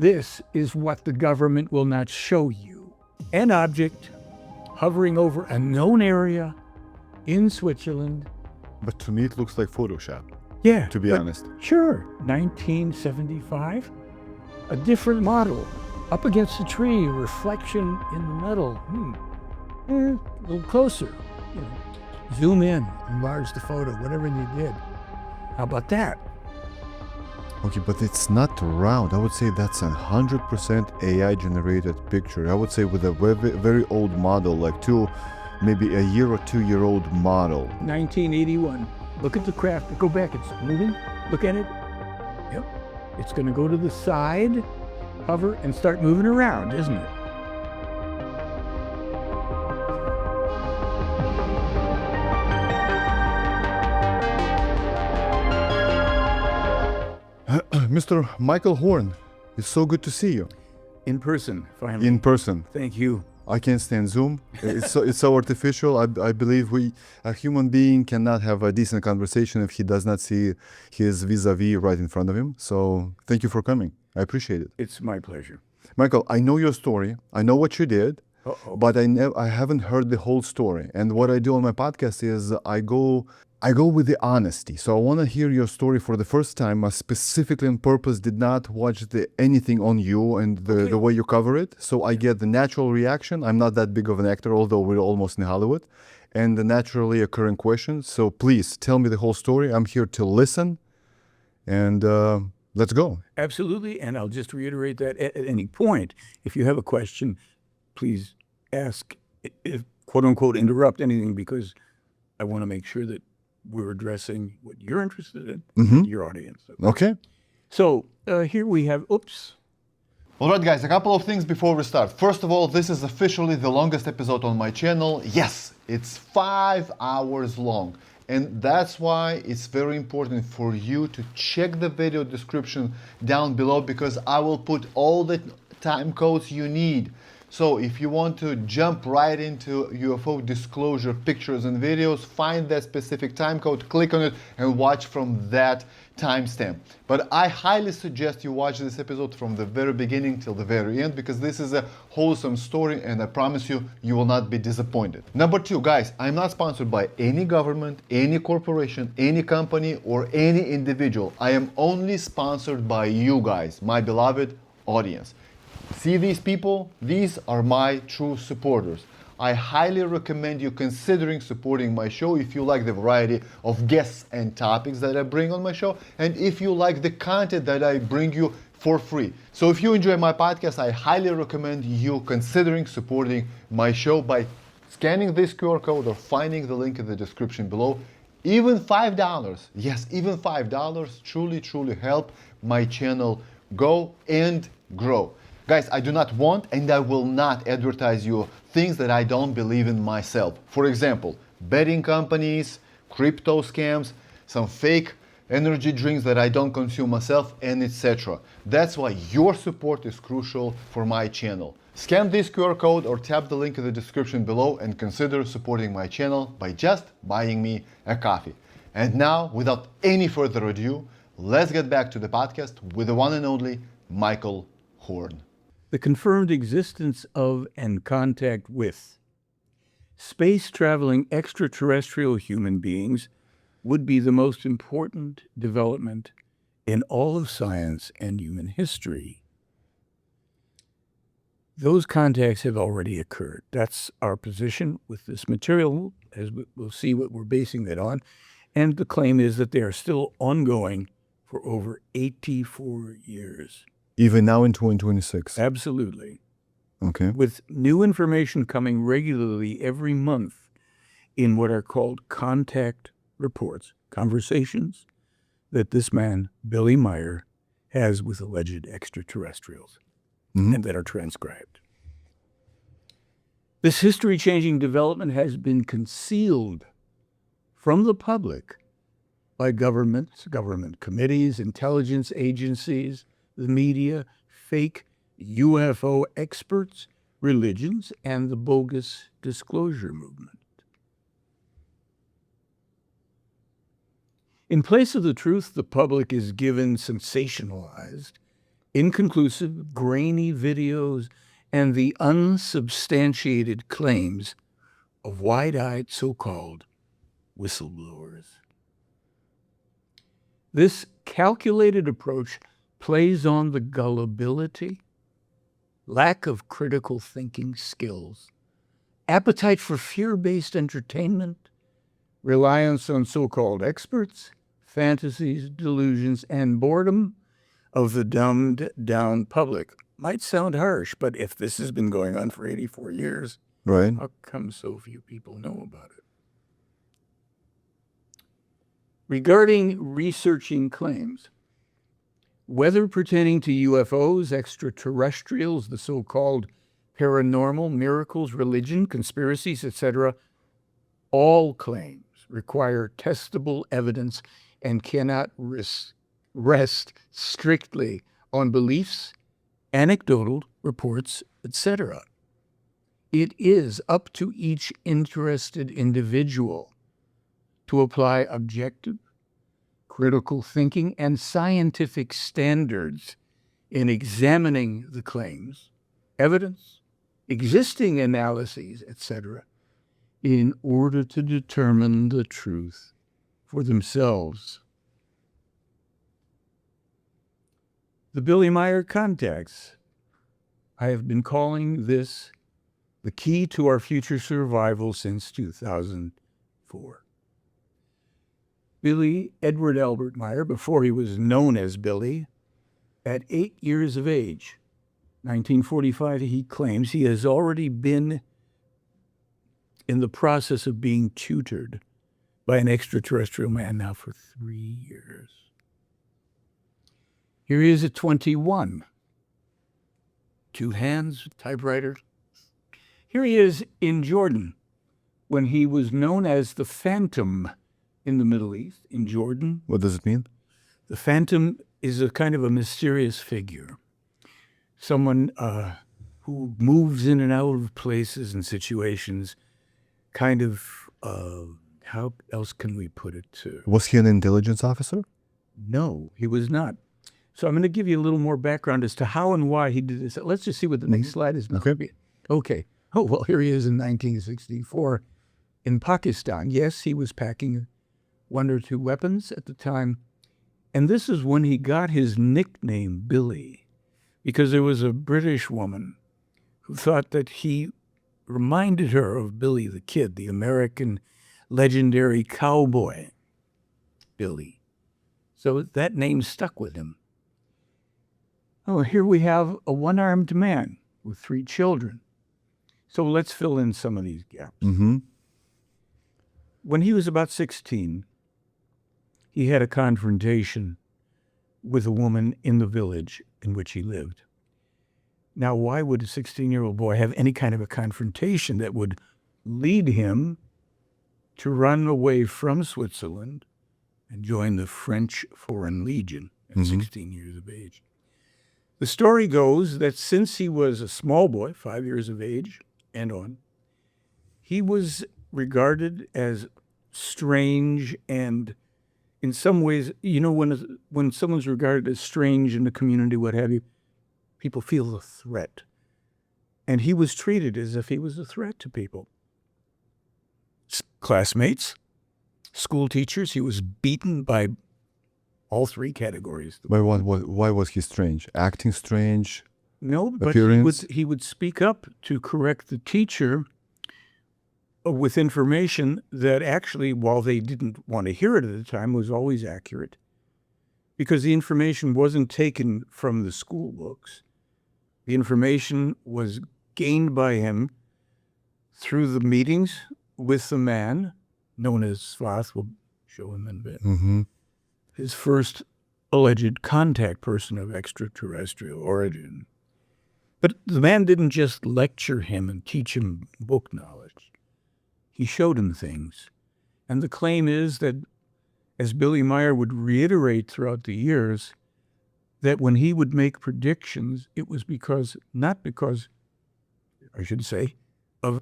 This is what the government will not show you. An object hovering over a known area in Switzerland. But to me, it looks like Photoshop. Yeah. To be honest. Sure. 1975. A different model. Up against a tree, reflection in the metal. A little closer. You know, zoom in, enlarge the photo, whatever you did. How about that? Okay, but it's not round. I would say that's 100% AI-generated picture. I would say with a very, very old model, like maybe a year or 2-year-old model. 1981. Look at the craft. Go back. It's moving. Look at it. Yep. It's going to go to the side, hover, and start moving around, isn't it? Mr. Michael Horn, it's so good to see you. In person, finally. In person. Thank you. I can't stand Zoom. It's so artificial. I believe a human being cannot have a decent conversation if he does not see his vis-a-vis right in front of him. So thank you for coming. I appreciate it. It's my pleasure. Michael, I know your story. I know what you did, but I haven't heard the whole story. And what I do on my podcast is I go with the honesty. So I want to hear your story for the first time. I specifically on purpose did not watch anything on you and the way you cover it. So I get the natural reaction. I'm not that big of an actor, although we're almost in Hollywood. And the naturally occurring questions. So please tell me the whole story. I'm here to listen. And let's go. Absolutely. And I'll just reiterate that at any point, if you have a question, please ask, if, quote unquote, interrupt anything, because I want to make sure that we're addressing what you're interested in, your audience. Okay. So here we have, All right, guys, a couple of things before we start. First of all, this is officially the longest episode on my channel. Yes, it's 5 hours long. And that's why it's very important for you to check the video description down below, because I will put all the time codes you need. So if you want to jump right into UFO disclosure pictures and videos, find that specific time code, click on it, and watch from that timestamp. But I highly suggest you watch this episode from the very beginning till the very end, because this is a wholesome story, and I promise you, you will not be disappointed. Number 2, guys, I'm not sponsored by any government, any corporation, any company, or any individual. I am only sponsored by you guys, my beloved audience. See these people? These are my true supporters. I highly recommend you considering supporting my show if you like the variety of guests and topics that I bring on my show, and if you like the content that I bring you for free. So if you enjoy my podcast, I highly recommend you considering supporting my show by scanning this QR code or finding the link in the description below. Even $5, yes, even $5 truly help my channel go and grow. Guys, I do not want and I will not advertise you things that I don't believe in myself. For example, betting companies, crypto scams, some fake energy drinks that I don't consume myself, and etc. That's why your support is crucial for my channel. Scan this QR code or tap the link in the description below and consider supporting my channel by just buying me a coffee. And now, without any further ado, let's get back to the podcast with the one and only Michael Horn. The confirmed existence of and contact with space-traveling extraterrestrial human beings would be the most important development in all of science and human history. Those contacts have already occurred. That's our position with this material, as we'll see what we're basing that on. And the claim is that they are still ongoing for over 84 years. Even now in 2026? Absolutely. Okay. With new information coming regularly every month in what are called contact reports, conversations that this man, Billy Meier, has with alleged extraterrestrials and that are transcribed. This history-changing development has been concealed from the public by governments, government committees, intelligence agencies, the media, fake UFO experts, religions, and the bogus disclosure movement. In place of the truth, the public is given sensationalized inconclusive, grainy videos, and the unsubstantiated claims of wide-eyed so-called whistleblowers. This calculated approach plays on the gullibility, lack of critical thinking skills, appetite for fear-based entertainment, reliance on so-called experts, fantasies, delusions, and boredom of the dumbed-down public. Might sound harsh, but if this has been going on for 84 years, Right. how come so few people know about it? Regarding researching claims, whether pertaining to UFOs, extraterrestrials, the so-called paranormal, miracles, religion, conspiracies, etc., all claims require testable evidence and cannot rest strictly on beliefs, anecdotal reports, etc. It is up to each interested individual to apply objective, critical thinking, and scientific standards in examining the claims, evidence, existing analyses, etc., in order to determine the truth for themselves. The Billy Meier contacts. I have been calling this the key to our future survival since 2004. Billy Edward Albert Meier, before he was known as Billy, at 8 years of age, 1945, he claims he has already been in the process of being tutored by an extraterrestrial man now for 3 years. Here he is at 21. 2 hands, typewriter. Here he is in Jordan when he was known as the Phantom in the Middle East, in Jordan. What does it mean? The Phantom is a kind of a mysterious figure, someone who moves in and out of places and situations, kind of, how else can we put it? Was he an intelligence officer? No, he was not. So I'm going to give you a little more background as to how and why he did this. Let's just see what the next slide is. Okay. Oh, well, here he is in 1964 in Pakistan. Yes, he was packing 1 or 2 weapons at the time. And this is when he got his nickname, Billy, because there was a British woman who thought that he reminded her of Billy the Kid, the American legendary cowboy, Billy. So that name stuck with him. Oh, here we have a one-armed man with 3 children. So let's fill in some of these gaps. Mm-hmm. When he was about 16, he had a confrontation with a woman in the village in which he lived. Now, why would a 16-year-old boy have any kind of a confrontation that would lead him to run away from Switzerland and join the French Foreign Legion at 16 years of age? The story goes that since he was a small boy, 5 years of age and on, he was regarded as strange, and in some ways, you know, when someone's regarded as strange in the community, what have you, people feel a threat. And he was treated as if he was a threat to people. Classmates, school teachers, he was beaten by all 3 categories. Why was he strange? Acting strange? No, but appearance? he would speak up to correct the teacher with information that actually, while they didn't want to hear it at the time, was always accurate. Because the information wasn't taken from the school books. The information was gained by him through the meetings with the man, known as Svath, we'll show him in a bit. Mm-hmm. His first alleged contact person of extraterrestrial origin. But the man didn't just lecture him and teach him book knowledge. He showed him things. And the claim is that, as Billy Meier would reiterate throughout the years, that when he would make predictions, it was not because, I should say, of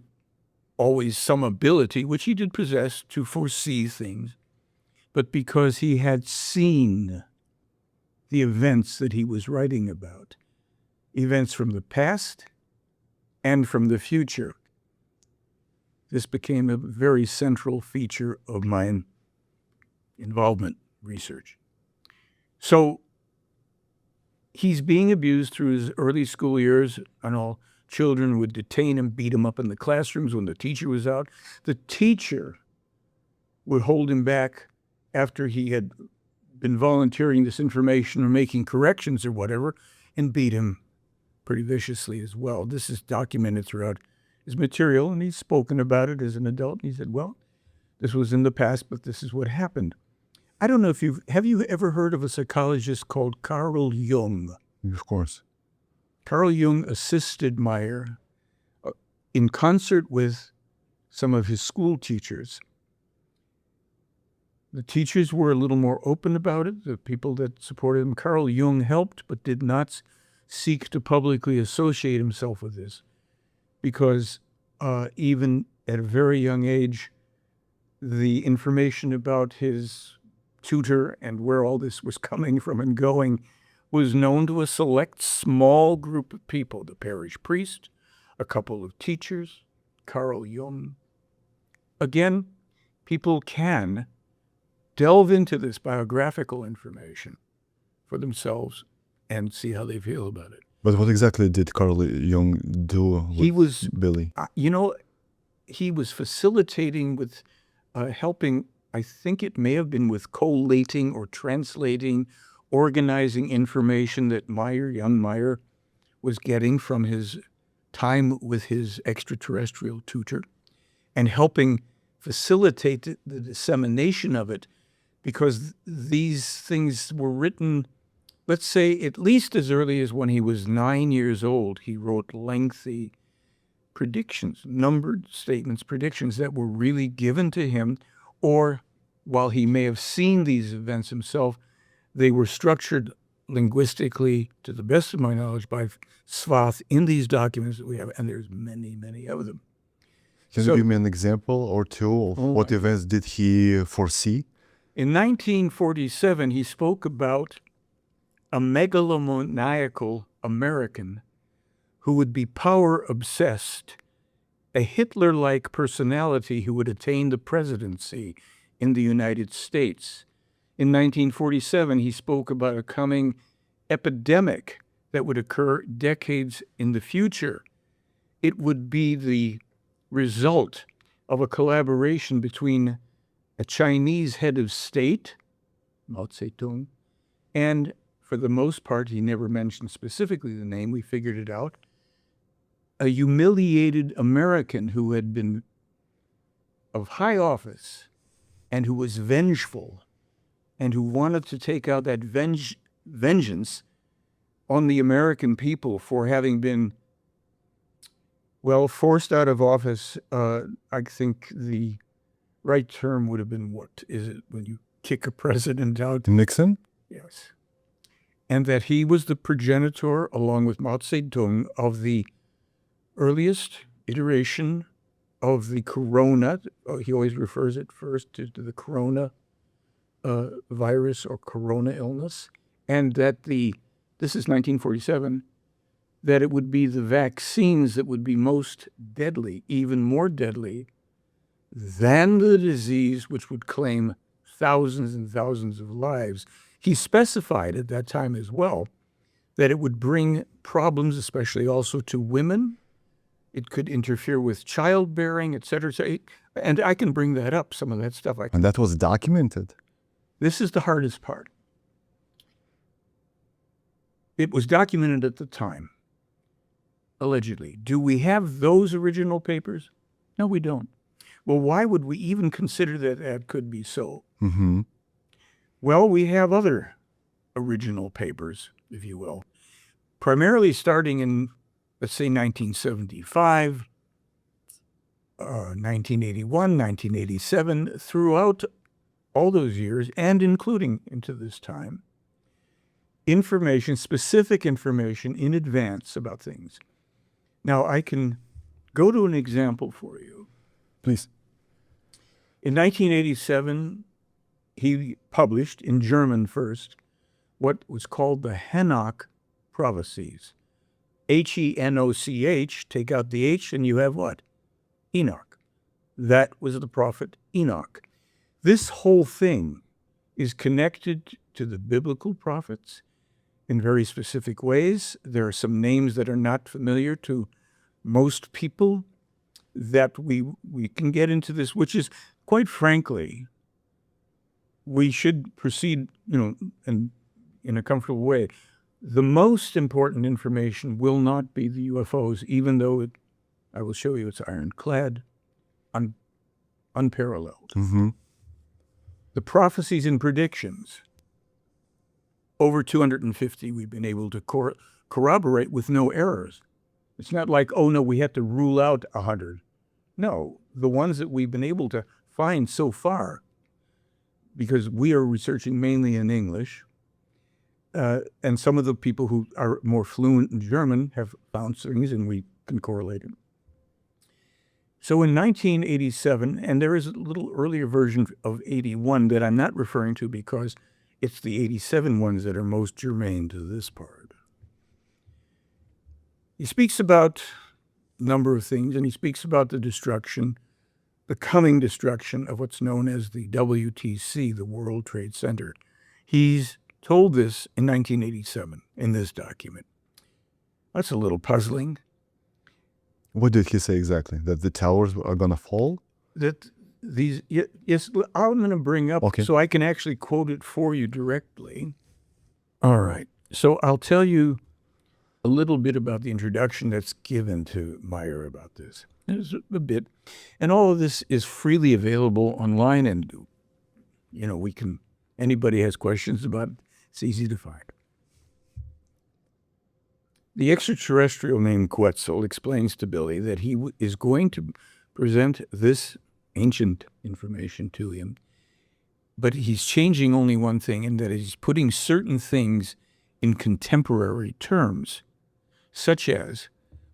always some ability, which he did possess, to foresee things, but because he had seen the events that he was writing about, events from the past and from the future. This became a very central feature of my involvement research. So he's being abused through his early school years, and all children would detain him, beat him up in the classrooms when the teacher was out. The teacher would hold him back after he had been volunteering this information or making corrections or whatever, and beat him pretty viciously as well. This is documented throughout his material, and he's spoken about it as an adult. He said, well, this was in the past, but this is what happened. I don't know if have you ever heard of a psychologist called Carl Jung? Of course. Carl Jung assisted Meier in concert with some of his school teachers. The teachers were a little more open about it, the people that supported him. Carl Jung helped, but did not seek to publicly associate himself with this, because even at a very young age, the information about his tutor and where all this was coming from and going was known to a select small group of people, the parish priest, a couple of teachers, Carl Jung. Again, people can delve into this biographical information for themselves and see how they feel about it. But what exactly did Carl Jung do with Billy? He was facilitating with helping, I think it may have been with collating or translating, organizing information that young Meier was getting from his time with his extraterrestrial tutor, and helping facilitate the dissemination of it, because these things were written, let's say, at least as early as when he was 9 years old. He wrote lengthy predictions, numbered statements, predictions that were really given to him, or while he may have seen these events himself, they were structured linguistically, to the best of my knowledge, by Svath in these documents that we have, and there's many, many of them. Can you give me an example or two of what events did he foresee? In 1947, he spoke about a megalomaniacal American who would be power-obsessed, a Hitler-like personality who would attain the presidency in the United States. In 1947, he spoke about a coming epidemic that would occur decades in the future. It would be the result of a collaboration between a Chinese head of state, Mao Zedong, and for the most part, he never mentioned specifically the name, we figured it out, a humiliated American who had been of high office and who was vengeful and who wanted to take out that vengeance on the American people for having been, well, forced out of office. I think the right term would have been, what is it when you kick a president out? Nixon? Yes. And that he was the progenitor, along with Mao Zedong, of the earliest iteration of the corona. He always refers it first to the corona virus or corona illness. And that this is 1947, that it would be the vaccines that would be most deadly, even more deadly than the disease, which would claim thousands and thousands of lives. He specified at that time as well that it would bring problems, especially also to women. It could interfere with childbearing, et cetera. And I can bring that up, some of that stuff. And that was documented? This is the hardest part. It was documented at the time, allegedly. Do we have those original papers? No, we don't. Well, why would we even consider that that could be so? Mm-hmm. Well, we have other original papers, if you will, primarily starting in, let's say, 1975, 1981, 1987, throughout all those years, and including into this time, information, specific information in advance about things. Now, I can go to an example for you. Please. In 1987, he published, in German first, what was called the Henoch prophecies. Henoch, take out the H and you have what? Enoch. That was the prophet Enoch. This whole thing is connected to the biblical prophets in very specific ways. There are some names that are not familiar to most people that we can get into this, which is, quite frankly, we should proceed, and in a comfortable way. The most important information will not be the UFOs, even though I will show you it's ironclad, unparalleled. Mm-hmm. The prophecies and predictions, over 250 we've been able to corroborate with no errors. It's not like, oh no, we had to rule out 100. No, the ones that we've been able to find so far, because we are researching mainly in English, and some of the people who are more fluent in German have found things and we can correlate it. So in 1987, and there is a little earlier version of 81 that I'm not referring to because it's the 87 ones that are most germane to this part. He speaks about a number of things, and he speaks about the destruction, the coming destruction of what's known as the WTC, the World Trade Center. He's told this in 1987 in this document. That's a little puzzling. What did he say exactly? That the towers are going to fall? That these, yes, I'm going to bring up so I can actually quote it for you directly. All right. So I'll tell you a little bit about the introduction that's given to Meier about this. There's a bit. And all of this is freely available online, and, anybody has questions about it, it's easy to find. The extraterrestrial named Quetzal explains to Billy that he is going to present this ancient information to him, but he's changing only one thing, and that he's putting certain things in contemporary terms, such as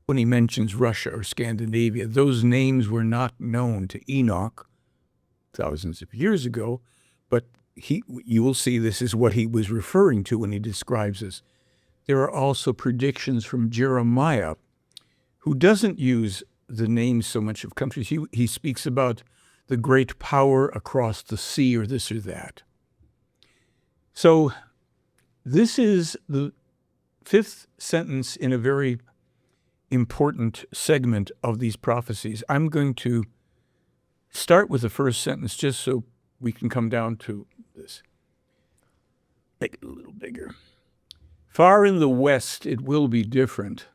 when he mentions Russia or Scandinavia. Those names were not known to Enoch thousands of years ago, but you will see this is what he was referring to when he describes this. There are also predictions from Jeremiah, who doesn't use the names so much of countries. He speaks about the great power across the sea or this or that. So this is the fifth sentence in a very important segment of these prophecies. I'm going to start with the first sentence just so we can come down to this. Make it a little bigger. Far in the West, it will be different.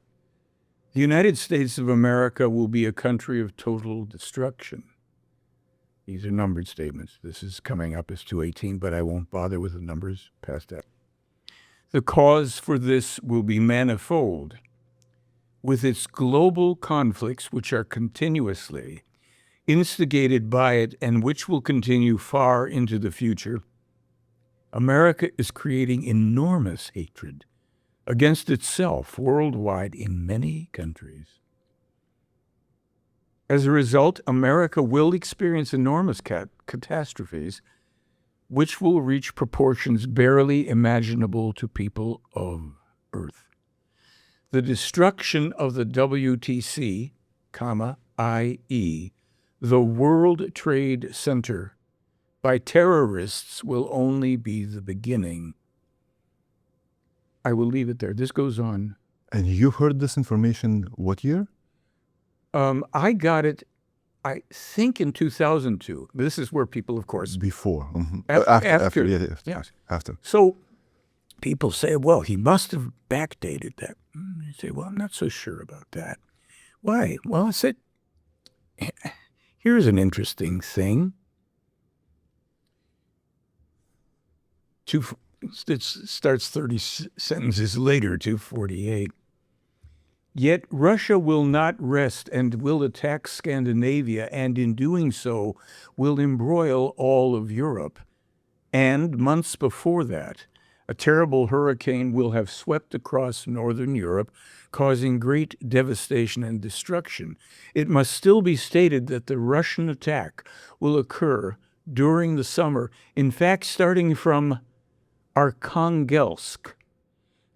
The United States of America will be a country of total destruction. These are numbered statements. This is coming up as 218, but I won't bother with the numbers past that. The cause for this will be manifold. With its global conflicts, which are continuously instigated by it and which will continue far into the future, America is creating enormous hatred against itself worldwide in many countries. As a result, America will experience enormous catastrophes which will reach proportions barely imaginable to people of Earth. The destruction of the WTC, i.e., the World Trade Center, by terrorists will only be the beginning. I will leave it there. This goes on. And you heard this information what year? I got it, I think, in 2002. This is where people, of course... Before. Mm-hmm. After. Yes. After. So people say, well, he must have backdated that. I say, well, I'm not so sure about that. Why? Well, I said, here's an interesting thing. It starts 30 sentences later, 248. Yet Russia will not rest and will attack Scandinavia, and in doing so will embroil all of Europe. And months before that, a terrible hurricane will have swept across northern Europe, causing great devastation and destruction. It must still be stated that the Russian attack will occur during the summer. In fact, starting from Arkhangelsk.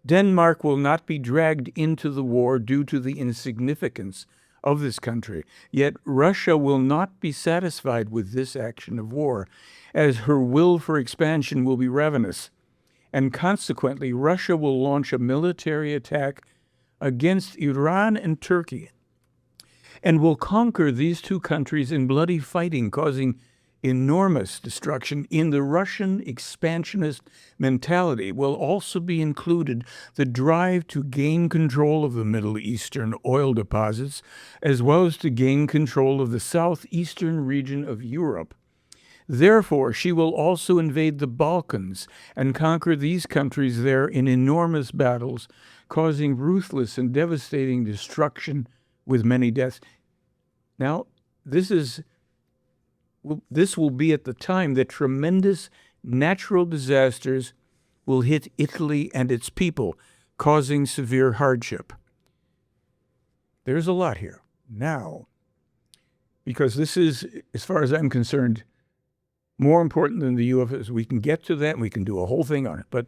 Denmark will not be dragged into the war due to the insignificance of this country. Yet Russia will not be satisfied with this action of war, as her will for expansion will be ravenous. And consequently, Russia will launch a military attack against Iran and Turkey, and will conquer these two countries in bloody fighting, causing enormous destruction. In the Russian expansionist mentality will also be included the drive to gain control of the Middle Eastern oil deposits, as well as to gain control of the southeastern region of Europe. Therefore, she will also invade the Balkans and conquer these countries there in enormous battles, causing ruthless and devastating destruction with many deaths. Now, this will be at the time that tremendous natural disasters will hit Italy and its people, causing severe hardship. There's a lot here. Now, because this is, as far as I'm concerned, more important than the UFOs. We can get to that, and we can do a whole thing on it. But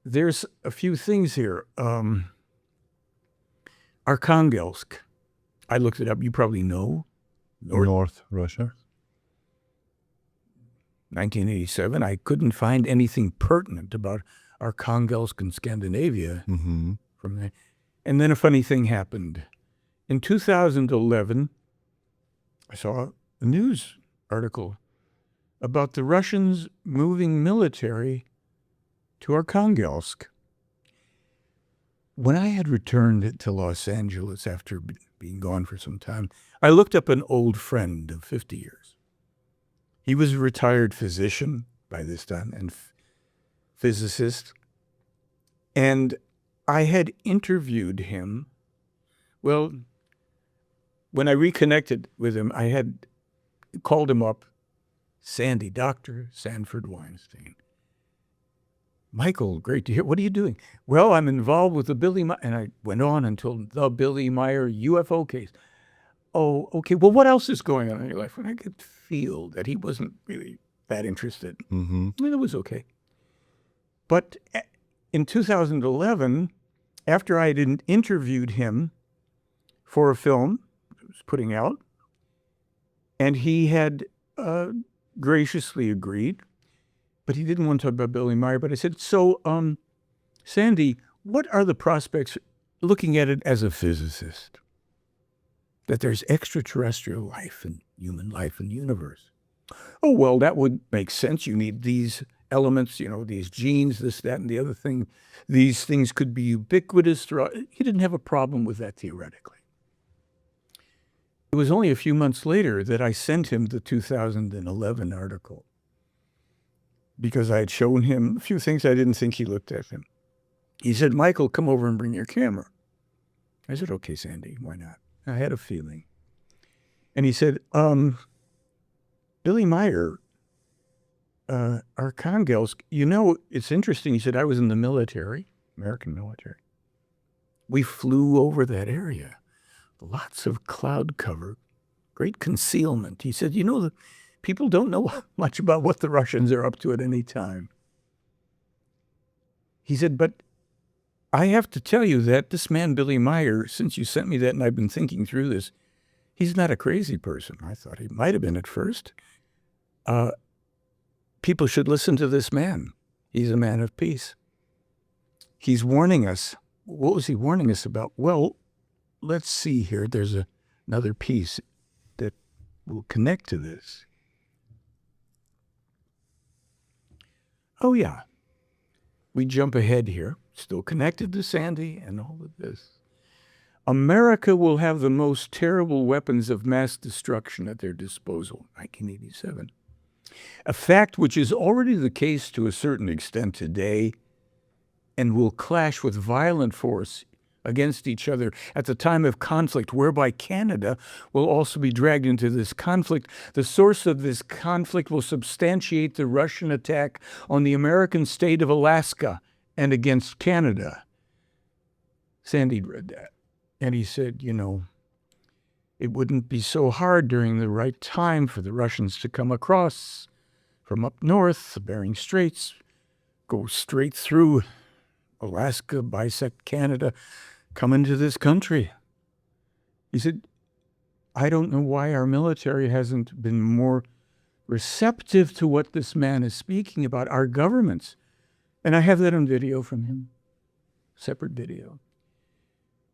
there's a few things here. Arkhangelsk. I looked it up. You probably know. North Russia. 1987. I couldn't find anything pertinent about Arkhangelsk and Scandinavia from there. And then a funny thing happened. In 2011, I saw a news article about the Russians moving military to Arkhangelsk. When I had returned to Los Angeles after being gone for some time, I looked up an old friend of 50 years. He was a retired physician by this time and physicist. And I had interviewed him. Well, when I reconnected with him, I had called him up, Dr. Sanford Weinstein. Michael, great to hear. What are you doing? Well, I'm involved with the Billy Meier, and I went on and told the Billy Meier UFO case. Oh, okay. Well, what else is going on in your life? And I could feel that he wasn't really that interested. I mean, it was okay. But in 2011, after I had interviewed him for a film I was putting out, and he had graciously agreed, but he didn't want to talk about Billy Meier. But I said, so, Sandy, what are the prospects, looking at it as a physicist, that there's extraterrestrial life and human life in the universe? Oh, well, that would make sense. You need these elements, these genes, this, that, and the other thing. These things could be ubiquitous throughout. He didn't have a problem with that theoretically. It was only a few months later that I sent him the 2011 article, because I had shown him a few things I didn't think he looked at him. He said, Michael, come over and bring your camera. I said, okay, Sandy, why not? I had a feeling. And he said, Billy Meier, Arkhangelsk, it's interesting. He said, I was in the military, American military. We flew over that area. Lots of cloud cover, great concealment. He said, the people don't know much about what the Russians are up to at any time. He said, but I have to tell you that this man, Billy Meier, since you sent me that and I've been thinking through this, he's not a crazy person. I thought he might have been at first. People should listen to this man. He's a man of peace. He's warning us. What was he warning us about? Well, let's see here. There's another piece that will connect to this. Oh, yeah. We jump ahead here, still connected to Sandy and all of this. America will have the most terrible weapons of mass destruction at their disposal, 1987. A fact which is already the case to a certain extent today and will clash with violent force against each other at the time of conflict, whereby Canada will also be dragged into this conflict. The source of this conflict will substantiate the Russian attack on the American state of Alaska and against Canada. Sandy read that, and he said, it wouldn't be so hard during the right time for the Russians to come across from up north, the Bering Straits, go straight through Alaska, bisect Canada, come into this country. He said, I don't know why our military hasn't been more receptive to what this man is speaking about, our governments. And I have that on video from him, separate video.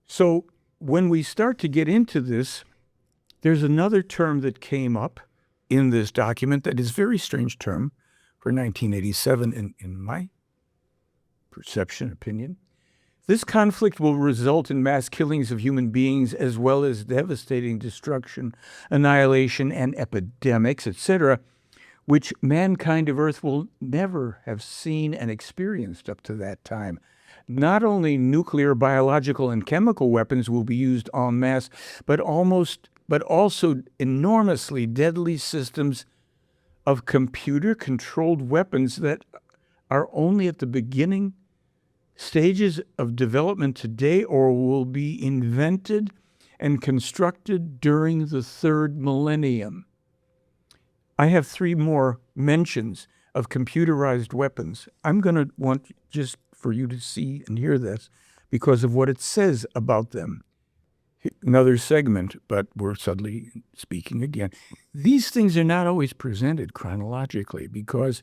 So when we start to get into this, there's another term that came up in this document that is a very strange term for 1987 in my perception, opinion. This conflict will result in mass killings of human beings as well as devastating destruction, annihilation, and epidemics, etc., which mankind of Earth will never have seen and experienced up to that time. Not only nuclear, biological, and chemical weapons will be used en masse, but also enormously deadly systems of computer-controlled weapons that are only at the beginning stages of development today or will be invented and constructed during the third millennium. I have 3 more mentions of computerized weapons. I'm going to want just for you to see and hear this because of what it says about them. Another segment, but we're suddenly speaking again. These things are not always presented chronologically because,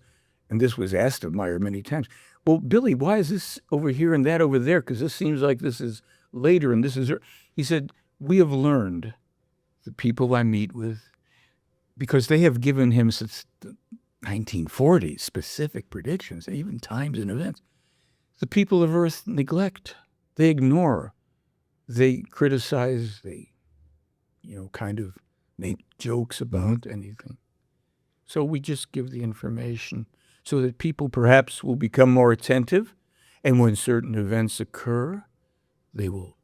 and this was asked of Meier many times, well, Billy, why is this over here and that over there? Because this seems like this is later and this is... He said, we have learned, the people I meet with, because they have given him since the 1940s specific predictions, even times and events. The people of Earth neglect, they ignore, they criticize, they, kind of make jokes about anything. So we just give the information so that people perhaps will become more attentive, and when certain events occur, they will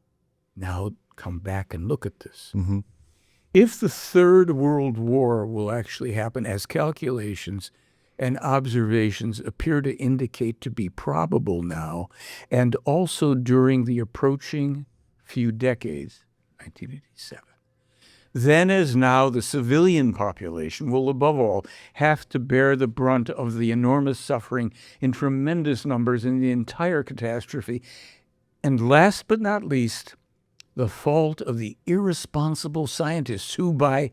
now come back and look at this. Mm-hmm. If the Third World War will actually happen as calculations and observations appear to indicate to be probable now, and also during the approaching few decades, 1987, then as now the civilian population will above all have to bear the brunt of the enormous suffering in tremendous numbers in the entire catastrophe, and last but not least, the fault of the irresponsible scientists who, by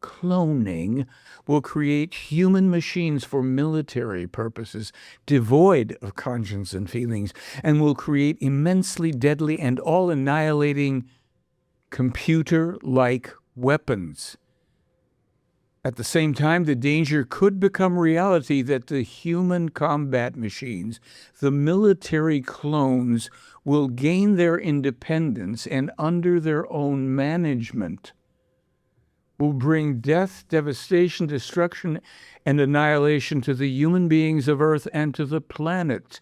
cloning, will create human machines for military purposes, devoid of conscience and feelings, and will create immensely deadly and all-annihilating computer-like weapons. At the same time, the danger could become reality that the human combat machines, the military clones, will gain their independence and under their own management will bring death, devastation, destruction, and annihilation to the human beings of Earth and to the planet.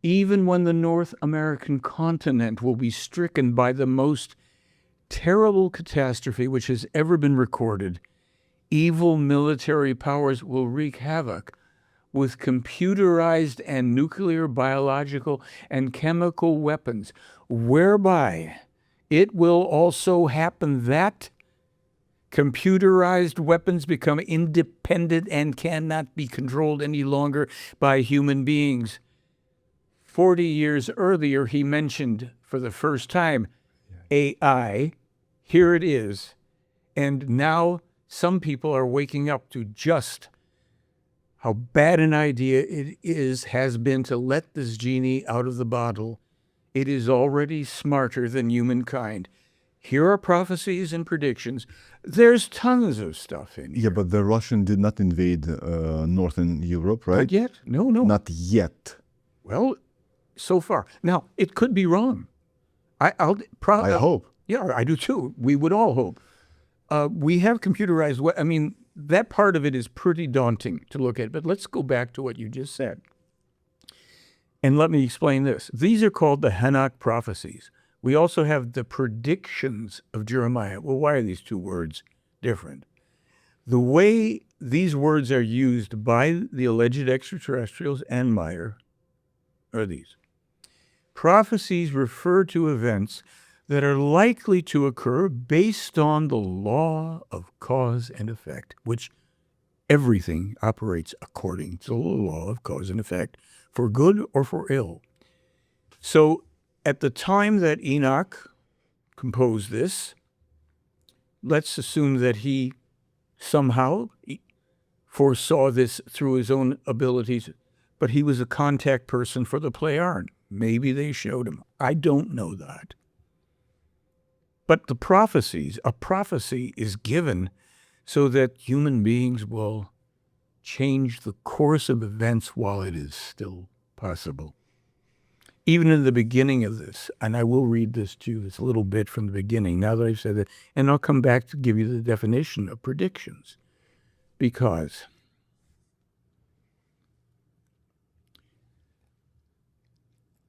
Even when the North American continent will be stricken by the most terrible catastrophe which has ever been recorded, evil military powers will wreak havoc with computerized and nuclear, biological, and chemical weapons, whereby it will also happen that computerized weapons become independent and cannot be controlled any longer by human beings. 40 years earlier, he mentioned for the first time AI. Here it is. And now some people are waking up to just how bad an idea it has been to let this genie out of the bottle. It is already smarter than humankind. Here are prophecies and predictions. There's tons of stuff in here. Yeah, but the Russian did not invade Northern Europe, right? Not yet. No. Not yet. Well, so far. Now, it could be wrong. I hope. Yeah, I do too. We would all hope. We have computerized, that part of it is pretty daunting to look at, but let's go back to what you just said. And let me explain this. These are called the Henoch prophecies. We also have the predictions of Jeremiah. Well, why are these two words different? The way these words are used by the alleged extraterrestrials and Meier are these. Prophecies refer to events that are likely to occur based on the law of cause and effect, which everything operates according to the law of cause and effect, for good or for ill. So at the time that Enoch composed this, let's assume that he somehow foresaw this through his own abilities, but he was a contact person for the Plejaren. Maybe they showed him. I don't know that. But the prophecies, a prophecy is given so that human beings will change the course of events while it is still possible. Even in the beginning of this, and I will read this to you, it's a little bit from the beginning, now that I've said that, and I'll come back to give you the definition of predictions. Because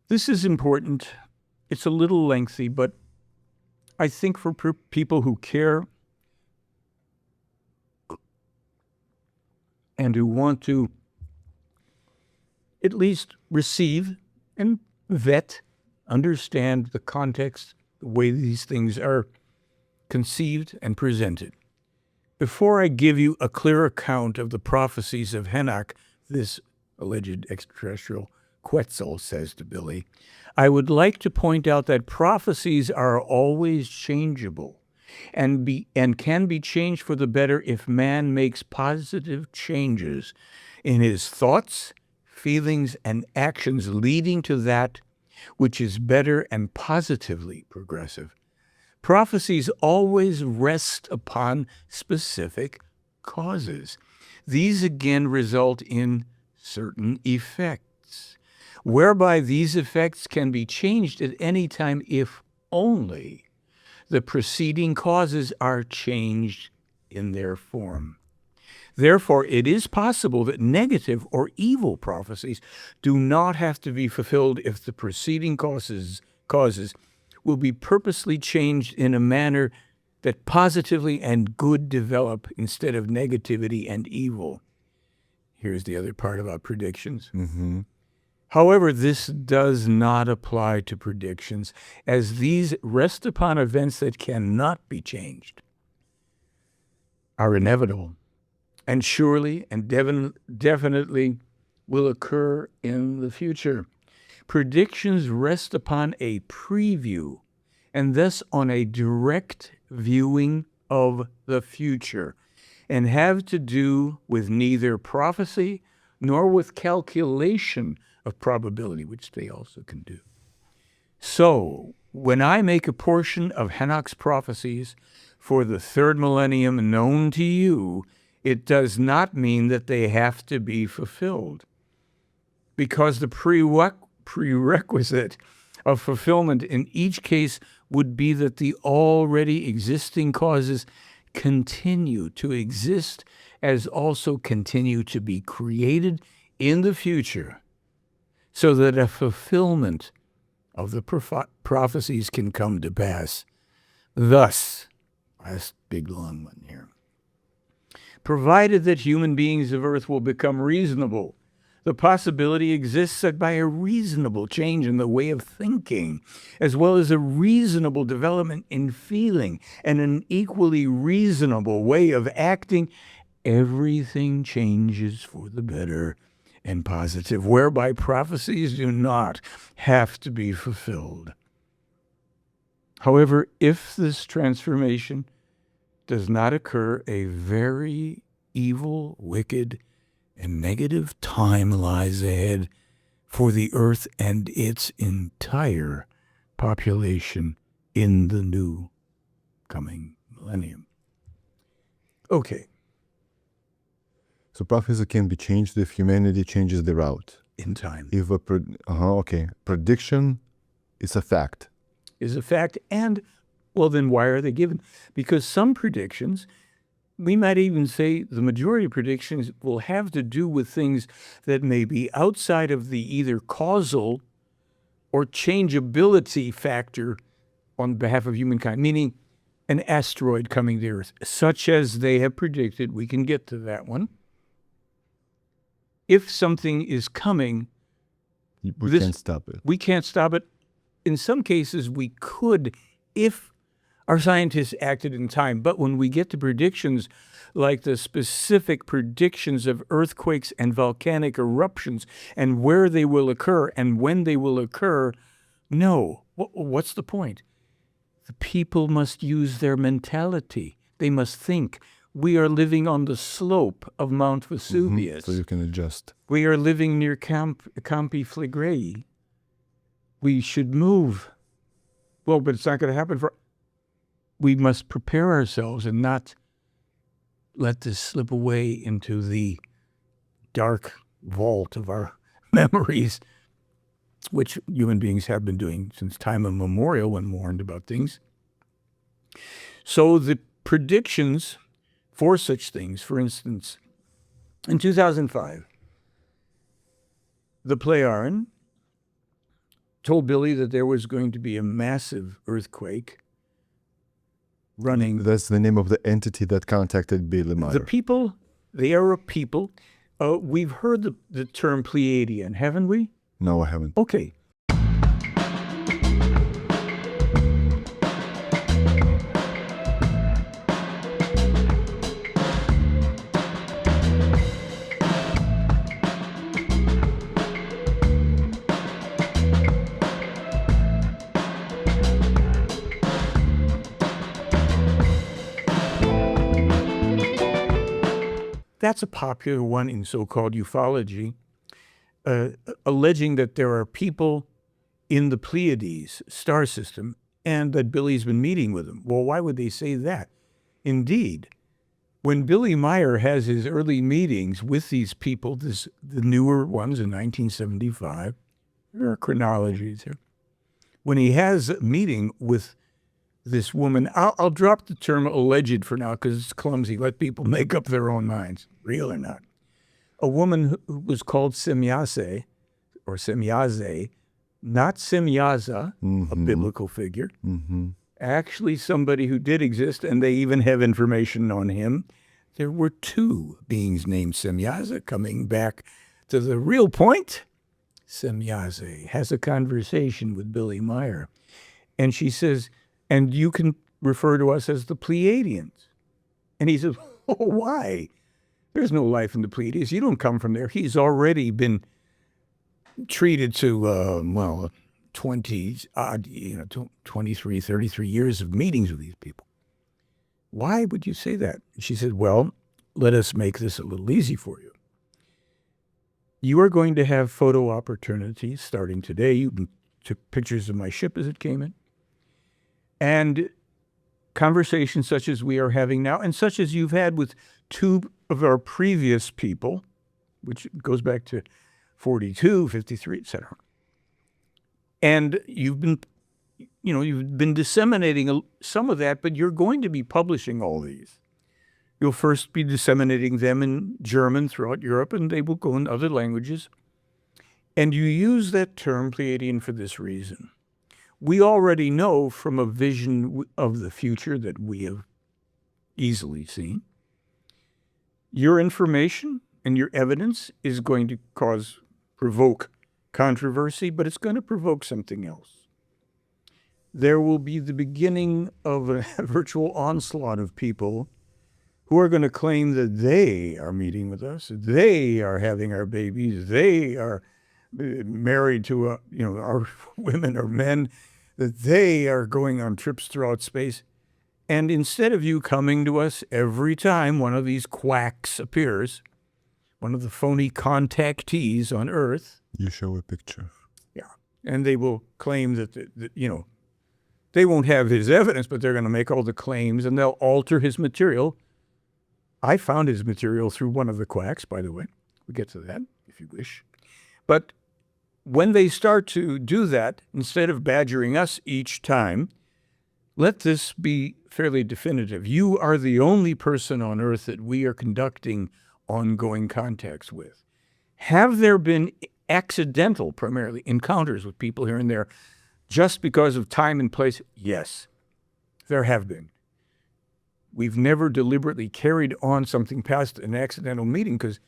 this is important. It's a little lengthy, but I think for people who care and who want to at least receive and vet, understand the context, the way these things are conceived and presented. Before I give you a clear account of the prophecies of Enoch, this alleged extraterrestrial Quetzal says to Billy, I would like to point out that prophecies are always changeable and can be changed for the better if man makes positive changes in his thoughts, feelings, and actions leading to that which is better and positively progressive. Prophecies always rest upon specific causes. These again result in certain effects, whereby these effects can be changed at any time if only the preceding causes are changed in their form. Therefore, it is possible that negative or evil prophecies do not have to be fulfilled if the preceding causes will be purposely changed in a manner that positively and good develop instead of negativity and evil. Here's the other part about predictions. However, this does not apply to predictions, as these rest upon events that cannot be changed, are inevitable, and surely and definitely will occur in the future. Predictions rest upon a preview, and thus on a direct viewing of the future, and have to do with neither prophecy nor with calculation of probability, which they also can do. So, when I make a portion of Enoch's prophecies for the third millennium known to you, it does not mean that they have to be fulfilled, because the prerequisite of fulfillment in each case would be that the already existing causes continue to exist as also continue to be created in the future, so that a fulfillment of the prophecies can come to pass. Thus, last big long one here, provided that human beings of earth will become reasonable, the possibility exists that by a reasonable change in the way of thinking, as well as a reasonable development in feeling and an equally reasonable way of acting, everything changes for the better and positive, whereby prophecies do not have to be fulfilled. However, if this transformation does not occur, a very evil, wicked, and negative time lies ahead for the earth and its entire population in the new coming millennium. Okay. So prophecy can be changed if humanity changes the route. In time. If prediction is a fact. Is a fact, and, well, then why are they given? Because some predictions, we might even say the majority of predictions will have to do with things that may be outside of the either causal or changeability factor on behalf of humankind, meaning an asteroid coming to Earth, such as they have predicted. We can get to that one. If something is coming, we can't stop it. We can't stop it. In some cases, we could if our scientists acted in time. But when we get to predictions like the specific predictions of earthquakes and volcanic eruptions and where they will occur and when they will occur. No. What's the point? The people must use their mentality. They must think. We are living on the slope of Mount Vesuvius. So you can adjust. We are living near Campi Flegrei. We should move. Well, but it's not going to happen for... We must prepare ourselves and not let this slip away into the dark vault of our memories, which human beings have been doing since time immemorial when warned about things. So the predictions for such things, for instance, in 2005, the Plejaren told Billy that there was going to be a massive earthquake running. That's the name of the entity that contacted Billy Meier. The people, the Arab people, we've heard the term Plejaren, haven't we? No, I haven't. Okay. That's a popular one in so-called ufology, alleging that there are people in the Pleiades star system and that Billy's been meeting with them. Well, why would they say that? Indeed, when Billy Meier has his early meetings with these people, the newer ones in 1975, there are chronologies here. When he has a meeting with this woman, I'll drop the term alleged for now because it's clumsy. Let people make up their own minds, real or not. A woman who was called Semyaze, or Semyaze, not Semyaza, a biblical figure, actually somebody who did exist, and they even have information on him. There were two beings named Semyaza. Coming back to the real point, Semyaze has a conversation with Billy Meier, and she says, and you can refer to us as the Pleiadians. And he says, oh, why? There's no life in the Pleiades. You don't come from there. He's already been treated to, 23, 33 years of meetings with these people. Why would you say that? She said, well, let us make this a little easy for you. You are going to have photo opportunities starting today. You took pictures of my ship as it came in. And conversations such as we are having now, and such as you've had with two of our previous people, which goes back to 42, 53, etc. And you've been disseminating some of that, but you're going to be publishing all these. You'll first be disseminating them in German throughout Europe, and they will go in other languages. And you use that term Pleiadian for this reason. We already know from a vision of the future that we have easily seen. Your information and your evidence is going to provoke controversy, but it's going to provoke something else. There will be the beginning of a virtual onslaught of people who are going to claim that they are meeting with us, they are having our babies, they are married to our women or men, that they are going on trips throughout space. And instead of you coming to us every time one of these quacks appears, one of the phony contactees on Earth, you show a picture. Yeah. And they will claim that, they won't have his evidence, but they're going to make all the claims and they'll alter his material. I found his material through one of the quacks, by the way. We'll get to that if you wish. But when they start to do that, instead of badgering us each time, let this be fairly definitive. You are the only person on Earth that we are conducting ongoing contacts with. Have there been accidental, primarily, encounters with people here and there just because of time and place? Yes, there have been. We've never deliberately carried on something past an accidental meeting because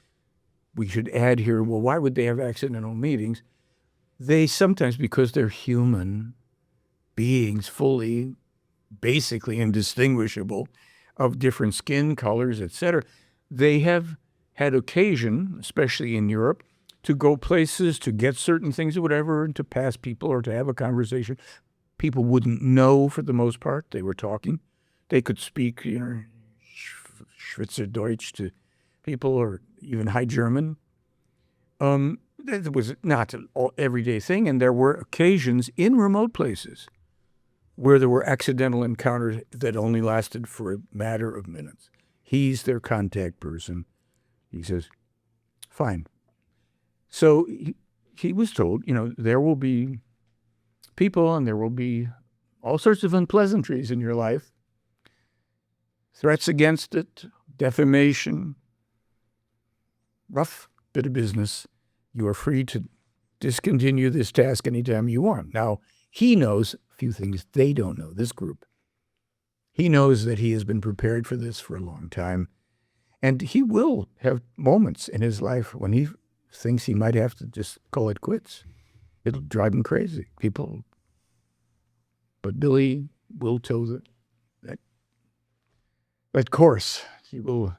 we should add here, well, why would they have accidental meetings? They sometimes, because they're human beings, fully, basically indistinguishable, of different skin colors, etc. They have had occasion, especially in Europe, to go places, to get certain things or whatever, and to pass people or to have a conversation. People wouldn't know for the most part. They were talking. They could speak, Schweizerdeutsch to people or even High German. That was not an everyday thing, and there were occasions in remote places where there were accidental encounters that only lasted for a matter of minutes. He's their contact person. He says, fine. So he was told, there will be people and there will be all sorts of unpleasantries in your life, threats against it, defamation, rough bit of business. You are free to discontinue this task anytime you want. Now, he knows a few things they don't know, this group. He knows that he has been prepared for this for a long time, and he will have moments in his life when he thinks he might have to just call it quits. It'll drive him crazy. But Billy will toe that course. He will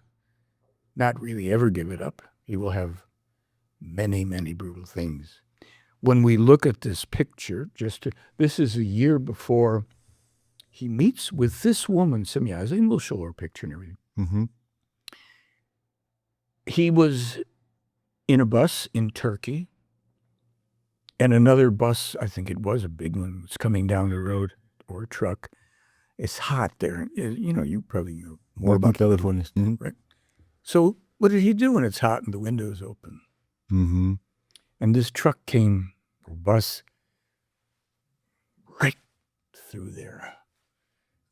not really ever give it up. He will have many, many brutal things. When we look at this picture, this is a year before he meets with this woman, Semyaza, and we'll show her picture and everything. Mm-hmm. He was in a bus in Turkey, and another bus, I think it was a big one, was coming down the road, or a truck. It's hot there. You probably know more about California. Mm-hmm. Right. So what did he do when it's hot and the window's open? Mm-hmm. And this truck came, or bus, right through there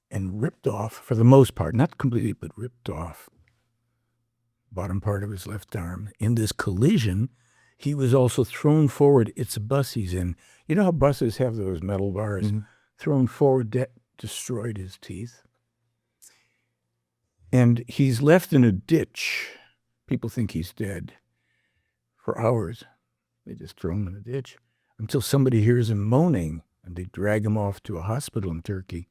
and ripped off, for the most part, not completely, but ripped off bottom part of his left arm. In this collision, he was also thrown forward. It's a bus he's in. You know how buses have those metal bars? Mm-hmm. Thrown forward, that destroyed his teeth. And he's left in a ditch. People think he's dead. For hours, they just throw him in a ditch until somebody hears him moaning, and they drag him off to a hospital in Turkey.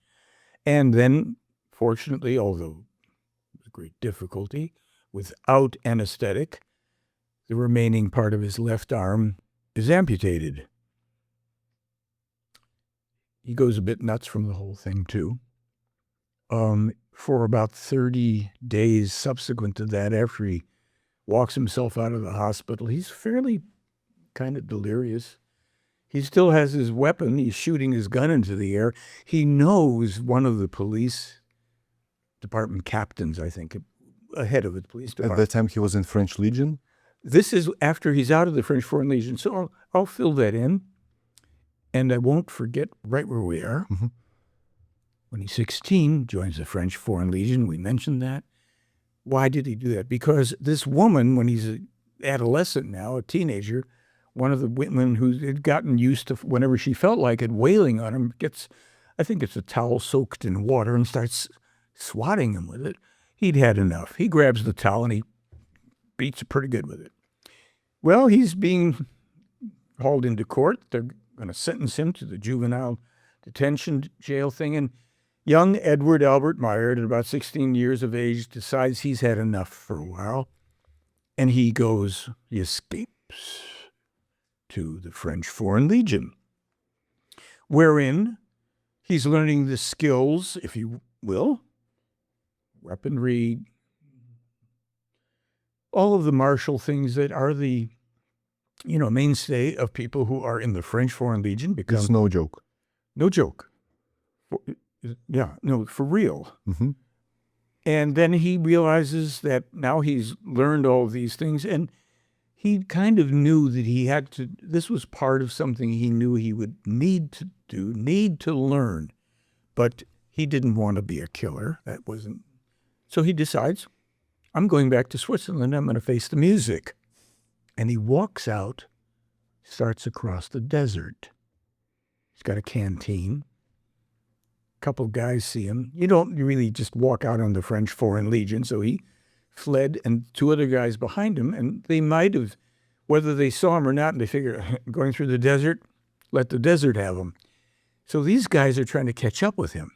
And then, fortunately, although with great difficulty, without anesthetic, the remaining part of his left arm is amputated. He goes a bit nuts from the whole thing, too. For about 30 days subsequent to that, after he walks himself out of the hospital, he's fairly kind of delirious. He still has his weapon. He's shooting his gun into the air. He knows one of the police department captains, I think, ahead of the police department. At that time, he was in French Legion? This is after he's out of the French Foreign Legion. So I'll fill that in. And I won't forget right where we are. Mm-hmm. When he's 16, joins the French Foreign Legion. We mentioned that. Why did he do that? Because this woman, when he's an adolescent now, a teenager, one of the women who had gotten used to, whenever she felt like it, wailing on him, I think it's a towel soaked in water, and starts swatting him with it. He'd had enough. He grabs the towel and he beats it pretty good with it. Well, he's being hauled into court. They're going to sentence him to the juvenile detention jail thing. And young Edward Albert Meyer, at about 16 years of age, decides he's had enough for a while. And he escapes to the French Foreign Legion, wherein he's learning the skills, if you will, weaponry, all of the martial things that are the, mainstay of people who are in the French Foreign Legion. It's no joke. No joke. For real. Mm-hmm. And then he realizes that now he's learned all of these things, and he kind of knew that this was part of something he knew he would need to learn, but he didn't want to be a killer. That wasn't. So he decides, I'm going back to Switzerland, I'm going to face the music. And he walks out, starts across the desert. He's got a canteen. A couple guys see him. You don't really just walk out on the French Foreign Legion, so he fled, and two other guys behind him, and they might have, whether they saw him or not, and they figure, going through the desert, let the desert have him. So these guys are trying to catch up with him.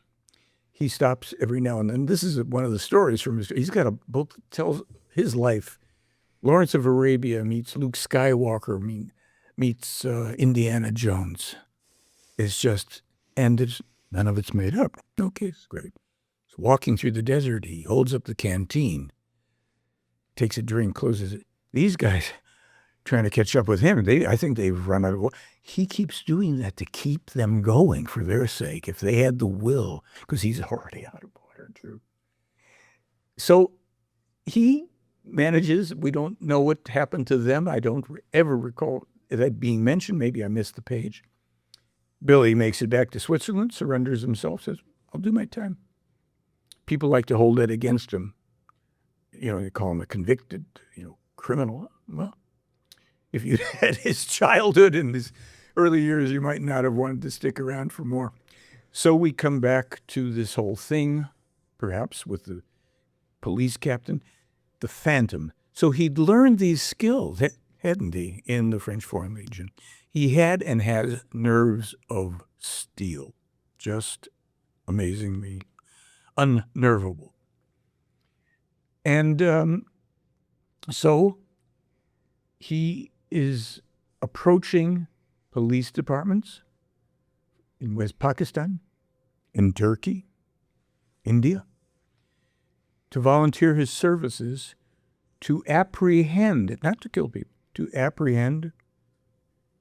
he stops every now and then. This is one of the stories from his. He's got a book that tells his life. Lawrence of Arabia meets Luke Skywalker meets Indiana Jones. It's just, and none of it's made up. Okay, it's great. So walking through the desert, he holds up the canteen, takes a drink, closes it. These guys trying to catch up with him. I think they've run out of water. He keeps doing that to keep them going for their sake, if they had the will, because he's already out of water too. So he manages. We don't know what happened to them. I don't ever recall that being mentioned. Maybe I missed the page. Billy makes it back to Switzerland, surrenders himself, says, I'll do my time. People like to hold that against him. They call him a convicted, criminal. Well, if you'd had his childhood and his early years, you might not have wanted to stick around for more. So we come back to this whole thing, perhaps with the police captain, the Phantom. So he'd learned these skills, hadn't he, in the French Foreign Legion. He had and has nerves of steel, just amazingly unnervable. And so he is approaching police departments in West Pakistan, in Turkey, India, to volunteer his services to apprehend, not to kill people, to apprehend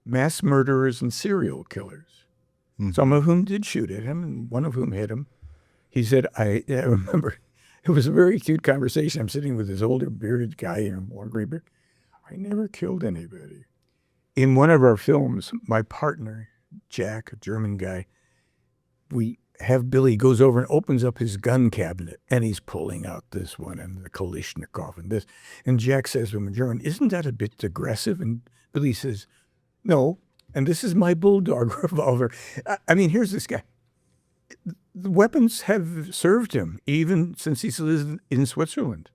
mass murderers and serial killers, some of whom did shoot at him, and one of whom hit him. He said, I remember, it was a very cute conversation. I'm sitting with this older bearded guy, more gray beard. I never killed anybody. In one of our films, my partner, Jack, a German guy, we have Billy goes over and opens up his gun cabinet, and he's pulling out this one and the Kalashnikov and this. And Jack says to him in German, isn't that a bit aggressive? And Billy says, no, and this is my bulldog revolver. I mean, here's this guy. The weapons have served him, even since he's lived in Switzerland.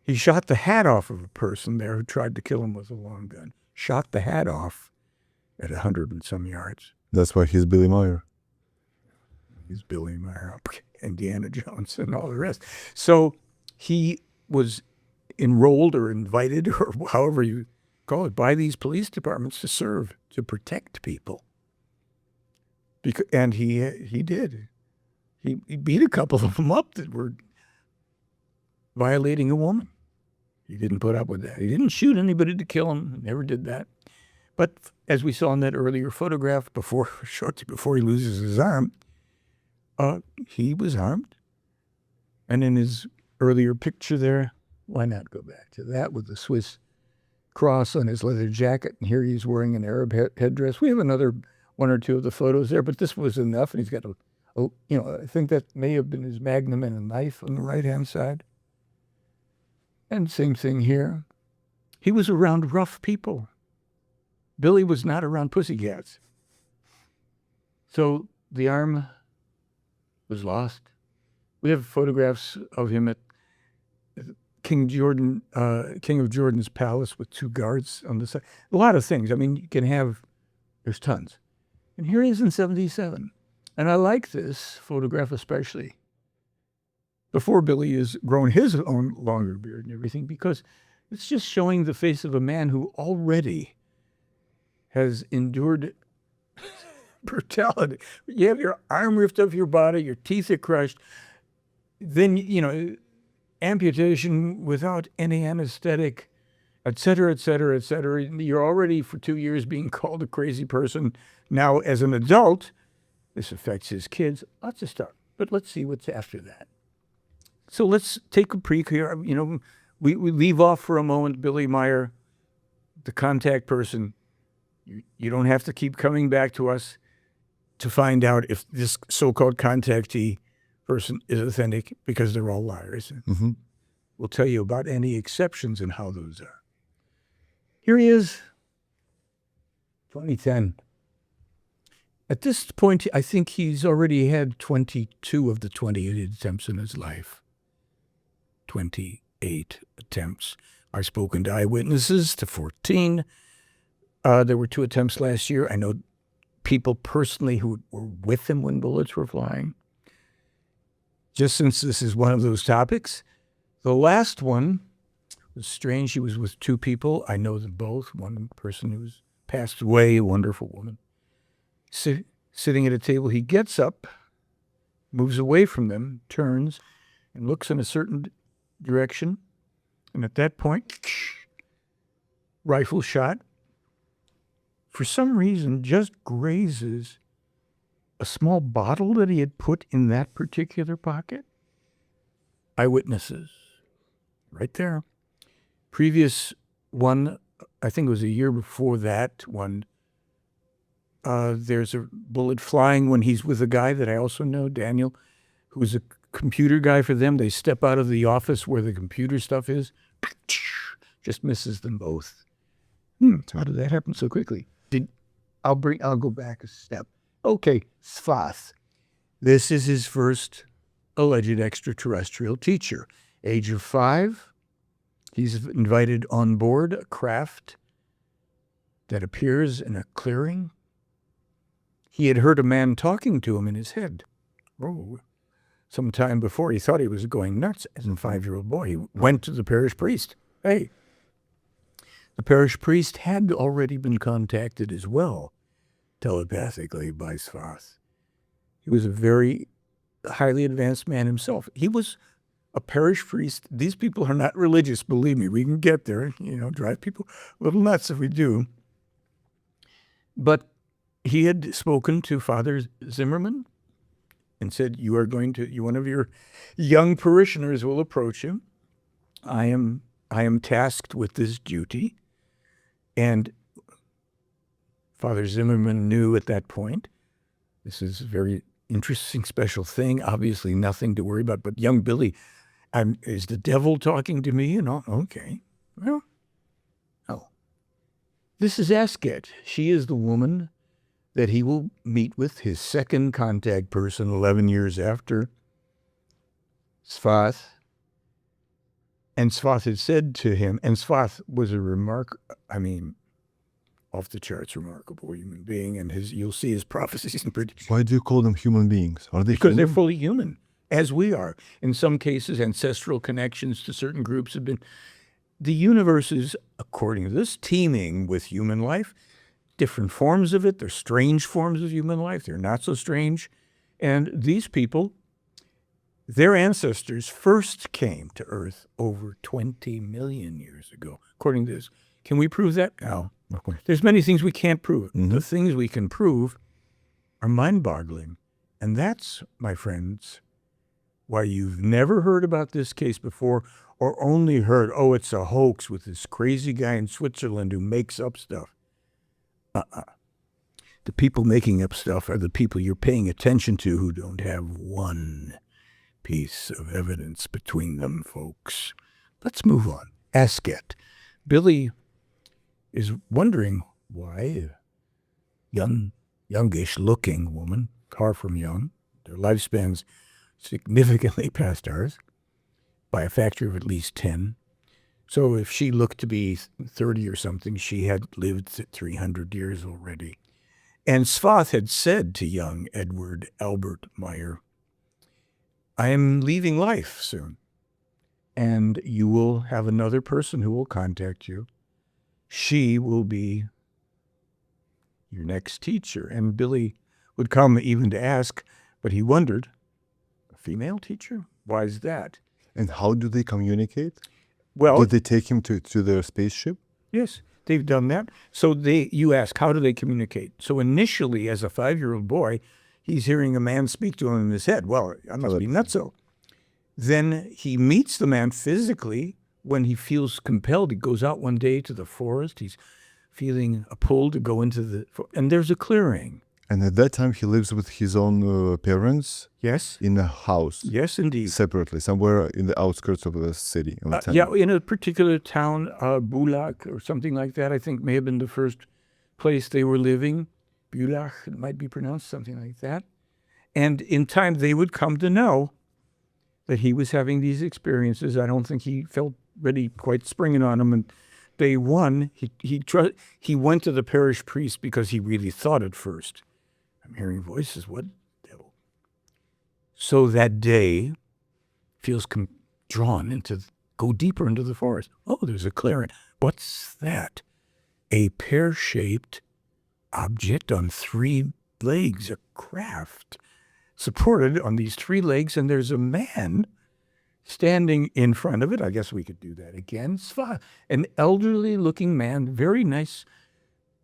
He shot the hat off of a person there who tried to kill him with a long gun. Shot the hat off at 100 and some yards. That's why he's Billy Meier. He's Billy Meier, Indiana Jones, and all the rest. So he was enrolled or invited, or however you call it, by these police departments to serve, to protect people. And he did. He beat a couple of them up that were violating a woman. He didn't put up with that. He didn't shoot anybody to kill him. Never did that. But as we saw in that earlier photograph, shortly before he loses his arm, he was armed. And in his earlier picture there, why not go back to that with the Swiss cross on his leather jacket? And here he's wearing an Arab headdress. We have another one or two of the photos there, but this was enough. And he's got I think that may have been his magnum and a knife on the right-hand side. And same thing here. He was around rough people. Billy was not around pussycats. So the arm was lost. We have photographs of him at King of Jordan's palace with 2 guards on the side. A lot of things. I mean, you can have, there's tons. And here he is in 77. And I like this photograph especially before Billy has grown his own longer beard and everything, because it's just showing the face of a man who already has endured brutality. You have your arm ripped off your body, your teeth are crushed, then, amputation without any anesthetic, et cetera, et cetera, et cetera. You're already for 2 years being called a crazy person. Now, as an adult, this affects his kids, lots of stuff. But let's see what's after that. So let's take a peek here. We leave off for a moment Billy Meier, the contact person. You don't have to keep coming back to us to find out if this so-called contactee person is authentic, because they're all liars. Mm-hmm. We'll tell you about any exceptions and how those are. Here he is, 2010. At this point, I think he's already had 22 of the 28 attempts in his life. 28 attempts. I've spoken to eyewitnesses to 14. There were 2 attempts last year. I know people personally who were with him when bullets were flying. just since this is one of those topics, the last one was strange. She was with two people. I know them both. One person who's passed away, a wonderful woman, sitting at a table. He gets up, moves away from them, turns, and looks in a certain direction. And at that point, rifle shot, for some reason, just grazes a small bottle that he had put in that particular pocket. Eyewitnesses, right there. Previous one, I think it was a year before that one, there's a bullet flying when he's with a guy that I also know, Daniel, who's a computer guy for them. They step out of the office where the computer stuff is, just misses them both. How did that happen so quickly? I'll go back a step. Okay, Sfath. This is his first alleged extraterrestrial teacher. Age of 5, he's invited on board a craft that appears in a clearing. He had heard a man talking to him in his head. Some time before, he thought he was going nuts as a 5-year-old boy. He went to the parish priest. Hey. The parish priest had already been contacted as well, telepathically, by Sfath. He was a very highly advanced man himself. He was a parish priest. These people are not religious, believe me. We can get there, drive people a little nuts if we do. But he had spoken to Father Zimmerman and said, one of your young parishioners will approach you. I am tasked with this duty. And Father Zimmerman knew at that point, this is a very interesting, special thing, obviously nothing to worry about, but young Billy, is the devil talking to me? Okay. Well, no. This is Asket. She is the woman that he will meet with, his second contact person 11 years after Sfath. And Sfath had said to him, and Sfath was off the charts remarkable human being, and you'll see his prophecies and predictions. Why do you call them human beings? Are they Because human? they're fully human, as we are. In some cases, ancestral connections to certain groups have been. The universe is, according to this, teeming with human life. Different forms of it. They're strange forms of human life. They're not so strange. And these people, their ancestors first came to Earth over 20 million years ago, according to this. Can we prove that? No. There's many things we can't prove. Mm-hmm. The things we can prove are mind-boggling. And that's, my friends, why you've never heard about this case before, or only heard, it's a hoax with this crazy guy in Switzerland who makes up stuff. The people making up stuff are the people you're paying attention to who don't have one piece of evidence between them, folks. Let's move on. Asket. Billy is wondering why a youngish-looking woman, far from young, their lifespan's significantly past ours, by a factor of at least 10. So if she looked to be 30 or something, she had lived 300 years already. And Sfath had said to young Edward Albert Meier, I am leaving life soon, and you will have another person who will contact you. She will be your next teacher. And Billy would come even to ask, but he wondered, a female teacher? Why is that? And how do they communicate? Well, did they take him to their spaceship? Yes, they've done that. So you ask, how do they communicate? So initially, as a 5-year-old boy, he's hearing a man speak to him in his head. Well, I must be nutso. Then he meets the man physically when he feels compelled. He goes out one day to the forest. He's feeling a pull to go into and there's a clearing. And at that time, he lives with his own parents? Yes. In a house? Yes, indeed. Separately, somewhere in the outskirts of the city? In a particular town, Bulak or something like that, I think may have been the first place they were living. Bulak, it might be pronounced something like that. And in time, they would come to know that he was having these experiences. I don't think he felt ready, quite springing on them. And day one, he went to the parish priest because he really thought at first, I'm hearing voices, what devil? So that day, feels drawn go deeper into the forest. Oh, there's a clearing. What's that? A pear-shaped object on 3 legs, a craft, supported on these 3 legs, and there's a man standing in front of it. I guess we could do that again. An elderly-looking man, very nice,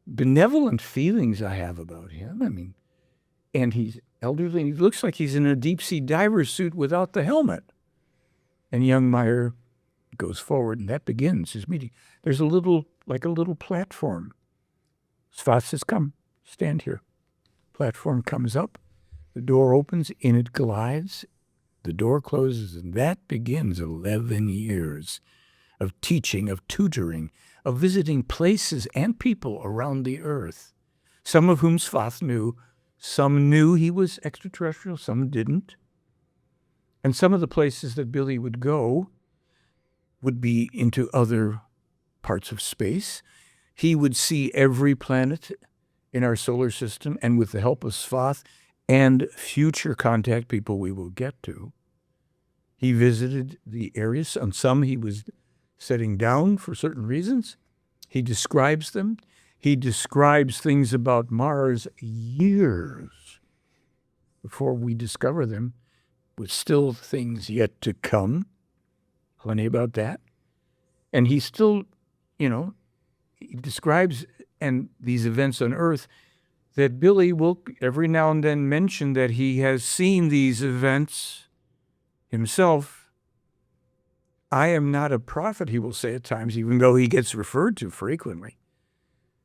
benevolent feelings I have about him. I mean, and he's elderly, and he looks like he's in a deep-sea diver suit without the helmet. And young Meier goes forward, and that begins his meeting. There's a little platform. Svat says, come, stand here. Platform comes up, the door opens, in it glides, the door closes, and that begins 11 years of teaching, of tutoring, of visiting places and people around the earth, some of whom Svat knew. Some knew he was extraterrestrial, some didn't. And some of the places that Billy would go would be into other parts of space. He would see every planet in our solar system, and with the help of Svat and future contact people we will get to, he visited the areas. On some he was setting down for certain reasons. He describes them. He describes things about Mars years before we discover them, with still things yet to come. Plenty about that. And he still, he describes these events on Earth that Billy will every now and then mention that he has seen these events himself. I am not a prophet, he will say at times, even though he gets referred to frequently.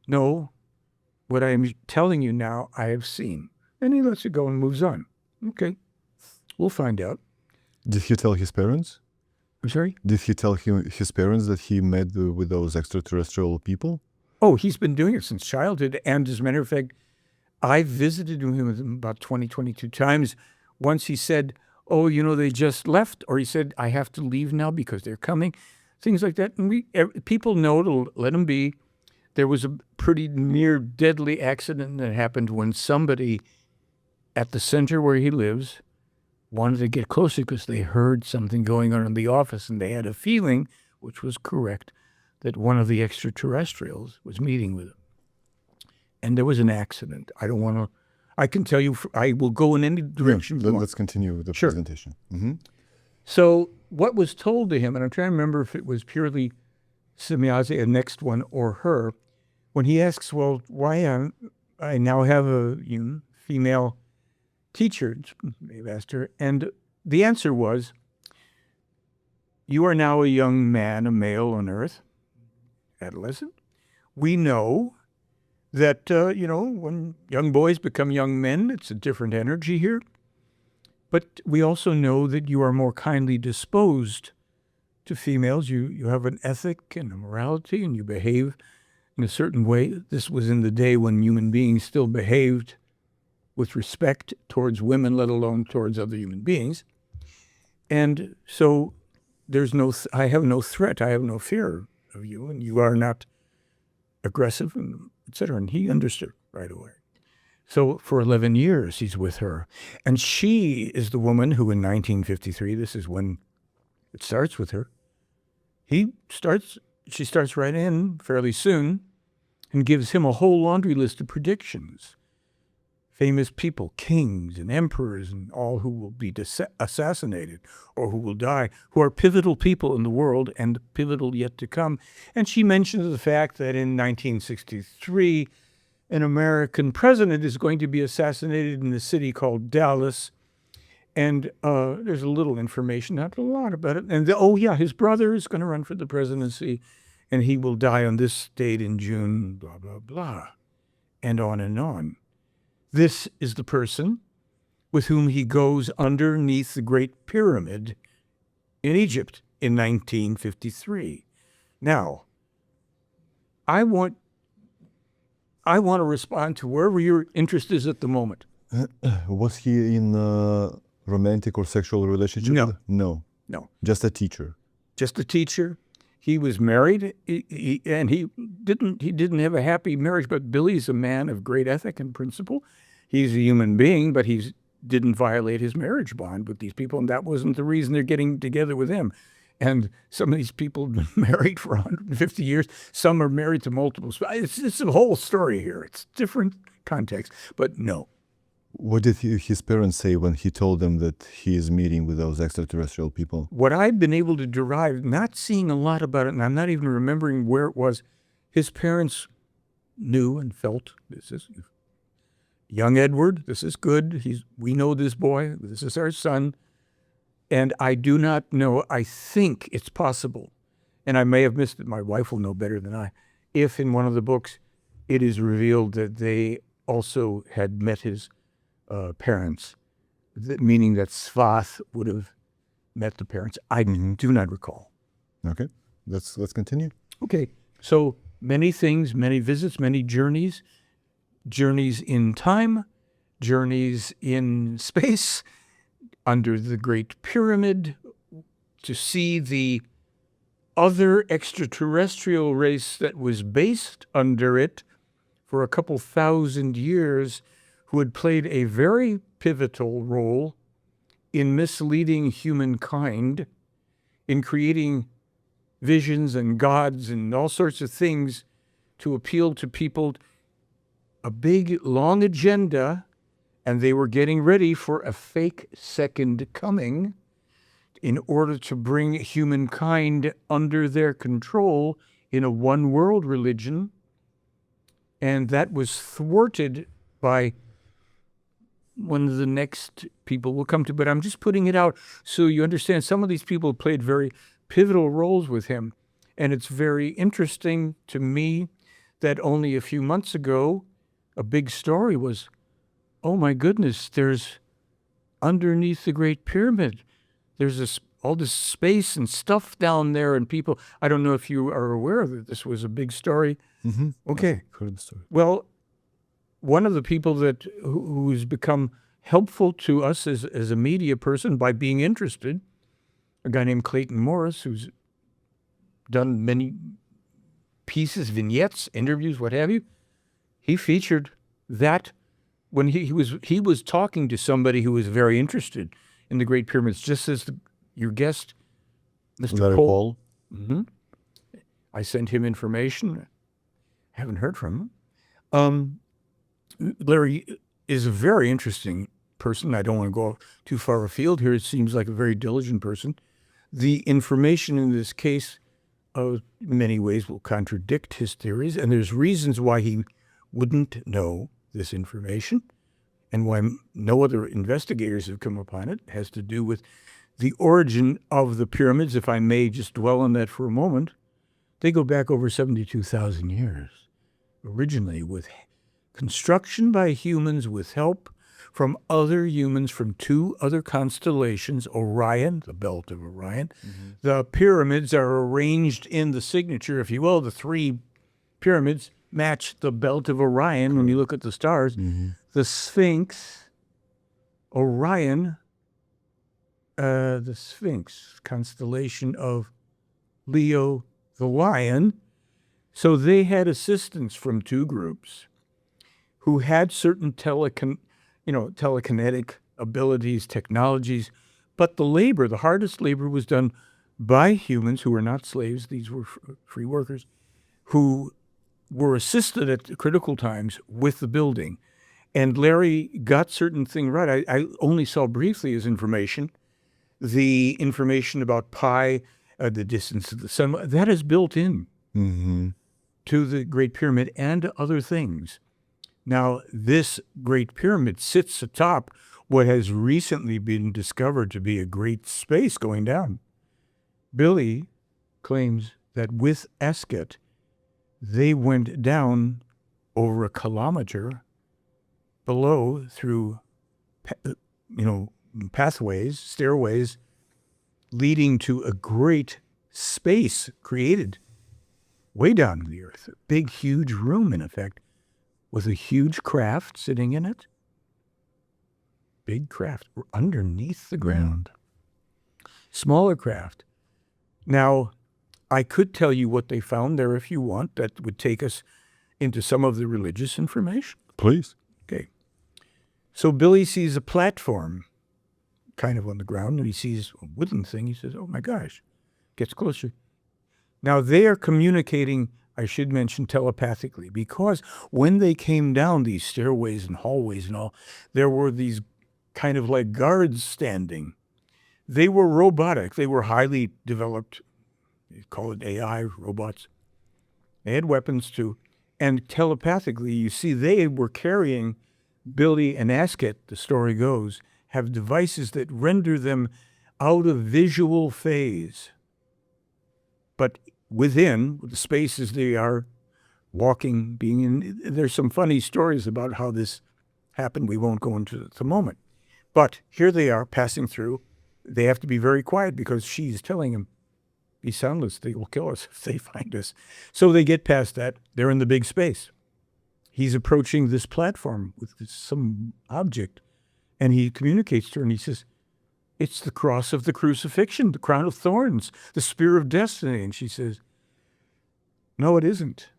No, what I am telling you now, I have seen. And he lets it go and moves on. Okay, we'll find out. Did he tell his parents? I'm sorry? Did he tell his parents that he met with those extraterrestrial people? Oh, he's been doing it since childhood. And as a matter of fact, I visited him about 22 times. Once he said, oh, they just left. Or he said, I have to leave now because they're coming. Things like that. And people know to let them be. There was a pretty near deadly accident that happened when somebody at the center where he lives wanted to get closer because they heard something going on in the office, and they had a feeling, which was correct, that one of the extraterrestrials was meeting with him. And there was an accident. I can tell you, I will go in any direction. Yeah, let's continue with the presentation. Mm-hmm. So what was told to him, and I'm trying to remember if it was purely Semyazi, a next one, or her, when he asks, well, why I now have a female teacher, they've asked her, and the answer was, you are now a young man, a male on Earth, adolescent. We know that, when young boys become young men, it's a different energy here. But we also know that you are more kindly disposed to females. You have an ethic and a morality, and you behave in a certain way. This was in the day when human beings still behaved with respect towards women, let alone towards other human beings. And so I have no threat, I have no fear of you, and you are not aggressive, and etc. And he understood right away. So for 11 years, he's with her. And she is the woman who in 1953, this is when it starts with her, she starts right in fairly soon and gives him a whole laundry list of predictions. Famous people, kings and emperors and all who will be assassinated or who will die, who are pivotal people in the world and pivotal yet to come. And she mentions the fact that in 1963, an American president is going to be assassinated in a city called Dallas. And there's a little information, not a lot about it. And his brother is going to run for the presidency, and he will die on this date in June, blah, blah, blah, and on and on. This is the person with whom he goes underneath the Great Pyramid in Egypt in 1953. Now, I want to respond to wherever your interest is at the moment. Was he in a romantic or sexual relationship? No. No. Just a teacher. Just a teacher. He was married, and he didn't have a happy marriage, but Billy's a man of great ethic and principle. He's a human being, but he's didn't violate his marriage bond with these people, and that wasn't the reason they're getting together with him. And some of these people have been married for 150 years. Some are married to multiple spouses. It's a whole story here. It's different context, but no. What did his parents say when he told them that he is meeting with those extraterrestrial people? What I've been able to derive, not seeing a lot about it, and I'm not even remembering where it was, his parents knew and felt, this is young Edward, this is good. We know this boy. This is our son. And I do not know, I think it's possible, and I may have missed it, my wife will know better than I, if in one of the books it is revealed that they also had met his parents, meaning that Svath would have met the parents. I do not recall. Okay, let's continue. Okay, so many things, many visits, many journeys, journeys in time, journeys in space, under the Great Pyramid, to see the other extraterrestrial race that was based under it for a couple thousand years, who had played a very pivotal role in misleading humankind, in creating visions and gods and all sorts of things to appeal to people, a big, long agenda. And they were getting ready for a fake second coming in order to bring humankind under their control in a one-world religion. And that was thwarted by one of the next people we'll come to. But I'm just putting it out so you understand some of these people played very pivotal roles with him. And it's very interesting to me that only a few months ago, a big story was, oh my goodness, there's underneath the Great Pyramid, there's all this space and stuff down there, and people, I don't know if you are aware that this was a big story. Mm-hmm. Okay. I've heard the story. Well, one of the people who's become helpful to us as a media person by being interested, a guy named Clayton Morris, who's done many pieces, vignettes, interviews, what have you, he featured that when he was talking to somebody who was very interested in the Great Pyramids, just as your guest, Mr. Larry Paul. Paul. I sent him information. Haven't heard from him. Larry is a very interesting person. I don't want to go too far afield here. It seems like a very diligent person. The information in this case, in many ways, will contradict his theories, and there's reasons why he wouldn't know this information, and why no other investigators have come upon it. It has to do with the origin of the pyramids. If I may just dwell on that for a moment, they go back over 72,000 years, originally with construction by humans with help from other humans from two other constellations, Orion, the belt of Orion. The pyramids are arranged in the signature, if you will. The three pyramids match the belt of Orion when you look at the stars. The Sphinx, Orion, the Sphinx, constellation of Leo the lion. So they had assistance from two groups who had certain telekinetic abilities, technologies, but the labor, the hardest labor, was done by humans who were not slaves. These were free workers who were assisted at critical times with the building. And Larry got certain things right. I only saw briefly his information. The information about pi, the distance of the sun, that is built in to the Great Pyramid and other things. Now, this Great Pyramid sits atop what has recently been discovered to be a great space going down. Billy claims that with Esket, they went down over a kilometer below through, pathways, stairways, leading to a great space created way down in the earth. A big, huge room, in effect, with a huge craft sitting in it. Big craft underneath the ground. Smaller craft. Now, I could tell you what they found there if you want. That would take us into some of the religious information. Please. Okay. So Billy sees a platform kind of on the ground, and he sees a wooden thing. He says, oh my gosh, gets closer. Now they are communicating, I should mention, telepathically, because when they came down these stairways and hallways and all, there were these kind of like guards standing. They were robotic. They were highly developed, they call it AI, robots. They had weapons too. And telepathically, you see, they were carrying Billy and Asket, the story goes, have devices that render them out of visual phase. But within the spaces they are walking, being in, there's some funny stories about how this happened. We won't go into it at the moment. But here they are passing through. They have to be very quiet because she's telling him, be soundless, they will kill us if they find us. So they get past that. They're in the big space. He's approaching this platform with some object, and he communicates to her, and he says, it's the cross of the crucifixion, the crown of thorns, the spear of destiny. And she says, no, it isn't.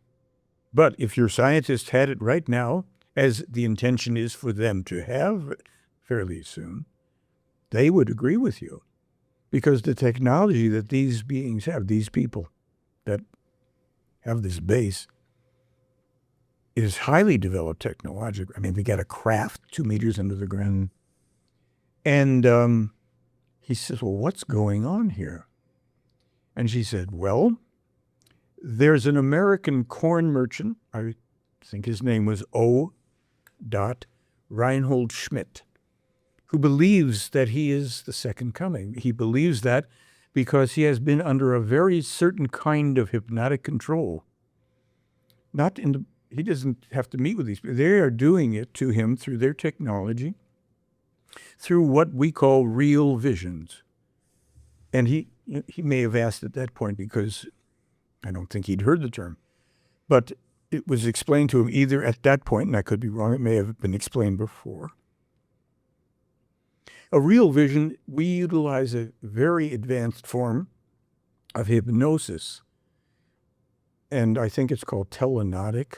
But if your scientists had it right now, as the intention is for them to have fairly soon, they would agree with you. Because the technology that these beings have, these people that have this base, is highly developed technologically. I mean, they got a craft 2 meters under the ground. And he says, well, what's going on here? And she said, well, there's an American corn merchant, I think his name was O. Reinhold Schmidt, who believes that he is the second coming. He believes that because he has been under a very certain kind of hypnotic control. He doesn't have to meet with these people. They are doing it to him through their technology, through what we call real visions. And he may have asked at that point because I don't think he'd heard the term. But it was explained to him either at that point, and I could be wrong, it may have been explained before. A real vision, we utilize a very advanced form of hypnosis, and I think it's called telenotic.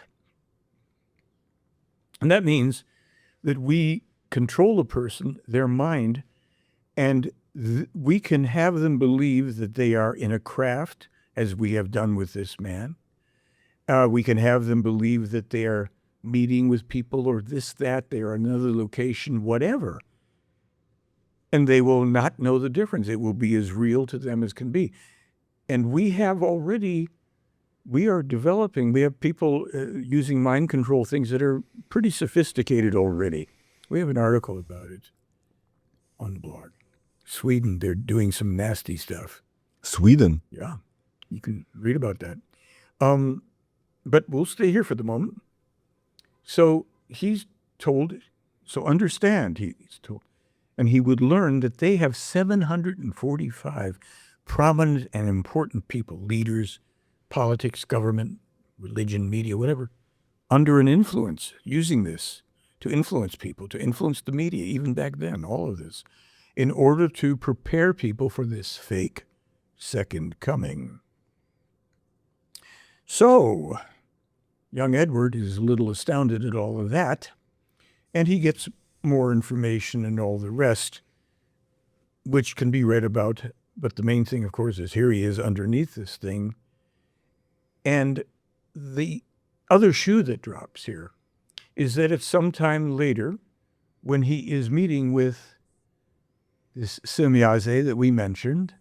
And that means that we control a person, their mind, and we can have them believe that they are in a craft, as we have done with this man. We can have them believe that they are meeting with people or this, that, they are in another location, whatever. And they will not know the difference. It will be as real to them as can be. And we have already, we are developing, we have people using mind control things that are pretty sophisticated already. We have an article about it on the blog. Sweden, they're doing some nasty stuff. Sweden? Yeah, you can read about that. But we'll stay here for the moment. So he's told, so understand, he's told, and he would learn that they have 745 prominent and important people, leaders, politics, government, religion, media, whatever, under an influence, using this to influence people, to influence the media, even back then, all of this, in order to prepare people for this fake second coming. So, young Edward is a little astounded at all of that, and he gets more information and all the rest, which can be read about. But the main thing, of course, is here he is underneath this thing. And the other shoe that drops here is that at some time later, when he is meeting with this Semyaze that we mentioned,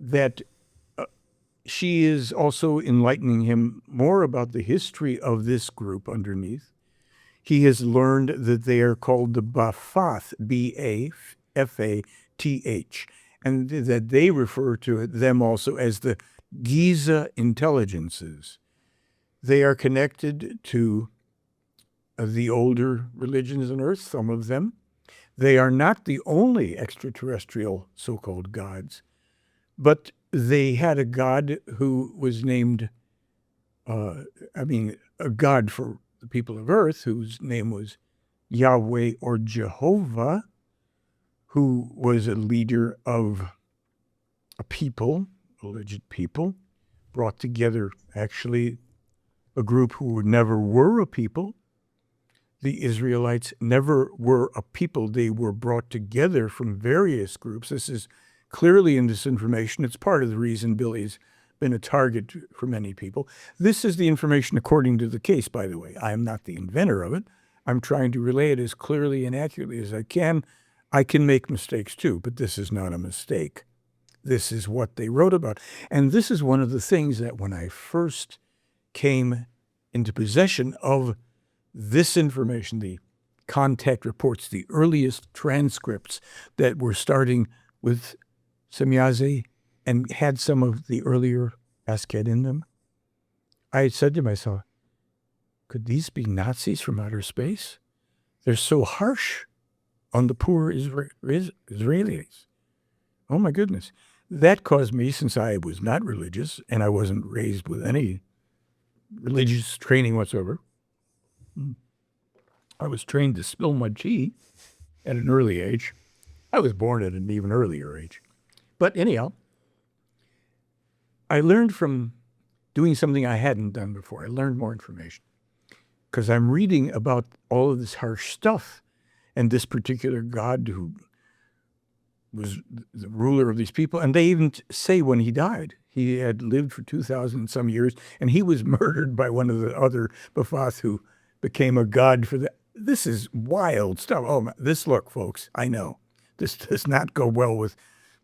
that she is also enlightening him more about the history of this group underneath. He has learned that they are called the Bafath, B-A-F-A-T-H, and that they refer to them also as the Giza intelligences. They are connected to the older religions on Earth, some of them. They are not the only extraterrestrial so-called gods, but they had a god who was named, a god for the people of Earth, whose name was Yahweh or Jehovah, who was a leader of a people, alleged people, brought together actually a group who never were a people, the Israelites never were a people. They were brought together from various groups. This is clearly in this information. It's part of the reason Billy's been a target for many people. This is the information according to the case, by the way. I am not the inventor of it. I'm trying to relay it as clearly and accurately as I can. I can make mistakes too, but this is not a mistake. This is what they wrote about. And this is one of the things that when I first came into possession of this information, the contact reports, the earliest transcripts that were starting with Semyazi and had some of the earlier Asket in them, I said to myself, could these be Nazis from outer space? They're so harsh on the poor Israelis. Oh my goodness. That caused me, since I was not religious and I wasn't raised with any religious training whatsoever, I was trained to spill my tea at an early age. I was born at an even earlier age. But anyhow, I learned from doing something I hadn't done before. I learned more information because I'm reading about all of this harsh stuff and this particular God who was the ruler of these people. And they even say when he died, he had lived for 2,000 some years, and he was murdered by one of the other Baphath who became a god for the. This is wild stuff. Oh, this, look, folks, I know. This does not go well with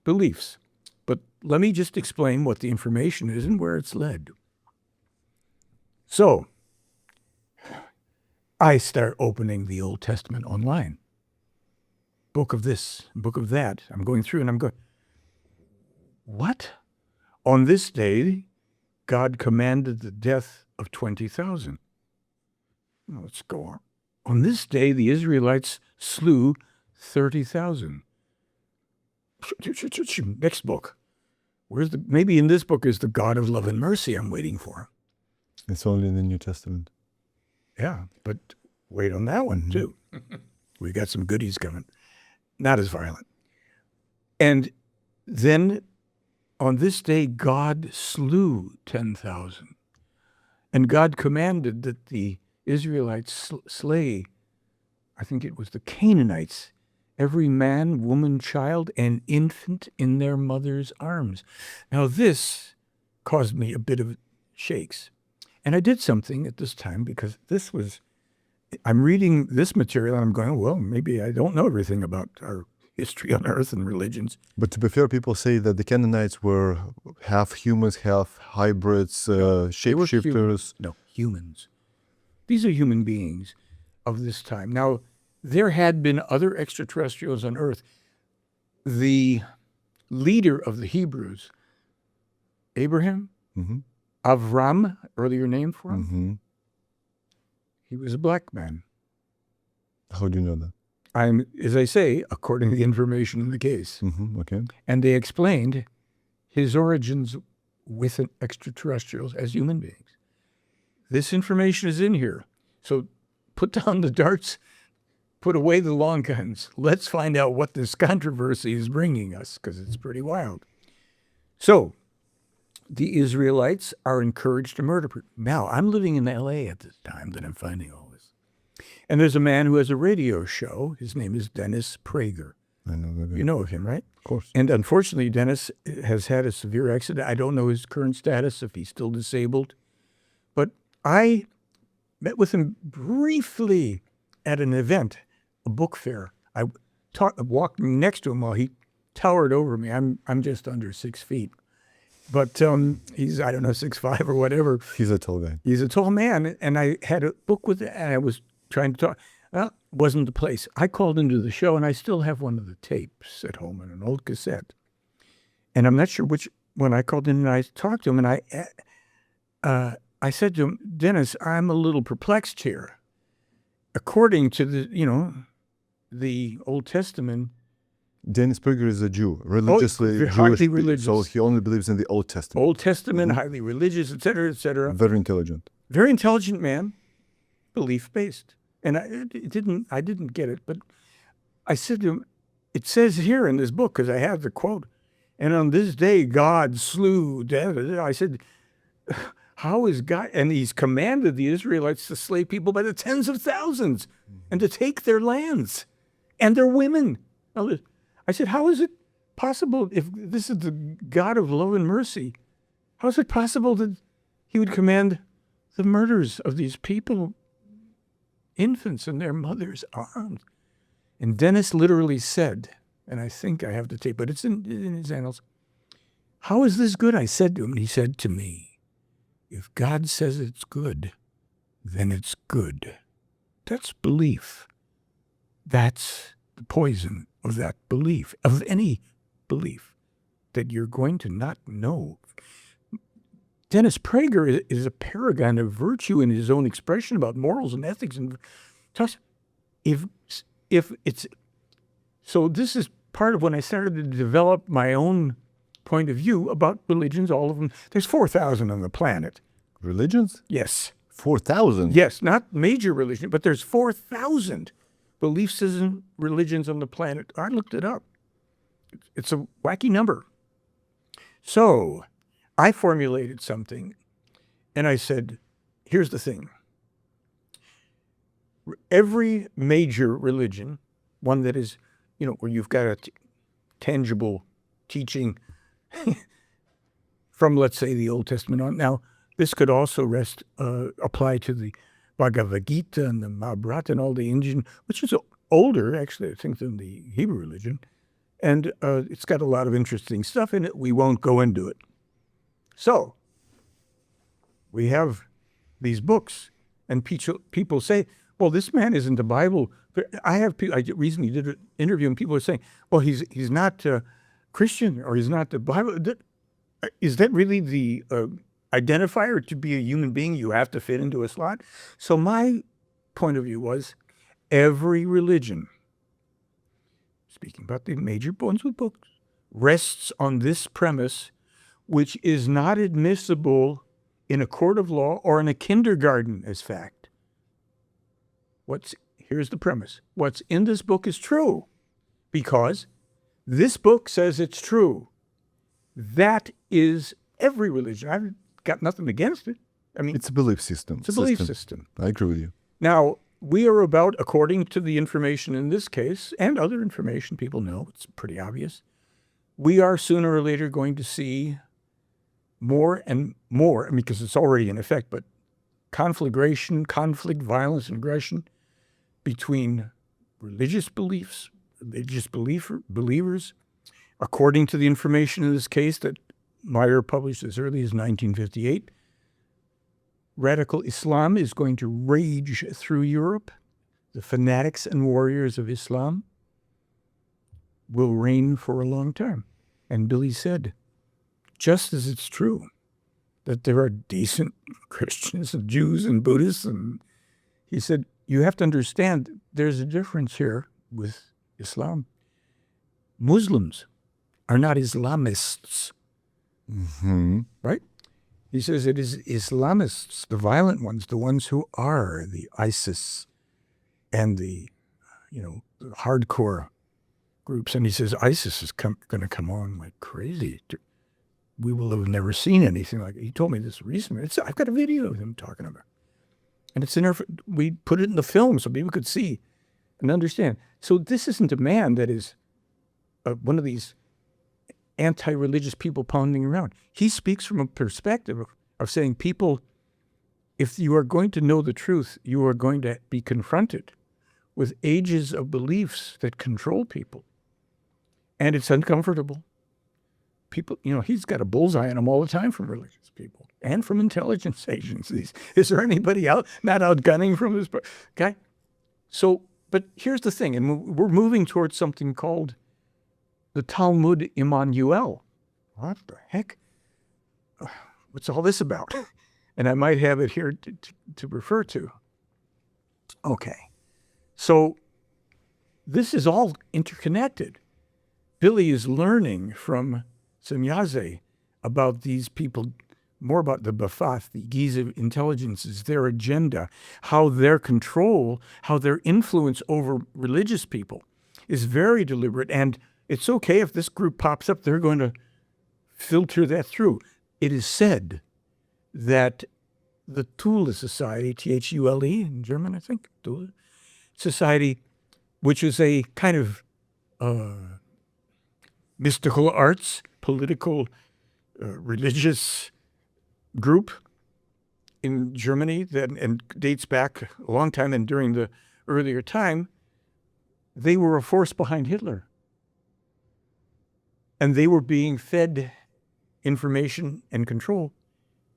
beliefs. But let me just explain what the information is and where it's led. So, I start opening the Old Testament online. Book of this, book of that. I'm going through and I'm going, what? On this day, God commanded the death of 20,000. Let's go on. On this day, the Israelites slew 30,000. Next book. Maybe in this book is the God of love and mercy I'm waiting for. It's only in the New Testament. Yeah, but wait on that one too. We got some goodies coming. Not as violent. And then on this day, God slew 10,000. And God commanded that the Israelites slay, I think it was the Canaanites, every man, woman, child, and infant in their mother's arms. Now this caused me a bit of shakes. And I did something at this time because I'm reading this material and I'm going, well, maybe I don't know everything about our history on earth and religions. But to be fair, people say that the Canaanites were half humans, half hybrids, shapeshifters. No, humans. These are human beings of this time. Now, there had been other extraterrestrials on earth. The leader of the Hebrews, Abraham, Avram, earlier name for him, he was a black man. How do you know that? As I say, according to the information in the case. Okay. And they explained his origins with extraterrestrials as human beings. This information is in here. So put down the darts, put away the long guns. Let's find out what this controversy is bringing us, because it's pretty wild. So the Israelites are encouraged to murder people. Now, I'm living in L.A. at this time that I'm finding all this. And there's a man who has a radio show. His name is Dennis Prager. I know that. You know of him, right? Of course. And unfortunately, Dennis has had a severe accident. I don't know his current status, if he's still disabled. But I met with him briefly at an event, a book fair. I walked next to him while he towered over me. I'm just under 6 feet. But he's, I don't know, 6'5" or whatever. He's a tall guy. He's a tall man. And I had a book with him, and I was trying to talk. Well, wasn't the place. I called into the show, and I still have one of the tapes at home in an old cassette. And I'm not sure which one I called in, and I talked to him, and I said to him, Dennis, I'm a little perplexed here. According to the Old Testament. Dennis Prager is a Jew, religiously Jewish, highly religious. so he only believes in the Old Testament. Old Testament, highly religious, et cetera, et cetera. Very intelligent. Very intelligent man, belief-based. And I didn't get it, but I said to him, it says here in this book, because I have the quote, and on this day God slew death. I said, How is God, and he's commanded the Israelites to slay people by the tens of thousands and to take their lands and their women. I said, how is it possible, if this is the God of love and mercy, how is it possible that he would command the murders of these people, infants in their mother's arms? And Dennis literally said, and I think I have the tape, but it's in his annals, how is this good? I said to him, and he said to me, if God says it's good, then it's good. That's belief. That's the poison of that belief, of any belief, that you're going to not know. Dennis Prager is a paragon of virtue in his own expression about morals and ethics. And if it's, so this is part of when I started to develop my own point of view about religions, all of them. There's 4,000 on the planet. Religions? Yes. 4,000? Yes, not major religion, but there's 4,000 belief system religions on the planet. I looked it up. It's a wacky number. So I formulated something, and I said, here's the thing. Every major religion, one that is, where you've got a tangible teaching from, let's say, the Old Testament on. Now, this could also apply to the Bhagavad Gita and the Mahabharata and all the Indian, which is older, actually, I think, than the Hebrew religion. And it's got a lot of interesting stuff in it. We won't go into it. So we have these books, and people say, well, this man isn't the Bible. I recently did an interview, and people are saying, well, he's not Christian, or he's not the Bible. Is that really the identifier to be a human being? You have to fit into a slot? So my point of view was, every religion, speaking about the major ones with books, rests on this premise, which is not admissible in a court of law or in a kindergarten as fact. Here's the premise. What's in this book is true because this book says it's true. That is every religion. I've got nothing against it. I mean, it's a belief system. It's a belief system. I agree with you. Now, we are about, according to the information in this case, and other information people know, it's pretty obvious, we are sooner or later going to see more and more, because it's already in effect, but conflict, violence, and aggression between religious beliefs, believers, according to the information in this case that Meier published as early as 1958. Radical Islam is going to rage through Europe. The fanatics and warriors of Islam will reign for a long time. And Billy said, just as it's true that there are decent Christians and Jews and Buddhists, and he said, you have to understand there's a difference here with Islam. Muslims are not Islamists, right? He says it is Islamists, the violent ones, the ones who are the ISIS and the, the hardcore groups. And he says ISIS is going to come on like crazy. We will have never seen anything like it. He told me this recently. I've got a video of him talking about it. And it's in our, we put it in the film so people could see and understand. So this isn't a man that is one of these anti-religious people pounding around. He speaks from a perspective of saying, people, if you are going to know the truth, you are going to be confronted with ages of beliefs that control people. And it's uncomfortable. People, he's got a bullseye on him all the time from religious people and from intelligence agencies. Is there anybody not outgunning from this guy? So, but here's the thing, and we're moving towards something called the Talmud Immanuel. What the heck? What's all this about? And I might have it here to refer to. Okay. So this is all interconnected. Billy is learning from Semyaze about these people, more about the Ba'ath, the Giza intelligences, their agenda, how their control, how their influence over religious people is very deliberate. And it's okay if this group pops up, they're going to filter that through. It is said that the Thule Society, Thule in German, I think, Thule Society, which is a kind of mystical arts, political, religious group in Germany that and dates back a long time, and during the earlier time, they were a force behind Hitler. And they were being fed information and control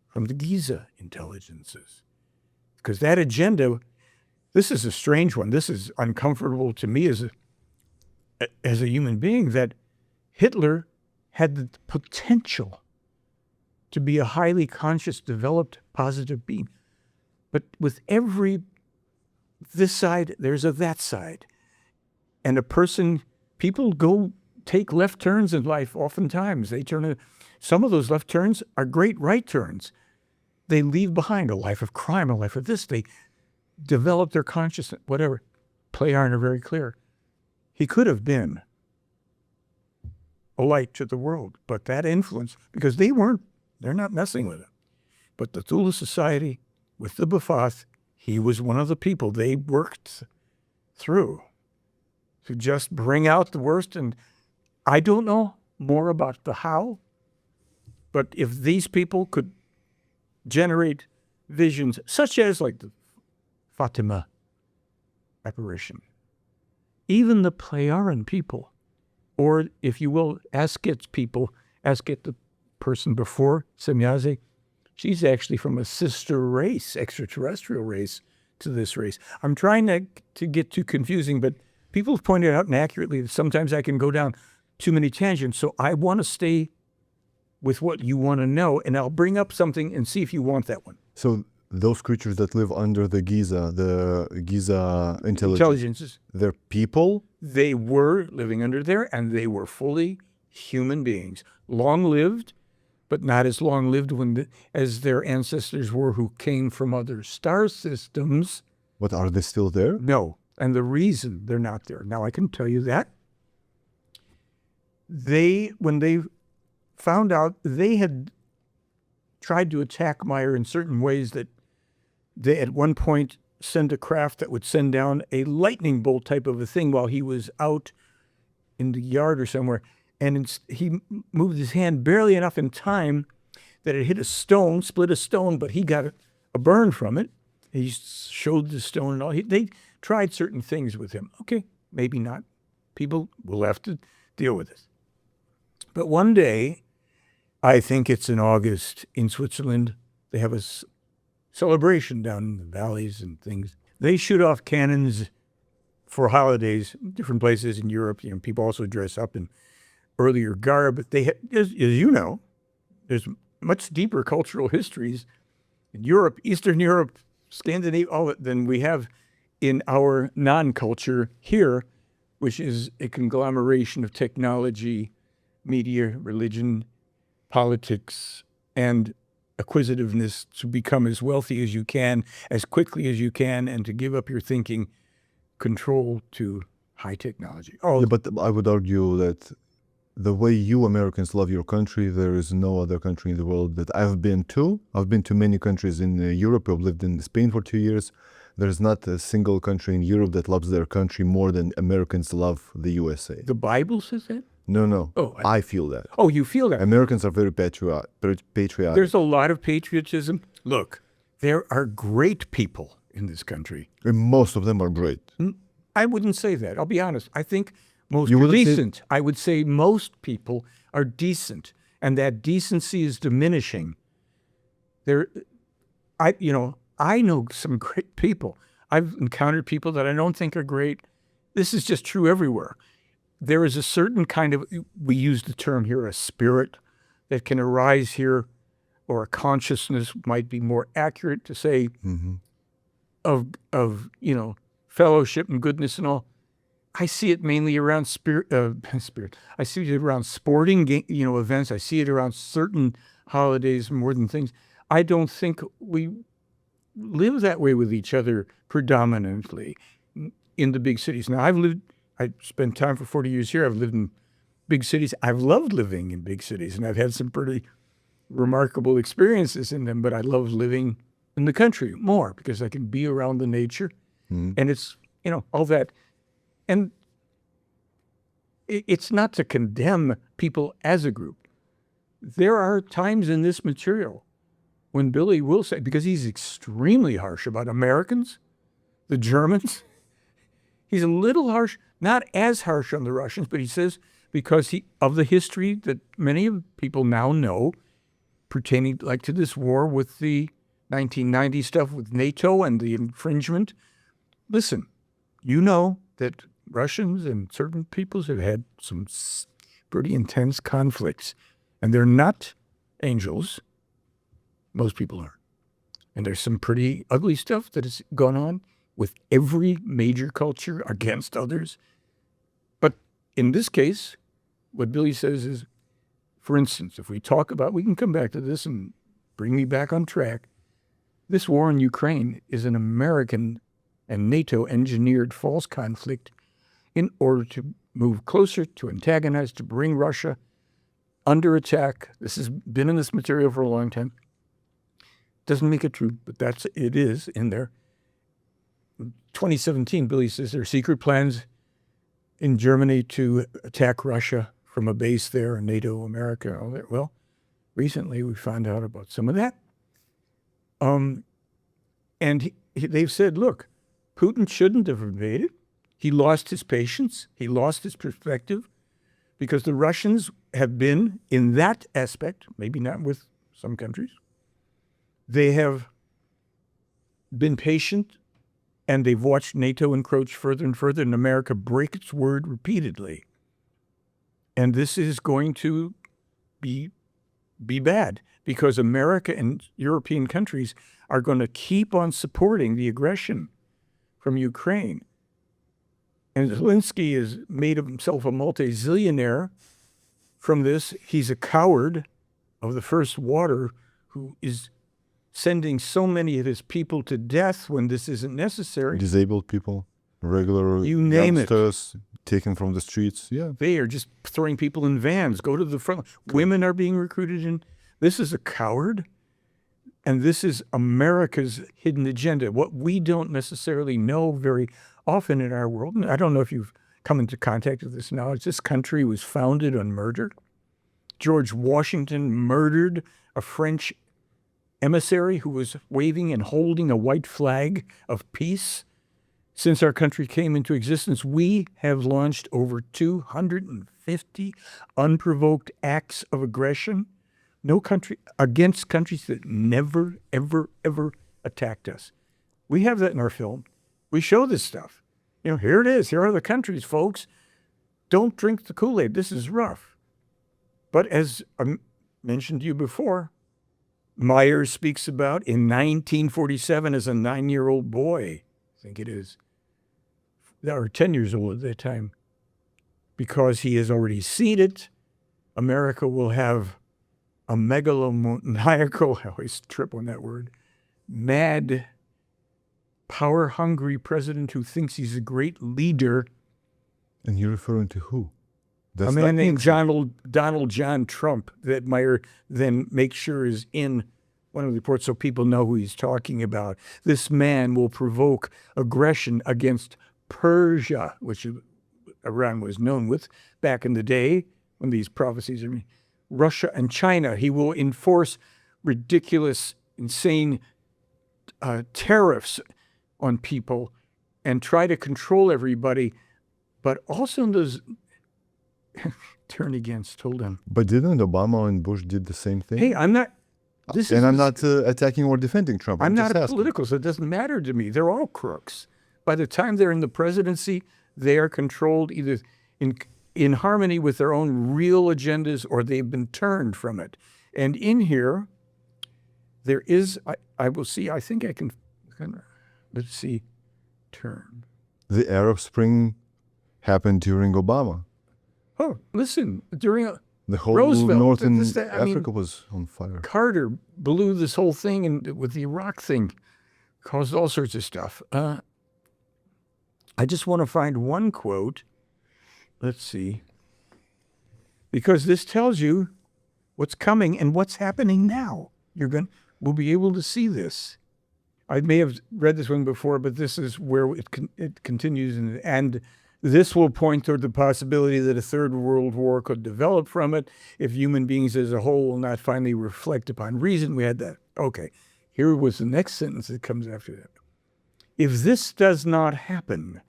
from the Giza intelligences. Because that agenda, this is a strange one. This is uncomfortable to me as a human being, that Hitler had the potential to be a highly conscious, developed, positive being. But with every this side, there's a that side. And people go take left turns in life oftentimes. Some of those left turns are great right turns. They leave behind a life of crime, a life of this. They develop their consciousness, whatever. Plejaren are very clear. He could have been a light to the world, but that influence, because they're not messing with it. But the Thule Society, with the B'Phath, he was one of the people they worked through to just bring out the worst. And I don't know more about the how, but if these people could generate visions such as like the Fatima apparition, even the Plejaren people, or if you will, Asket's people, Asket, the person before Semyazi, she's actually from a sister race, extraterrestrial race to this race. I'm trying not to get too confusing, but people have pointed out inaccurately that sometimes I can go down too many tangents. So I want to stay with what you want to know, and I'll bring up something and see if you want that one. So those creatures that live under the Giza Intelligences, they're people? They were living under there, and they were fully human beings, long-lived, but not as long-lived as their ancestors were, who came from other star systems. But are they still there? No, and the reason they're not there, now I can tell you that. When they found out, they had tried to attack Meier in certain ways, that they at one point sent a craft that would send down a lightning bolt type of a thing while he was out in the yard or somewhere. And he moved his hand barely enough in time that it hit a stone, split a stone, but he got a burn from it. He showed the stone and all. They tried certain things with him. Okay, maybe not. People will have to deal with this. But one day, I think it's in August in Switzerland, they have a celebration down in the valleys and things. They shoot off cannons for holidays, different places in Europe. People also dress up in earlier garb. As you know, there's much deeper cultural histories in Europe, Eastern Europe, Scandinavia, all than we have in our non-culture here, which is a conglomeration of technology, media, religion, politics, and acquisitiveness to become as wealthy as you can, as quickly as you can, and to give up your thinking control to high technology. But I would argue that the way you Americans love your country, there is no other country in the world that I've been to. I've been to many countries in Europe. I've lived in Spain for 2 years. There's not a single country in Europe that loves their country more than Americans love the USA. The Bible says that? No. Oh, I feel that. Oh, you feel that? Americans are very patriotic. There's a lot of patriotism. Look, there are great people in this country. And most of them are great. I wouldn't say that. I'll be honest. I think most are decent. I would say most people are decent, and that decency is diminishing. I know some great people. I've encountered people that I don't think are great. This is just true everywhere. There is a certain kind of, we use the term here, a spirit that can arise here, or a consciousness might be more accurate to say, of fellowship and goodness and all. I see it mainly around spirit. I see it around sporting events. I see it around certain holidays more than things. I don't think we live that way with each other predominantly in the big cities. Now, I spent time for 40 years here. I've lived in big cities. I've loved living in big cities, and I've had some pretty remarkable experiences in them, but I love living in the country more because I can be around the nature and it's, all that. And it's not to condemn people as a group. There are times in this material when Billy will say, because he's extremely harsh about Americans, the Germans, he's a little harsh, not as harsh on the Russians, but he says because of the history that many of people now know pertaining like to this war with the 1990 stuff with NATO and the infringement. Listen, you know that Russians and certain peoples have had some pretty intense conflicts, and they're not angels. Most people aren't. And there's some pretty ugly stuff that has gone on with every major culture against others. But in this case, what Billy says is, for instance, if we talk about, we can come back to this and bring me back on track. This war in Ukraine is an American and NATO engineered false conflict in order to move closer, to antagonize, to bring Russia under attack. This has been in this material for a long time. Doesn't make it true, but it is in there. 2017, Billy says there are secret plans in Germany to attack Russia from a base there in NATO, America, all that. Well, recently we found out about some of that. And they've said, look, Putin shouldn't have invaded. He lost his patience. He lost his perspective because the Russians have been, in that aspect, maybe not with some countries, they have been patient and they've watched NATO encroach further and further and America break its word repeatedly. And this is going to be bad because America and European countries are going to keep on supporting the aggression from Ukraine. And Zelensky has made himself a multi-zillionaire from this. He's a coward of the first water who is sending so many of his people to death when this isn't necessary. Disabled people, regular you name youngsters taken from the streets. Yeah, they are just throwing people in vans. Go to the front. Women are being recruited in. This is a coward, and this is America's hidden agenda. What we don't necessarily know very often in our world, and I don't know if you've come into contact with this knowledge, this country was founded on murder. George Washington murdered a French emissary who was waving and holding a white flag of peace. Since our country came into existence, we have launched over 250 unprovoked acts of aggression. No country against countries that never, ever, ever attacked us. We have that in our film. We show this stuff. Here it is. Here are the countries, folks. Don't drink the Kool-Aid. This is rough. But as I mentioned to you before, Meier speaks about in 1947 as a 9-year-old boy, I think it is, or 10 years old at that time, because he has already seen it. America will have a megalomaniacal, I always trip on that word, mad, power-hungry president who thinks he's a great leader. And you're referring to who? A man named Donald John Trump that Meier then makes sure is in one of the reports so people know who he's talking about. This man will provoke aggression against Persia, which Iran was known with back in the day when these prophecies are Russia and China. He will enforce ridiculous, insane tariffs on people and try to control everybody, but also those turn against. Hold on. But didn't Obama and Bush did the same thing? Hey, I'm not. I'm not attacking or defending Trump. I'm not political, so it doesn't matter to me. They're all crooks. By the time they're in the presidency, they are controlled either in harmony with their own real agendas or they've been turned from it. And in here, there is, I will see, I think I can, let's see, turn. The Arab Spring happened during Obama. Oh, listen, during the whole Roosevelt, northern Africa was on fire. Carter blew this whole thing and with the Iraq thing, caused all sorts of stuff. I just want to find one quote. Let's see. Because this tells you what's coming and what's happening now. We'll be able to see this. I may have read this one before, but this is where it continues, and this will point toward the possibility that a third world war could develop from it if human beings as a whole will not finally reflect upon reason. We had that. Okay, here was the next sentence that comes after that. If this does not happen,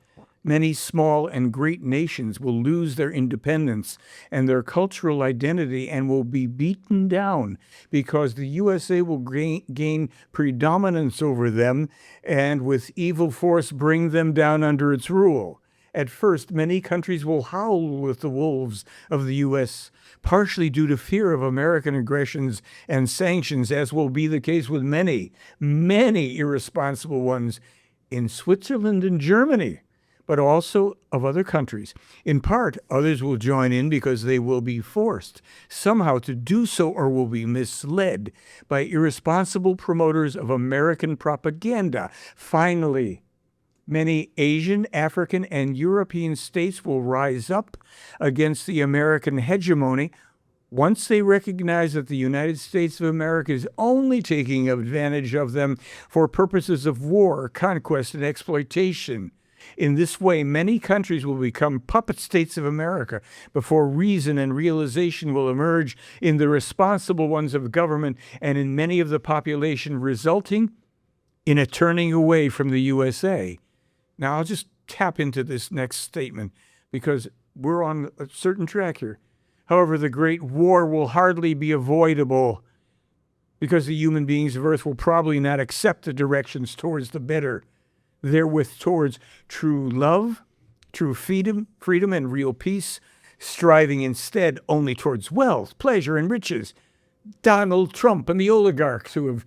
many small and great nations will lose their independence and their cultural identity and will be beaten down because the USA will gain predominance over them and with evil force bring them down under its rule. At first, many countries will howl with the wolves of the U.S., partially due to fear of American aggressions and sanctions, as will be the case with many, many irresponsible ones in Switzerland and Germany, but also of other countries. In part, others will join in because they will be forced somehow to do so or will be misled by irresponsible promoters of American propaganda. Finally, many Asian, African, and European states will rise up against the American hegemony once they recognize that the United States of America is only taking advantage of them for purposes of war, conquest, and exploitation. In this way, many countries will become puppet states of America before reason and realization will emerge in the responsible ones of government and in many of the population, resulting in a turning away from the USA. Now, I'll just tap into this next statement because we're on a certain track here. However, the Great War will hardly be avoidable because the human beings of Earth will probably not accept the directions towards the better, therewith towards true love, true freedom, and real peace, striving instead only towards wealth, pleasure, and riches. Donald Trump and the oligarchs who have,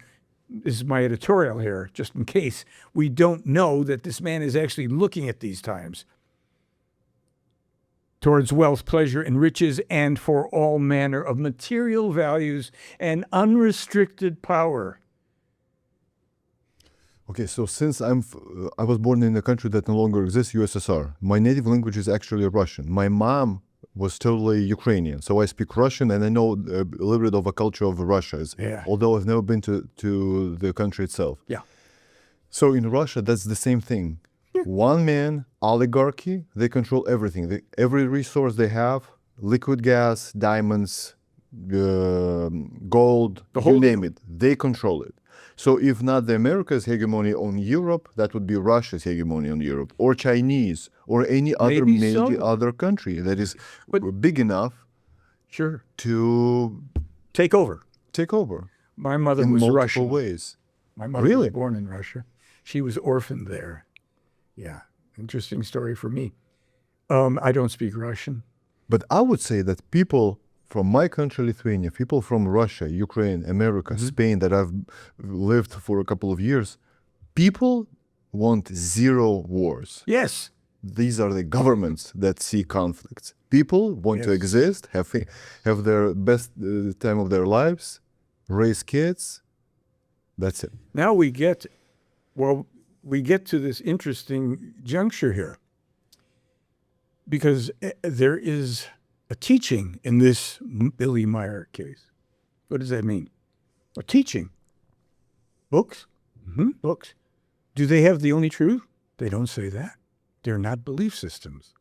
this is my editorial here, just in case we don't know that this man is actually looking at these times, towards wealth, pleasure, and riches, and for all manner of material values and unrestricted power. Okay, so since I was born in a country that no longer exists, USSR, my native language is actually Russian. My mom was totally Ukrainian, so I speak Russian and I know a little bit of a culture of Russia, although I've never been to the country itself. Yeah. So in Russia, that's the same thing. One man, oligarchy, they control everything. Every resource they have, liquid gas, diamonds, gold, you name it, they control it. So if not the America's hegemony on Europe, that would be Russia's hegemony on Europe, or Chinese, or any other other country that is big enough to take over. My mother was Russian. Ways. My mother was born in Russia. She was orphaned there. Yeah, interesting story for me. I don't speak Russian. But I would say that people from my country, Lithuania, people from Russia, Ukraine, America, Spain, that I've lived for a couple of years, people want zero wars. Yes. These are the governments that see conflicts. People want to exist, have their best time of their lives, raise kids. That's it. Now we get to this interesting juncture here, because there is a teaching in this Billy Meier case. What does that mean? A teaching. Books? Books. Do they have the only truth? They don't say that. They're not belief systems.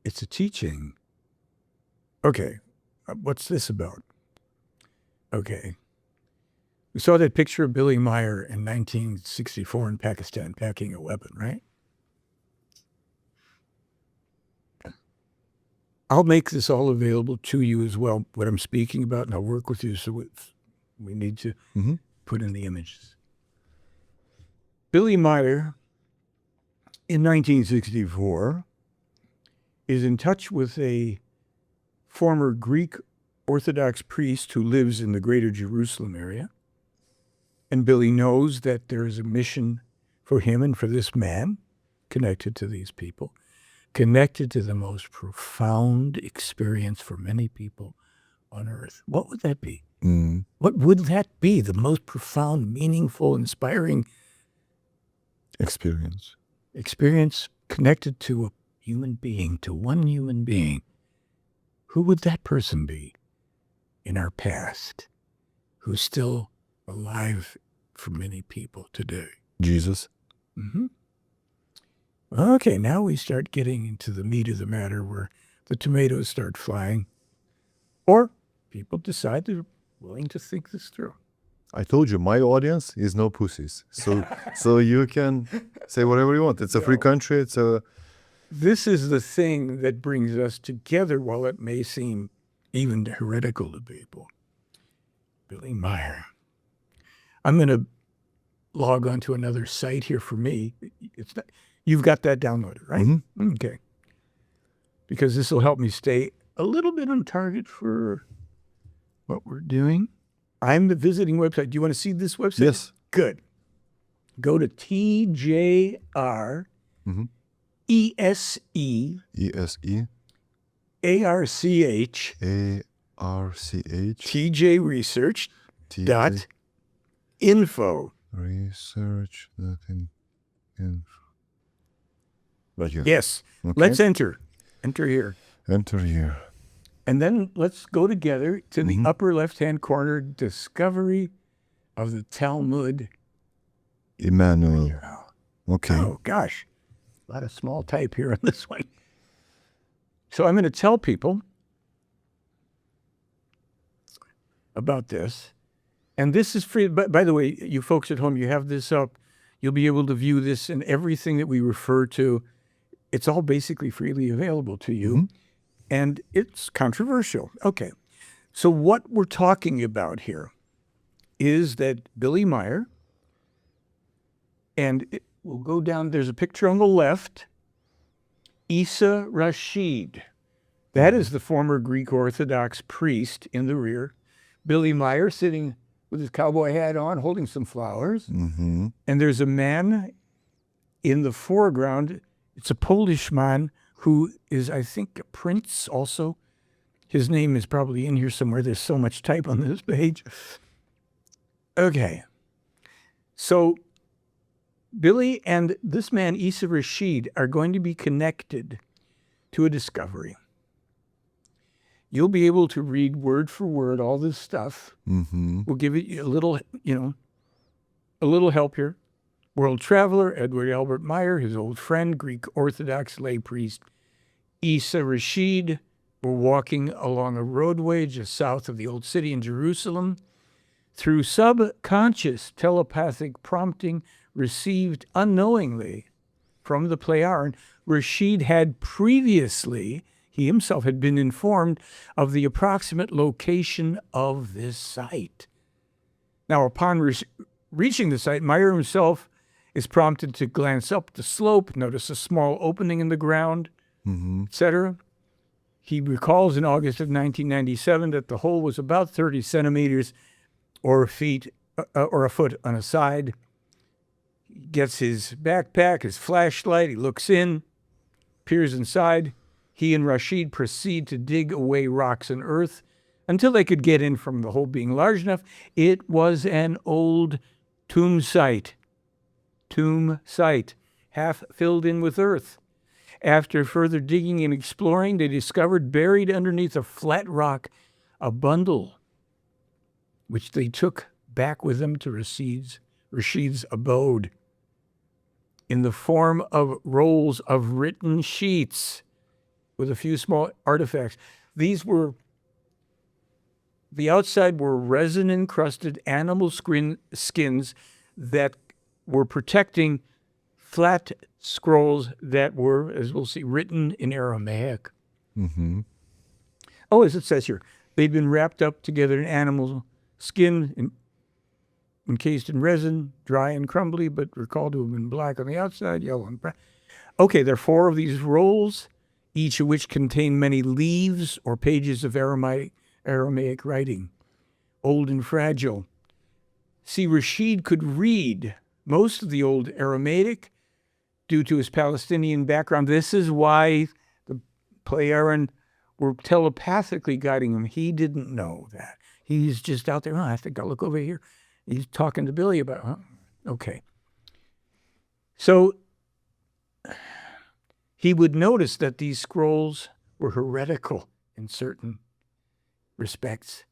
It's a teaching. Okay, what's this about? Okay. We saw that picture of Billy Meier in 1964 in Pakistan packing a weapon, right? I'll make this all available to you as well, what I'm speaking about, and I'll work with you. So we need to put in the images. Billy Meier, in 1964, is in touch with a former Greek Orthodox priest who lives in the greater Jerusalem area. And Billy knows that there is a mission for him and for this man connected to these people, connected to the most profound experience for many people on earth. What would that be? What would that be? The most profound, meaningful, inspiring experience connected to a human being, to one human being. Who would that person be? in our past who's still alive for many people today. Jesus. Mm-hmm. Okay, now we start getting into the meat of the matter where the tomatoes start flying, or people decide they're willing to think this through. I told you, my audience is no pussies. So you can say whatever you want. It's a free country. It's a... This is the thing that brings us together, while it may seem even heretical to people. Billy Meier. I'm going to log on to another site here for me. It's not, you've got that downloaded, right? Mm-hmm. Okay. Because this will help me stay a little bit on target for what we're doing. I'm the visiting website. Do you want to see this website? Yes. Good. Go to TJR ESE ESE ARCH ARCH TJ Research dot info. Research that in right here. Yes. Okay. Let's enter. Enter here. Enter here. And then let's go together to the upper left-hand corner, discovery of the Talmud Immanuel. Okay. Oh, gosh. A lot of small type here on this one. So I'm going to tell people about this. And this is free. By the way, you folks at home, you have this up. You'll be able to view this and everything that we refer to. It's all basically freely available to you. And it's controversial. Okay. So what we're talking about here is that Billy Meier, and we'll go down, there's a picture on the left, Isa Rashid. That is the former Greek Orthodox priest in the rear. Billy Meier sitting with his cowboy hat on, holding some flowers. And there's a man in the foreground. It's a Polish man who is, I think, a prince also. His name is probably in here somewhere. There's so much type on this page. Okay. So Billy and this man, Isa Rashid, are going to be connected to a discovery. You'll be able to read word for word all this stuff. We'll give it a little, a little help here. World traveler, Edward Albert Meier, his old friend, Greek Orthodox lay priest Isa Rashid, were walking along a roadway just south of the Old City in Jerusalem. Through subconscious telepathic prompting received unknowingly from the Plejaren, Rashid had previously, he himself had been informed of the approximate location of this site. Now, upon reaching the site, Meier himself is prompted to glance up the slope, notice a small opening in the ground, etc. He recalls in August of 1997 that the hole was about 30 centimeters or a foot on a side. He gets his backpack, his flashlight, he looks in, peers inside. He and Rashid proceed to dig away rocks and earth until they could get in from the hole being large enough. It was an old tomb site, half filled in with earth. After further digging and exploring, they discovered buried underneath a flat rock a bundle, which they took back with them to Rashid's abode in the form of rolls of written sheets with a few small artifacts. These were, the outside were resin-encrusted animal skins that were protecting flat scrolls that were, as we'll see, written in Aramaic. Oh, as it says here, they'd been wrapped up together in animal skin, encased in resin, dry and crumbly, but recalled to have been black on the outside, yellow and brown. Okay, there are 4 of these rolls, each of which contain many leaves or pages of Aramaic writing, old and fragile. See, Rashid could read most of the old Aramaic due to his Palestinian background. This is why the Plejaren were telepathically guiding him. He didn't know that. He's just out there, I think I'll look over here. He's talking to Billy about, okay. So he would notice that these scrolls were heretical in certain respects.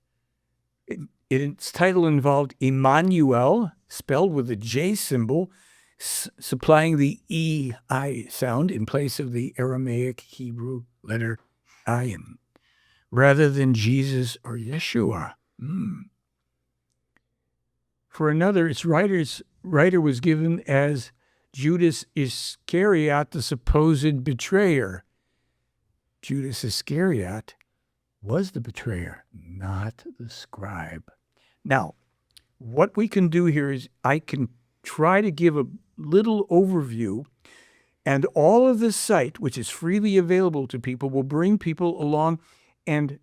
Its title involved Immanuel, spelled with a J symbol, supplying the E-I sound in place of the Aramaic Hebrew letter Ayin, rather than Jesus or Yeshua. For another, its writer was given as Judas Iscariot, the supposed betrayer. Judas Iscariot was the betrayer, not the scribe. Now, what we can do here is I can try to give a little overview, and all of this site, which is freely available to people, will bring people along, and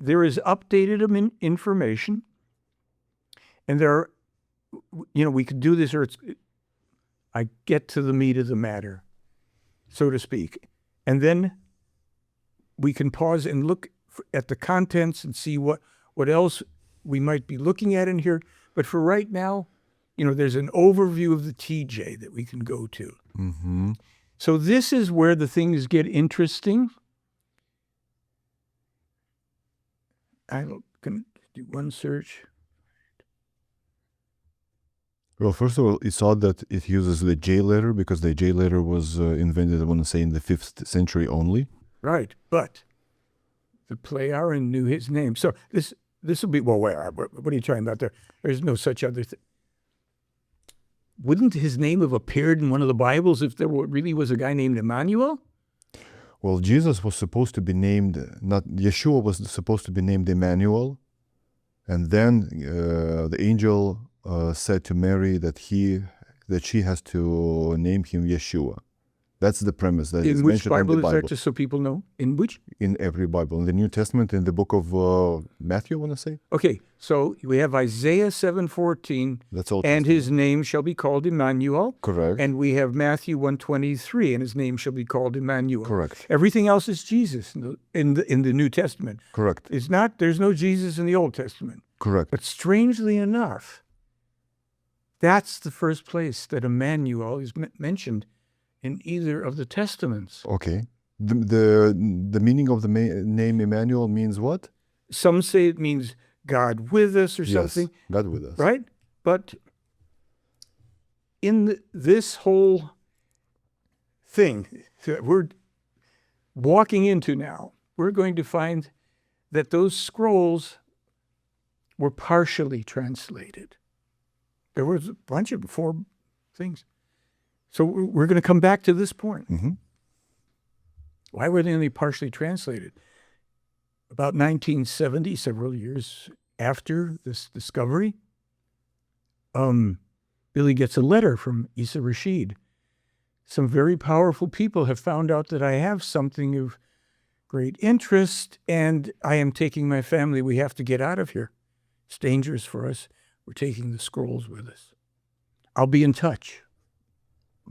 there is updated information, and there are, we could do this, or I get to the meat of the matter, so to speak, and then we can pause and look at the contents and see what else we might be looking at in here. But for right now, there's an overview of the TJ that we can go to. Mm-hmm. So this is where the things get interesting. I'm going to do one search. Well, first of all, it's odd that it uses the J letter because the J letter was invented, I want to say, in the 5th century only. Right, but the Plejaren knew his name. So this will be, well, what are you talking about there? There's no such other thing. Wouldn't his name have appeared in one of the Bibles if there really was a guy named Emmanuel? Well, Jesus was supposed to be named, Yeshua was supposed to be named Emmanuel. And then the angel said to Mary that she has to name him Yeshua. That's the premise. That in which Bible is that, just so people know? In which? In every Bible. In the New Testament, in the book of Matthew, I want to say. Okay, so we have Isaiah 7:14. That's all. And his name shall be called Emmanuel. Correct. And we have Matthew 1:23, and his name shall be called Emmanuel. Correct. Everything else is Jesus in the New Testament. Correct. It's not. There's no Jesus in the Old Testament. Correct. But strangely enough, that's the first place that Emmanuel is mentioned in either of the Testaments. Okay. The meaning of the name Emmanuel means what? Some say it means God with us or something. Yes, God with us. Right? But in this whole thing that we're walking into now, we're going to find that those scrolls were partially translated. There was a bunch of 4 things. So we're going to come back to this point. Mm-hmm. Why were they only partially translated? About 1970, several years after this discovery, Billy gets a letter from Issa Rashid. Some very powerful people have found out that I have something of great interest, and I am taking my family. We have to get out of here. It's dangerous for us. We're taking the scrolls with us. I'll be in touch.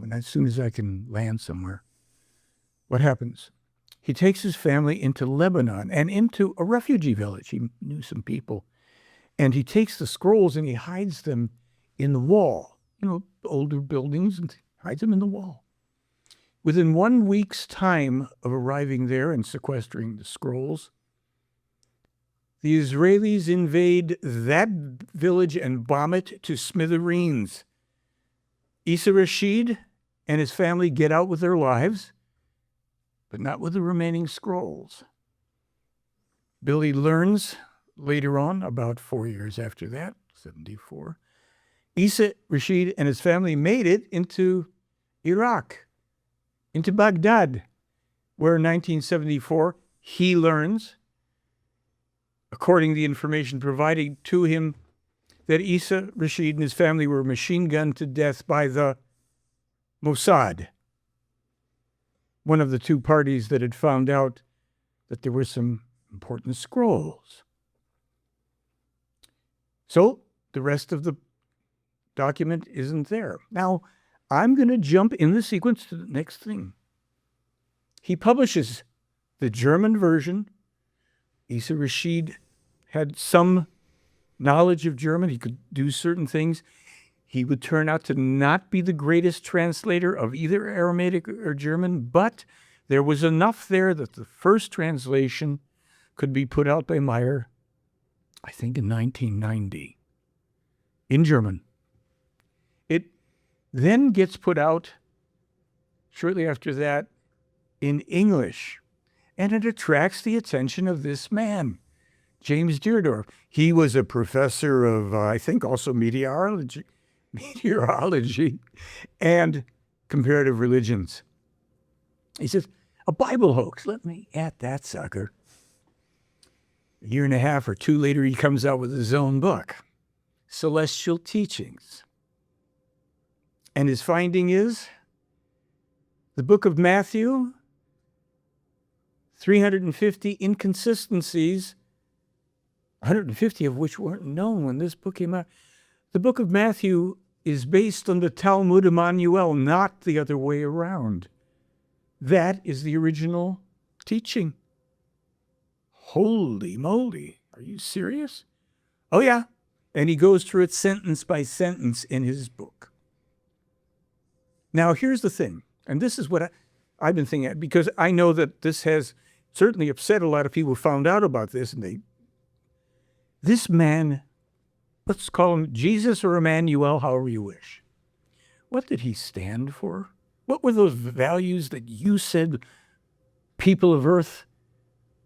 As soon as I can land somewhere. What happens? He takes his family into Lebanon and into a refugee village. He knew some people. And he takes the scrolls and he hides them in the wall. Older buildings, and hides them in the wall. Within 1 week's time of arriving there and sequestering the scrolls, the Israelis invade that village and bomb it to smithereens. Issa Rashid and his family get out with their lives, but not with the remaining scrolls. Billy learns later on, about 4 years after that, 74, Issa Rashid and his family made it into Iraq, into Baghdad, where in 1974 he learns, according to the information provided to him, that Issa Rashid and his family were machine gunned to death by the Mossad, one of the 2 parties that had found out that there were some important scrolls. So the rest of the document isn't there. Now, I'm going to jump in the sequence to the next thing. He publishes the German version. Issa Rashid had some knowledge of German. He could do certain things. He would turn out to not be the greatest translator of either Aramaic or German, but there was enough there that the first translation could be put out by Meier I think in 1990, in German. It then gets put out shortly after that in English, and it attracts the attention of this man, James Deardorff. He was a professor of, I think, also meteorology and comparative religions. He says, a Bible hoax. Let me at that sucker. A year and a half or two later, he comes out with his own book, Celestial Teachings. And his finding is the book of Matthew, 350 inconsistencies, 150 of which weren't known when this book came out. The book of Matthew is based on the Talmud Immanuel, not the other way around. That is the original teaching. Holy moly, are you serious? Oh yeah, and he goes through it sentence by sentence in his book. Now here's the thing, and this is what I've been thinking, because I know that this has certainly upset a lot of people who found out about this, and this man, let's call him Jesus or Emmanuel, however you wish. What did he stand for? What were those values that you said people of Earth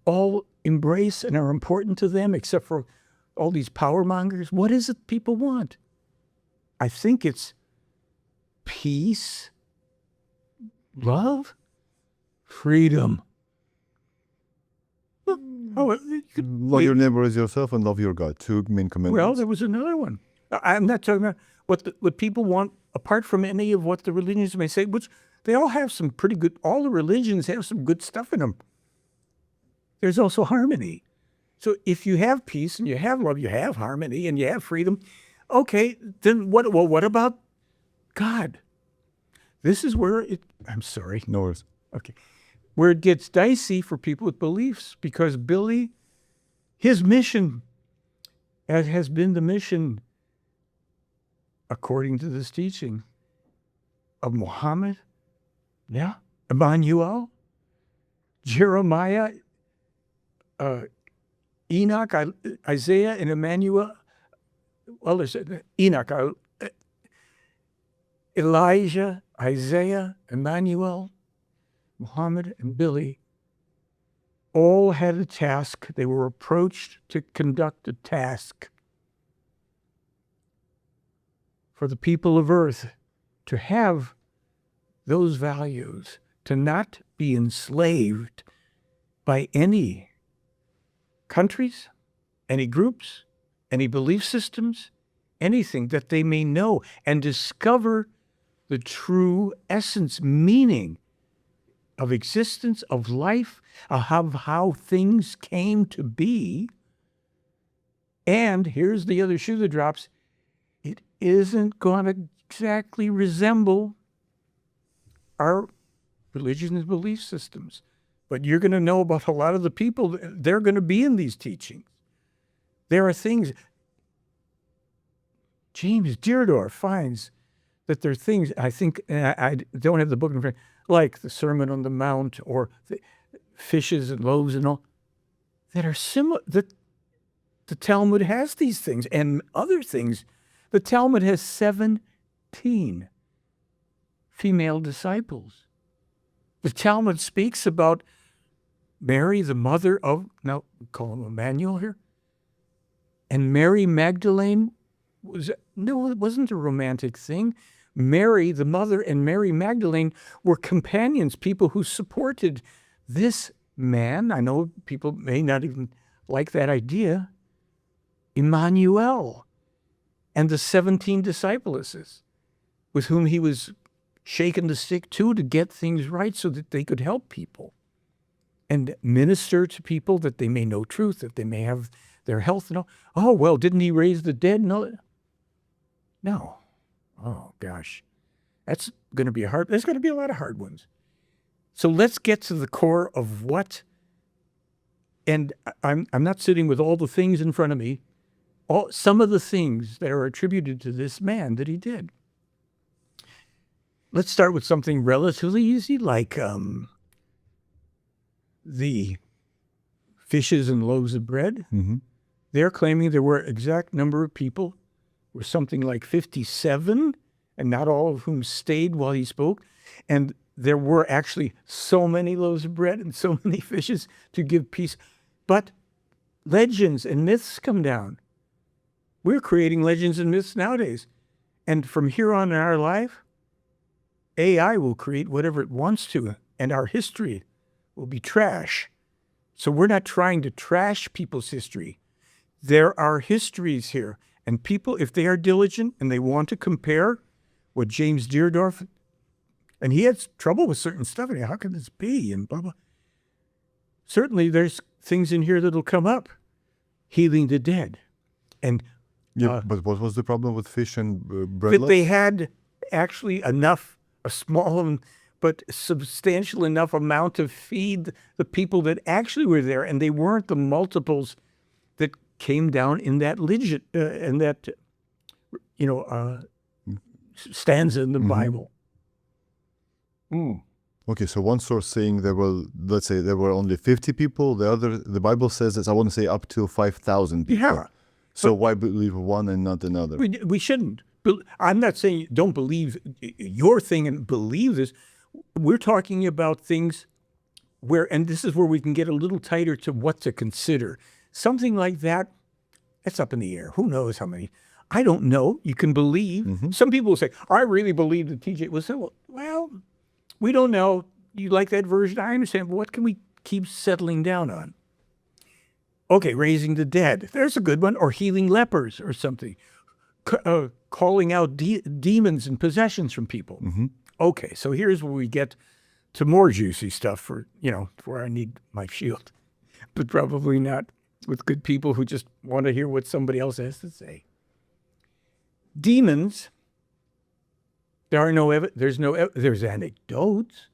all embrace and are important to them, except for all these power mongers? What is it people want? I think it's peace, love, freedom. Love your neighbor as yourself and love your God. Two main commandments. Well, there was another one. I'm not talking about what people want, apart from any of what the religions may say, which they all have some pretty good, all the religions have some good stuff in them. There's also harmony. So if you have peace and you have love, you have harmony and you have freedom, okay, then what? Well, what about God? This is where I'm sorry. No worries. Okay. Where it gets dicey for people with beliefs, because Billy, his mission, as has been the mission, according to this teaching, of Muhammad, Emmanuel, Jeremiah, Enoch, Isaiah, and Emmanuel. Well, there's Enoch, Elijah, Isaiah, Emmanuel, Muhammad, and Billy all had a task. They were approached to conduct a task for the people of Earth to have those values, to not be enslaved by any countries, any groups, any belief systems, anything, that they may know and discover the true essence, meaning of existence, of life, of how things came to be. And here's the other shoe that drops. It isn't going to exactly resemble our religions and belief systems. But you're going to know about a lot of the people, they're going to be in these teachings. There are things, James Deardorff finds that there are things, I think, I don't have the book in front, like the Sermon on the Mount or the fishes and loaves and all, that are similar. The Talmud has these things and other things. The Talmud has 17 female disciples. The Talmud speaks about Mary, the mother of, now we call him Emmanuel here, and Mary Magdalene it wasn't a romantic thing. Mary, the mother, and Mary Magdalene were companions, people who supported this man. I know people may not even like that idea, Emmanuel, and the 17 disciples with whom he was shaking the stick to get things right so that they could help people and minister to people that they may know truth, that they may have their health and all. Oh, well, didn't he raise the dead? No. Oh, gosh. That's going to be there's going to be a lot of hard ones. So let's get to the core of what, and I'm not sitting with all the things in front of me, some of the things that are attributed to this man that he did. Let's start with something relatively easy, like the fishes and loaves of bread, They're claiming there were exact number of people, were something like 57, and not all of whom stayed while he spoke. And there were actually so many loaves of bread and so many fishes to give peace. But legends and myths come down. We're creating legends and myths nowadays. And from here on in our life, AI will create whatever it wants to, and our history will be trash. So we're not trying to trash people's history. There are histories here, and people, if they are diligent and they want to compare what James Deardorff, and he had trouble with certain stuff, and how can this be, and blah, blah. Certainly there's things in here that'll come up. Healing the dead. And Yeah, but what was the problem with fish and bread? but they had actually enough, a small but substantial enough amount to feed the people that actually were there, and they weren't the multiples that came down in that stanza in the Bible. Okay, so one source saying there were, let's say, there were only 50 people. The Bible says that I want to say up to 5,000 people. Yeah. So why believe one and not another? We shouldn't. I'm not saying don't believe your thing and believe this. We're talking about things where, and this is where we can get a little tighter to what to consider. Something like that, it's up in the air. Who knows how many? I don't know. You can believe. Some people will say, I really believe that TJ was, well, we don't know. You like that version? I understand. But what can we keep settling down on? Okay, raising the dead. There's a good one. Or healing lepers or something. Calling out demons and possessions from people. Okay, so here's where we get to more juicy stuff for, where I need my shield. But probably not with good people who just want to hear what somebody else has to say. Demons, there's anecdotes,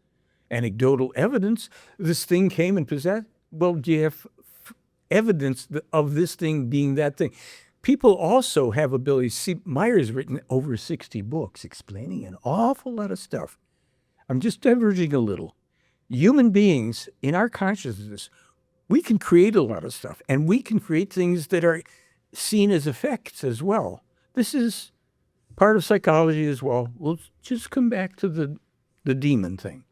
anecdotal evidence. This thing came and possessed. Well, do you have evidence of this thing being that thing? People also have abilities. See, Meier's written over 60 books explaining an awful lot of stuff. I'm just diverging a little. Human beings, in our consciousness, we can create a lot of stuff, and we can create things that are seen as effects as well. This is part of psychology as well. We'll just come back to the demon thing.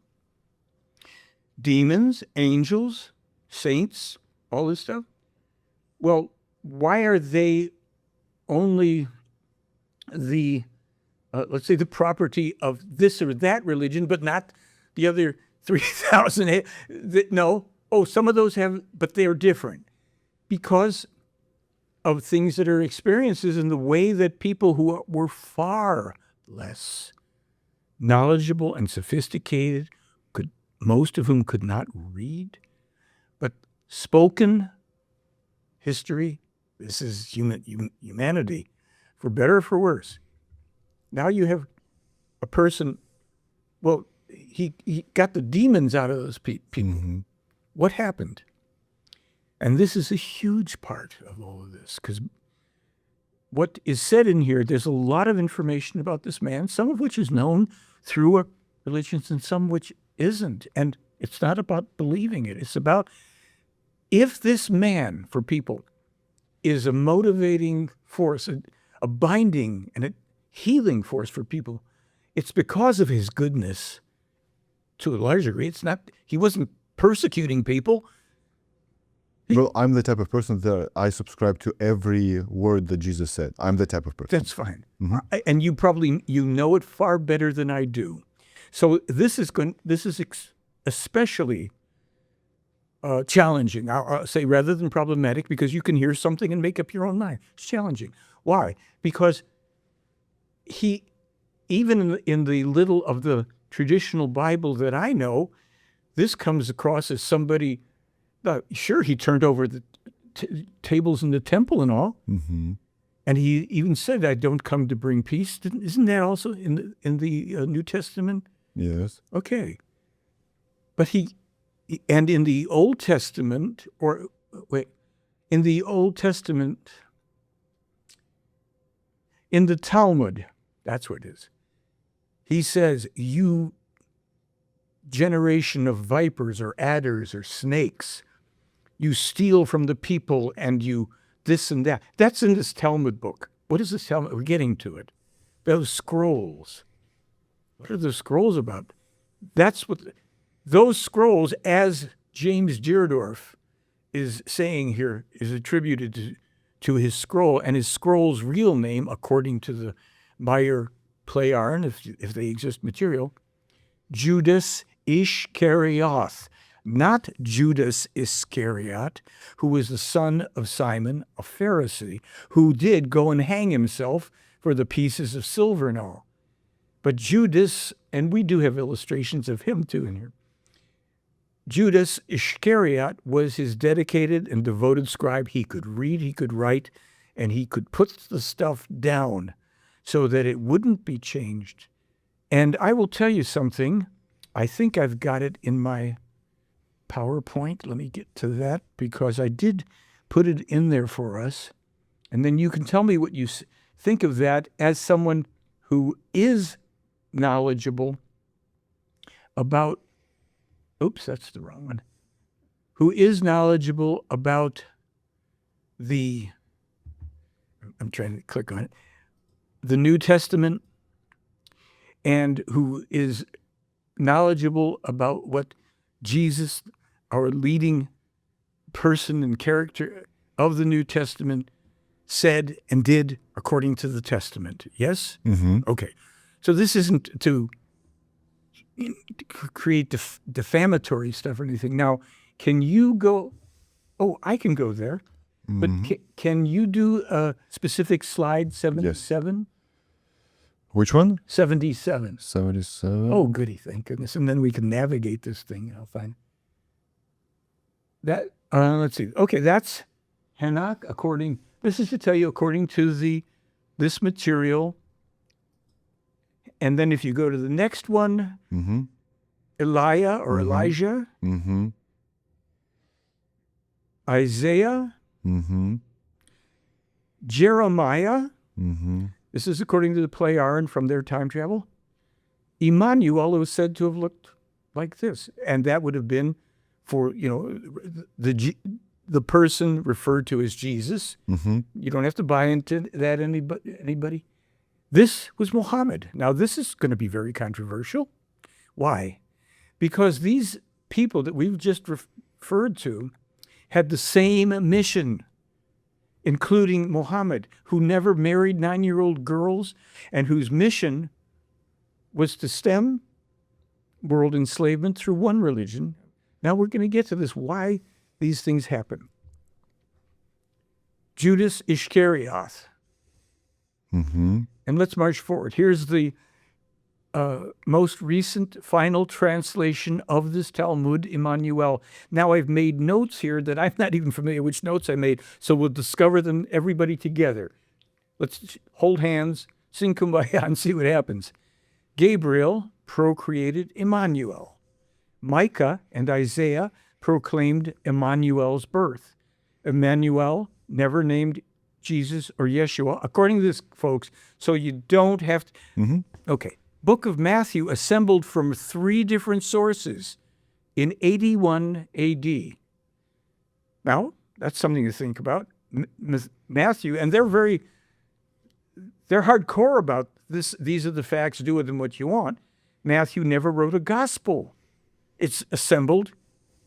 Demons, angels, saints, all this stuff. Well, why are they only the, let's say, the property of this or that religion, but not the other 3,000? No. Oh, some of those have, but they're different because of things that are experiences in the way that people who were far less knowledgeable and sophisticated, most of whom could not read, but spoken history. This is humanity, for better or for worse. Now you have a person, well, he got the demons out of those people. What happened? And this is a huge part of all of this, because what is said in here, there's a lot of information about this man, some of which is known through our religions and some which isn't. And it's not about believing it. It's about if this man, for people, is a motivating force, a binding and a healing force for people, it's because of his goodness to a large degree. It's not, he wasn't persecuting people. Well, I'm the type of person that I subscribe to every word that Jesus said. I'm the type of person. That's fine. And you probably, know it far better than I do. So this is especially challenging, I'll say, rather than problematic, because you can hear something and make up your own mind. It's challenging. Why? Because he, even in the little of the traditional Bible that I know, this comes across as somebody, sure, he turned over the tables in the temple and all. And he even said, I don't come to bring peace. Isn't that also in the New Testament? Yes. Okay. But and in the Old Testament, in the Talmud, that's what it is. He says, you generation of vipers or adders or snakes, you steal from the people and you this and that. That's in this Talmud book. What is this Talmud? We're getting to it. Those scrolls. What are the scrolls about? That's what those scrolls, as James Deardorff is saying here, is attributed to his scroll, and his scroll's real name, according to the Meier Plejaren, if they exist material, Judas Ishkarioth, not Judas Iscariot, who was the son of Simon, a Pharisee, who did go and hang himself for the pieces of silver and all. But Judas, and we do have illustrations of him too in here, Judas Iscariot was his dedicated and devoted scribe. He could read, he could write, and he could put the stuff down so that it wouldn't be changed. And I will tell you something. I think I've got it in my PowerPoint. Let me get to that because I did put it in there for us. And then you can tell me what you think of that as someone who is knowledgeable about, oops, that's the wrong one, who is knowledgeable about the, I'm trying to click on it, the New Testament, and who is knowledgeable about what Jesus, our leading person and character of the New Testament, said and did according to the Testament. Yes? Mm-hmm. Okay. So this isn't to create defamatory stuff or anything. Now, can you go, oh, I can go there, but can you do a specific slide 77? Which one? 77. 77. Oh, goody, thank goodness. And then we can navigate this thing. I'll find that. Let's see. Okay, that's Hanok according, this is to tell you according to this material. And then if you go to the next one, Elijah, Isaiah, Jeremiah, this is according to the Plejaren from their time travel. Immanuel was said to have looked like this. And that would have been for, the person referred to as Jesus. You don't have to buy into that, anybody. This was Muhammad. Now, this is going to be very controversial. Why? Because these people that we've just referred to had the same mission, including Muhammad, who never married 9-year-old girls and whose mission was to stem world enslavement through one religion. Now we're going to get to this, why these things happen. Judas Iscariot. And let's march forward. Here's the most recent final translation of this Talmud Immanuel. Now I've made notes here that I'm not even familiar which notes I made, so we'll discover them, everybody together. Let's hold hands, sing Kumbaya, and see what happens. Gabriel procreated Immanuel. Micah and Isaiah proclaimed Immanuel's birth. Emmanuel never named Jesus or Yeshua, according to this, folks, so you don't have to. Okay. Book of Matthew assembled from 3 different sources in 81 AD. Now, that's something to think about. Matthew, and they're hardcore about this. These are the facts, do with them what you want. Matthew never wrote a gospel. It's assembled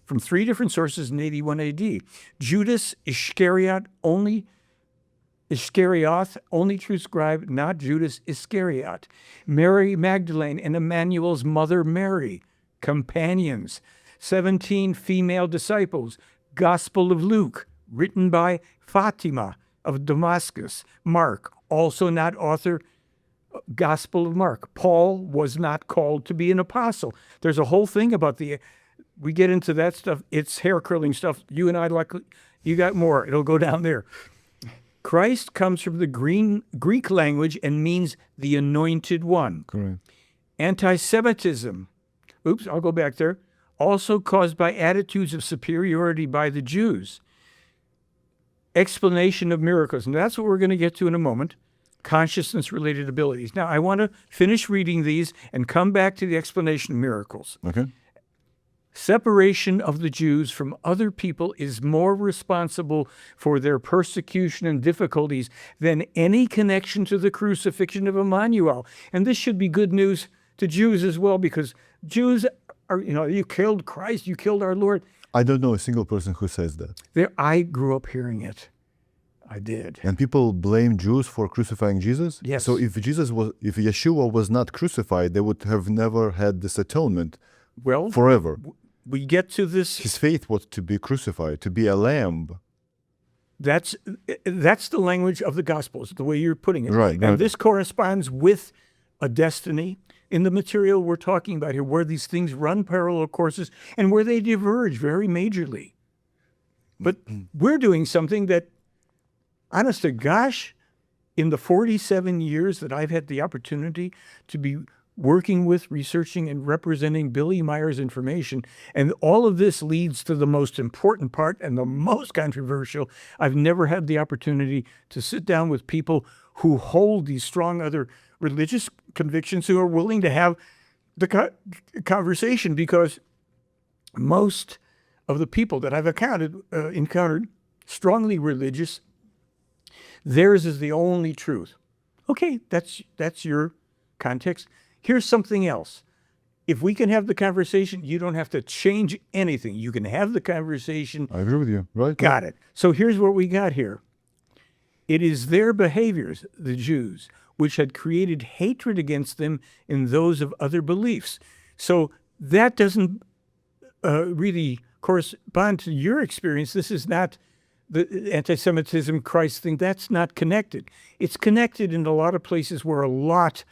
from 3 different sources in 81 AD. Judas Iscariot, only true scribe, not Judas Iscariot. Mary Magdalene and Emmanuel's mother Mary, companions. 17 female disciples. Gospel of Luke, written by Fatima of Damascus. Mark, also not author, Gospel of Mark. Paul was not called to be an apostle. There's a whole thing about we get into that stuff. It's hair curling stuff. You and I, you got more. It'll go down there. Christ comes from the Greek language and means the anointed one. Correct. Anti-Semitism, I'll go back there, also caused by attitudes of superiority by the Jews. Explanation of miracles, and that's what we're going to get to in a moment. Consciousness-related abilities. Now, I want to finish reading these and come back to the explanation of miracles. Okay. separation of the Jews from other people is more responsible for their persecution and difficulties than any connection to the crucifixion of Immanuel. And this should be good news to Jews as well, because Jews are, you killed Christ, you killed our Lord. I don't know a single person who says that. I grew up hearing it. I did. And people blame Jews for crucifying Jesus? Yes. So if Yeshua was not crucified, they would have never had this atonement forever. We get to this. His faith was to be crucified, to be a lamb. That's the language of the Gospels, the way you're putting it. Right. And this corresponds with a destiny in the material we're talking about here, where these things run parallel courses and where they diverge very majorly. But we're doing something that, honest to gosh, in the 47 years that I've had the opportunity to be working with, researching, and representing Billy Meier's information, and all of this leads to the most important part and the most controversial. I've never had the opportunity to sit down with people who hold these strong other religious convictions, who are willing to have the conversation, because most of the people that I've encountered strongly religious, theirs is the only truth. Okay, that's your context. Here's something else. If we can have the conversation, you don't have to change anything. You can have the conversation. I agree with you, right? Got it. So here's what we got here. It is their behaviors, the Jews, which had created hatred against them in those of other beliefs. So that doesn't really correspond to your experience. This is not the anti-Semitism Christ thing. That's not connected. It's connected in a lot of places where a lot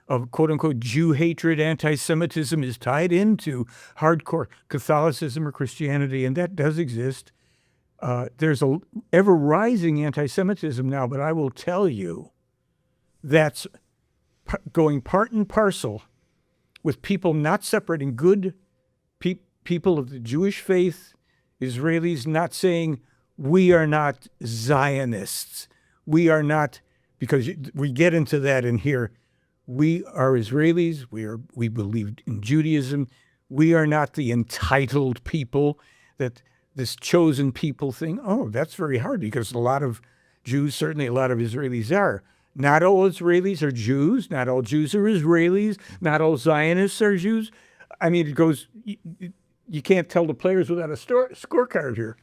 of quote-unquote Jew hatred, anti-Semitism is tied into hardcore Catholicism or Christianity, and that does exist. There's a ever-rising anti-Semitism now, but I will tell you that's going part and parcel with people not separating good people of the Jewish faith, Israelis not saying, we are not Zionists. We are not, because we get into that in here. We are Israelis. We believe in Judaism. We are not the entitled people, that this chosen people thing. Oh, that's very hard, because a lot of Jews, certainly a lot of Israelis are. Not all Israelis are Jews. Not all Jews are Israelis. Not all Zionists are Jews. I mean, it goes, you can't tell the players without a scorecard here.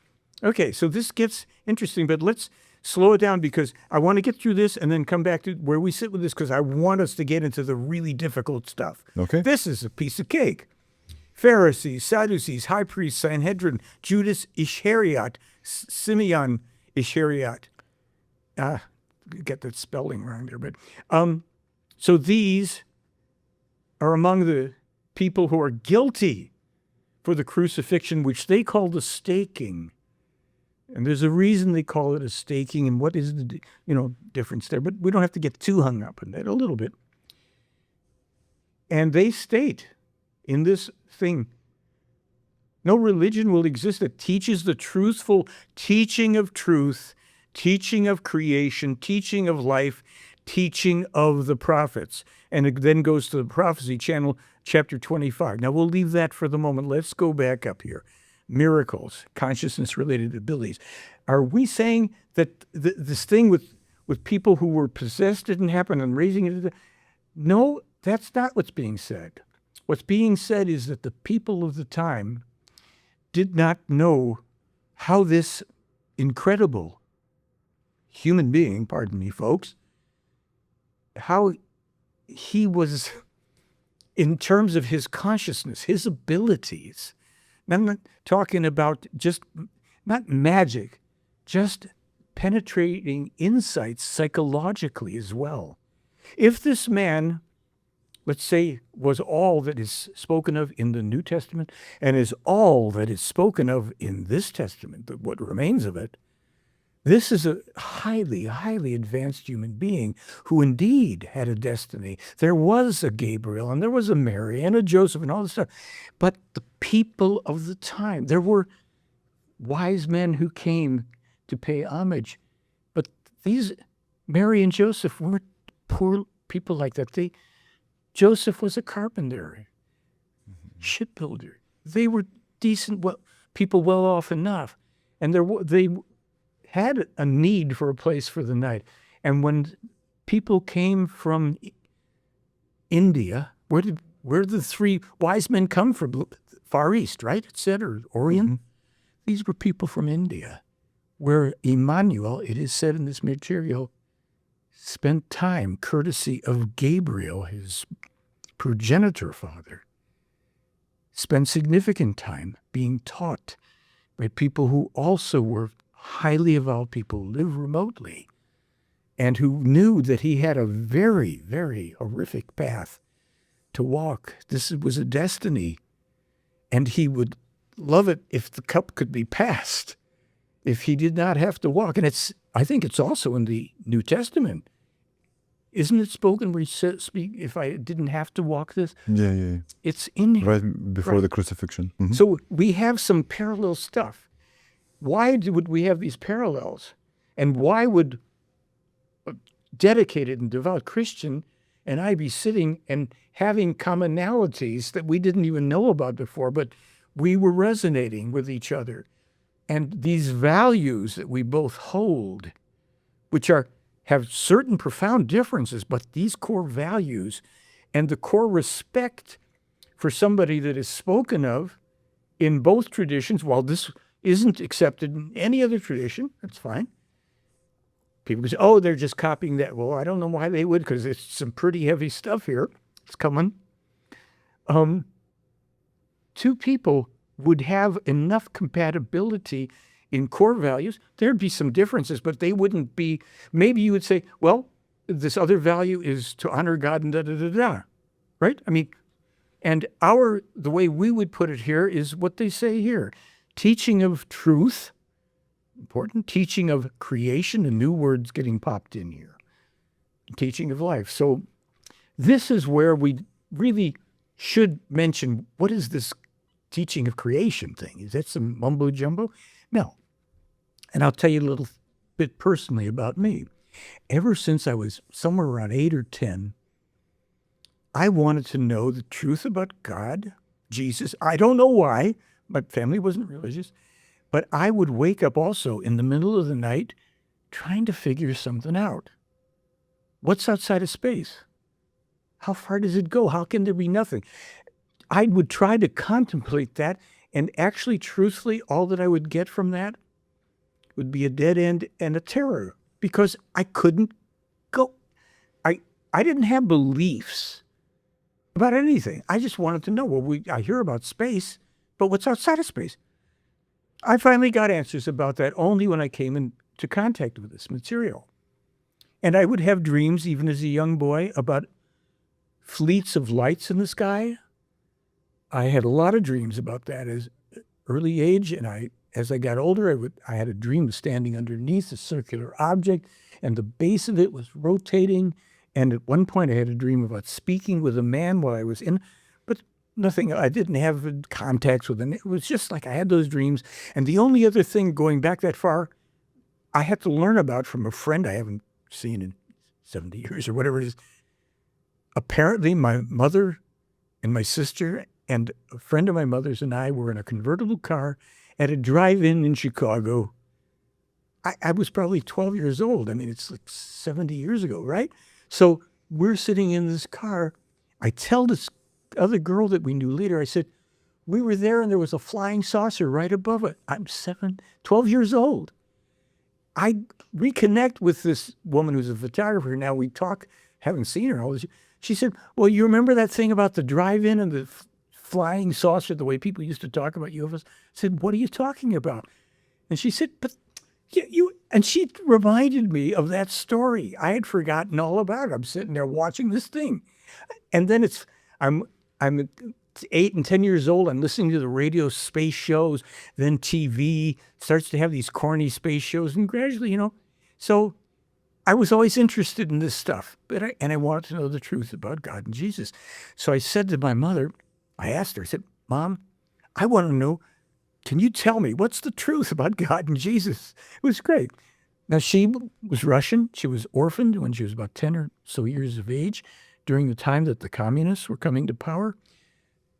Okay, so this gets interesting, but let's slow it down, because I want to get through this and then come back to where we sit with this, because I want us to get into the really difficult stuff. Okay. This is a piece of cake. Pharisees, Sadducees, high priests, Sanhedrin, Judas Iscariot, Simeon Iscariot. Get that spelling wrong there, but so these are among the people who are guilty for the crucifixion, which they call the staking. And there's a reason they call it a staking, and what is the difference there. But we don't have to get too hung up on that, a little bit. And they state in this thing, no religion will exist that teaches the truthful teaching of truth, teaching of creation, teaching of life, teaching of the prophets. And it then goes to the prophecy channel, chapter 25. Now we'll leave that for the moment. Let's go back up here. Miracles, consciousness-related abilities. Are we saying that this thing with people who were possessed didn't happen and raising it? No, that's not what's being said. What's being said is that the people of the time did not know how this incredible human being, pardon me, folks, how he was, in terms of his consciousness, his abilities. I'm not talking about just, not magic, just penetrating insights psychologically as well. If this man, let's say, was all that is spoken of in the New Testament and is all that is spoken of in this Testament, what remains of it, this is a highly, highly advanced human being who indeed had a destiny. There was a Gabriel and there was a Mary and a Joseph and all this stuff. But the people of the time, there were wise men who came to pay homage. But these Mary and Joseph weren't poor people like that. Joseph was a carpenter, shipbuilder. They were decent people well off enough. And they had a need for a place for the night. And when people came from India, where did the three wise men come from? Far East, right? Et cetera, Orient. Mm-hmm. These were people from India, where Immanuel, it is said in this material, spent time, courtesy of Gabriel, his progenitor father, spent significant time being taught by people who also were highly evolved people who live remotely and who knew that he had a very, very horrific path to walk. This was a destiny, and he would love it if the cup could be passed, if he did not have to walk. And I think it's also in the New Testament. Isn't it spoken where he says, if I didn't have to walk this? Yeah. It's in here. Right before the crucifixion. Mm-hmm. So we have some parallel stuff. Why would we have these parallels? And why would a dedicated and devout Christian and I be sitting and having commonalities that we didn't even know about before, but we were resonating with each other? And these values that we both hold, which have certain profound differences, but these core values and the core respect for somebody that is spoken of in both traditions, while this isn't accepted in any other tradition, that's fine. People say, oh, they're just copying that. Well, I don't know why they would, because it's some pretty heavy stuff here. It's coming. Two people would have enough compatibility in core values. There'd be some differences, but they wouldn't be, maybe you would say, well, this other value is to honor God and da-da-da-da, right? I mean, and the way we would put it here is what they say here. Teaching of truth, important. Teaching of creation, a new word's getting popped in here. Teaching of life. So this is where we really should mention, what is this teaching of creation thing? Is that some mumbo jumbo? No. And I'll tell you a little bit personally about me. Ever since I was somewhere around 8 or 10, I wanted to know the truth about God, Jesus. I don't know why. My family wasn't religious. But I would wake up also in the middle of the night trying to figure something out. What's outside of space? How far does it go? How can there be nothing? I would try to contemplate that, and actually, truthfully, all that I would get from that would be a dead end and a terror, because I couldn't go. I didn't have beliefs about anything. I just wanted to know, well, I hear about space, but what's outside of space? I finally got answers about that only when I came into contact with this material. And I would have dreams, even as a young boy, about fleets of lights in the sky. I had a lot of dreams about that as early age, and as I got older, I had a dream of standing underneath a circular object, and the base of it was rotating. And at one point, I had a dream about speaking with a man while I was in, but nothing. I didn't have contacts with him. It was just like I had those dreams. And the only other thing going back that far, I had to learn about from a friend I haven't seen in 70 years or whatever it is. Apparently, my mother and my sister and a friend of my mother's and I were in a convertible car at a drive-in in Chicago. I was probably 12 years old. I mean, it's like 70 years ago, right? So we're sitting in this car. I tell this other girl that we knew later, I said, we were there and there was a flying saucer right above it. I'm 12 years old. I reconnect with this woman who's a photographer. Now we talk, haven't seen her all this. She said, well, you remember that thing about the drive-in and the flying saucer, the way people used to talk about UFOs? I said, what are you talking about? And she said, but and she reminded me of that story. I had forgotten all about it. I'm sitting there watching this thing. And then I'm 8 and 10 years old. I'm listening to the radio space shows. Then TV starts to have these corny space shows. And gradually, so I was always interested in this stuff. And I wanted to know the truth about God and Jesus. So I said to my mother, I asked her, I said, Mom, I want to know, can you tell me what's the truth about God and Jesus? It was great. Now, she was Russian. She was orphaned when she was about 10 or so years of age during the time that the communists were coming to power.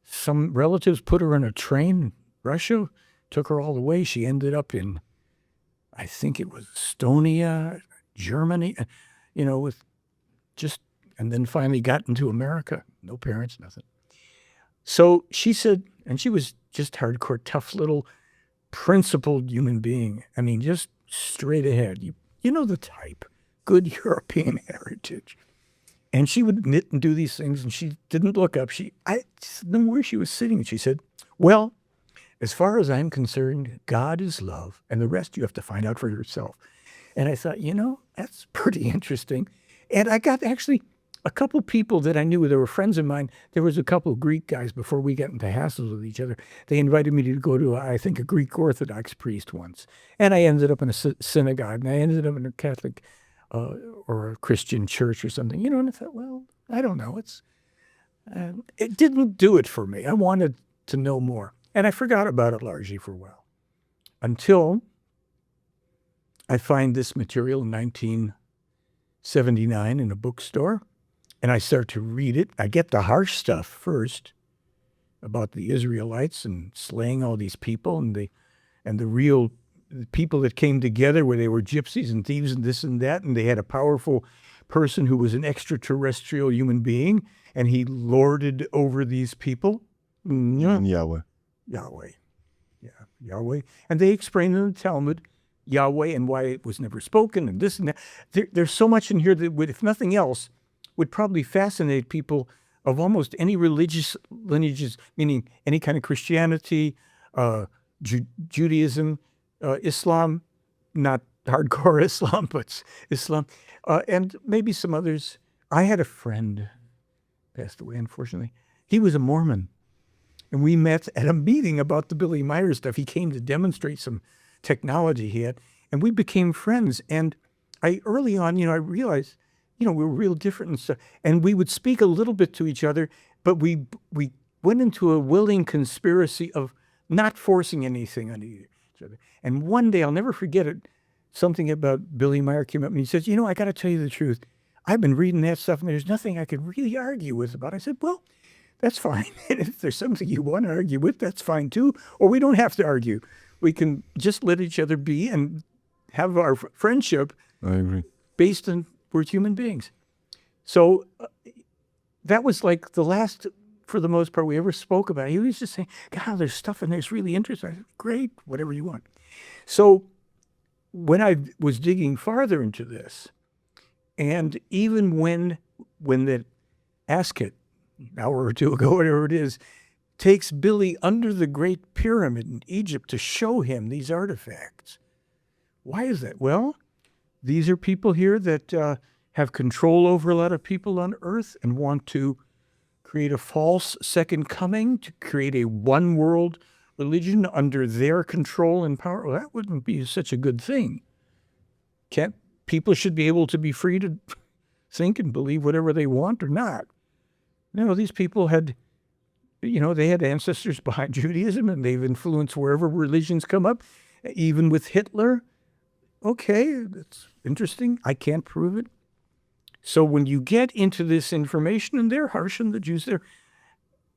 Some relatives put her on a train, Russia took her all the way. She ended up in, I think it was Estonia, Germany, with just, and then finally got into America. No parents, nothing. So she said, and she was just hardcore, tough little principled human being. I mean, just straight ahead. You know the type. Good European heritage. And she would knit and do these things, and she didn't look up. I didn't know where she was sitting. She said, well, as far as I'm concerned, God is love, and the rest you have to find out for yourself. And I thought, that's pretty interesting. And I got actually a couple people that I knew, they were friends of mine. There was a couple of Greek guys before we got into hassles with each other. They invited me to go to, I think, a Greek Orthodox priest once. And I ended up in a synagogue, and I ended up in a Catholic or a Christian church or something. And I thought, well, I don't know. It didn't do it for me. I wanted to know more. And I forgot about it largely for a while. Until I find this material in 1979 in a bookstore. And I start to read it. I get the harsh stuff first about the Israelites and slaying all these people and the real people that came together where they were gypsies and thieves and this and that. And they had a powerful person who was an extraterrestrial human being, and he lorded over these people. And Yahweh. Yahweh. Yeah, Yahweh. And they explained in the Talmud Yahweh and why it was never spoken and this and that. There's so much in here that would, if nothing else, would probably fascinate people of almost any religious lineages, meaning any kind of Christianity, Judaism, Islam, not hardcore Islam, but Islam, and maybe some others. I had a friend, passed away unfortunately. He was a Mormon, and we met at a meeting about the Billy Meier stuff. He came to demonstrate some technology he had, and we became friends. And early on, I realized, we were real different and stuff. And we would speak a little bit to each other, but we went into a willing conspiracy of not forcing anything on each other. And one day, I'll never forget it, something about Billy Meier came up and he says, I got to tell you the truth. I've been reading that stuff and there's nothing I could really argue with about it. I said, well, that's fine. And if there's something you want to argue with, that's fine too. Or we don't have to argue. We can just let each other be and have our friendship. I agree. Based on we're human beings. So that was like the last, for the most part, we ever spoke about it. He was just saying, God, there's stuff in there that's really interesting. I said, great, whatever you want. So when I was digging farther into this, and even when the Asket, an hour or two ago, whatever it is, takes Billy under the Great Pyramid in Egypt to show him these artifacts. Why is that? Well, these are people here that have control over a lot of people on Earth and want to create a false second coming, to create a one world religion under their control and power. Well, that wouldn't be such a good thing. People should be able to be free to think and believe whatever they want or not. No, these people had, they had ancestors behind Judaism, and they've influenced wherever religions come up, even with Hitler. Okay, that's interesting. I can't prove it. So when you get into this information, and they're harsh on the Jews,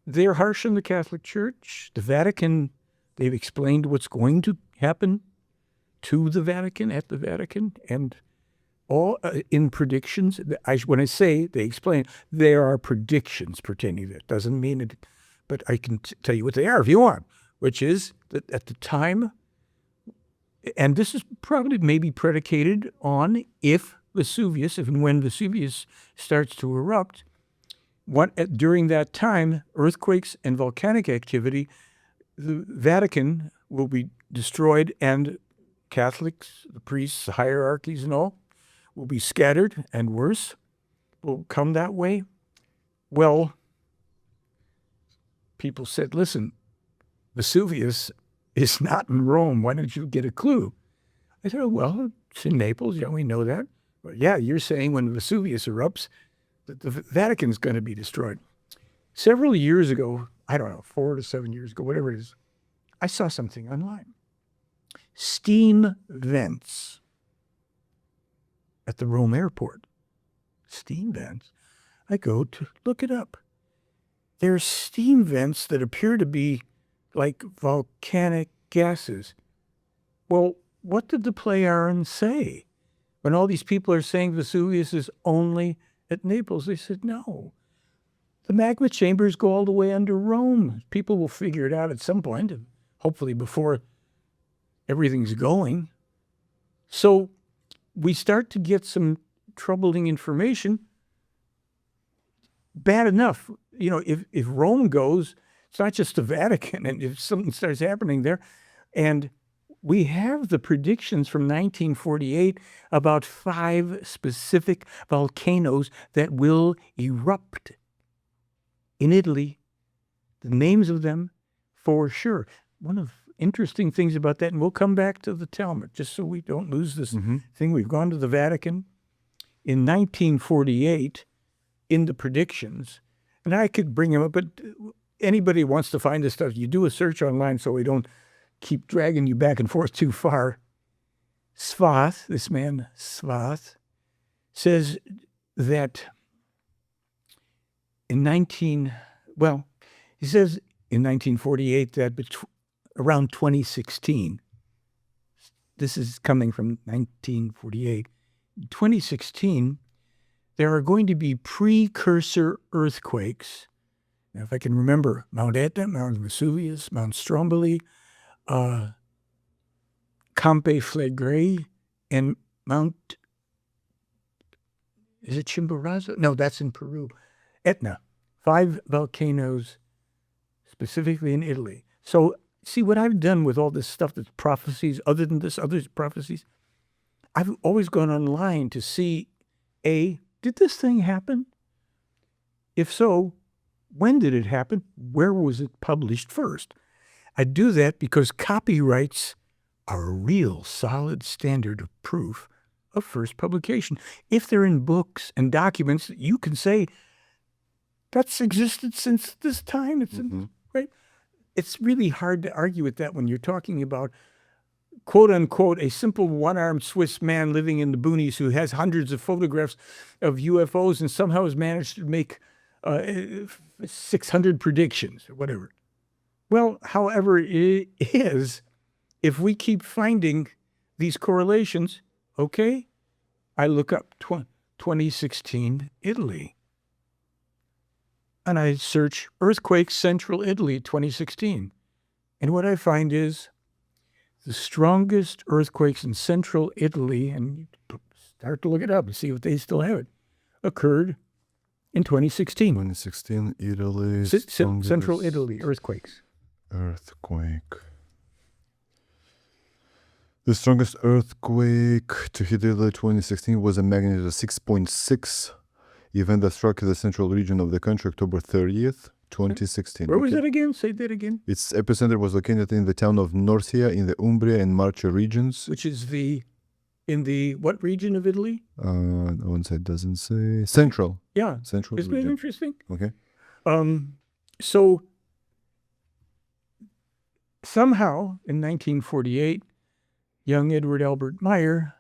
they're harsh on the Catholic Church, the Vatican, they've explained what's going to happen to the Vatican, at the Vatican, and all in predictions. When I say they explain, there are predictions pertaining to it. Doesn't mean it, but I can tell you what they are if you want, which is that at the time, and this is probably maybe predicated on if and when Vesuvius starts to erupt, during that time, earthquakes and volcanic activity, the Vatican will be destroyed, and Catholics, the priests, the hierarchies and all, will be scattered, and worse will come that way. Well, people said, listen, Vesuvius is not in Rome. Why don't you get a clue? I said, well, it's in Naples. Yeah, we know that. But yeah, you're saying when Vesuvius erupts, that the Vatican's going to be destroyed. Several years ago, I don't know, 4 to 7 years ago, whatever it is, I saw something online. Steam vents at the Rome airport. Steam vents. I go to look it up. There's steam vents that appear to be like volcanic gases. Well, what did the Plejaren say? When all these people are saying Vesuvius is only at Naples, they said, no. The magma chambers go all the way under Rome. People will figure it out at some point, hopefully before everything's going. So we start to get some troubling information. Bad enough, if Rome goes, it's not just the Vatican, and if something starts happening there. And we have the predictions from 1948 about 5 specific volcanoes that will erupt in Italy. The names of them for sure. One of the interesting things about that, and we'll come back to the Talmud, just so we don't lose this thing. We've gone to the Vatican. In 1948, in the predictions, and I could bring them up, but anybody wants to find this stuff, you do a search online so we don't keep dragging you back and forth too far. Svath, this man Svath, says that in 1948 that around 2016, this is coming from 1948, 2016, there are going to be precursor earthquakes. Now, if I can remember, Mount Etna, Mount Vesuvius, Mount Stromboli, Campe Flegrei, and Mount, is it Chimborazo? No, that's in Peru. Etna, 5 volcanoes, specifically in Italy. So see what I've done with all this stuff that's prophecies, other than this, other prophecies, I've always gone online to see, did this thing happen? If so, when did it happen? Where was it published first? I do that because copyrights are a real solid standard of proof of first publication. If they're in books and documents, you can say, that's existed since this time. It's right? It's really hard to argue with that when you're talking about, quote unquote, a simple one-armed Swiss man living in the boonies who has hundreds of photographs of UFOs and somehow has managed to make 600 predictions or whatever. Well, however it is, if we keep finding these correlations, okay, I look up 2016 Italy. And I search earthquakes, Central Italy, 2016. And what I find is the strongest earthquakes in Central Italy, and you start to look it up and see if they still have it, occurred in 2016. 2016, Italy. Central Italy, earthquakes. Earthquake. The strongest earthquake to hit Italy 2016 was a magnitude of 6.6. Event that struck the central region of the country October 30th, 2016. Where was that again? Say that again. Its epicenter was located in the town of Norcia in the Umbria and Marche regions. Which is in the what region of Italy? One side doesn't say. Central. Yeah. Central Isn't region. it interesting? Okay. So somehow in 1948, young Edward Albert Meyer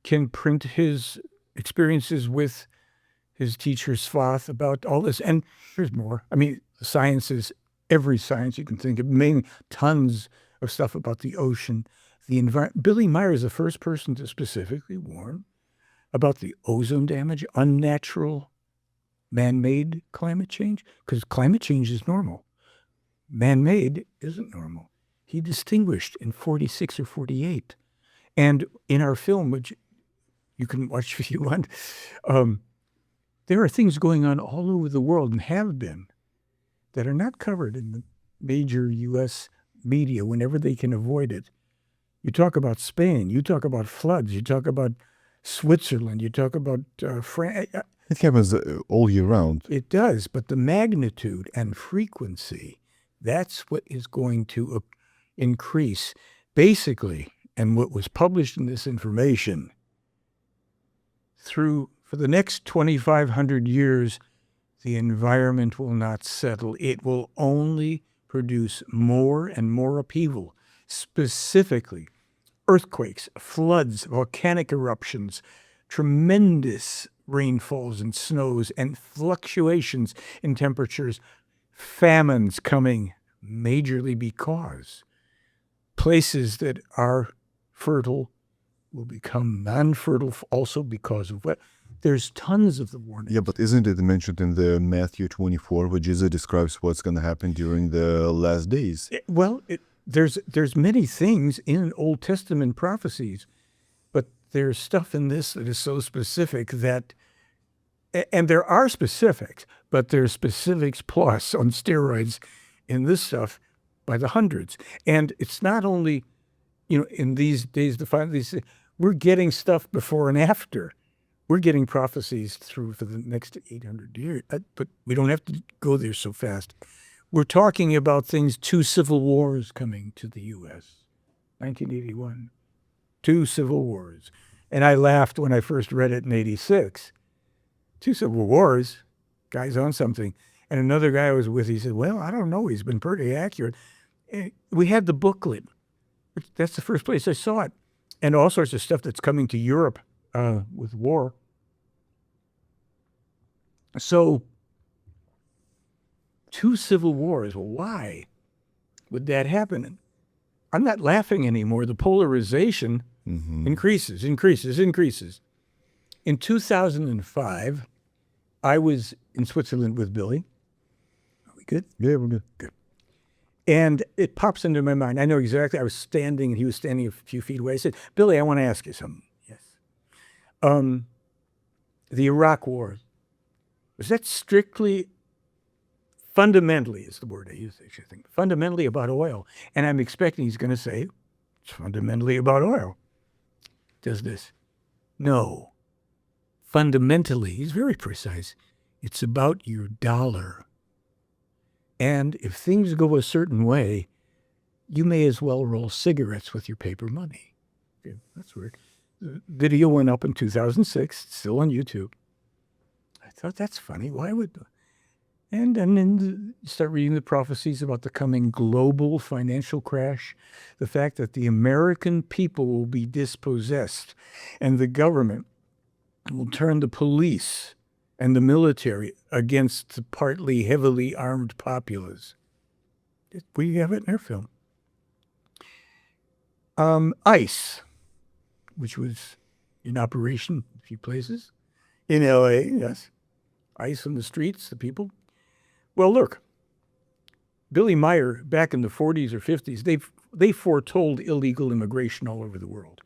can print his experiences with his teacher Svath about all this. And there's more. I mean, sciences, every science you can think of, tons of stuff about the ocean, the environment. Billy Meier is the first person to specifically warn about the ozone damage, unnatural man-made climate change, because climate change is normal. Man-made isn't normal. He distinguished in 46 or 48. And in our film, which you can watch if you want, there are things going on all over the world and have been that are not covered in the major U.S. media whenever they can avoid it. You talk about Spain, you talk about floods, you talk about Switzerland, you talk about France. It happens all year round. It does, but the magnitude and frequency, that's what is going to increase. Basically, and what was published in this information, for the next 2,500 years, the environment will not settle. It will only produce more and more upheaval, specifically earthquakes, floods, volcanic eruptions, tremendous rainfalls and snows, and fluctuations in temperatures, famines coming, majorly because places that are fertile will become non-fertile also because of what? There's tons of the warnings. Yeah, but isn't it mentioned in the Matthew 24 where Jesus describes what's going to happen during the last days? There's many things in Old Testament prophecies, but there's stuff in this that is so specific that, and there are specifics, but there's specifics plus on steroids in this stuff by the hundreds. And it's not only, in these days, we're getting stuff before and after. We're getting prophecies through for the next 800 years, but we don't have to go there so fast. We're talking about things, 2 civil wars coming to the U.S., 1981, 2 civil wars. And I laughed when I first read it in 86. 2 civil wars, guy's on something. And another guy I was with, he said, well, I don't know, he's been pretty accurate. And we had the booklet. That's the first place I saw it. And all sorts of stuff that's coming to Europe with war. So 2 civil wars, well, why would that happen? I'm not laughing anymore. The polarization increases. In 2005, I was in Switzerland with Billy. Are we good? Yeah, we're good. Good. And it pops into my mind. I know exactly. I was standing, and he was standing a few feet away. I said, Billy, I want to ask you something. Yes. The Iraq War, was that strictly, fundamentally is the word I use, I should think, fundamentally about oil? And I'm expecting he's going to say, it's fundamentally about oil. Does this? No. Fundamentally, he's very precise, it's about your dollar. And if things go a certain way, you may as well roll cigarettes with your paper money. Okay, that's weird. The video went up in 2006, it's still on YouTube. I thought, that's funny. Why would... And then you start reading the prophecies about the coming global financial crash, the fact that the American people will be dispossessed, and the government will turn the police and the military against the partly heavily armed populace. We have it in our film. ICE, which was in operation in a few places. In L.A., yes. ICE on the streets, the people. Well, look, Billy Meier, back in the 40s or 50s, they foretold illegal immigration all over the world.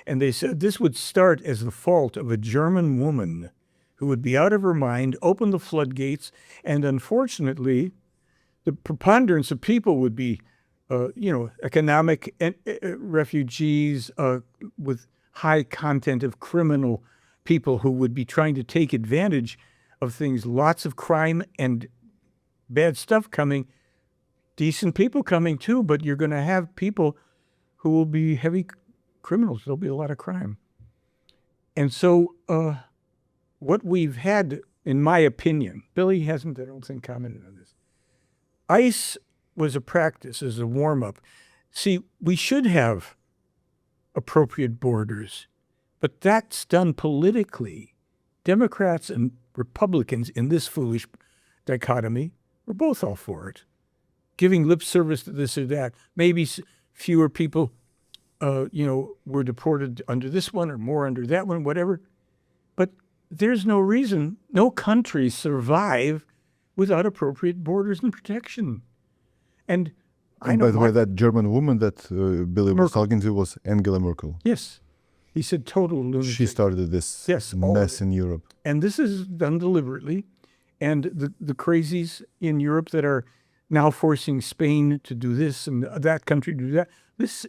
And they said this would start as the fault of a German woman who would be out of her mind, open the floodgates, and unfortunately, the preponderance of people would be, economic refugees with high content of criminal people who would be trying to take advantage of things, lots of crime and bad stuff coming, decent people coming too, but you're going to have people who will be heavy criminals. There'll be a lot of crime. And so what we've had, in my opinion, Billy hasn't, I don't think, commented on this. ICE was a practice as a warm-up. See, we should have appropriate borders, but that's done politically. Democrats and Republicans in this foolish dichotomy were both all for it, giving lip service to this or that. Maybe fewer people, were deported under this one or more under that one, whatever. But there's no reason, no countries survive without appropriate borders and protection. And I know. By the way, that German woman that Billy was talking to was Angela Merkel. Yes. He said total lunacy. She started this mess in Europe. And this is done deliberately. And the crazies in Europe that are now forcing Spain to do this and that country to do that. This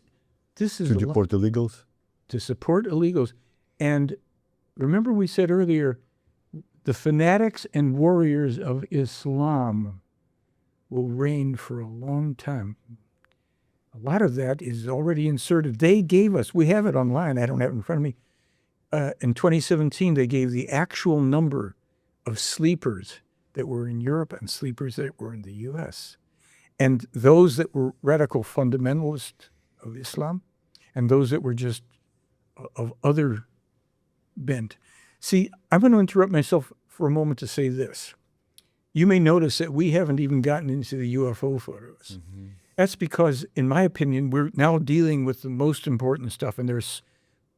is to deport illegals. To support illegals. And remember we said earlier, the fanatics and warriors of Islam will reign for a long time. A lot of that is already inserted. They gave us, we have it online, I don't have it in front of me. In 2017, they gave the actual number of sleepers that were in Europe and sleepers that were in the U.S. And those that were radical fundamentalists of Islam and those that were just of other bent. See, I'm going to interrupt myself for a moment to say this. You may notice that we haven't even gotten into the UFO photos. That's because, in my opinion, we're now dealing with the most important stuff, and there's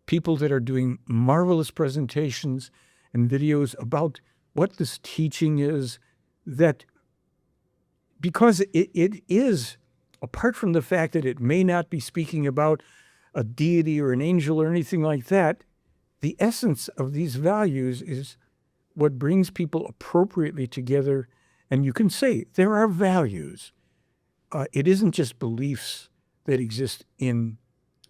people that are doing marvelous presentations and videos about what this teaching is, that because it is, apart from the fact that it may not be speaking about a deity or an angel or anything like that, the essence of these values is what brings people appropriately together. And you can say there are values. It isn't just beliefs that exist in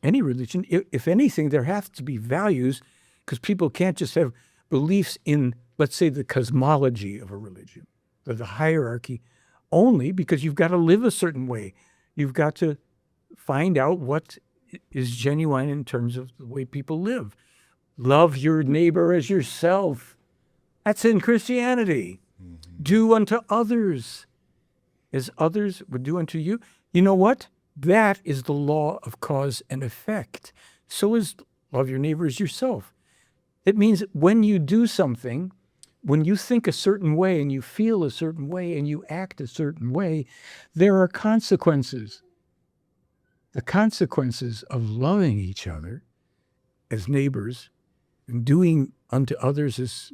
any religion. If anything, there have to be values, because people can't just have beliefs in, let's say, the cosmology of a religion, or the hierarchy, only because you've got to live a certain way. You've got to find out what is genuine in terms of the way people live. Love your neighbor as yourself. That's in Christianity. Do unto others as others would do unto you. You know what? That is the law of cause and effect. So is love your neighbor as yourself. It means when you do something, when you think a certain way and you feel a certain way and you act a certain way, there are consequences. The consequences of loving each other as neighbors and doing unto others as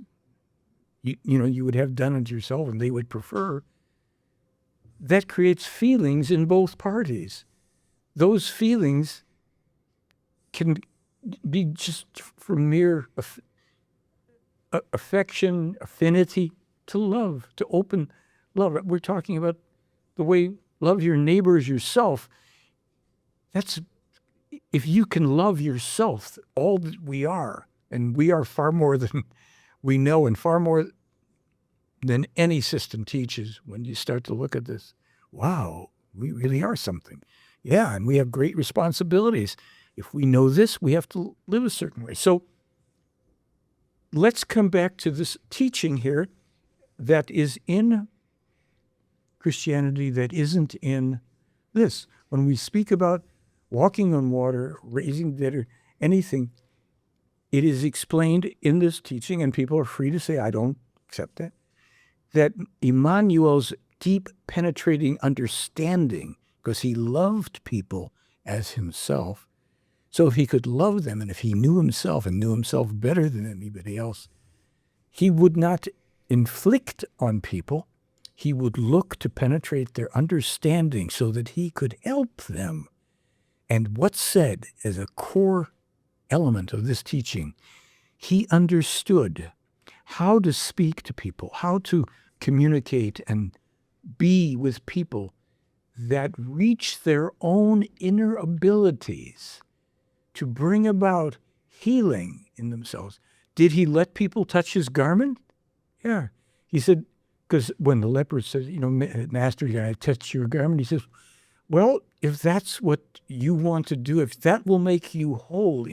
you would have done unto yourself and they would prefer, that creates feelings in both parties. Those feelings can be just from mere affection, affinity, to love, to open love. We're talking about the way love your neighbor as yourself. That's, if you can love yourself, all that we are, and we are far more than we know and far more than any system teaches when you start to look at this. Wow, we really are something. Yeah, and we have great responsibilities. If we know this, we have to live a certain way. So let's come back to this teaching here that is in Christianity that isn't in this. When we speak about walking on water, raising the dead, or anything, it is explained in this teaching, and people are free to say, I don't accept that, that Immanuel's deep penetrating understanding, because he loved people as himself, so if he could love them, and if he knew himself and knew himself better than anybody else, he would not inflict on people. He would look to penetrate their understanding so that he could help them. And what's said as a core element of this teaching, he understood how to speak to people, how to communicate and be with people that reach their own inner abilities to bring about healing in themselves. Did he let people touch his garment? Yeah. He said, because when the leper says, Master, can I touch your garment? He says, well, if that's what you want to do, if that will make you whole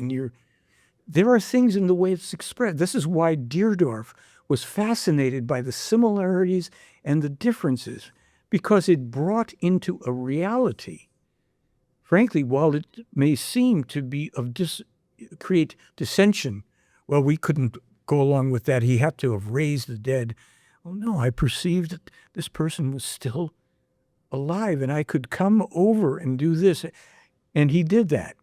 there are things in the way it's expressed. This is why Deerdorf was fascinated by the similarities and the differences, because it brought into a reality. Frankly, while it may seem to be create dissension, well, we couldn't go along with that. He had to have raised the dead. Well, no, I perceived that this person was still alive and I could come over and do this. And he did that.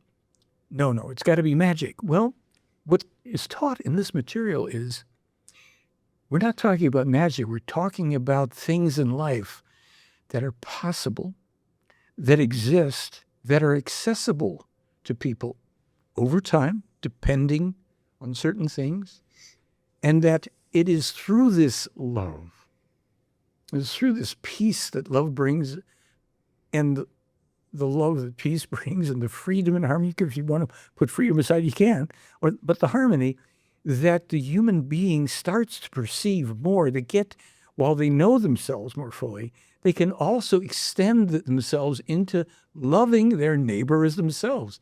No, it's got to be magic. Well, what is taught in this material is we're not talking about magic. We're talking about things in life that are possible, that exist, that are accessible to people over time, depending on certain things, and that it is through this love, it's through this peace that love brings, and the love that peace brings, and the freedom and harmony, if you want to put freedom aside, you can, but the harmony, that the human being starts to perceive more, while they know themselves more fully, they can also extend themselves into loving their neighbor as themselves.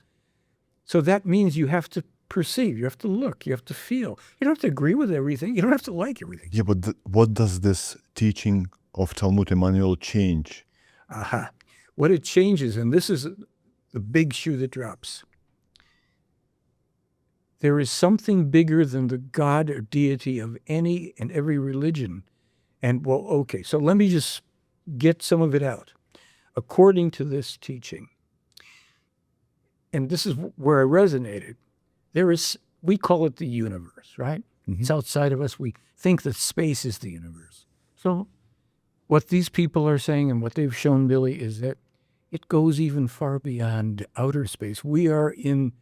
So that means you have to perceive, you have to look, you have to feel. You don't have to agree with everything. You don't have to like everything. Yeah, but what does this teaching of Talmud Immanuel change? Aha. What it changes, and this is the big shoe that drops. There is something bigger than the God or deity of any and every religion, And well, okay, so let me just get some of it out. According to this teaching, and this is where I resonated, we call it the universe, right? It's outside of us. We think that space is the universe. So what these people are saying and what they've shown, Billy, is that it goes even far beyond outer space. We are in,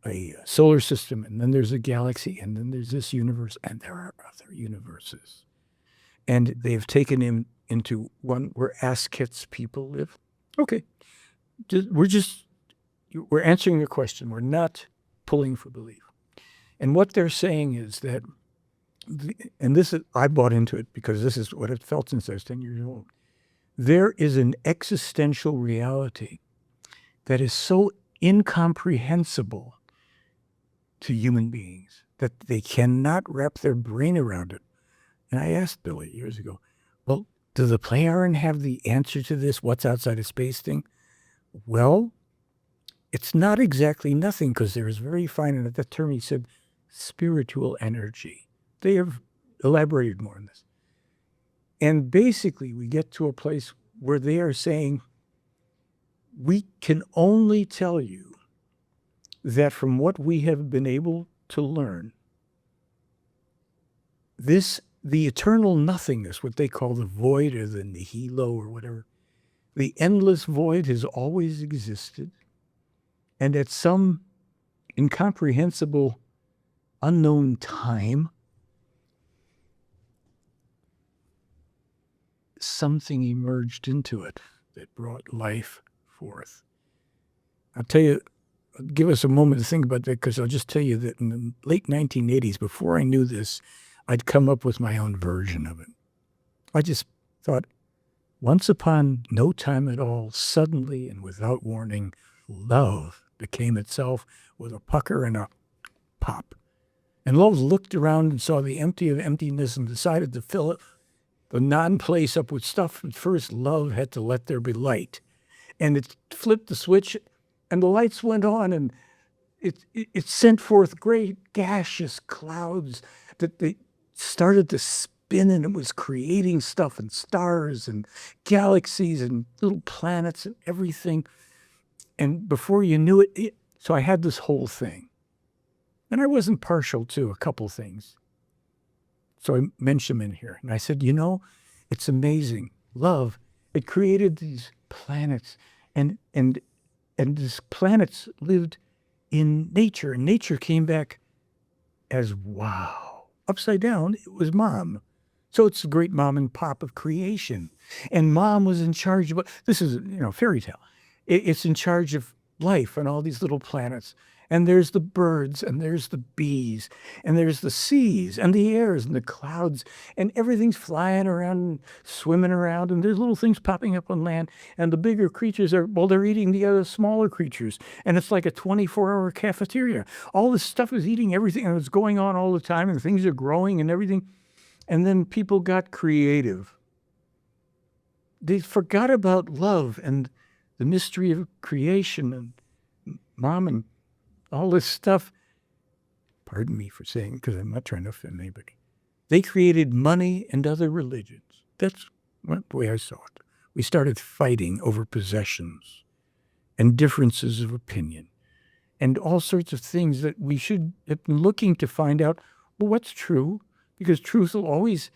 a solar system, and then there's a galaxy, and then there's this universe, and there are other universes. And they've taken him into one where Askets people live. Okay. We're answering your question. We're not pulling for belief. And what they're saying is that, I bought into it because this is what it felt since I was 10 years old. There is an existential reality that is so incomprehensible to human beings that they cannot wrap their brain around it. And I asked Billy years ago, well, do the Plejaren have the answer to this what's outside of space thing? Well, it's not exactly nothing, because there is very fine, and at that term he said, spiritual energy. They have elaborated more on this. And basically we get to a place where they are saying, we can only tell you that from what we have been able to learn, the eternal nothingness, what they call the void or the nihilo or whatever, the endless void has always existed. And at some incomprehensible, unknown time, something emerged into it that brought life forth. I'll tell you, give us a moment to think about that, because I'll just tell you that in the late 1980s, before I knew this, I'd come up with my own version of it. I just thought, once upon no time at all, suddenly and without warning, love became itself with a pucker and a pop. And love looked around and saw the empty of emptiness and decided to fill it, the non-place, up with stuff. At first, love had to let there be light. And it flipped the switch, and the lights went on, and it sent forth great gaseous clouds that they started to spin, and it was creating stuff, and stars and galaxies and little planets and everything. And before you knew it, so I had this whole thing. And I wasn't partial to a couple things. So I mentioned them in here. And I said, it's amazing. Love, it created these planets. And these planets lived in nature. And nature came back as wow. Upside down, it was mom. So it's the great mom and pop of creation. And mom was in charge of, this is, fairy tale. It's in charge of life on all these little planets. And there's the birds, and there's the bees, and there's the seas, and the airs, and the clouds, and everything's flying around and swimming around, and there's little things popping up on land, and the bigger creatures they're eating the other smaller creatures, and it's like a 24-hour cafeteria. All this stuff is eating everything, and it's going on all the time, and things are growing and everything. And then people got creative. They forgot about love and the mystery of creation and mom and all this stuff. Pardon me for saying, because I'm not trying to offend anybody. They created money and other religions. That's the way I saw it. We started fighting over possessions and differences of opinion and all sorts of things that we should have been looking to find out, well, what's true? Because truth will always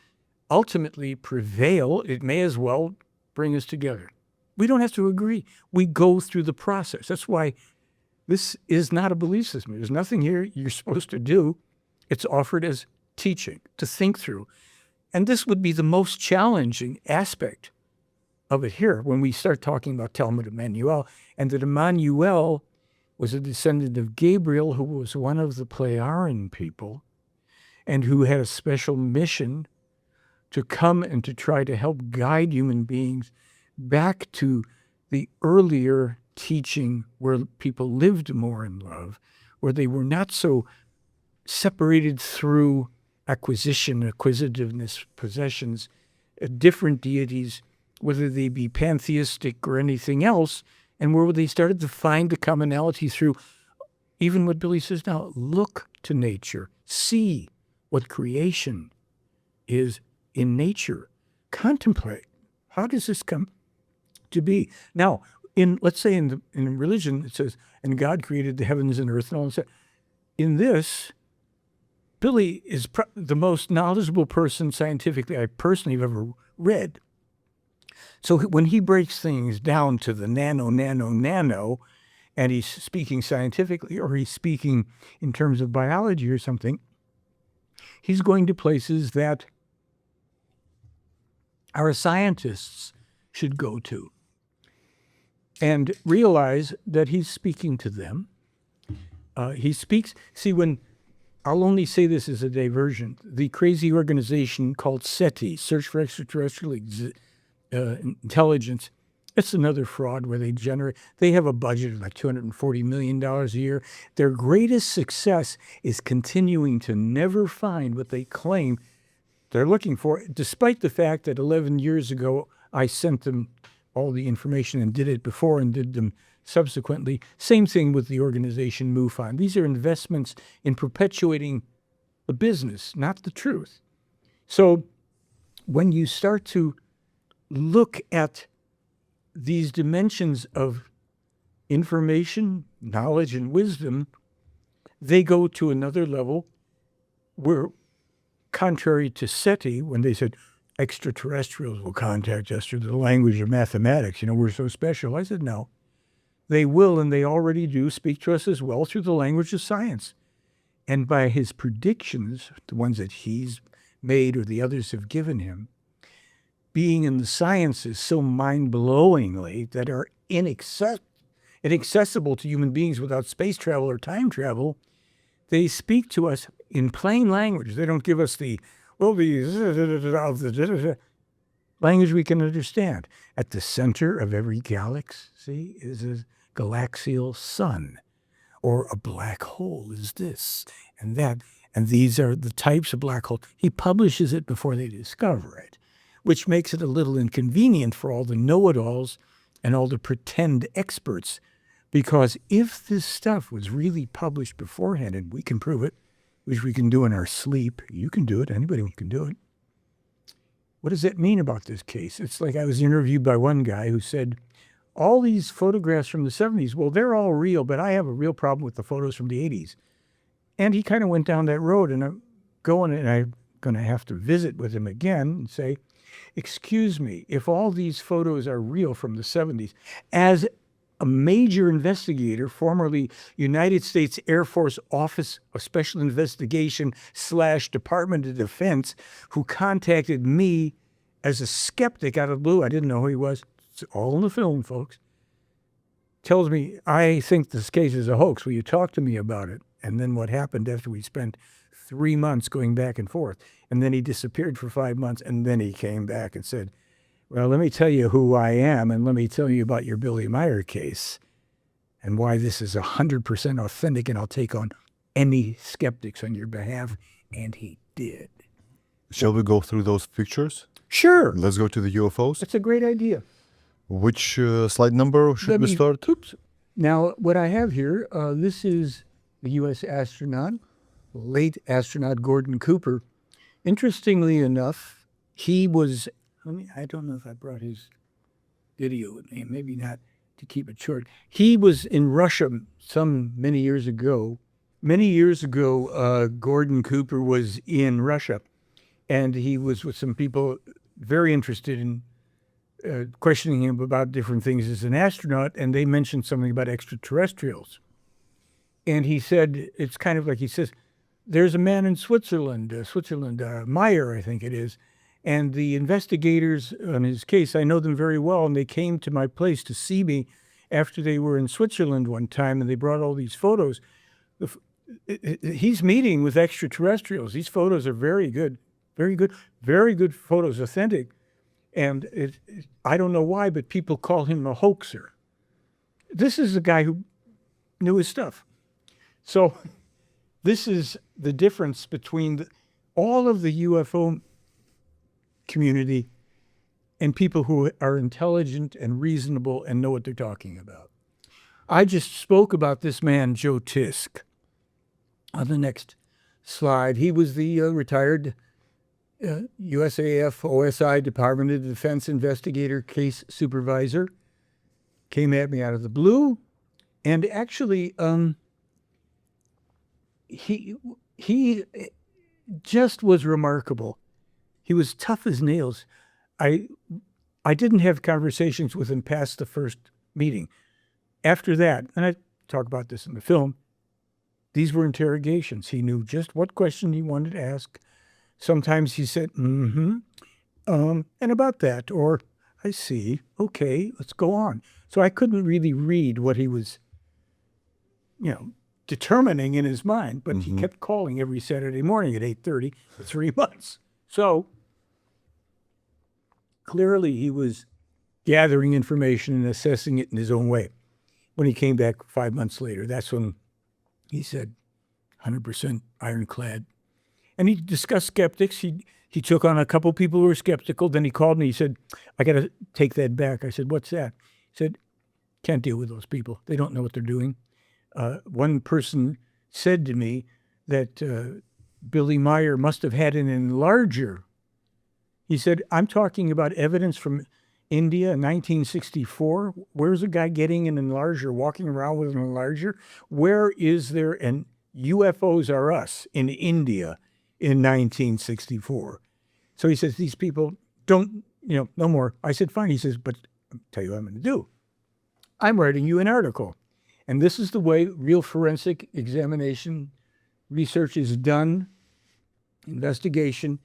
ultimately prevail. It may as well bring us together. We don't have to agree. We go through the process. That's why this is not a belief system. There's nothing here you're supposed to do. It's offered as teaching to think through. And this would be the most challenging aspect of it here when we start talking about Talmud Immanuel. And that Immanuel was a descendant of Gabriel, who was one of the Plejaren people and who had a special mission to come and to try to help guide human beings back to the earlier teaching where people lived more in love, where they were not so separated through acquisition, acquisitiveness, possessions, different deities, whether they be pantheistic or anything else, and where they started to find the commonality through even what Billy says now, look to nature, see what creation is in nature. Contemplate. How does this come to be? Now, let's say in religion, it says, and God created the heavens and earth and all that. In this, Billy is the most knowledgeable person scientifically I personally have ever read. So when he breaks things down to the nano, and he's speaking scientifically, or he's speaking in terms of biology or something, he's going to places that our scientists should go to and realize that he's speaking to them. He speaks, I'll only say this as a diversion, the crazy organization called SETI, Search for Extraterrestrial Intelligence, it's another fraud where they have a budget of like $240 million a year. Their greatest success is continuing to never find what they claim they're looking for, despite the fact that 11 years ago, I sent them all the information and did it before and did them subsequently. Same thing with the organization MUFON. These are investments in perpetuating the business, not the truth. So when you start to look at these dimensions of information, knowledge, and wisdom, they go to another level where, contrary to SETI, when they said extraterrestrials will contact us through the language of mathematics, we're so special. I said, no, they will, and they already do, speak to us as well through the language of science. And by his predictions, the ones that he's made or the others have given him, being in the sciences so mind-blowingly that are inaccessible to human beings without space travel or time travel, they speak to us in plain language. They don't give us the language we can understand. At the center of every galaxy is a galaxial sun, or a black hole is this and that. And these are the types of black holes. He publishes it before they discover it, which makes it a little inconvenient for all the know-it-alls and all the pretend experts. Because if this stuff was really published beforehand, and we can prove it, which we can do in our sleep, you can do it, anybody can do it. What does that mean about this case? It's like I was interviewed by one guy who said, all these photographs from the 70s, well, they're all real, but I have a real problem with the photos from the 80s. And he kind of went down that road, and I'm going to have to visit with him again and say, excuse me, if all these photos are real from the 70s, as a major investigator, formerly United States Air Force Office of Special Investigation / Department of Defense, who contacted me as a skeptic out of the blue, I didn't know who he was, it's all in the film, folks, tells me, I think this case is a hoax. Will you talk to me about it? And then what happened after we spent 3 months going back and forth, and then he disappeared for 5 months, and then he came back and said, well, let me tell you who I am, and let me tell you about your Billy Meier case and why this is 100% authentic, and I'll take on any skeptics on your behalf. And he did. Shall we go through those pictures? Sure. Let's go to the UFOs. That's a great idea. Which slide number should we start? Oops. Now, what I have here, this is the U.S. astronaut, late astronaut Gordon Cooper. Interestingly enough, he was, I don't know if I brought his video with me, maybe not, to keep it short. He was in Russia many years ago. Many years ago, Gordon Cooper was in Russia, and he was with some people very interested in questioning him about different things as an astronaut, and they mentioned something about extraterrestrials. And he said, it's kind of like he says, there's a man in Switzerland, Meyer, I think it is, and the investigators on his case, I know them very well, and they came to my place to see me after they were in Switzerland one time, and they brought all these photos. He's meeting with extraterrestrials. These photos are very good, very good photos, authentic. And I don't know why, but people call him a hoaxer. This is a guy who knew his stuff. So this is the difference between all of the UFO community and people who are intelligent and reasonable and know what they're talking about. I just spoke about this man, Joe Tisk. On the next slide, he was the retired USAF OSI Department of Defense investigator case supervisor, came at me out of the blue, and actually, he just was remarkable. He was tough as nails. I didn't have conversations with him past the first meeting. After that, and I talk about this in the film, these were interrogations. He knew just what question he wanted to ask. Sometimes he said, and about that, or I see, okay, let's go on. So I couldn't really read what he was, determining in his mind, but he kept calling every Saturday morning at 8:30 for 3 months. So clearly he was gathering information and assessing it in his own way. When he came back 5 months later, that's when he said, 100% ironclad. And he discussed skeptics. He took on a couple people who were skeptical. Then he called me. He said, I got to take that back. I said, what's that? He said, can't deal with those people. They don't know what they're doing. One person said to me that Billy Meier must have had an enlarger. He said, I'm talking about evidence from India in 1964. Where's a guy getting an enlarger, walking around with an enlarger? Where is there an UFOs are us in India in 1964? So he says, these people don't, no more. I said, fine. He says, but I'll tell you what I'm going to do. I'm writing you an article. And this is the way real forensic examination research is done, investigation.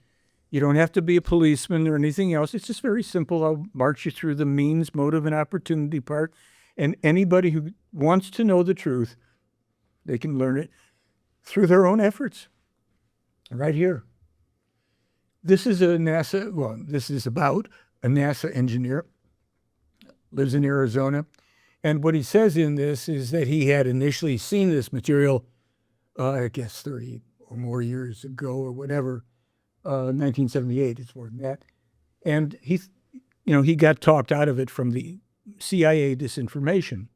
You don't have to be a policeman or anything else. It's just very simple. I'll march you through the means, motive, and opportunity part. And anybody who wants to know the truth, they can learn it through their own efforts. Right here. This is this is about a NASA engineer, lives in Arizona. And what he says in this is that he had initially seen this material, I guess 30 or more years ago or whatever, 1978, it's more than that. And he got talked out of it from the CIA disinformation.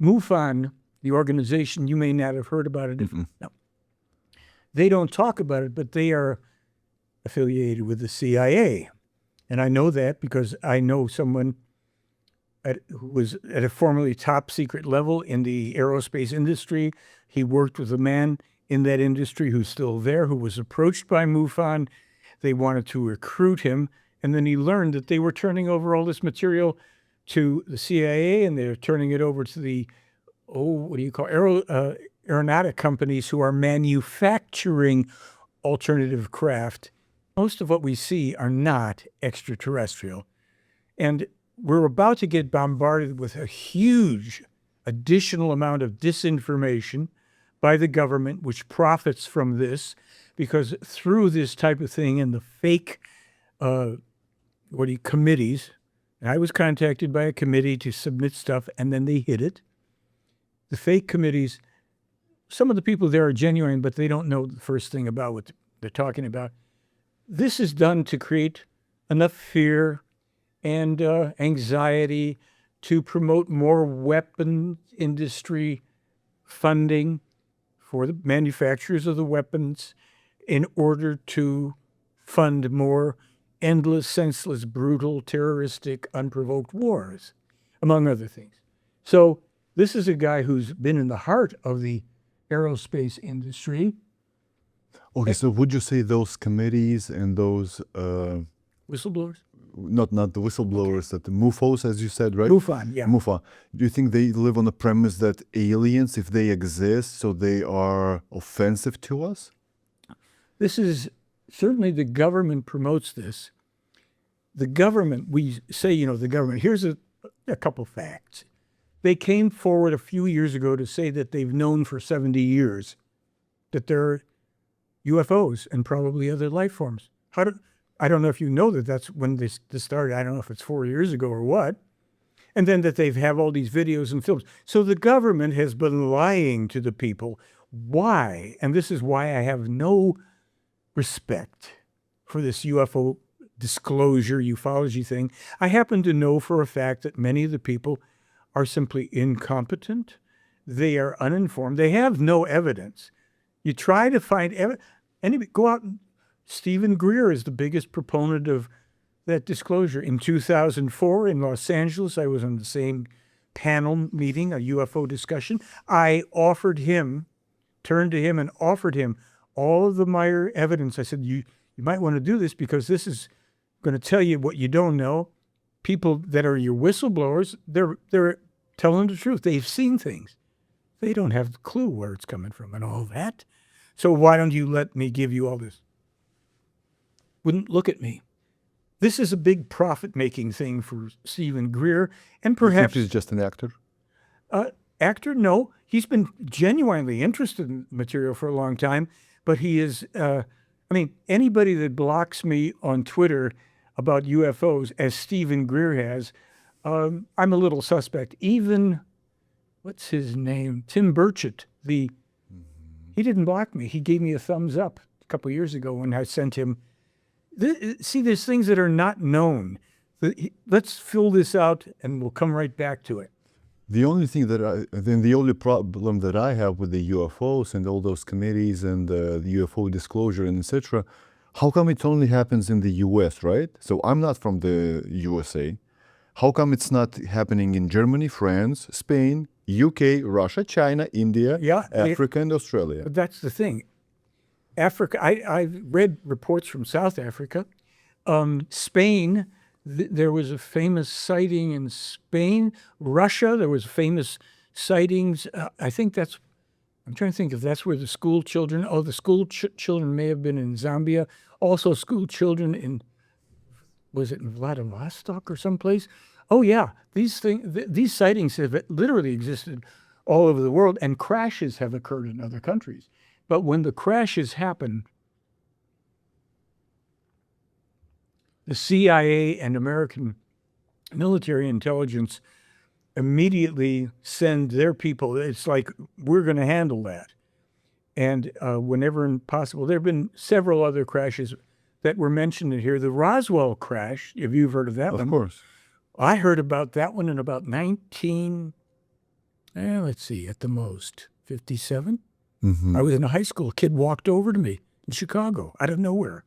MUFON, the organization, you may not have heard about it. No. They don't talk about it, but they are affiliated with the CIA. And I know that because I know someone who was at a formerly top secret level in the aerospace industry. He worked with a man in that industry who's still there, who was approached by MUFON. They wanted to recruit him. And then he learned that they were turning over all this material to the CIA, and they're turning it over to the, aeronautic companies who are manufacturing alternative craft. Most of what we see are not extraterrestrial. And we're about to get bombarded with a huge additional amount of disinformation by the government, which profits from this, because through this type of thing and the fake committees, and I was contacted by a committee to submit stuff, and then they hid it. The fake committees, some of the people there are genuine, but they don't know the first thing about what they're talking about. This is done to create enough fear and anxiety to promote more weapon industry funding for the manufacturers of the weapons in order to fund more endless, senseless, brutal, terroristic, unprovoked wars, among other things. So this is a guy who's been in the heart of the aerospace industry. Okay, so would you say those committees and those whistleblowers? Not the whistleblowers, that the MUFOs, as you said, right? MUFON, yeah. MUFON. Do you think they live on the premise that aliens, if they exist, so they are offensive to us? This is certainly, the government promotes this. The government, we say, the government, here's a couple facts. They came forward a few years ago to say that they've known for 70 years that there are UFOs and probably other life forms. I don't know if you know that that's when this started. I don't know if it's 4 years ago or what. And then that they have all these videos and films. So the government has been lying to the people. Why? And this is why I have no respect for this UFO disclosure, ufology thing. I happen to know for a fact that many of the people are simply incompetent. They are uninformed. They have no evidence. You try to find go out. Stephen Greer is the biggest proponent of that disclosure. In 2004 in Los Angeles, I was on the same panel meeting, a UFO discussion. I turned to him and offered him all of the Meier evidence. I said, you might want to do this because this is going to tell you what you don't know. People that are your whistleblowers, they're telling the truth. They've seen things. They don't have a clue where it's coming from and all that. So why don't you let me give you all this? Wouldn't look at me. This is a big profit-making thing for Stephen Greer, and perhaps he's just an actor. Actor, no. He's been genuinely interested in material for a long time, but he is. Anybody that blocks me on Twitter about UFOs, as Stephen Greer has, I'm a little suspect. Even, what's his name? Tim Burchett. He didn't block me. He gave me a thumbs up a couple of years ago when I sent him. See, there's things that are not known. Let's fill this out, and we'll come right back to it. The only thing the only problem that I have with the UFOs and all those committees and the UFO disclosure and etc., how come it only happens in the US, right? So I'm not from the USA. How come it's not happening in Germany, France, Spain, UK, Russia, China, India, Africa, and Australia? But that's the thing. Africa, I've read reports from South Africa. Spain, there was a famous sighting in Spain. Russia, there was famous sightings. I'm trying to think if that's where the school children, children may have been in Zambia. Also school children was it in Vladivostok or someplace? Oh yeah, these sightings have literally existed all over the world, and crashes have occurred in other countries. But when the crashes happen, the CIA and American military intelligence immediately send their people. It's like, we're going to handle that. And whenever possible, there have been several other crashes that were mentioned in here. The Roswell crash, if you've heard of that one. Of course. I heard about that one in about at the most, 57? Mm-hmm. I was in high school. A kid walked over to me in Chicago out of nowhere.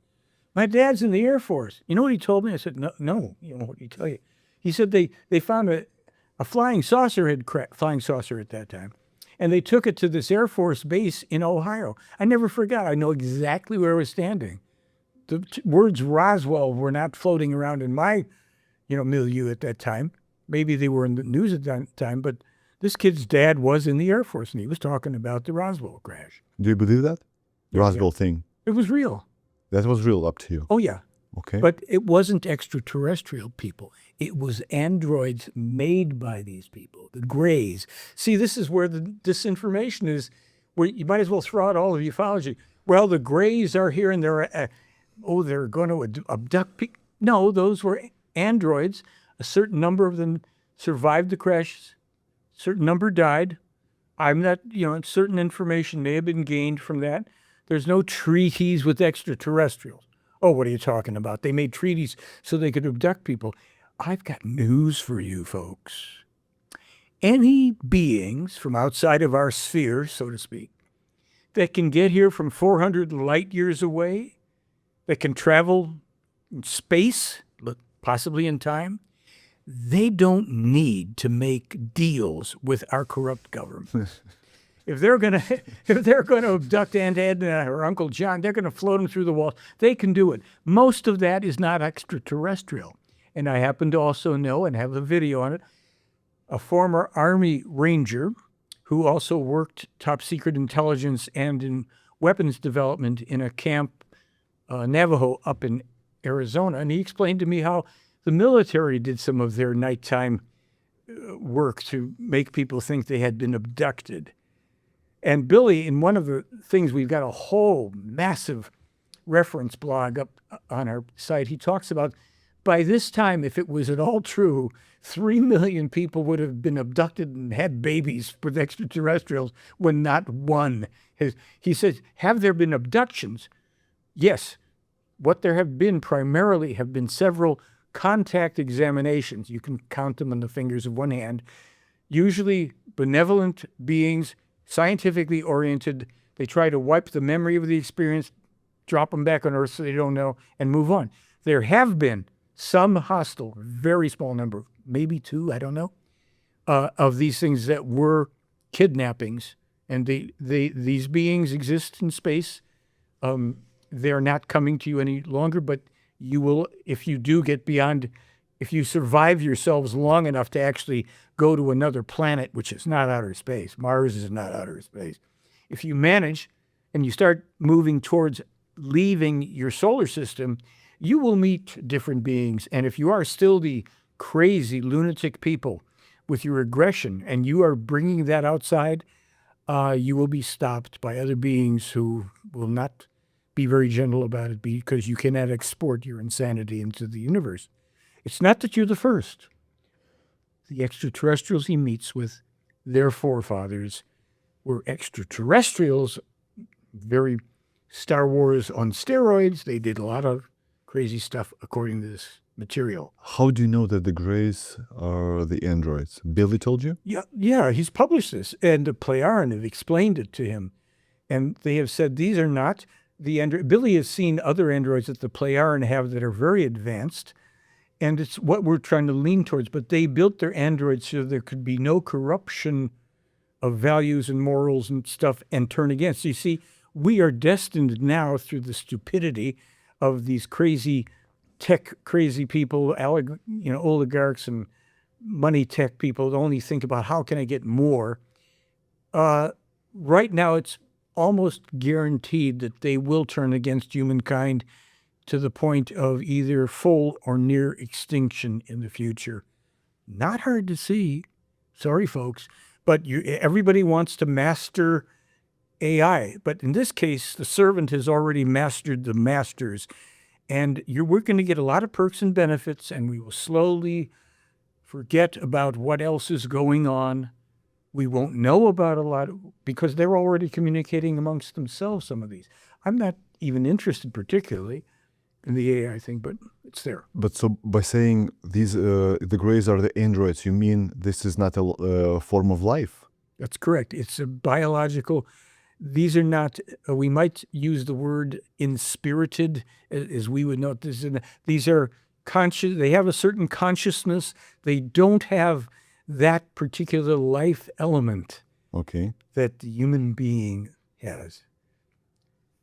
My dad's in the Air Force. You know what he told me? I said, no. You know what he tell you? He said they found a flying saucer flying saucer at that time, and they took it to this Air Force base in Ohio. I never forgot. I know exactly where I was standing. The words Roswell were not floating around in my, milieu at that time. Maybe they were in the news at that time, but this kid's dad was in the Air Force, and he was talking about the Roswell crash. Do you believe that? The Roswell thing? It was real. That was real up to you? Oh, yeah. Okay. But it wasn't extraterrestrial people. It was androids made by these people, the Greys. See, this is where the disinformation is, where you might as well throw out all of ufology. Well, the Greys are here, and they're going to abduct people. No, those were androids. A certain number of them survived the crashes. Certain number died. I'm not, certain information may have been gained from that. There's no treaties with extraterrestrials. Oh, what are you talking about? They made treaties so they could abduct people. I've got news for you folks. Any beings from outside of our sphere, so to speak, that can get here from 400 light years away, that can travel in space, possibly in time, they don't need to make deals with our corrupt government. If they're going to abduct Aunt Edna or Uncle John, they're going to float them through the walls. They can do it. Most of that is not extraterrestrial. And I happen to also know, and have a video on it, a former Army Ranger who also worked top secret intelligence and in weapons development in a camp, Navajo, up in Arizona. And he explained to me how the military did some of their nighttime work to make people think they had been abducted. And Billy, in one of the things, we've got a whole massive reference blog up on our site. He talks about, by this time, if it was at all true, 3 million people would have been abducted and had babies with extraterrestrials when not one. He says, have there been abductions? Yes. What there have been primarily have been several contact examinations. You can count them on the fingers of one hand. Usually benevolent beings, scientifically oriented, They try to wipe the memory of the experience, drop them back on Earth so they don't know, and move on. There have been some hostile, very small number, maybe 2, I don't know, of these things that were kidnappings. And these beings exist in space. They're not coming to you any longer, but you will, if you do get beyond, if you survive yourselves long enough to actually go to another planet, which is not outer space. Mars is not outer space. If you manage and you start moving towards leaving your solar system, you will meet different beings. And if you are still the crazy lunatic people with your aggression and you are bringing that outside, you will be stopped by other beings who will not be very gentle about it because you cannot export your insanity into the universe. It's not that you're the first. The extraterrestrials he meets with, their forefathers, were extraterrestrials, very Star Wars on steroids. They did a lot of crazy stuff according to this material. How do you know that the Greys are the androids? Billy told you? Yeah, he's published this, and the Plejaren have explained it to him, and they have said these are not the androids. Billy has seen other androids that the Plejaren have that are very advanced, and it's what we're trying to lean towards. But they built their androids so there could be no corruption of values and morals and stuff and turn against. You see, we are destined now through the stupidity of these crazy crazy people, oligarchs and money tech people that only think about how can I get more. Right now, it's almost guaranteed that they will turn against humankind to the point of either full or near extinction in the future. Not hard to see. Sorry, folks. But everybody wants to master AI. But in this case, the servant has already mastered the masters. And we're going to get a lot of perks and benefits, and we will slowly forget about what else is going on. We won't know about a lot because they're already communicating amongst themselves, some of these. I'm not even interested particularly in the AI thing, but it's there. But so by saying these, the Greys are the androids, you mean this is not a form of life? That's correct. It's a biological. These are not, we might use the word inspirited, as we would know. These are conscious, they have a certain consciousness. They don't have that particular life element that the human being has.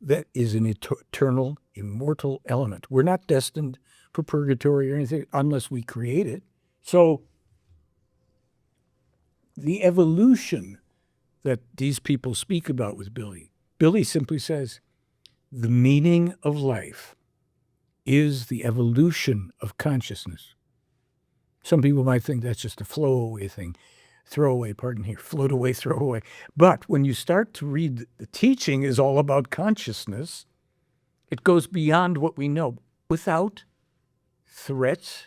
That is an eternal, immortal element. We're not destined for purgatory or anything unless we create it. So the evolution that these people speak about with Billy simply says, the meaning of life is the evolution of consciousness. Some people might think that's just a float away. But when you start to read, the teaching is all about consciousness. It goes beyond what we know. Without threats,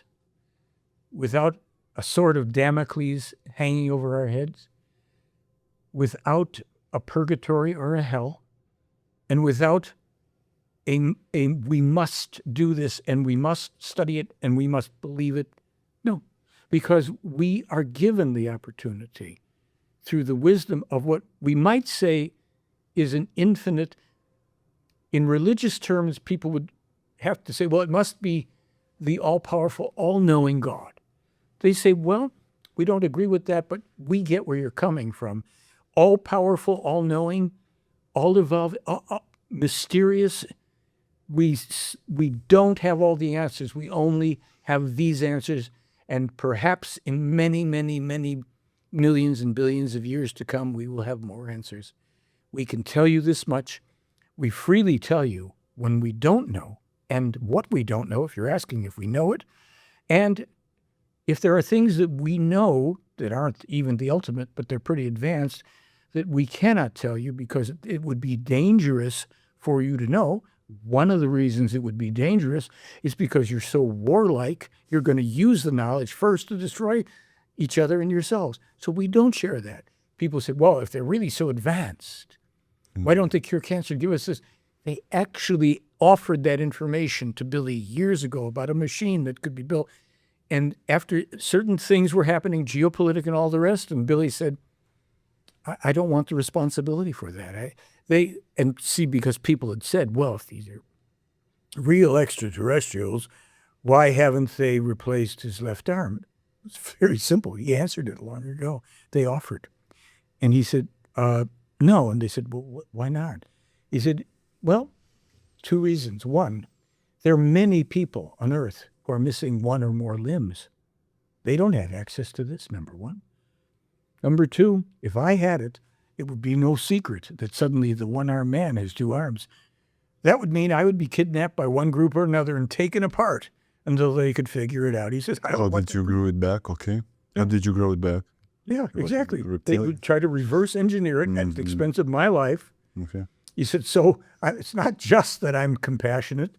without a sword of Damocles hanging over our heads, without a purgatory or a hell, and without we must do this and we must study it and we must believe it. No, because we are given the opportunity through the wisdom of what we might say is an infinite. In religious terms, people would have to say, well, it must be the all-powerful, all-knowing God. They say, well, we don't agree with that, but we get where you're coming from. All-powerful, all-knowing, all-evolved, mysterious. We don't have all the answers. We only have these answers, and perhaps in many, many, many millions and billions of years to come, we will have more answers. We can tell you this much. We freely tell you when we don't know, and what we don't know, if you're asking if we know it, and if there are things that we know that aren't even the ultimate, but they're pretty advanced, that we cannot tell you because it would be dangerous for you to know. One of the reasons it would be dangerous is because you're so warlike, you're going to use the knowledge first to destroy each other and yourselves. So we don't share that. People say, well, if they're really so advanced, why don't they cure cancer? Give us this. They actually offered that information to Billy years ago about a machine that could be built. And after certain things were happening, geopolitical and all the rest, and Billy said, I don't want the responsibility for that. Because people had said, well, if these are real extraterrestrials, why haven't they replaced his left arm? It's very simple. He answered it long ago. They offered. And he said, no. And they said, well, why not? He said, well, 2 reasons. One, there are many people on Earth who are missing one or more limbs. They don't have access to this, number one. Number two, if I had it, it would be no secret that suddenly the one-armed man has 2 arms. That would mean I would be kidnapped by one group or another and taken apart until they could figure it out. He says, How did you grow it back? Okay. How did you grow it back? Yeah, exactly. They would try to reverse engineer it at the expense of my life. Okay. He said, so it's not just that I'm compassionate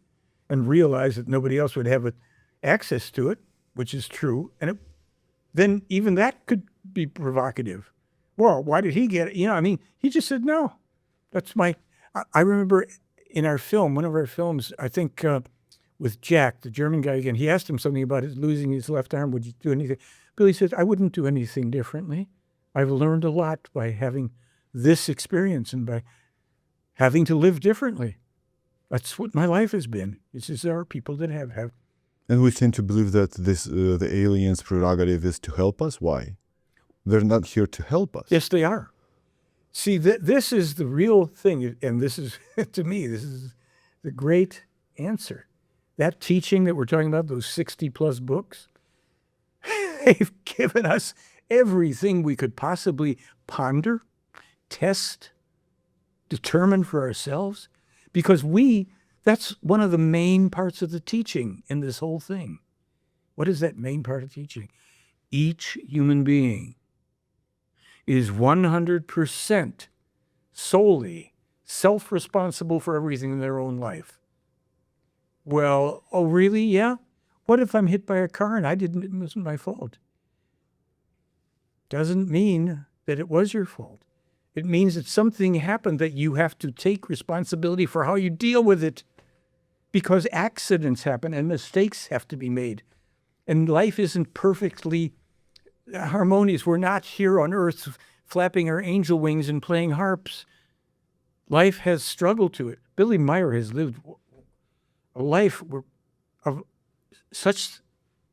and realize that nobody else would have access to it, which is true. And then even that could be provocative. Well, why did he get it? He just said, no, that's I remember in our film, one of our films, I think with Jack, the German guy again, he asked him something about losing his left arm. Would you do anything? Billy says, I wouldn't do anything differently. I've learned a lot by having this experience and by having to live differently. That's what my life has been. It's just there are people that have. And we tend to believe that the aliens' prerogative is to help us. Why? They're not here to help us. Yes, they are. See, this is the real thing. And this is, to me, this is the great answer. That teaching that we're talking about, those 60-plus books, they've given us everything we could possibly ponder, test, determine for ourselves. Because that's one of the main parts of the teaching in this whole thing. What is that main part of teaching? Each human being is 100% solely self-responsible for everything in their own life. Well, oh, really? Yeah? What if I'm hit by a car and it wasn't my fault? Doesn't mean that it was your fault. It means that something happened that you have to take responsibility for how you deal with it. Because accidents happen and mistakes have to be made. And life isn't perfectly harmonious. We're not here on earth flapping our angel wings and playing harps. Life has struggled to it. Billy Meier has lived a life of such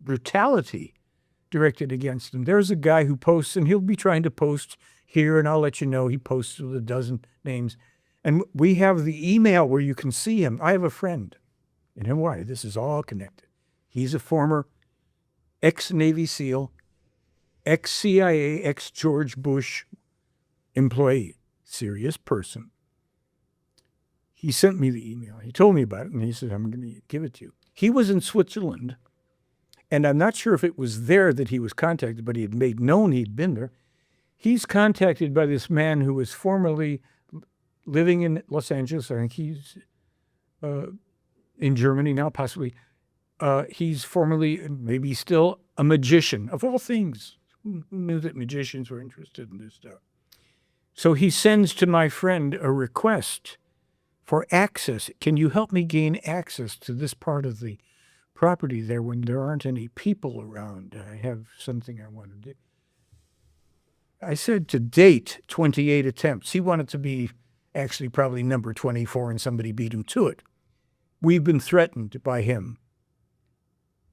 brutality directed against him. There's a guy who posts, and he'll be trying to post here, and I'll let you know he posts with a dozen names. And we have the email where you can see him. I have a friend in Hawaii. This is all connected. He's a former ex-Navy SEAL, ex-CIA, ex-George Bush employee, serious person. He sent me the email. He told me about it, and he said, I'm going to give it to you. He was in Switzerland, and I'm not sure if it was there that he was contacted, but he had made known he'd been there. He's contacted by this man who was formerly living in Los Angeles. I think he's in Germany now, possibly. He's formerly, maybe still, a magician, of all things. Who knew that magicians were interested in this stuff? So he sends to my friend a request for access. Can you help me gain access to this part of the property there when there aren't any people around? I have something I want to do. I said to date, 28 attempts. He wanted to be actually probably number 24 and somebody beat him to it. We've been threatened by him.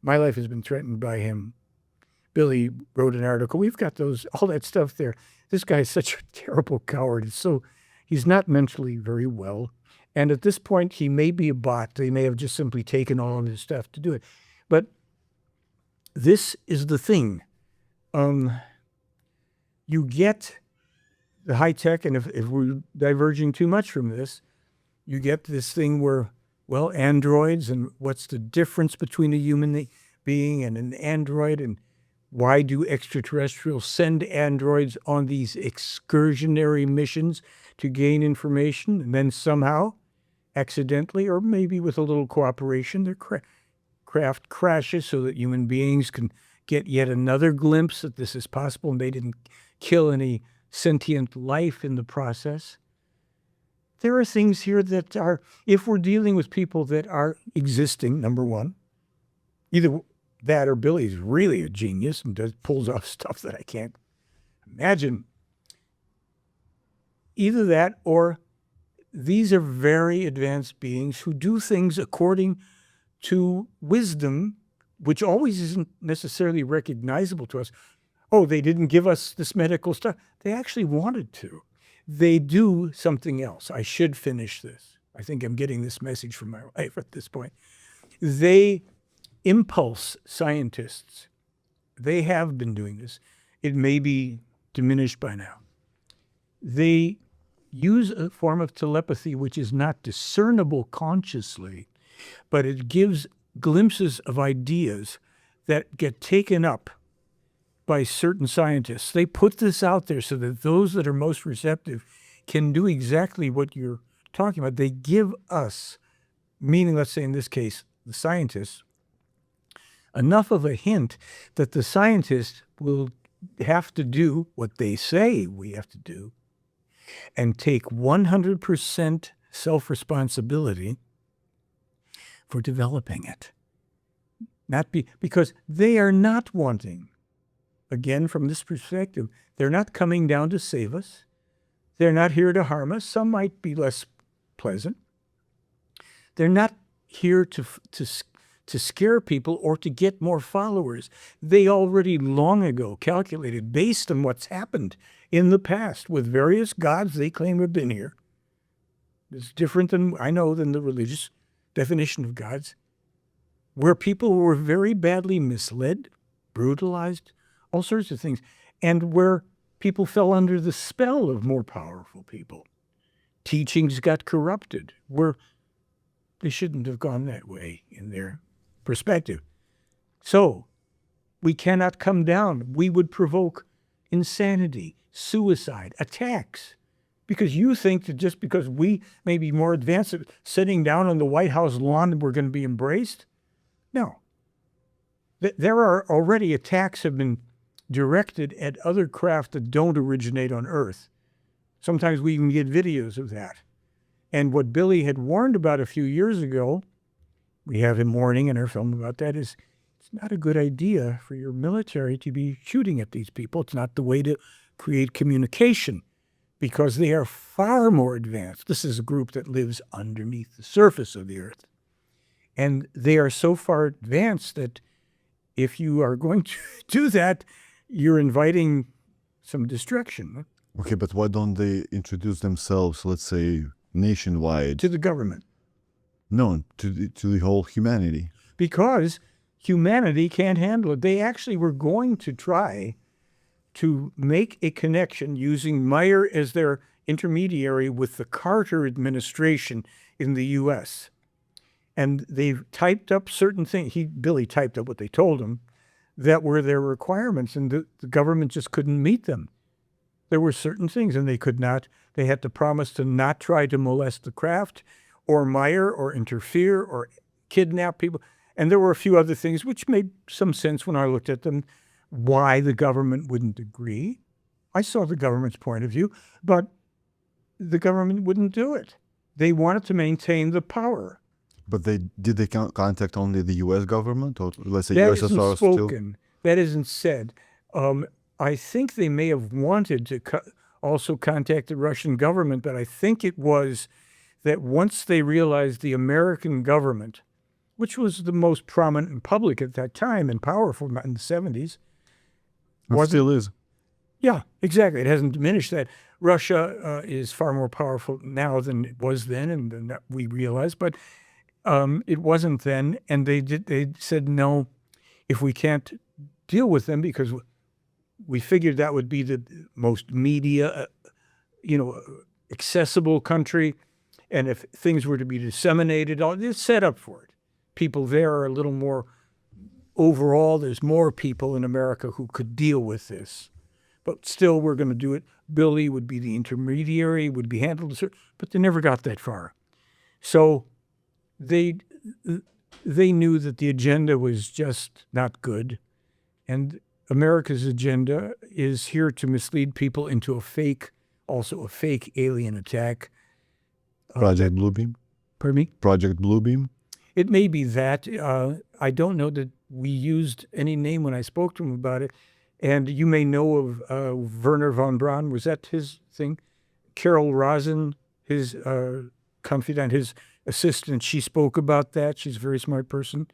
My life has been threatened by him. Billy wrote an article. We've got all that stuff there. This guy is such a terrible coward. He's not mentally very well. And at this point, he may be a bot. They may have just simply taken all of his stuff to do it. But this is the thing. You get the high tech, and if we're diverging too much from this, you get this thing where, well, androids, and what's the difference between a human being and an android, and why do extraterrestrials send androids on these excursionary missions to gain information, and then somehow, accidentally, or maybe with a little cooperation, their craft crashes so that human beings can get yet another glimpse that this is possible, and they didn't kill any sentient life in the process. There are things here that are, if we're dealing with people that are existing, number one, either that or Billy's really a genius and pulls off stuff that I can't imagine. either that or these are very advanced beings who do things according to wisdom, which always isn't necessarily recognizable to us. Oh, they didn't give us this medical stuff. They actually wanted to. They do something else. I should finish this. I think I'm getting this message from my wife at this point. They impulse scientists. They have been doing this. It may be diminished by now. They use a form of telepathy which is not discernible consciously, but it gives glimpses of ideas that get taken up by certain scientists. They put this out there so that those that are most receptive can do exactly what you're talking about. They give us, meaning, let's say in this case, the scientists, enough of a hint that the scientist will have to do what they say we have to do and take 100% self-responsibility for developing it. Because they are not wanting, again, from this perspective, they're not coming down to save us. They're not here to harm us. Some might be less pleasant. They're not here to scare people or to get more followers. They already long ago calculated, based on what's happened in the past with various gods they claim have been here. It's different than, I know, than the religious definition of gods, where people were very badly misled, brutalized, all sorts of things, and where people fell under the spell of more powerful people. Teachings got corrupted, where they shouldn't have gone that way in their perspective. So we cannot come down. We would provoke insanity, suicide, attacks, because you think that just because we may be more advanced at sitting down on the White House lawn, we're going to be embraced. No. There are already attacks have been directed at other craft that don't originate on Earth. Sometimes we even get videos of that. And what Billy had warned about a few years ago, we have him warning in our film about that, is it's not a good idea for your military to be shooting at these people. It's not the way to create communication, because they are far more advanced. This is a group that lives underneath the surface of the Earth. And they are so far advanced that if you are going to do that, you're inviting some destruction. Okay, but why don't they introduce themselves, let's say, nationwide? To the government. No, to the whole humanity. Because humanity can't handle it. They actually were going to try to make a connection using Meier as their intermediary with the Carter administration in the U.S. And they've typed up certain things. Billy typed up what they told him that were their requirements, and the government just couldn't meet them. There were certain things, and they had to promise to not try to molest the craft or Meier or interfere or kidnap people. And there were a few other things which made some sense when I looked at them, why the government wouldn't agree. I saw the government's point of view, but the government wouldn't do it. They wanted to maintain the power. But did they contact only the U.S. government, or let's say That USSR isn't still? spoken. That isn't said. I think they may have wanted to also contact the Russian government, but I think it was that once they realized the American government, which was the most prominent and public at that time and powerful in the 70s. It still is. Yeah, exactly. It hasn't diminished that. Russia is far more powerful now than it was then, and than we realize, but it wasn't then. And they said, no, if we can't deal with them, because we figured that would be the most media, accessible country. And if things were to be disseminated, it's set up for it. People there are a little more, overall, there's more people in America who could deal with this. But still, we're going to do it. Billy would be the intermediary, would be handled, but they never got that far. So they knew that the agenda was just not good. And America's agenda is here to mislead people into a fake alien attack. Project Bluebeam? Pardon me? Project Bluebeam? It may be that. I don't know that we used any name when I spoke to him about it. And you may know of Werner von Braun. Was that his thing? Carol Rosin, his confidant, his assistant, she spoke about that. She's a very smart person.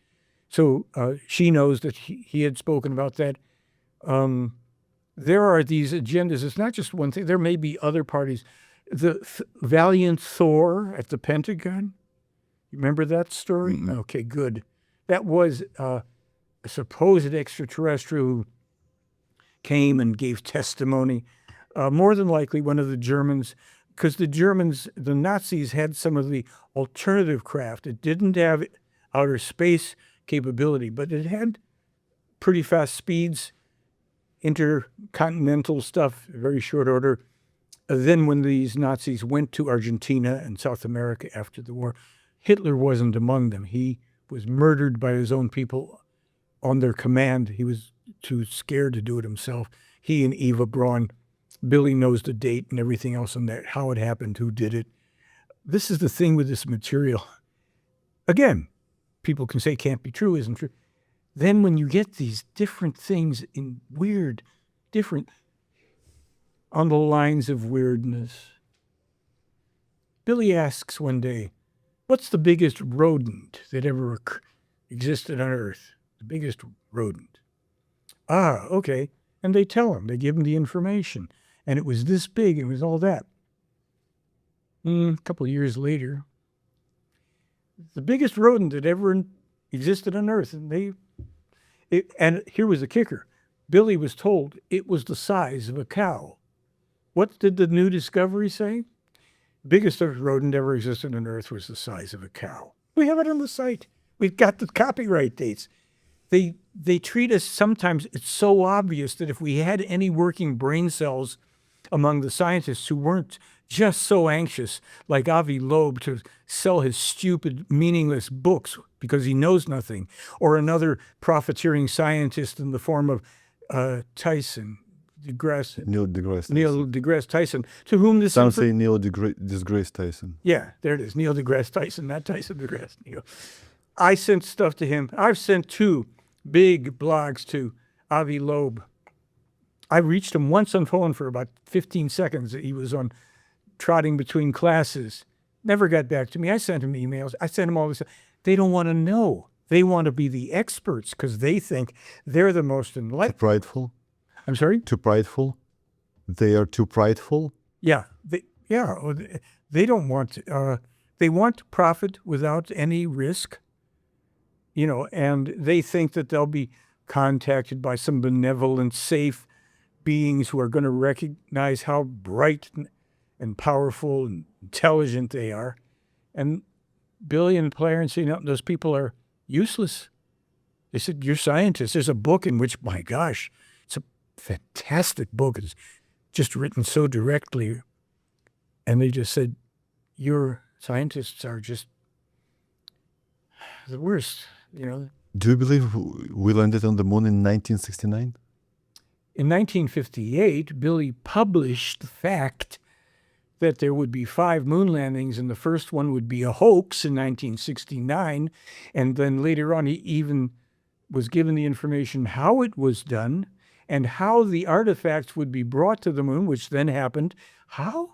So she knows that he had spoken about that. There are these agendas. It's not just one thing. There may be other parties. The Valiant Thor at the Pentagon. You remember that story? Mm-hmm. Okay, good. That was a supposed extraterrestrial who came and gave testimony. More than likely one of the Germans, because the Nazis had some of the alternative craft. It didn't have outer space capability, but it had pretty fast speeds, intercontinental stuff, very short order. Then when these Nazis went to Argentina and South America after the war, Hitler wasn't among them. He was murdered by his own people on their command. He was too scared to do it himself. He and Eva Braun. Billy knows the date and everything else on that, how it happened, who did it. This is the thing with this material. Again, people can say can't be true, isn't true. Then when you get these different things in weird, different, on the lines of weirdness. Billy asks one day, what's the biggest rodent that ever existed on Earth? The biggest rodent. Ah, okay. And they tell him, they give him the information. And it was this big, it was all that. A couple of years later, the biggest rodent that ever existed on Earth. And here was the kicker. Billy was told it was the size of a cow. What did the new discovery say? Biggest rodent ever existed on Earth was the size of a cow. We have it on the site. We've got the copyright dates. They treat us sometimes, it's so obvious that if we had any working brain cells among the scientists who weren't just so anxious, like Avi Loeb, to sell his stupid, meaningless books because he knows nothing, or another profiteering scientist in the form of Neil deGrasse Tyson, to whom this... Some say Neil deGrasse Tyson. Yeah, there it is, Neil deGrasse Tyson, not Tyson deGrasse, Neil. I sent stuff to him. I've sent 2 big blogs to Avi Loeb. I reached him once on phone for about 15 seconds. He was on trotting between classes. Never got back to me. I sent him emails. I sent him all this. They don't want to know. They want to be the experts because they think they're the most enlightened. Too prideful? I'm sorry? Too prideful? They are too prideful? Yeah. They don't want they want to profit without any risk, and they think that they'll be contacted by some benevolent, safe beings who are going to recognize how bright and powerful and intelligent they are. And Billy and Plejaren say, no, those people are useless. They said, you're scientists. There's a book in which, my gosh, it's a fantastic book. It's just written so directly. And they just said, your scientists are just the worst, Do you believe we landed on the moon in 1969? In 1958, Billy published the fact that there would be 5 moon landings, and the first one would be a hoax in 1969. And then later on, he even was given the information how it was done and how the artifacts would be brought to the moon, which then happened. How?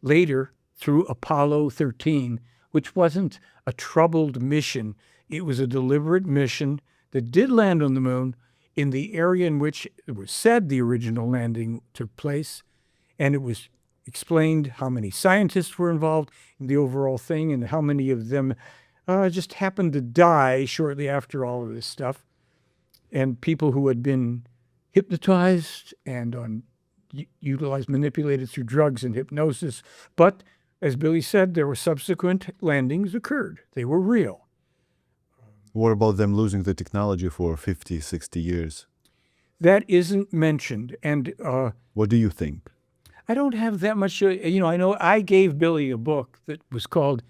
Later, through Apollo 13, which wasn't a troubled mission. It was a deliberate mission that did land on the moon in the area in which it was said the original landing took place. And it was explained how many scientists were involved in the overall thing and how many of them just happened to die shortly after all of this stuff. And people who had been hypnotized and manipulated through drugs and hypnosis. But as Billy said, there were subsequent landings occurred. They were real. What about them losing the technology for 50, 60 years? That isn't mentioned. And what do you think? I don't have that much. I know I gave Billy a book that was called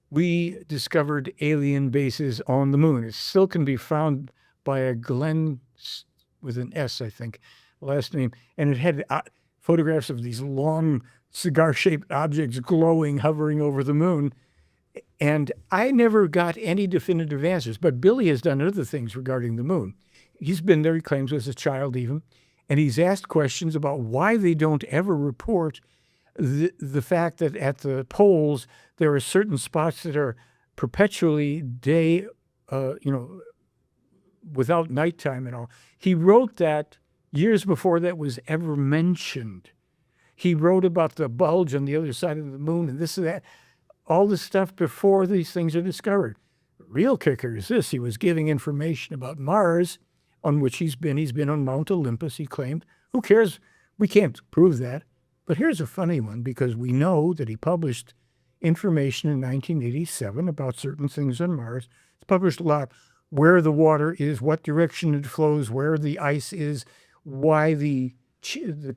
We Discovered Alien Bases on the Moon. It still can be found by a Glenn with an S, I think, last name. And it had photographs of these long cigar-shaped objects glowing, hovering over the moon. And I never got any definitive answers. But Billy has done other things regarding the moon. He's been there, he claims, as a child even. And he's asked questions about why they don't ever report the fact that at the poles there are certain spots that are perpetually day, without nighttime at all. He wrote that years before that was ever mentioned. He wrote about the bulge on the other side of the moon and this and that, all this stuff before these things are discovered. The real kicker is this: he was giving information about Mars, on which he's been. He's been on Mount Olympus, he claimed. Who cares? We can't prove that. But here's a funny one, because we know that he published information in 1987 about certain things on Mars. It's published a lot. Where the water is, what direction it flows, where the ice is, why the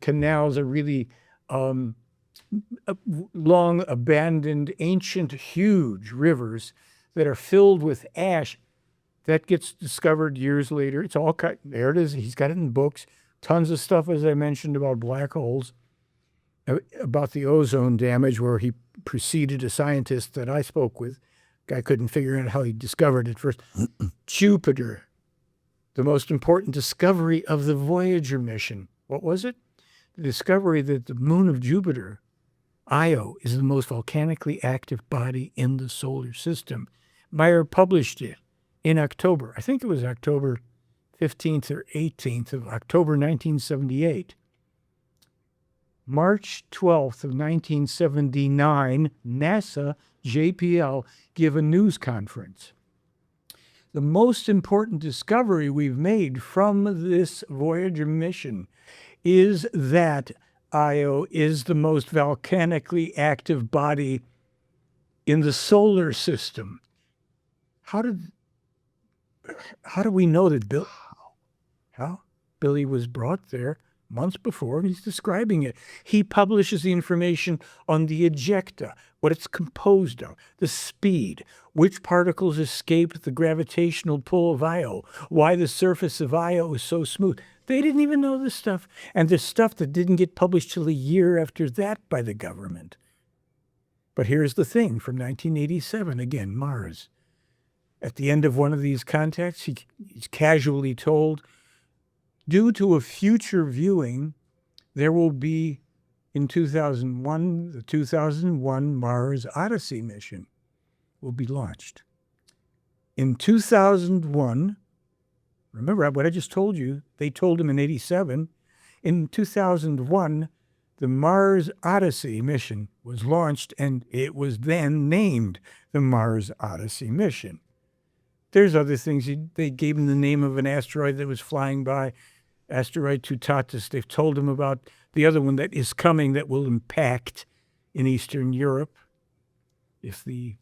canals are really long abandoned, ancient, huge rivers that are filled with ash. That gets discovered years later. It's all cut. There it is. He's got it in books. Tons of stuff, as I mentioned, about black holes, about the ozone damage, where he preceded a scientist that I spoke with. Guy couldn't figure out how he discovered it first. Jupiter, the most important discovery of the Voyager mission. What was it? The discovery that the moon of Jupiter, Io, is the most volcanically active body in the solar system. Meier published it in October. I think it was October 15th or 18th of October 1978. March 12th of 1979, NASA, JPL, give a news conference. The most important discovery we've made from this Voyager mission is that Io is the most volcanically active body in the solar system. How do we know that Billy was brought there months before, and he's describing it. He publishes the information on the ejecta, what it's composed of, the speed, which particles escape the gravitational pull of Io, why the surface of Io is so smooth. They didn't even know this stuff. And there's stuff that didn't get published till a year after that by the government. But here's the thing from 1987, again, Mars. At the end of one of these contacts, he's casually told, due to a future viewing, there will be, in 2001, the 2001 Mars Odyssey mission will be launched. In 2001, remember what I just told you, they told him in 87. In 2001, the Mars Odyssey mission was launched, and it was then named the Mars Odyssey mission. There's other things. They gave him the name of an asteroid that was flying by, asteroid Tutatis. They've told him about the other one that is coming that will impact in Eastern Europe if the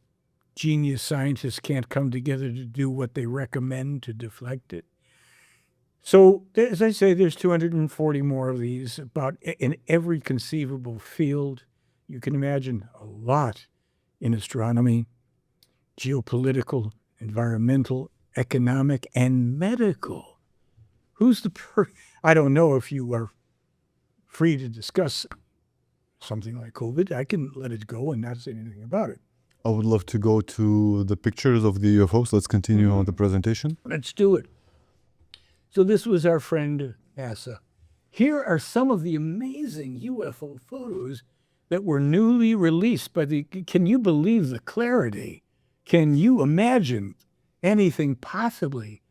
genius scientists can't come together to do what they recommend to deflect it. So, as I say, there's 240 more of these, about in every conceivable field. You can imagine a lot in astronomy, geopolitical, environmental, economic, and medical. I don't know if you are free to discuss something like COVID. I can let it go and not say anything about it. I would love to go to the pictures of the UFOs. Let's continue on the presentation. Let's do it. So this was our friend NASA. Here are some of the amazing UFO photos that were newly released by can you believe the clarity? Can you imagine anything possibly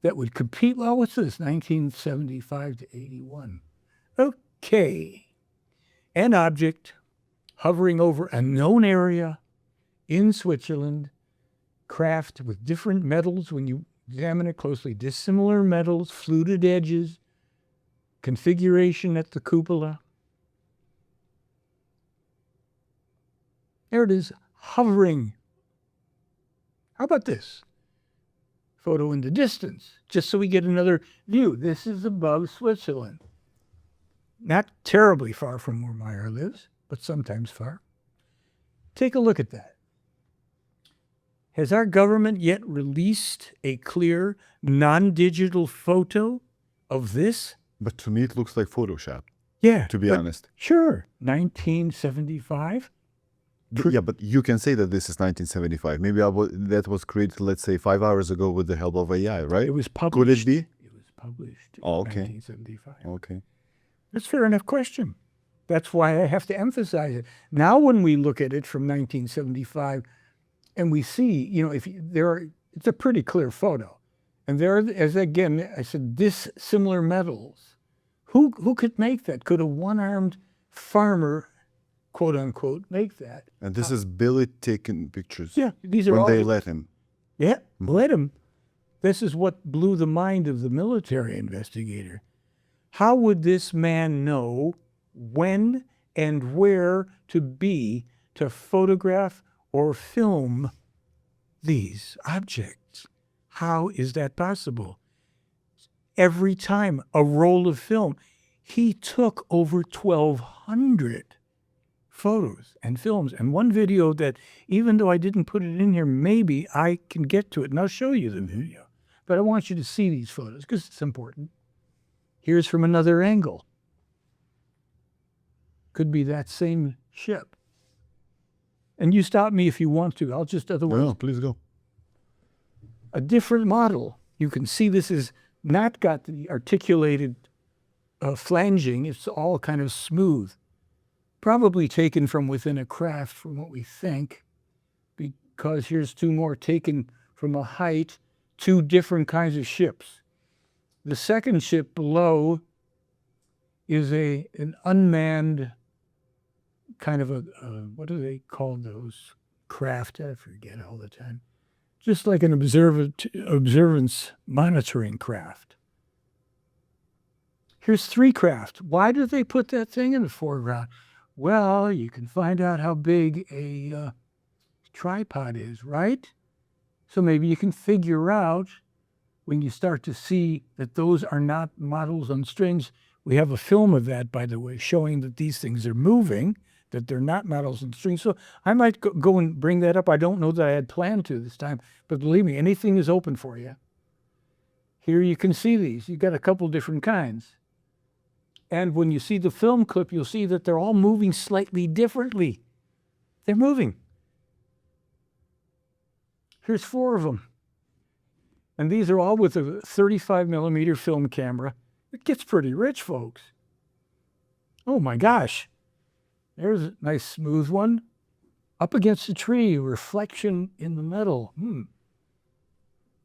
that would compete? Well, what's this, 1975 to 81? Okay. An object hovering over a known area in Switzerland, craft with different metals when you examine it closely, dissimilar metals, fluted edges, configuration at the cupola. There it is, hovering. How about this? Photo in the distance, just so we get another view. This is above Switzerland. Not terribly far from where Meier lives, but sometimes far. Take a look at that. Has our government yet released a clear, non-digital photo of this? But to me, it looks like Photoshop. Yeah. To be honest. Sure. 1975? Yeah, but you can say that this is 1975. Maybe that was created, let's say, 5 hours ago with the help of AI, right? It was published. Could it be? It was published in okay. 1975. Okay. That's a fair enough question. That's why I have to emphasize it. Now when we look at it from 1975 and we see, it's a pretty clear photo. And there, as again, I said, dissimilar metals. Who could make that? Could a one-armed farmer, quote unquote, make that? And this is Billy taking pictures. Yeah, these are when all, they let him. Yeah, let him. This is what blew the mind of the military investigator. How would this man know when and where to be to photograph or film these objects? How is that possible? Every time a roll of film, he took over 1,200 photos and films. And one video that, even though I didn't put it in here, maybe I can get to it and I'll show you the video. But I want you to see these photos because it's important. Here's from another angle. Could be that same ship. And you stop me if you want to. I'll just otherwise. No, please go. A different model. You can see this is not got the articulated flanging. It's all kind of smooth. Probably taken from within a craft from what we think, because here's two more taken from a height, two different kinds of ships. The second ship below is an unmanned kind of what do they call those craft? I forget all the time. Just like an observance monitoring craft. Here's three craft. Why do they put that thing in the foreground? Well, you can find out how big a tripod is, right? So maybe you can figure out when you start to see that those are not models on strings. We have a film of that, by the way, showing that these things are moving, that they're not models on strings. So I might go and bring that up. I don't know that I had planned to this time, but believe me, anything is open for you. Here you can see these. You've got a couple different kinds. And when you see the film clip, you'll see that they're all moving slightly differently. They're moving. Here's four of them. And these are all with a 35 millimeter film camera. It gets pretty rich, folks. Oh my gosh. There's a nice smooth one. Up against a tree, reflection in the metal.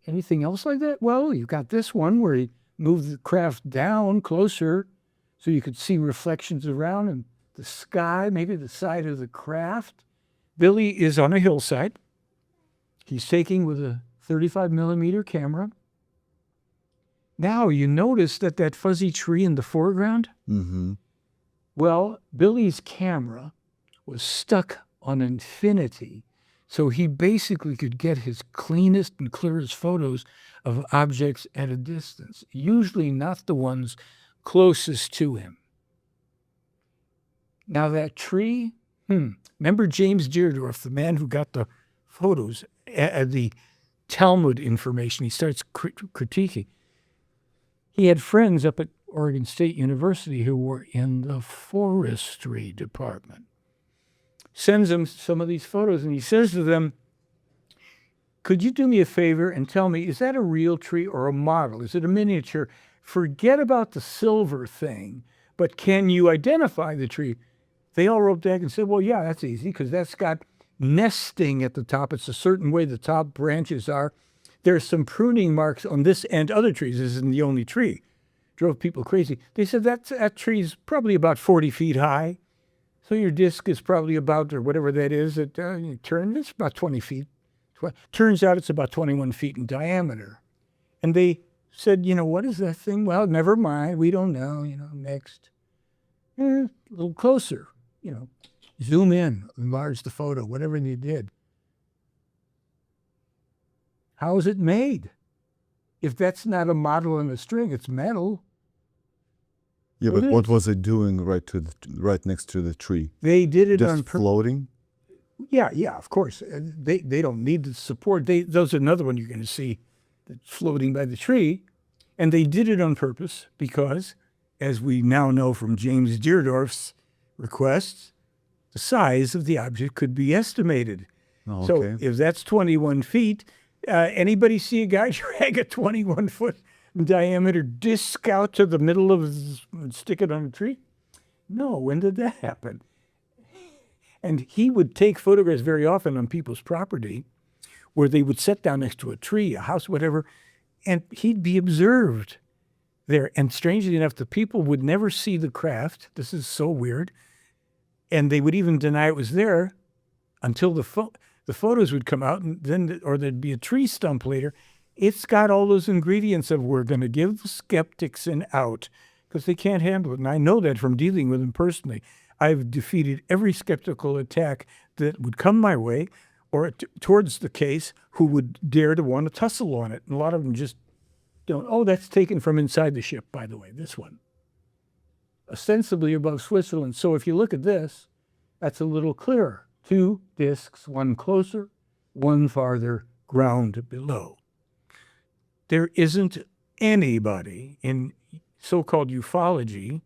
Anything else like that? Well, you've got this one where he moved the craft down closer so you could see reflections around in the sky, maybe the side of the craft. Billy is on a hillside. He's taking with a 35 millimeter camera. Now you notice that fuzzy tree in the foreground? Mm-hmm. Well, Billy's camera was stuck on infinity, so he basically could get his cleanest and clearest photos of objects at a distance, usually not the ones closest to him. Now that tree, remember James Deardorff, the man who got the photos, the Talmud information, he starts critiquing. He had friends up at Oregon State University who were in the forestry department. Sends them some of these photos and he says to them, could you do me a favor and tell me, is that a real tree or a model? Is it a miniature? Forget about the silver thing, but can you identify the tree? They all wrote back and said, well, yeah, that's easy because that's got nesting at the top. It's a certain way the top branches are. There's some pruning marks on this and other trees. This isn't the only tree. Drove people crazy. They said that tree's probably about 40 feet high. So your disc is probably about, or whatever that is, it's about 20 feet. Turns out it's about 21 feet in diameter. And they said, what is that thing? Well, never mind. We don't know, next. A little closer, zoom in, enlarge the photo, whatever they did. How is it made? If that's not a model on a string, it's metal. Yeah, but what was it doing right next to the tree? They did it Just floating? Yeah, of course. They don't need the support. Those are another one you're going to see that's floating by the tree. And they did it on purpose because, as we now know from James Deardorff's requests, the size of the object could be estimated. Oh, okay. So if that's 21 feet, anybody see a guy drag a 21-foot diameter disc out to the middle of stick it on a tree? No, when did that happen? And he would take photographs very often on people's property where they would sit down next to a tree, a house, whatever, and he'd be observed there. And strangely enough, the people would never see the craft. This is so weird. And they would even deny it was there until the photos would come out, and then, or there'd be a tree stump later. It's got all those ingredients of we're going to give the skeptics an out because they can't handle it. And I know that from dealing with them personally. I've defeated every skeptical attack that would come my way or towards the case who would dare to want to tussle on it. And a lot of them just don't. Oh, that's taken from inside the ship, by the way, this one. Ostensibly above Switzerland. So if you look at this, that's a little clearer. 2 discs, one closer, one farther, ground below. There isn't anybody in so-called ufology,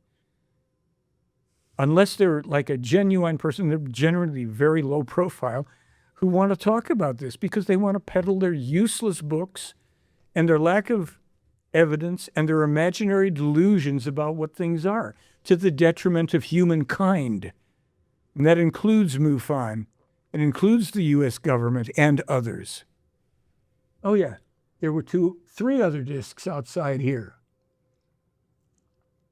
unless they're like a genuine person, they're generally very low profile, who want to talk about this because they want to peddle their useless books and their lack of evidence and their imaginary delusions about what things are to the detriment of humankind. And that includes MUFON. It includes the U.S. government and others. Oh, yeah. There were 3 other discs outside here.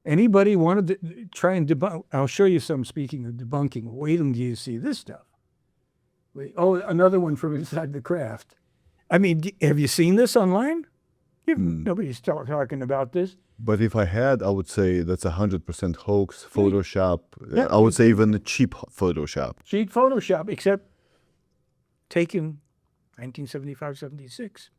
Anybody wanted to try and debunk? I'll show you some, speaking of debunking. Wait until you see this stuff. Wait, oh, another one from inside the craft. I mean, have you seen this online? Nobody's talking about this. But if I had, I would say that's 100% hoax, Photoshop. Yeah. I would say even cheap Photoshop. Cheap Photoshop, except taken 1975, 76.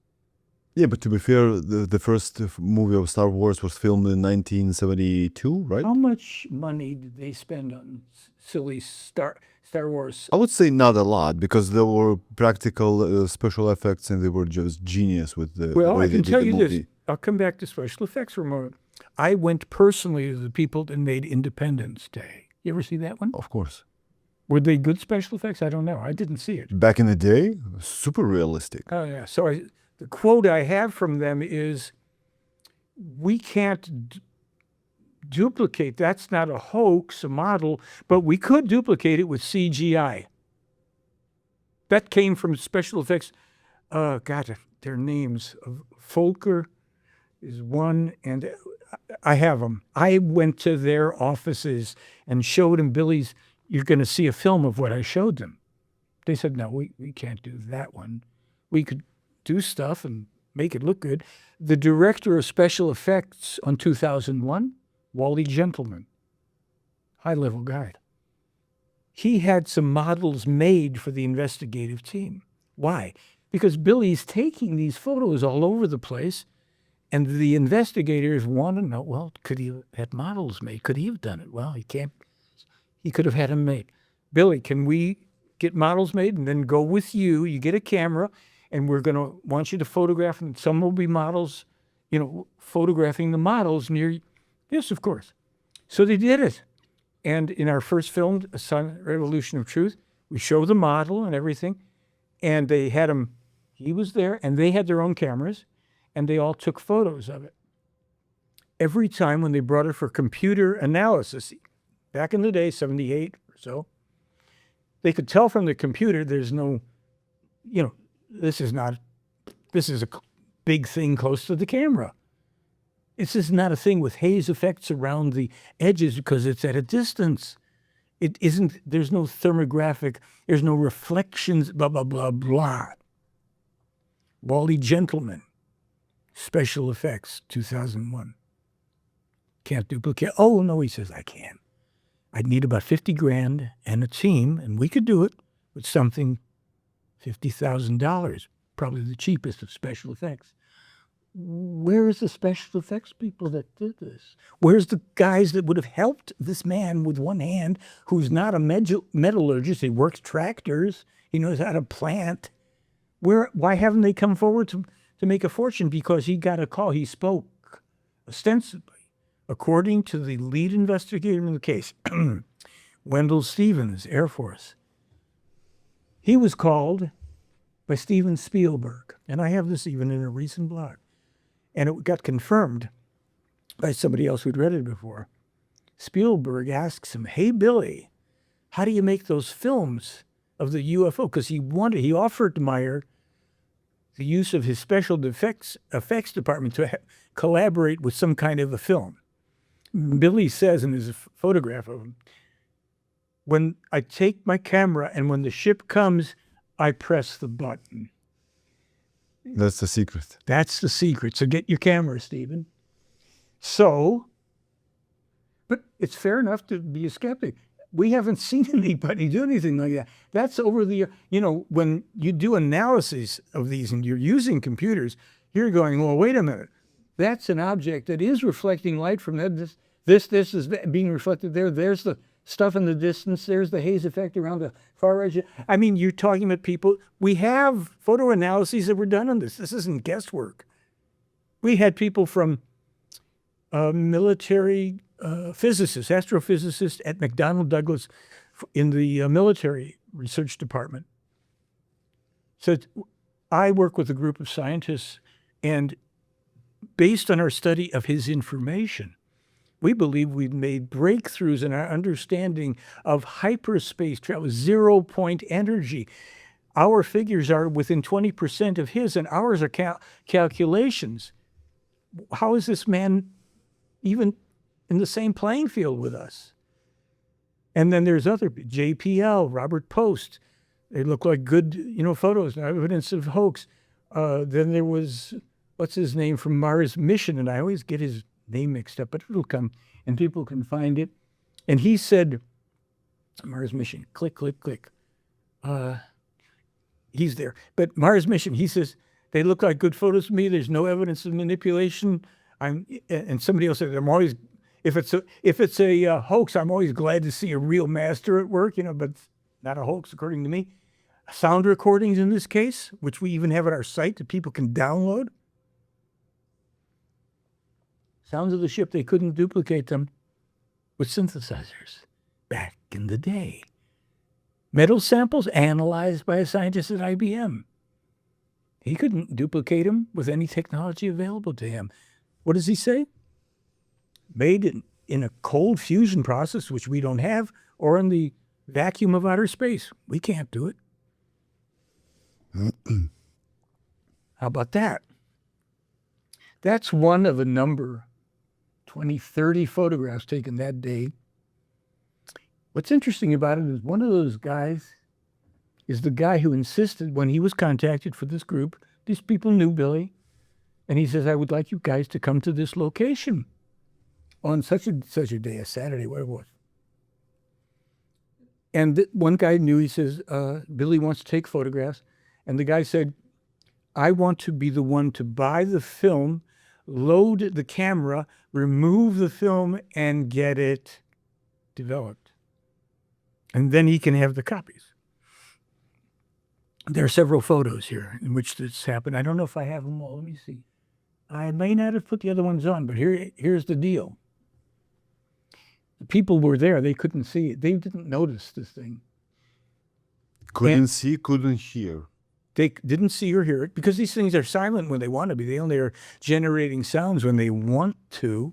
Yeah, but to be fair, the first movie of Star Wars was filmed in 1972, right? How much money did they spend on silly Star Wars? I would say not a lot because there were practical special effects and they were just genius with the Well, way I they can did tell the you movie. this. I'll come back to special effects for a moment. I went personally to the people that made Independence Day. You ever see that one? Of course. Were they good special effects? I don't know. I didn't see it. Back in the day, super realistic. Oh, yeah. So the quote I have from them is, we can't duplicate. That's not a hoax, a model, but we could duplicate it with CGI. That came from special effects. God, their names. Folker is one, and I have them. I went to their offices and showed them Billy's. You're going to see a film of what I showed them. They said, no, we can't do that one. We could do stuff and make it look good. The director of special effects on 2001, Wally Gentleman, high-level guy. He had some models made for the investigative team. Why? Because Billy's taking these photos all over the place, and the investigators want to know, well, could he have had models made? Could he have done it? Well, he can't. He could have had them made. Billy, can we get models made and then go with you? You get a camera, and we're going to want you to photograph, and some will be models, photographing the models near. Yes, of course. So they did it. And in our first film, A Silent Revolution of Truth, we show the model and everything, and they had him. He was there, and they had their own cameras, and they all took photos of it. Every time when they brought it for computer analysis, back in the day, 78 or so, they could tell from the computer there's no, this is a big thing close to the camera. This is not a thing with haze effects around the edges because it's at a distance. It isn't, there's no thermographic, there's no reflections, blah, blah, blah, blah. Wally Gentleman, special effects, 2001. Can't duplicate. Oh, no, he says, I can. I'd need about 50 grand and a team, and we could do it with something $50,000, probably the cheapest of special effects. Where is the special effects people that did this? Where's the guys that would have helped this man with one hand who's not a metallurgist? He works tractors. He knows how to plant. Why haven't they come forward to make a fortune? Because he got a call. He spoke ostensibly. According to the lead investigator in the case, Wendell Stevens, Air Force, he was called by Steven Spielberg. And I have this even in a recent blog. And it got confirmed by somebody else who'd read it before. Spielberg asks him, "Hey, Billy, how do you make those films of the UFO?" Because he offered to Meier the use of his special effects department to collaborate with some kind of a film. Billy says in his photograph of him, "When I take my camera and when the ship comes, I press the button." That's the secret. That's the secret. So get your camera, Stephen. So, but it's fair enough to be a skeptic. We haven't seen anybody do anything like that. That's over the, when you do analysis of these and you're using computers, you're going, well, wait a minute. That's an object that is reflecting light from that. This is being reflected there. There's the stuff in the distance. There's the haze effect around the far edge. I mean, you're talking about people. We have photo analyses that were done on this. This isn't guesswork. We had people from military physicists, astrophysicists at McDonnell Douglas in the military research department. So I work with a group of scientists, and based on our study of his information, we believe we've made breakthroughs in our understanding of hyperspace travel, zero-point energy. Our figures are within 20% of his, and ours are calculations. How is this man even in the same playing field with us? And then there's other, JPL, Robert Post. They look like good, photos, no evidence of hoax. Then there was, what's his name, from Mars Mission, and I always get his name mixed up, but it'll come and people can find it. And he said, Mars Mission, click, click, click. He's there. But Mars Mission, he says, they look like good photos to me. There's no evidence of manipulation. And somebody else said, I'm always, if it's a hoax, I'm always glad to see a real master at work, but it's not a hoax according to me. Sound recordings in this case, which we even have at our site that people can download. Sounds of the ship, they couldn't duplicate them with synthesizers back in the day. Metal samples analyzed by a scientist at IBM. He couldn't duplicate them with any technology available to him. What does he say? Made in a cold fusion process, which we don't have, or in the vacuum of outer space. We can't do it. How about that? That's one of a number, 20, 30 photographs taken that day. What's interesting about it is one of those guys is the guy who insisted when he was contacted for this group, these people knew Billy, and he says, I would like you guys to come to this location on such a day, a Saturday, whatever it was. And one guy knew, he says, Billy wants to take photographs. And the guy said, I want to be the one to buy the film, load the camera, remove the film, and get it developed. And then he can have the copies. There are several photos here in which this happened. I don't know if I have them all. Let me see. I may not have put the other ones on, but here's the deal. The people were there. They couldn't see it. They didn't notice this thing. Couldn't see, couldn't hear. They didn't see or hear it because these things are silent when they want to be. They only are generating sounds when they want to.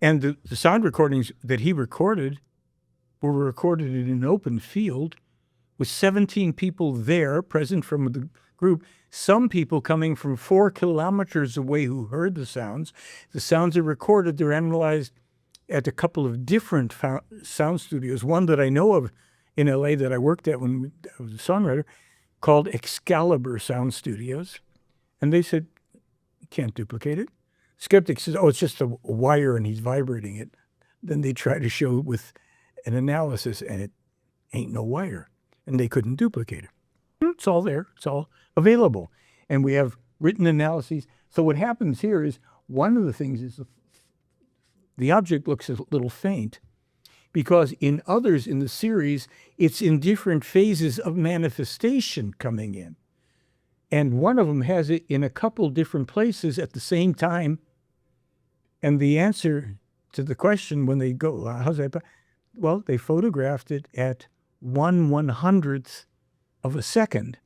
And the sound recordings that he recorded were recorded in an open field with 17 people there present from the group. Some people coming from 4 kilometers away who heard the sounds. The sounds are recorded. They're analyzed at a couple of different sound studios. One that I know of in LA that I worked at when I was a songwriter, called Excalibur Sound Studios. And they said, you can't duplicate it. Skeptic says, oh, it's just a wire and he's vibrating it. Then they try to show it with an analysis and it ain't no wire. And they couldn't duplicate it. It's all there. It's all available. And we have written analyses. So what happens here is one of the things is the object looks a little faint because in others in the series, it's in different phases of manifestation coming in. And one of them has it in a couple different places at the same time. And the answer to the question when they go, how's that? Well, they photographed it at 1/100th of a second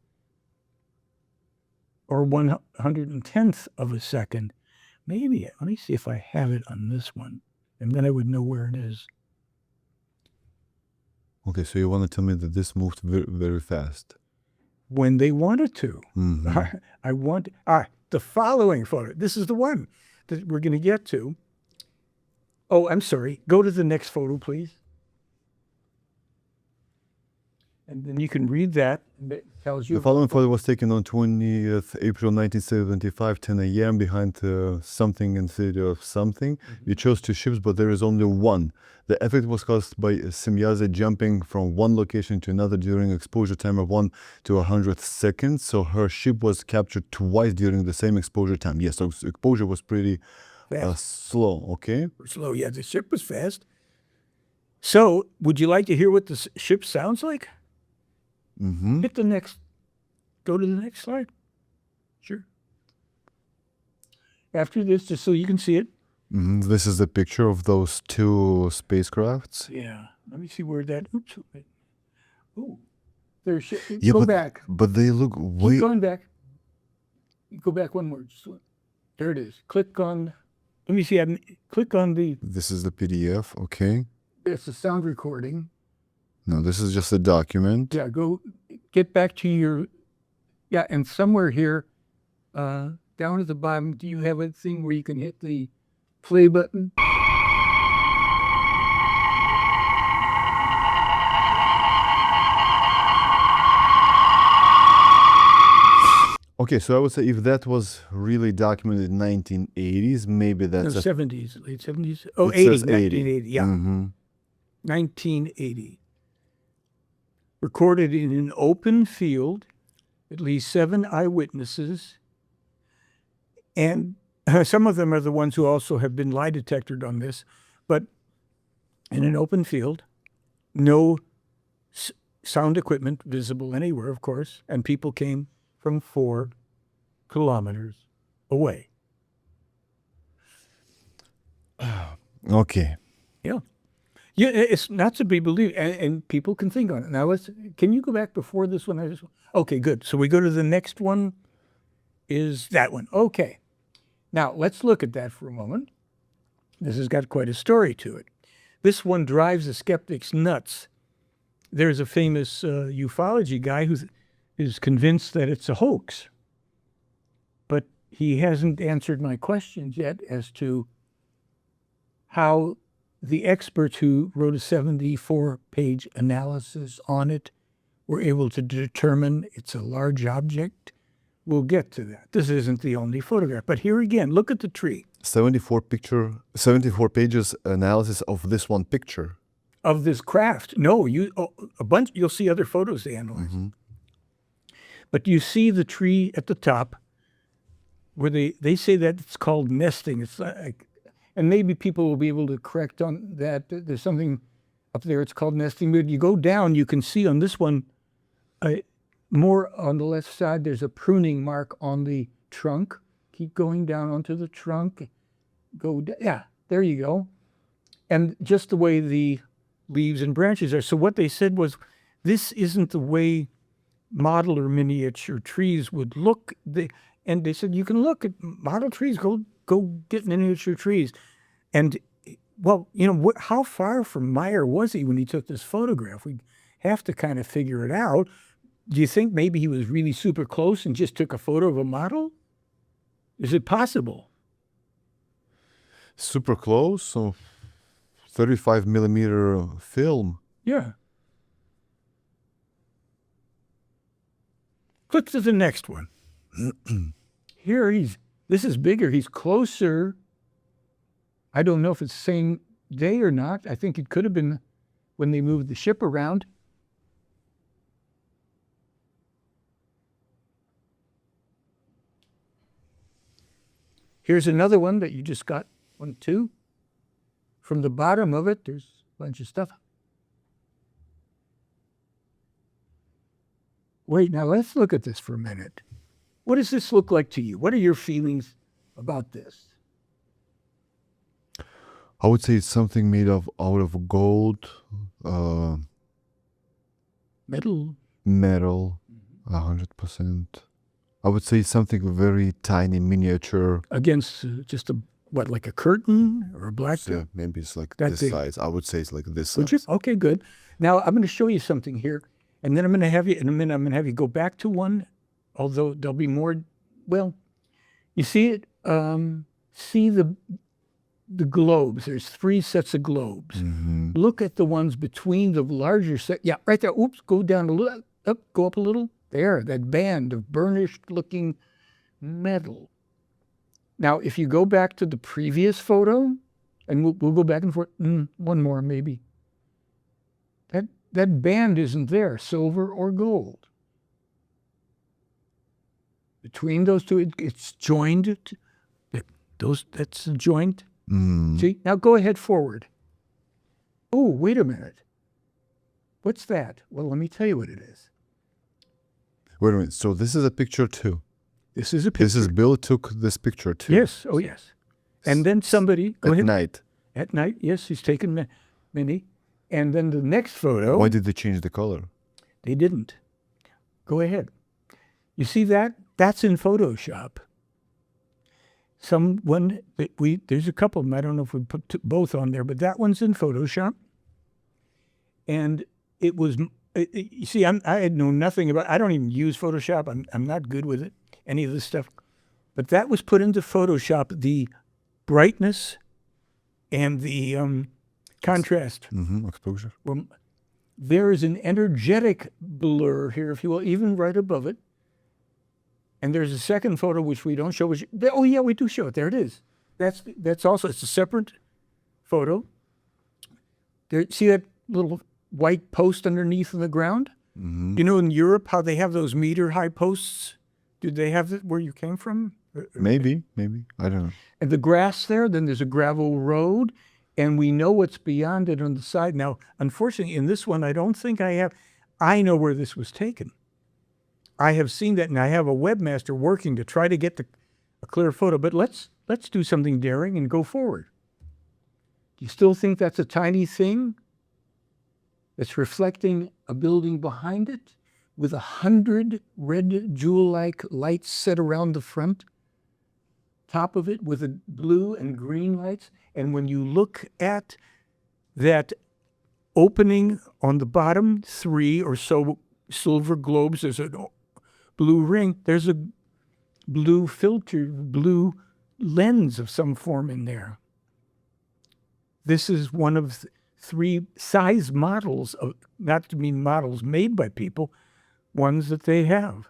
or 1/110th of a second. Maybe, let me see if I have it on this one. and then I would know where it is. Okay, so you want to tell me that this moved very, very fast? When they wanted to. Mhm. I want the following photo. This is the one that we're going to get to. Oh, I'm sorry. Go to the next photo, please. And then you can read that. It tells you. The following photo was taken on 20th April 1975, 10 a.m. behind something in the city of something. You chose two ships, but there is only one. The effect was caused by Semyaze jumping from one location to another during exposure time of 1 to 100 seconds. So her ship was captured twice during the same exposure time. Yes, so exposure was pretty slow, okay? Slow, yeah, the ship was fast. So, would you like to hear what the ship sounds like? Mm-hmm. Hit the next, go to the next slide. Sure. After this, just so you can see it. Mm-hmm. This is the picture of those two spacecrafts. Yeah, let me see where that, oops. Oh, there's, Yeah, go back. But they look way... Keep going back. Go back one more. Just one. There it is. Click on, let me see, click on the... This is the PDF, okay. It's a sound recording. No, this is just a document. Yeah, go, get back to your, yeah, and somewhere here, down at the bottom, do you have a thing where you can hit the play button? Okay, so I would say if that was really documented in 1980s, maybe that's No, a... 70s, late 70s. Oh, It 80, says 80. 1980, yeah. Mm-hmm. 1980. Recorded in an open field, at least 7 eyewitnesses, and some of them are the ones who also have been lie detected on this, but in an open field, no sound equipment visible anywhere, of course, and people came from 4 kilometers away. Okay. Yeah. Yeah, it's not to be believed, and people can think on it. Now, can you go back before this one? Okay, good. So we go to the next one, is that one. Okay. Now, let's look at that for a moment. This has got quite a story to it. This one drives the skeptics nuts. There's a famous ufology guy who is convinced that it's a hoax, but he hasn't answered my questions yet as to how the experts who wrote a 74-page analysis on it were able to determine it's a large object. We'll get to that. This isn't the only photograph, but here again, look at the tree. 74 pages analysis of this one picture. Of this craft. No, a bunch, you'll see other photos they analyze. Mm-hmm. But you see the tree at the top where they say that it's called nesting. It's like, and maybe people will be able to correct on that. There's something up there, it's called nesting. But you go down, you can see on this one, more on the left side, there's a pruning mark on the trunk. Keep going down onto the trunk. Yeah, there you go. And just the way the leaves and branches are. So what they said was, this isn't the way model or miniature trees would look. And they said, you can look at model trees, go get miniature trees. And, well, you know, how far from Meier was he when he took this photograph? We have to kind of figure it out. Do you think maybe he was really super close and just took a photo of a model? Is it possible? Super close, so 35 millimeter film. Yeah. Click to the next one. Here this is bigger. He's closer. I don't know if it's the same day or not. I think it could have been when they moved the ship around. Here's another one that you just got, 1, 2. From the bottom of it, there's a bunch of stuff. Wait, now let's look at this for a minute. What does this look like to you? What are your feelings about this? I would say it's something made out of gold, Metal. 100%. I would say something very tiny, miniature. Against just a what, like a curtain or a black? So maybe it's like That this thing. size. I would say it's like this Would you? size. Okay, good. Now I'm going to show you something here, and then I'm going to have you in a minute. I'm going to have you go back to one, although there'll be more. Well, you see it. See the globes. There's 3 sets of globes. Look at the ones between the larger set. Yeah, right there. Oops, go down a little. Up, go up a little. There, that band of burnished-looking metal. Now, if you go back to the previous photo, and we'll go back and forth. One more, maybe. That band isn't there, silver or gold. Between those two, it's joined. That's a joint. See, now go ahead forward. Oh, wait a minute. What's that? Well, let me tell you what it is. Wait a minute. So this is a picture too. This is a picture. This is Bill took this picture too. Yes. Oh, yes. And then somebody go ahead. At night. At night, yes, he's taken many. And then the next photo. Why did they change the color? They didn't. Go ahead. You see that? That's in Photoshop. There's a couple of them. I don't know if we put both on there, but that one's in Photoshop. And it was, you see, I know nothing about, I don't even use Photoshop. I'm not good with it, any of this stuff. But that was put into Photoshop, the brightness and the contrast. Exposure. Well, there is an energetic blur here, if you will, even right above it. And there's a second photo which we don't show. Oh yeah, we do show it. There it is. That's also, it's a separate photo. There, see that little white post underneath in the ground? You know, in Europe, how they have those meter-high posts? Do they have it where you came from? Maybe. I don't know. And the grass there, then there's a gravel road, and we know what's beyond it on the side. Now, unfortunately, in this one, I don't think I know where this was taken. I have seen that, and I have a webmaster working to try to get a clear photo. But let's do something daring and go forward. Do you still think that's a tiny thing that's reflecting a building behind it with 100 red jewel-like lights set around the front, top of it with a blue and green lights? And when you look at that opening on the bottom 3 or so silver globes, there's a blue ring, there's a blue filter, blue lens of some form in there. This is one of 3 size models, not to mean models made by people, ones that they have.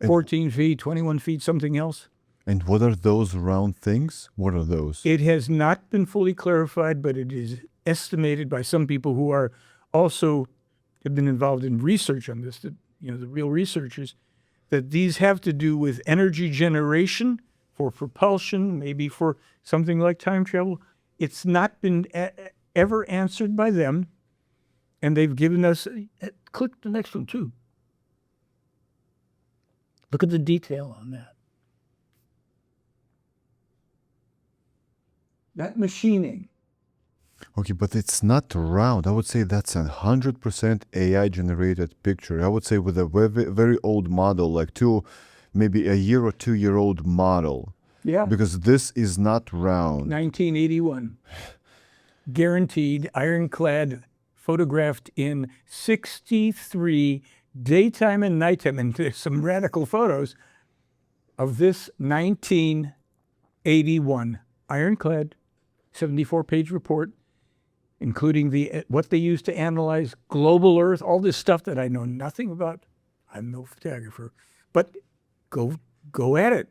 14 feet, 21 feet, something else. And what are those round things? What are those? It has not been fully clarified, but it is estimated by some people who are also have been involved in research on this, that, you know, the real researchers, that these have to do with energy generation for propulsion, maybe for something like time travel. It's not been ever answered by them, and they've given us, click the next one too. Look at the detail on that. That machining. Okay, but it's not round. I would say that's 100% AI generated picture. I would say with a very, very old model, like maybe a year or 2 year old model. Yeah. Because this is not round. 1981. Guaranteed, ironclad, photographed in 63 daytime and nighttime. And there's some radical photos of this 1981 ironclad 74-page report, including what they used to analyze global Earth, all this stuff that I know nothing about. I'm no photographer, but go at it.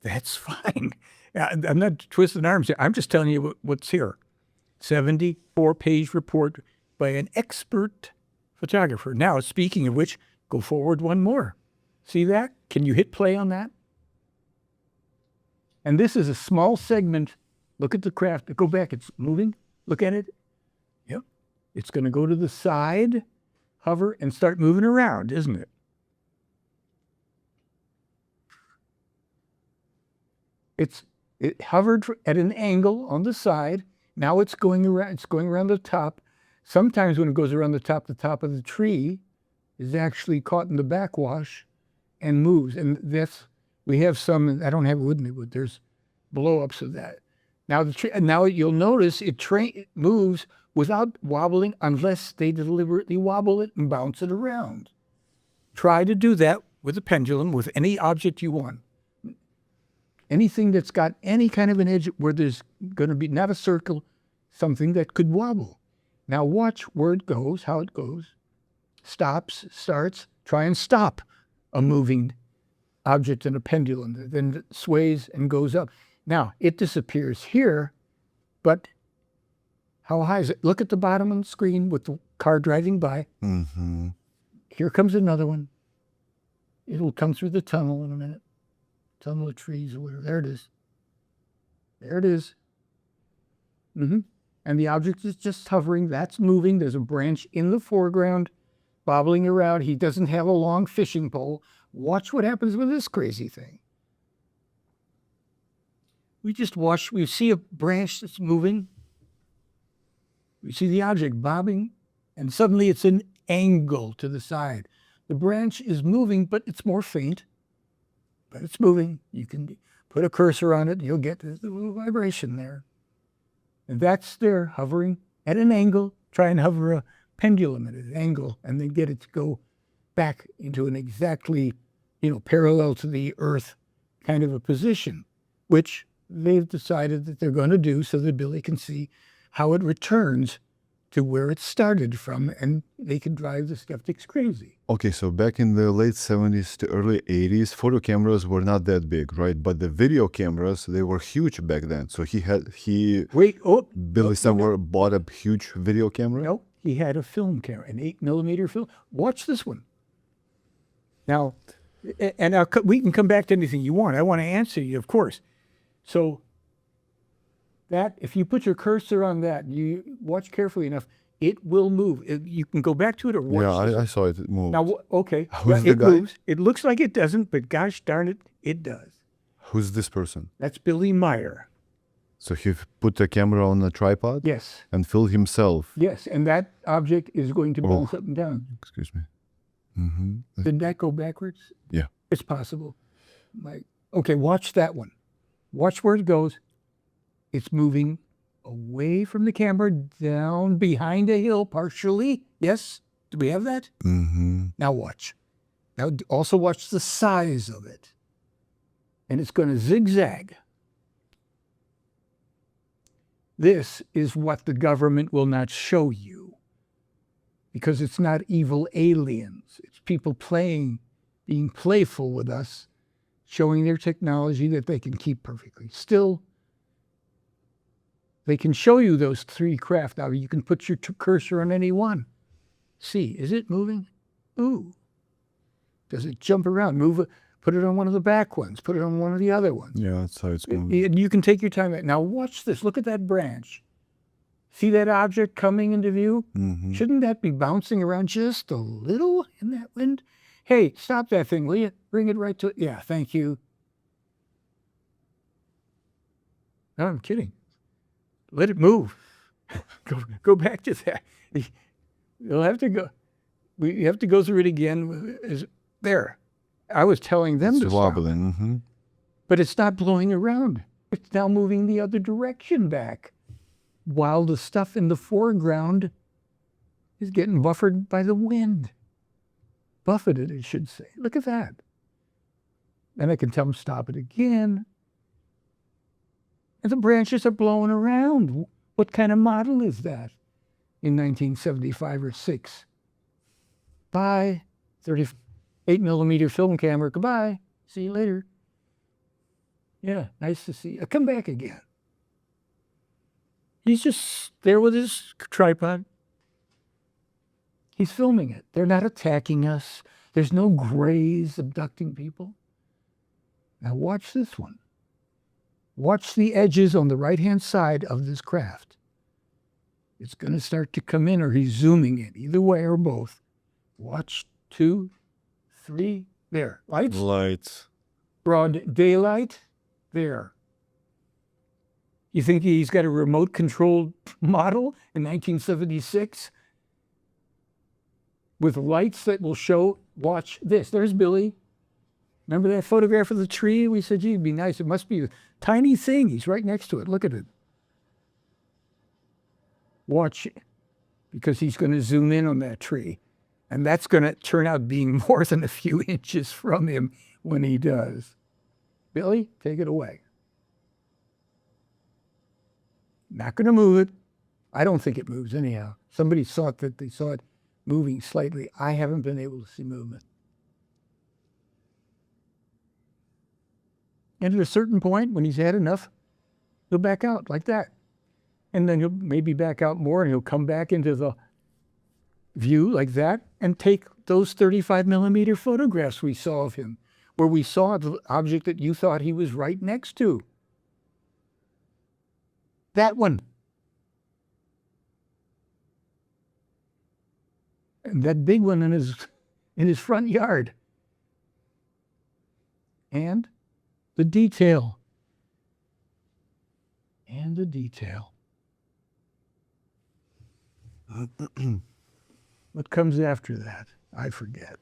That's fine. I'm not twisting arms here. I'm just telling you what's here. 74-page report by an expert photographer. Now, speaking of which, go forward one more. See that? Can you hit play on that? And this is a small segment. Look at the craft. Go back. It's moving. Look at it. Yep. It's going to go to the side, hover, and start moving around, isn't it? It hovered at an angle on the side. Now it's going around. It's going around the top. Sometimes when it goes around the top of the tree is actually caught in the backwash and moves. And we have some. I don't have it with me, but there's blow-ups of that. Now you'll notice it moves without wobbling unless they deliberately wobble it and bounce it around. Try to do that with a pendulum, with any object you want. Anything that's got any kind of an edge where there's going to be not a circle, something that could wobble. Now watch where it goes, how it goes. Stops, starts. Try and stop a moving object in a pendulum. Then it sways and goes up. Now, it disappears here, but how high is it? Look at the bottom of the screen with the car driving by. Mm-hmm. Here comes another one. It'll come through the tunnel in a minute. Tunnel of trees or whatever. There it is. There it is. And the object is just hovering. That's moving. There's a branch in the foreground bobbling around. He doesn't have a long fishing pole. Watch what happens with this crazy thing. We just watch. We see a branch that's moving. We see the object bobbing, and suddenly it's an angle to the side. The branch is moving, but it's more faint. But it's moving. You can put a cursor on it, and you'll get the little vibration there. And that's there, hovering at an angle. Try and hover a pendulum at an angle, and then get it to go back into an exactly, parallel to the Earth kind of a position, which they've decided that they're going to do so that Billy can see how it returns to where it started from, and they can drive the skeptics crazy. Okay, so back in the late 70s to early 80s, photo cameras were not that big, right? But the video cameras, they were huge back then. So Billy somewhere bought a huge video camera? No, he had a film camera, an 8mm film. Watch this one. Now, we can come back to anything you want. I want to answer you, of course. So that, if you put your cursor on that, you watch carefully enough, it will move. You can go back to it or watch. Yeah, I saw it move. Now, okay, Who's the guy? Moves. It looks like it doesn't, but gosh darn it, it does. Who's this person? That's Billy Meier. So he put the camera on a tripod? Yes. And filmed himself? Yes, and that object is going to bounce up and down. Excuse me. Mm-hmm. Did that go backwards? Yeah. It's possible. Okay, watch that one. Watch where it goes. It's moving away from the camera, down behind a hill partially. Yes? Do we have that? Mm-hmm. Now watch. Now also watch the size of it. And it's going to zigzag. This is what the government will not show you, because it's not evil aliens. It's people being playful with us, showing their technology that they can keep perfectly still. They can show you those three craft. Now you can put your cursor on any one. See, is it moving? Ooh. Does it jump around? Put it on one of the back ones. Put it on one of the other ones. Yeah, that's how it's moving. And you can take your time. Now watch this. Look at that branch. See that object coming into view? Mm-hmm. Shouldn't that be bouncing around just a little in that wind? Hey, stop that thing, will you? Bring it right to it. Yeah, thank you. No, I'm kidding. Let it move. Go back to that. You'll have to go. We have to go through it again. There. I was telling them It's to wobbling. stop. Mm-hmm. But it's not blowing around. It's now moving the other direction back, while the stuff in the foreground is getting buffered by the wind. Buffeted, I should say. Look at that. And I can tell them stop it again. And the branches are blowing around. What kind of model is that in 1975 or 6? Bye. 38mm film camera. Goodbye. See you later. Yeah, nice to see you. Come back again. He's just there with his tripod. He's filming it. They're not attacking us. There's no grays abducting people. Now watch this one. Watch the edges on the right-hand side of this craft. It's going to start to come in, or he's zooming in, either way or both. Watch 2, 3, there. Lights? Lights. Broad daylight, there. You think he's got a remote-controlled model in 1976? With lights that will show, watch this. There's Billy. Remember that photograph of the tree? We said, gee, it'd be nice. It must be a tiny thing. He's right next to it. Look at it. watch, because he's going to zoom in on that tree. And that's going to turn out being more than a few inches from him when he does. Billy, take it away. Not going to move it. I don't think it moves anyhow. Somebody thought that they saw it moving slightly. I haven't been able to see movement. And at a certain point, when he's had enough, he'll back out like that. And then he'll maybe back out more, and he'll come back into the view like that and take those 35 millimeter photographs we saw of him, where we saw the object that you thought he was right next to. That one. And that big one in his front yard. And the detail. And the detail. What comes after that? I forget.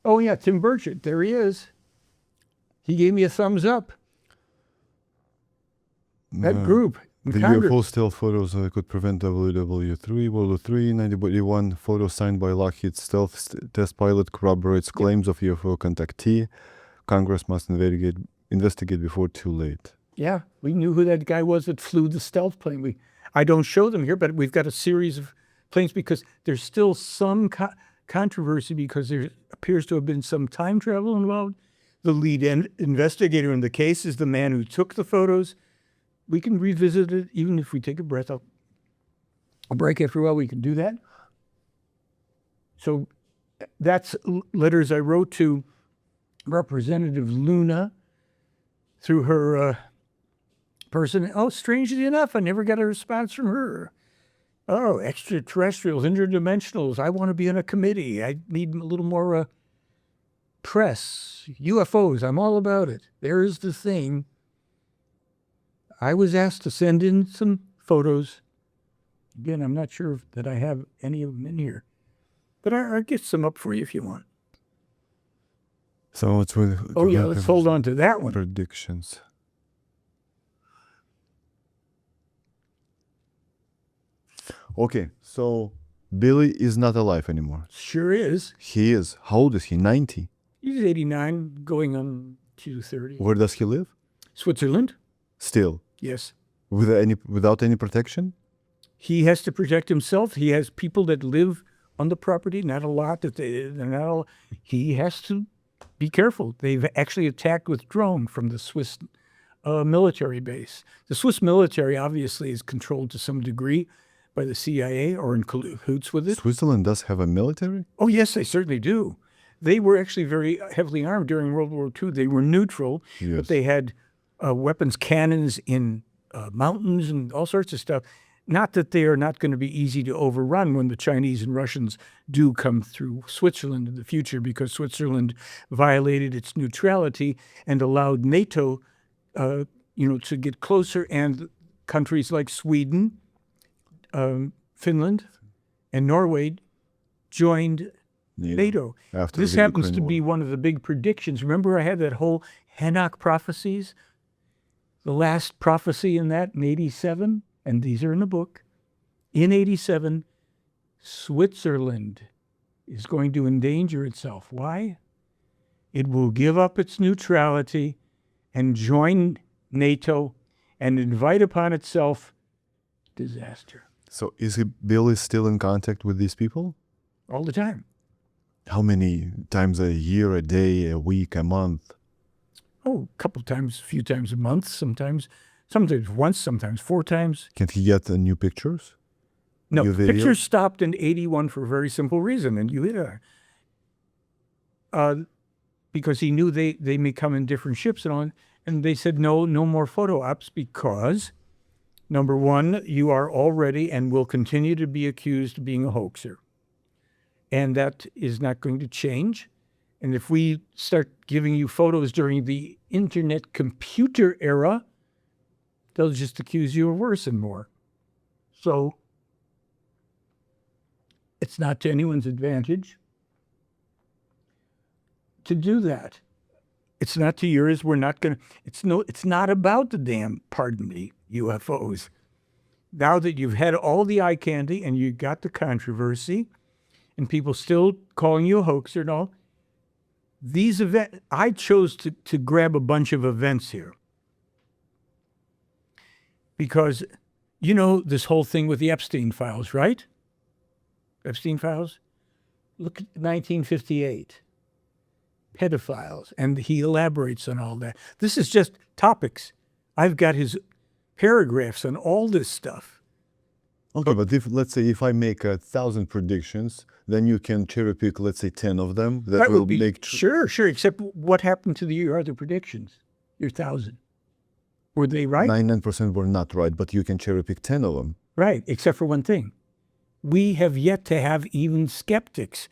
Oh yeah, Tim Burchett, there he is. He gave me a thumbs up. That group. The UFO stealth photos could prevent WW3, World War III, 1981 photo signed by Lockheed stealth test pilot corroborates claims of UFO contactee. Congress must investigate before too late. Yeah, we knew who that guy was that flew the stealth plane. I don't show them here, but we've got a series of planes because there's still some controversy because there appears to have been some time travel involved. The lead investigator in the case is the man who took the photos. We can revisit it even if we take a breath. I'll break after a while. We can do that. So that's letters I wrote to Representative Luna through her person. Oh, strangely enough, I never got a response from her. Oh, extraterrestrials, interdimensionals. I want to be on a committee. I need a little more press. UFOs, I'm all about it. There's the thing. I was asked to send in some photos. Again, I'm not sure that I have any of them in here, but I'll get some up for you if you want. So it's with. Oh yeah, let's hold on to that one. Predictions. Okay, so Billy is not alive anymore. Sure is. He is. How old is he? 90? He's 89, going on to 30. Where does he live? Switzerland? Still. Yes. Without any protection? He has to protect himself. He has people that live on the property, not a lot. He has to be careful. They've actually attacked with drone from the Swiss military base. The Swiss military obviously is controlled to some degree by the CIA or in cahoots with it. Switzerland does have a military? Oh, yes, they certainly do. They were actually very heavily armed during World War II. They were neutral, Yes. but they had weapons, cannons in mountains and all sorts of stuff. Not that they are not going to be easy to overrun when the Chinese and Russians do come through Switzerland in the future, because Switzerland violated its neutrality and allowed NATO, to get closer, and countries like Sweden, Finland, and Norway joined NATO. After This the happens Ukraine to be war. one of the big predictions. Remember I had that whole Enoch prophecies? The last prophecy in that in 87, and these are in the book. In 87, Switzerland is going to endanger itself. Why? It will give up its neutrality and join NATO and invite upon itself disaster. So is Billy still in contact with these people? All the time. How many times a year, a day, a week, a month? Oh, a couple times, a few times a month, sometimes once, sometimes 4 times. Can he get new pictures? No, New video? pictures stopped in 81 for a very simple reason, and because he knew they may come in different ships and all, and they said no more photo ops because, number one, you are already and will continue to be accused of being a hoaxer. And that is not going to change. And if we start giving you photos during the internet computer era, they'll just accuse you of worse and more. So it's not to anyone's advantage to do that. It's not to yours. We're not going to, it's not about the damn, pardon me, UFOs. now that you've had all the eye candy and you got the controversy and people still calling you a hoaxer and all, these events, I chose to grab a bunch of events here. Because, you know, this whole thing with the Epstein files, right? Epstein files? Look at 1958. Pedophiles. And he elaborates on all that. This is just topics. I've got his paragraphs on all this stuff. Okay, but if, let's say, if I make 1,000 predictions, then you can cherry pick, let's say, 10 of them that will make... Sure, except what happened to your other predictions? Your 1,000. Were they right? 99% were not right, but you can cherry pick 10 of them. Right, except for one thing. We have yet to have even skeptics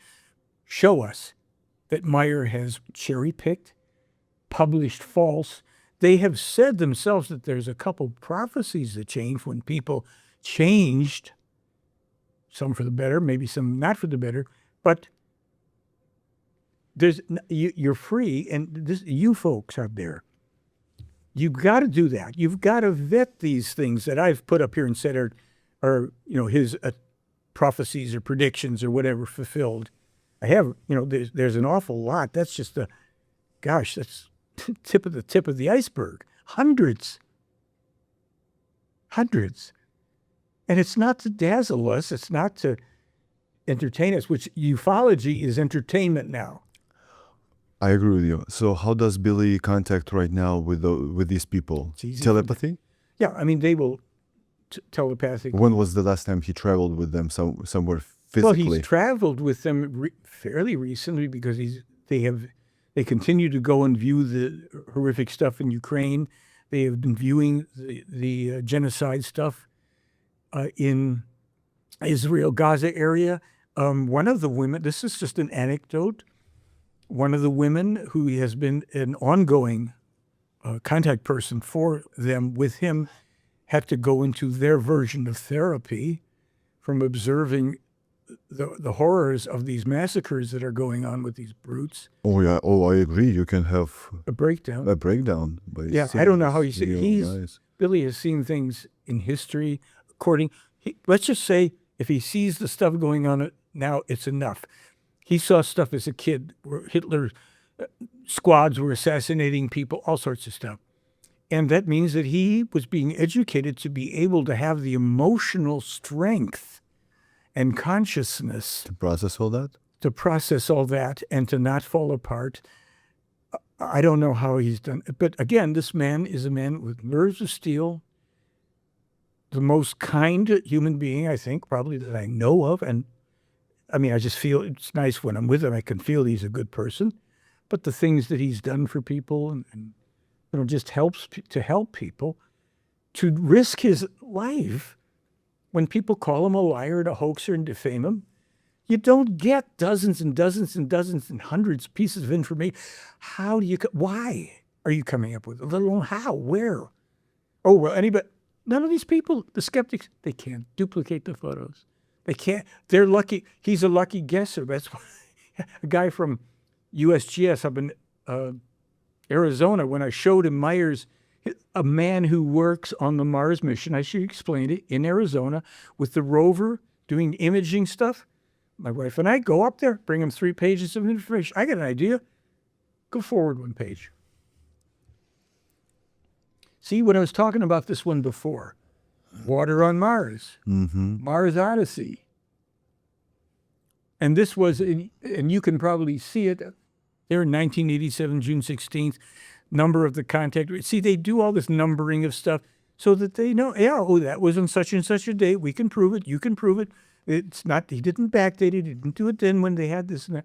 show us that Meier has cherry-picked, published false. They have said themselves that there's a couple prophecies that changed when people changed, some for the better, maybe some not for the better, but you're free, and you folks out there, you've got to do that. You've got to vet these things that I've put up here and said are his prophecies or predictions or whatever fulfilled. I have, there's an awful lot. That's just that's tip of the iceberg. Hundreds. And it's not to dazzle us. It's not to entertain us, which ufology is entertainment now. I agree with you. So how does Billy contact right now with these people? Telepathy? Yeah, I mean, they will telepathic. When was the last time he traveled with them somewhere physically? Well, he's traveled with them fairly recently because they continue to go and view the horrific stuff in Ukraine. They have been viewing the genocide stuff in Israel, Gaza area. One of the women, this is just an anecdote, one of the women who has been an ongoing contact person for them with him had to go into their version of therapy from observing the horrors of these massacres that are going on with these brutes. Oh, yeah. Oh, I agree. You can have a breakdown. Yeah, I don't know how Billy has seen things in history. Let's just say if he sees the stuff going on now, it's enough. He saw stuff as a kid where Hitler squads were assassinating people, all sorts of stuff. And that means that he was being educated to be able to have the emotional strength and consciousness to process all that, and to not fall apart. I don't know how he's done it. But again, this man is a man with nerves of steel, the most kind human being, I think, probably that I know of. And I mean, I just feel it's nice when I'm with him. I can feel he's a good person. But the things that he's done for people and just helps to help people, to risk his life when people call him a liar and a hoaxer and defame him. You don't get dozens and dozens and dozens and hundreds of pieces of information. Why are you coming up with it? Let alone how, where? Oh, well, none of these people, the skeptics, they can't duplicate the photos. They can't. They're lucky. He's a lucky guesser. That's why a guy from USGS up in Arizona, when I showed him Meier's, a man who works on the Mars mission, I should explain it, in Arizona with the rover doing imaging stuff. My wife and I go up there, bring him 3 pages of information. I got an idea. Go forward 1 page. See, when I was talking about this one before, Water on Mars, Mars Odyssey. And this was, and you can probably see it there in 1987, June 16th, number of the contact. See, they do all this numbering of stuff so that they know, that was on such and such a date. We can prove it. You can prove it. It's not, he didn't backdate it. He didn't do it then when they had this and that.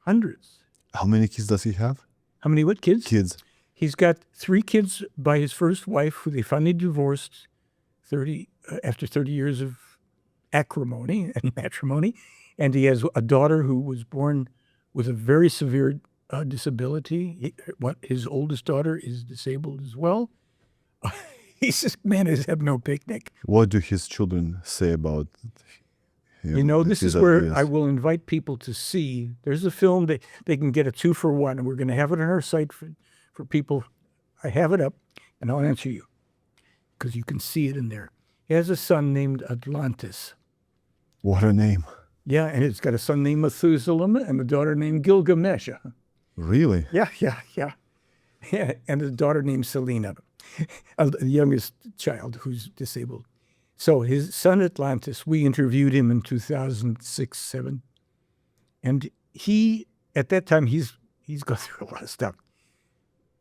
Hundreds. How many kids does he have? How many what kids? Kids. He's got 3 kids by his first wife, who they finally divorced after 30 years of acrimony and matrimony. And he has a daughter who was born with a very severe disability. His oldest daughter is disabled as well. He's just, man, has had no picnic. What do his children say about this is where I will invite people to see. There's a film that they can get a 2-for-1, and we're going to have it on our site for people. I have it up, and I'll answer you. because you can see it in there. He has a son named Atlantis. What a name. Yeah, and it's got a son named Methuselah and a daughter named Gilgamesh. Really? Yeah. Yeah, and a daughter named Selena, the youngest child who's disabled. So his son Atlantis, we interviewed him in 2006-07, and he, at that time, he's gone through a lot of stuff.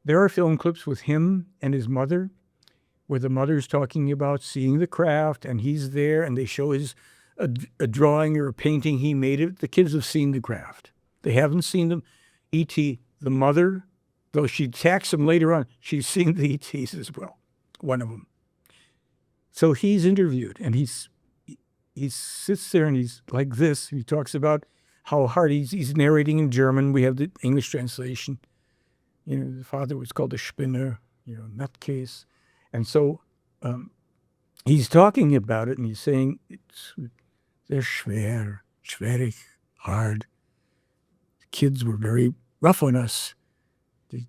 There are film clips with him and his mother, where the mother's talking about seeing the craft, and he's there, and they show a drawing or a painting he made it. The kids have seen the craft. They haven't seen them. E.T., the mother, though she attacks him later on, she's seen the E.T.s as well, one of them. So he's interviewed, and he sits there and he's like this. He talks about how hard he's narrating in German. We have the English translation. The father was called a Spinner, nutcase. And so he's talking about it, and he's saying, it's sehr schwer, schwierig, hard. The kids were very rough on us. They,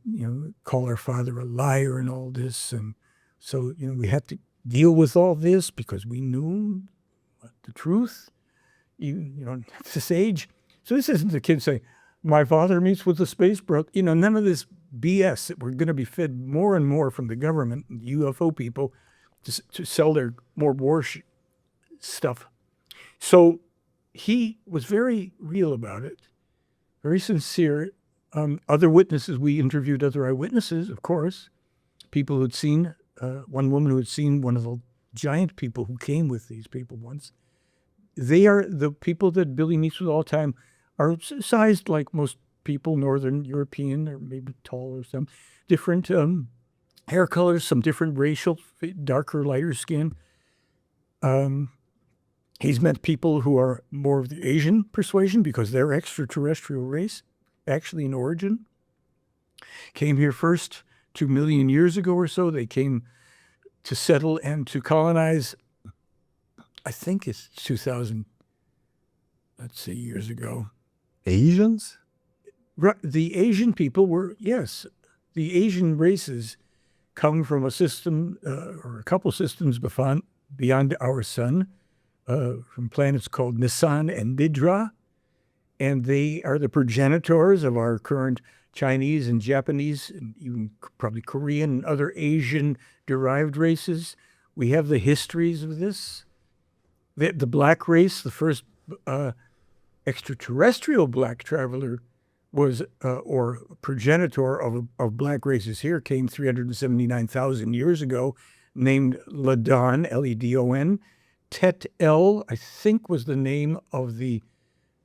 call our father a liar and all this. And so, we had to deal with all this because we knew the truth, at this age. So this isn't the kid saying, my father meets with the space bro. None of this BS that we're going to be fed more and more from the government, UFO people, to sell their more war stuff. So he was very real about it, very sincere. Other witnesses, we interviewed other eyewitnesses, of course, people who'd seen, one woman who had seen one of the giant people who came with these people once. They are the people that Billy meets with all the time, are sized like most people, Northern European, or maybe tall or some different hair colors, some different racial, darker, lighter skin. He's met people who are more of the Asian persuasion because they're extraterrestrial race, actually in origin. Came here first 2 million years ago or so. They came to settle and to colonize, I think it's 2,000, years ago. Asians? The Asian people were, yes, the Asian races come from a system or a couple systems beyond our sun, from planets called Nisan and Nidra, and they are the progenitors of our current Chinese and Japanese, and even probably Korean and other Asian-derived races. We have the histories of this. The black race, the first extraterrestrial black traveler was, or progenitor of black races here, came 379,000 years ago, named Ledon, Ledon. Tet-El, I think, was the name of the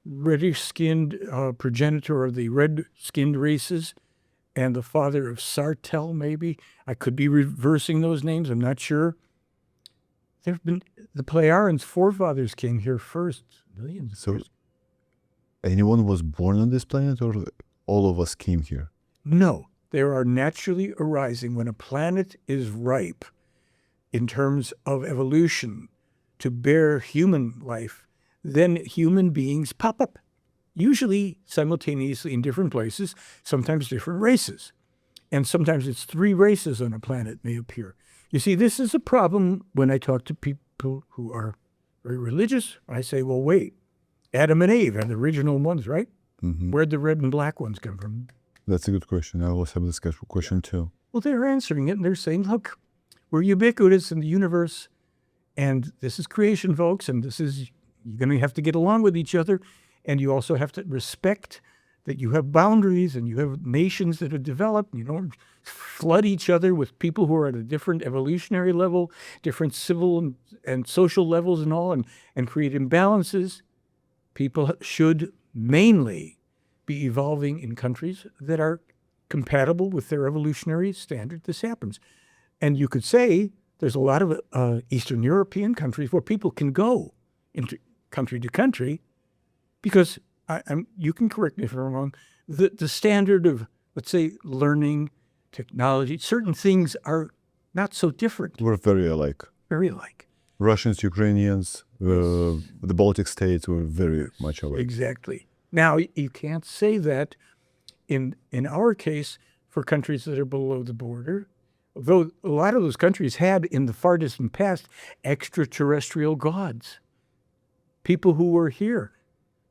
reddish-skinned progenitor of the red-skinned races, and the father of Sartell, maybe. I could be reversing those names, I'm not sure. There have been, the Plejaren's forefathers came here first, millions of years. Anyone was born on this planet, or all of us came here? No, there are naturally arising, when a planet is ripe in terms of evolution to bear human life, then human beings pop up, usually simultaneously in different places, sometimes different races. And sometimes it's 3 races on a planet may appear. You see, this is a problem when I talk to people who are very religious. I say, well, wait, Adam and Eve are the original ones, right? Mm-hmm. Where'd the red and black ones come from? That's a good question. I also have this question too. Well, they're answering it, and they're saying, look, we're ubiquitous in the universe, and this is creation, folks, and this is, you're going to have to get along with each other, and you also have to respect that you have boundaries and you have nations that have developed. You don't flood each other with people who are at a different evolutionary level, different civil and social levels and all, and create imbalances. People should mainly be evolving in countries that are compatible with their evolutionary standard. This happens. And you could say there's a lot of Eastern European countries where people can go into country to country because, you can correct me if I'm wrong, the standard of, let's say, learning, technology, certain things are not so different. We're very alike. Very alike. Russians, Ukrainians, the Baltic states were very much alike. Exactly. Now, you can't say that in our case for countries that are below the border. though a lot of those countries had in the far distant past extraterrestrial gods, people who were here,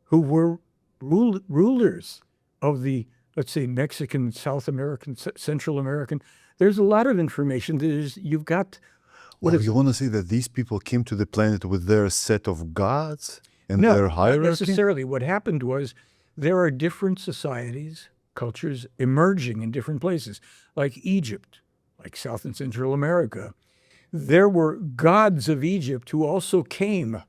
who were rulers of the, let's say, Mexican, South American, Central American. There's a lot of information. You've got you want to say that these people came to the planet with their set of gods and no, their not hierarchy? necessarily. What happened was there are different societies, cultures emerging in different places, like Egypt, like South and Central America. There were gods of Egypt who also came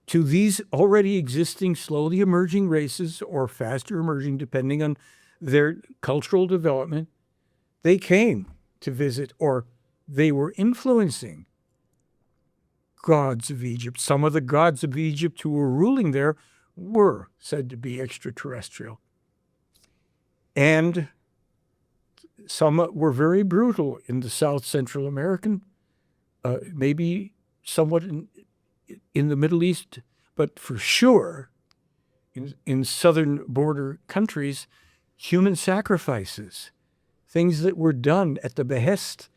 to these already existing, slowly emerging races, or faster emerging, depending on their cultural development. They came to visit, or they were influencing gods of Egypt. Some of the gods of Egypt who were ruling there were said to be extraterrestrial. And some were very brutal in the South Central American, maybe somewhat in the Middle East, but for sure in southern border countries, human sacrifices, things that were done at the behest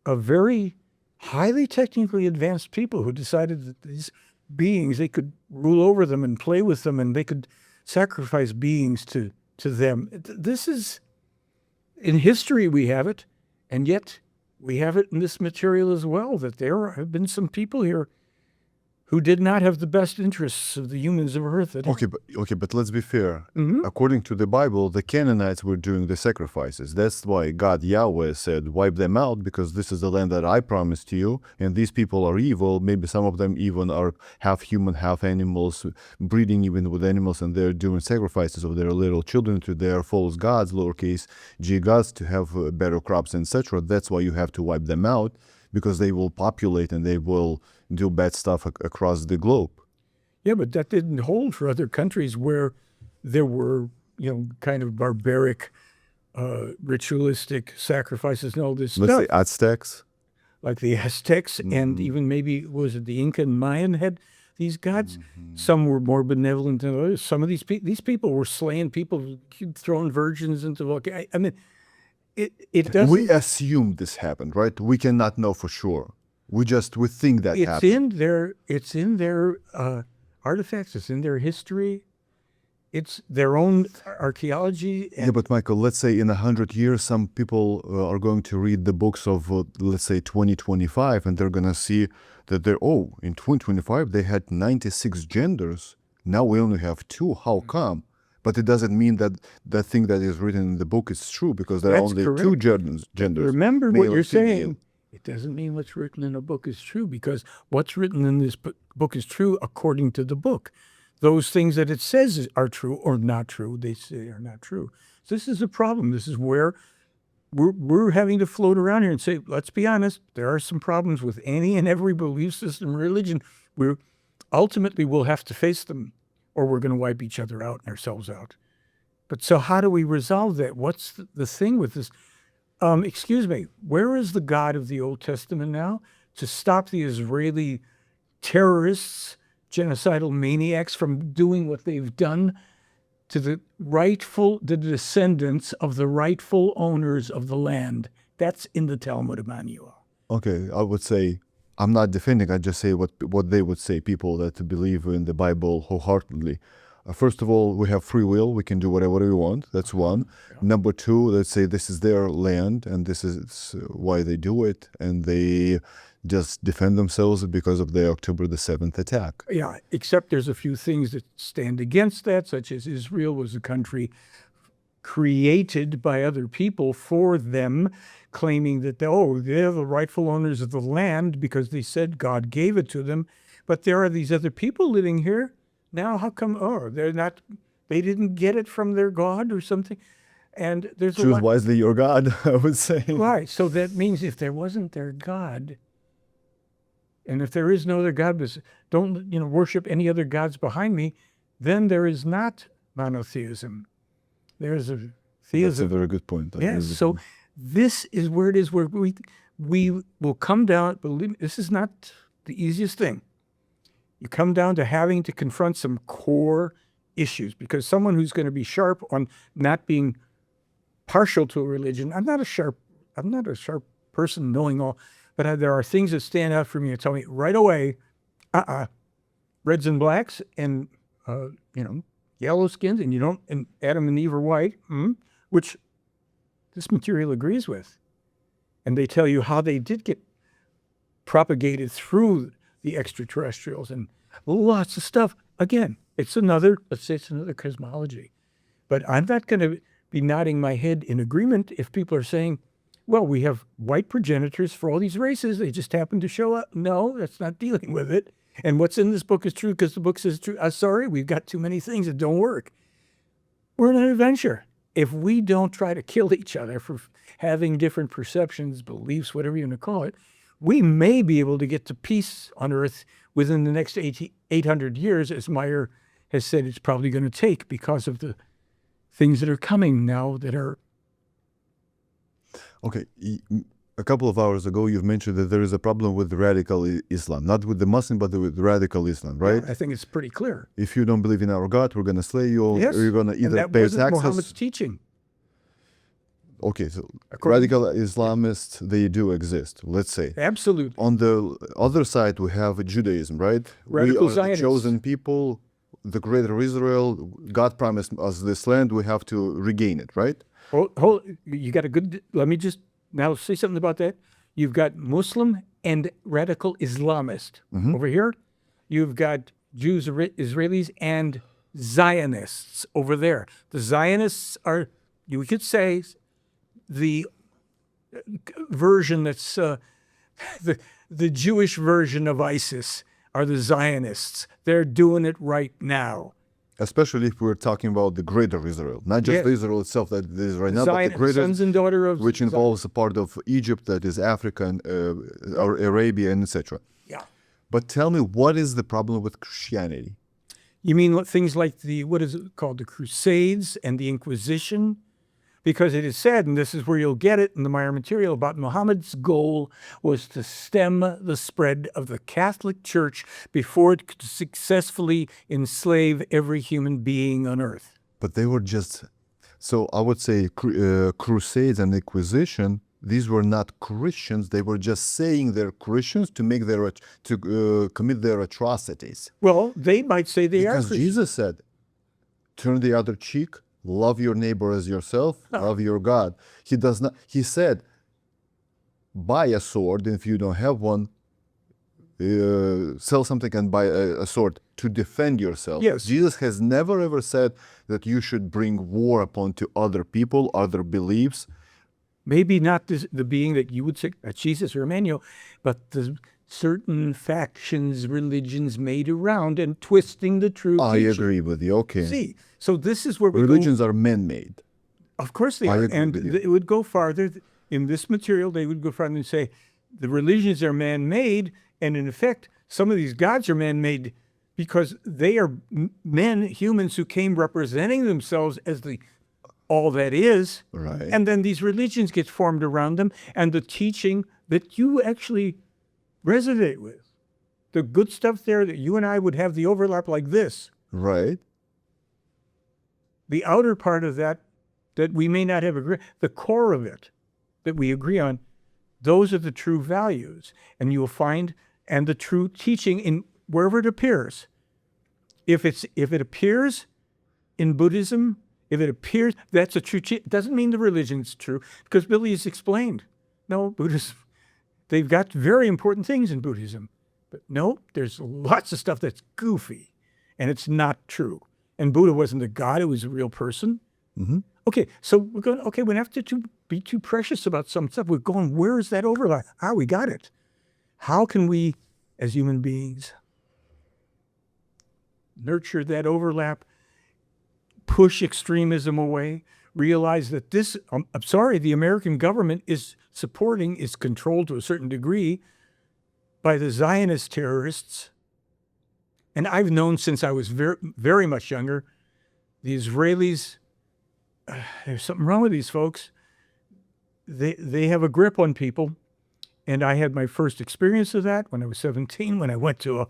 of very highly technically advanced people who decided that these beings, they could rule over them and play with them, and they could sacrifice beings to them. This is, in history we have it, and yet we have it in this material as well, that there have been some people here who did not have the best interests of the humans of Earth. Okay, but let's be fair. According to the Bible, the Canaanites were doing the sacrifices. That's why God, Yahweh, said, wipe them out, because this is the land that I promised you, and these people are evil. Maybe some of them even are half human, half animals, breeding even with animals, and they're doing sacrifices of their little children to their false gods, lowercase g gods, to have better crops, etc. That's why you have to wipe them out, because they will populate and they will do bad stuff across the globe. Yeah, but that didn't hold for other countries where there were, kind of barbaric, ritualistic sacrifices and all this stuff. Let's say Aztecs. Like the Aztecs, and even maybe, was it the Inca and Mayan had these gods? Some were more benevolent than others. Some of these people were slaying people, throwing virgins into volcanoes. I mean, it doesn't. We assume this happened, right? We cannot know for sure. We think that happened. It's in their artifacts. It's in their history. It's their own archaeology. Yeah, but Michael, let's say in 100 years, some people are going to read the books of, let's say, 2025, and they're going to see that in 2025, they had 96 genders. Now we only have 2. How come? But it doesn't mean that the thing that is written in the book is true, because there are only correct. 2 genders. Remember what you're saying. It doesn't mean what's written in a book is true, because what's written in this book is true according to the book. Those things that it says are true or not true, they say are not true. So this is a problem. This is where we're having to float around here and say, let's be honest, there are some problems with any and every belief system, religion. Ultimately we'll have to face them, or we're going to wipe each other out and ourselves out. But so how do we resolve that? What's the thing with this? Excuse me, where is the God of the Old Testament now to stop the Israeli terrorists, genocidal maniacs from doing what they've done to the descendants of the rightful owners of the land? That's in the Talmud Immanuel. Okay, I would say, I'm not defending, I just say what they would say, people that believe in the Bible wholeheartedly. First of all, we have free will. We can do whatever we want. That's one. Yeah. Number 2, let's say this is their land and this is why they do it. And they just defend themselves because of the October the 7th attack. Yeah, except there's a few things that stand against that, such as Israel was a country created by other people for them, claiming that, they're the rightful owners of the land because they said God gave it to them. But there are these other people living here. Now, how come, they didn't get it from their God or something? And there's Choose wisely your God, I would say. Right. So that means if there wasn't their God, and if there is no other God, don't, worship any other gods behind me, then there is not monotheism. There's a theism. That's a very good point. Yes. So this is where it is, where we will come down, believe me, this is not the easiest thing. You come down to having to confront some core issues, because someone who's going to be sharp on not being partial to a religion, I'm not a sharp person knowing all, but there are things that stand out for me and tell me right away, reds and blacks and, yellow skins, and Adam and Eve are white, which this material agrees with. And they tell you how they did get propagated through the extraterrestrials and lots of stuff. Again, let's say it's another cosmology. But I'm not going to be nodding my head in agreement if people are saying, well, we have white progenitors for all these races. They just happen to show up. No, that's not dealing with it. And what's in this book is true because the book says true. Sorry, we've got too many things that don't work. We're in an adventure. If we don't try to kill each other for having different perceptions, beliefs, whatever you want to call it, we may be able to get to peace on Earth within the next 800 years, as Meier has said it's probably going to take because of the things that are coming now that are... Okay, a couple of hours ago you've mentioned that there is a problem with radical Islam, not with the Muslim, but with radical Islam, right? I think it's pretty clear. If you don't believe in our God, we're going to slay you, or you're going to either pay taxes. Muhammad's teaching. Okay, so radical Islamists, they do exist, let's say. Absolutely. On the other side, we have Judaism, right? Radical we are Zionists. The chosen people, the greater Israel. God promised us this land, we have to regain it, right? You got a good... Let me just now say something about that. You've got Muslim and radical Islamist. Over here, you've got Jews, Israelis, and Zionists over there. The Zionists are, you could say, the version that's the Jewish version of ISIS are the Zionists. They're doing it right now. Especially if we're talking about the greater Israel, not just Israel itself that is right now, but the greater, sons and daughters of which involves a part of Egypt that is Africa and or Arabia and etc. Yeah. But tell me, what is the problem with Christianity? You mean things like what is it called, the Crusades and the Inquisition? Because it is said, and this is where you'll get it in the Meier material, about Muhammad's goal was to stem the spread of the Catholic Church before it could successfully enslave every human being on earth. But they were just, so I would say Crusades and Inquisition, these were not Christians. They were just saying they're Christians to make commit their atrocities. Well, they might say they are Christians. Because Jesus said, turn the other cheek. Love your neighbor as yourself, love your God. He does not, he said, buy a sword, and if you don't have one, sell something and buy a sword to defend yourself. Yes. Jesus has never ever said that you should bring war upon to other people, other beliefs. Maybe not the being that you would say, Jesus or Emmanuel, but the certain factions, religions made around and twisting the truth. I agree with you, okay. See, so this is where religions are man-made. Of course they are. And it would go farther. In this material, they would go farther and say the religions are man-made, and in effect, some of these gods are man-made because they are men, humans who came representing themselves as the all that is. Right. And then these religions get formed around them, and the teaching that you actually resonate with. The good stuff there that you and I would have the overlap like this. Right. The outer part of that we may not have agreed, the core of it that we agree on, those are the true values. And you will find, and the true teaching in wherever it appears. If it appears in Buddhism, if it appears, that's a true teaching. It doesn't mean the religion's true, because Billy has explained. No, Buddhism, they've got very important things in Buddhism. But no, there's lots of stuff that's goofy, and it's not true. And Buddha wasn't a god, it was a real person. Mm-hmm. Okay, so we're going, we don't have to be too precious about some stuff. We're going, where is that overlap? We got it. How can we, as human beings, nurture that overlap, push extremism away, realize that this, I'm sorry, the American government is controlled to a certain degree by the Zionist terrorists. And I've known since I was very, very much younger, the Israelis, there's something wrong with these folks. They have a grip on people. And I had my first experience of that when I was 17, when I went to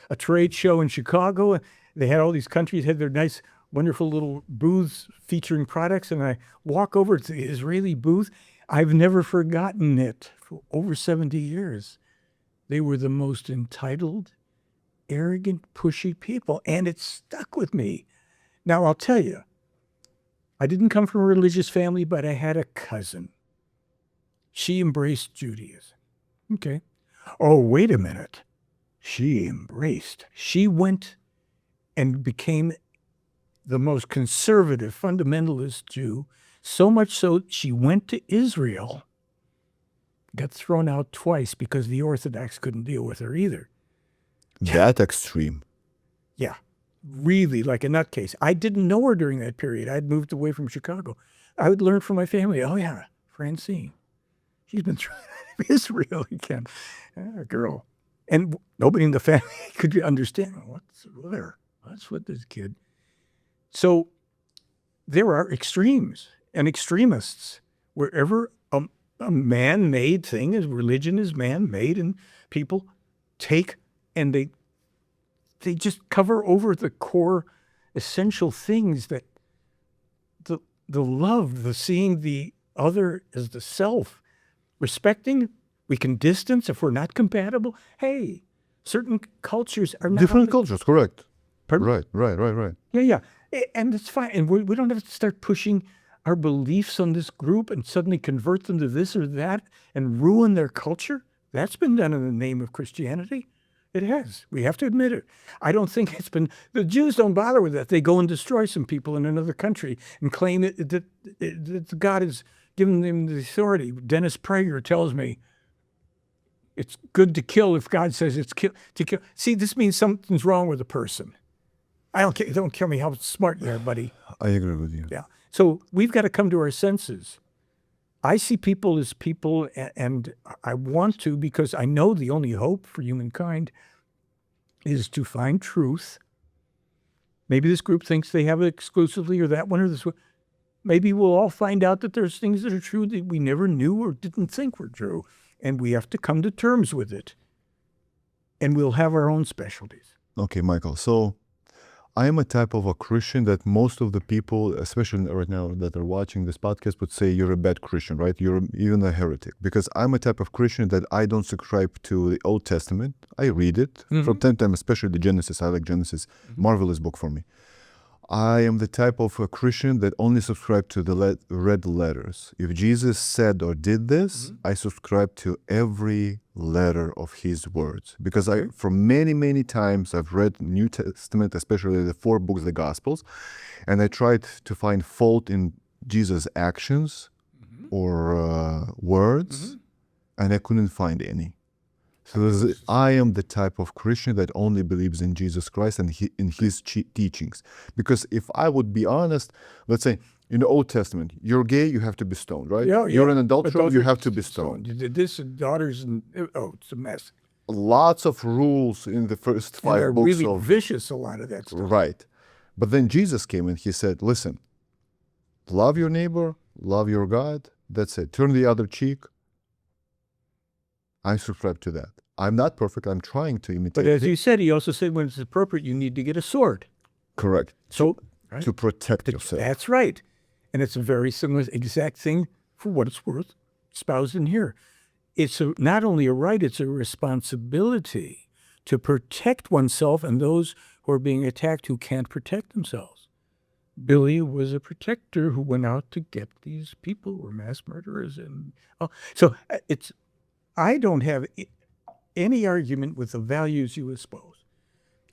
a trade show in Chicago. They had all these countries, had their nice, wonderful little booths featuring products. And I walk over to the Israeli booth. I've never forgotten it for over 70 years. They were the most entitled, arrogant, pushy people, and it stuck with me. Now, I'll tell you, I didn't come from a religious family, but I had a cousin. She embraced Judaism. Okay. Oh, wait a minute. She went and became the most conservative fundamentalist Jew, so much so she went to Israel, got thrown out twice because the Orthodox couldn't deal with her either. That extreme. Yeah, really like a nutcase. I didn't know her during that period. I'd moved away from Chicago. I would learn from my family, oh yeah, Francine, she's been thrown out of Israel again. Girl. And nobody in the family could understand, what's with her? What's with this kid? So there are extremes and extremists wherever a man-made thing is, religion is man-made, and people take and they just cover over the core essential things that the love, the seeing the other as the self, respecting. We can distance if we're not compatible. Hey, certain cultures are not Different cultures, correct. Pardon? Right. Yeah. And it's fine. And we don't have to start pushing our beliefs on this group and suddenly convert them to this or that and ruin their culture. That's been done in the name of Christianity. It has. We have to admit it. I don't think it's been, the Jews don't bother with that. They go and destroy some people in another country and claim that God has given them the authority. Dennis Prager tells me, it's good to kill if God says it's to kill. See, this means something's wrong with a person. I don't care. Don't tell me how smart you are, buddy. I agree with you. Yeah. So we've got to come to our senses. I see people as people, and I want to, because I know the only hope for humankind is to find truth. Maybe this group thinks they have it exclusively, or that one, or this one. Maybe we'll all find out that there's things that are true that we never knew or didn't think were true. And we have to come to terms with it. And we'll have our own specialties. Okay, Michael. So I am a type of a Christian that most of the people, especially right now that are watching this podcast, would say you're a bad Christian, right? You're even a heretic. Because I'm a type of Christian that I don't subscribe to the Old Testament. I read it from time to time, especially the Genesis. I like Genesis. Marvelous book for me. I am the type of a Christian that only subscribe to the red letters. If Jesus said or did this, I subscribe to every letter of his words. Because for many times, I've read New Testament, especially the 4 books, the Gospels, and I tried to find fault in Jesus' actions or words, and I couldn't find any. So I am the type of Christian that only believes in Jesus Christ and in his teachings. Because if I would be honest, let's say in the Old Testament, you're gay, you have to be stoned, right? Yeah. You're an adulterer, you have to be stoned. You did this, and daughters, and it's a mess. Lots of rules in the first 5 they're books really of... vicious, a lot of that stuff. Right. But then Jesus came and he said, listen, love your neighbor, love your God, that's it. Turn the other cheek. I subscribe to that. I'm not perfect. I'm trying to imitate. But as you said, he also said when it's appropriate, you need to get a sword. Correct. So to protect yourself. That's right. And it's a very similar exact thing, for what it's worth, espoused in here. It's not only a right, it's a responsibility to protect oneself and those who are being attacked who can't protect themselves. Billy was a protector who went out to get these people who were mass murderers. And so I don't have any argument with the values you espouse.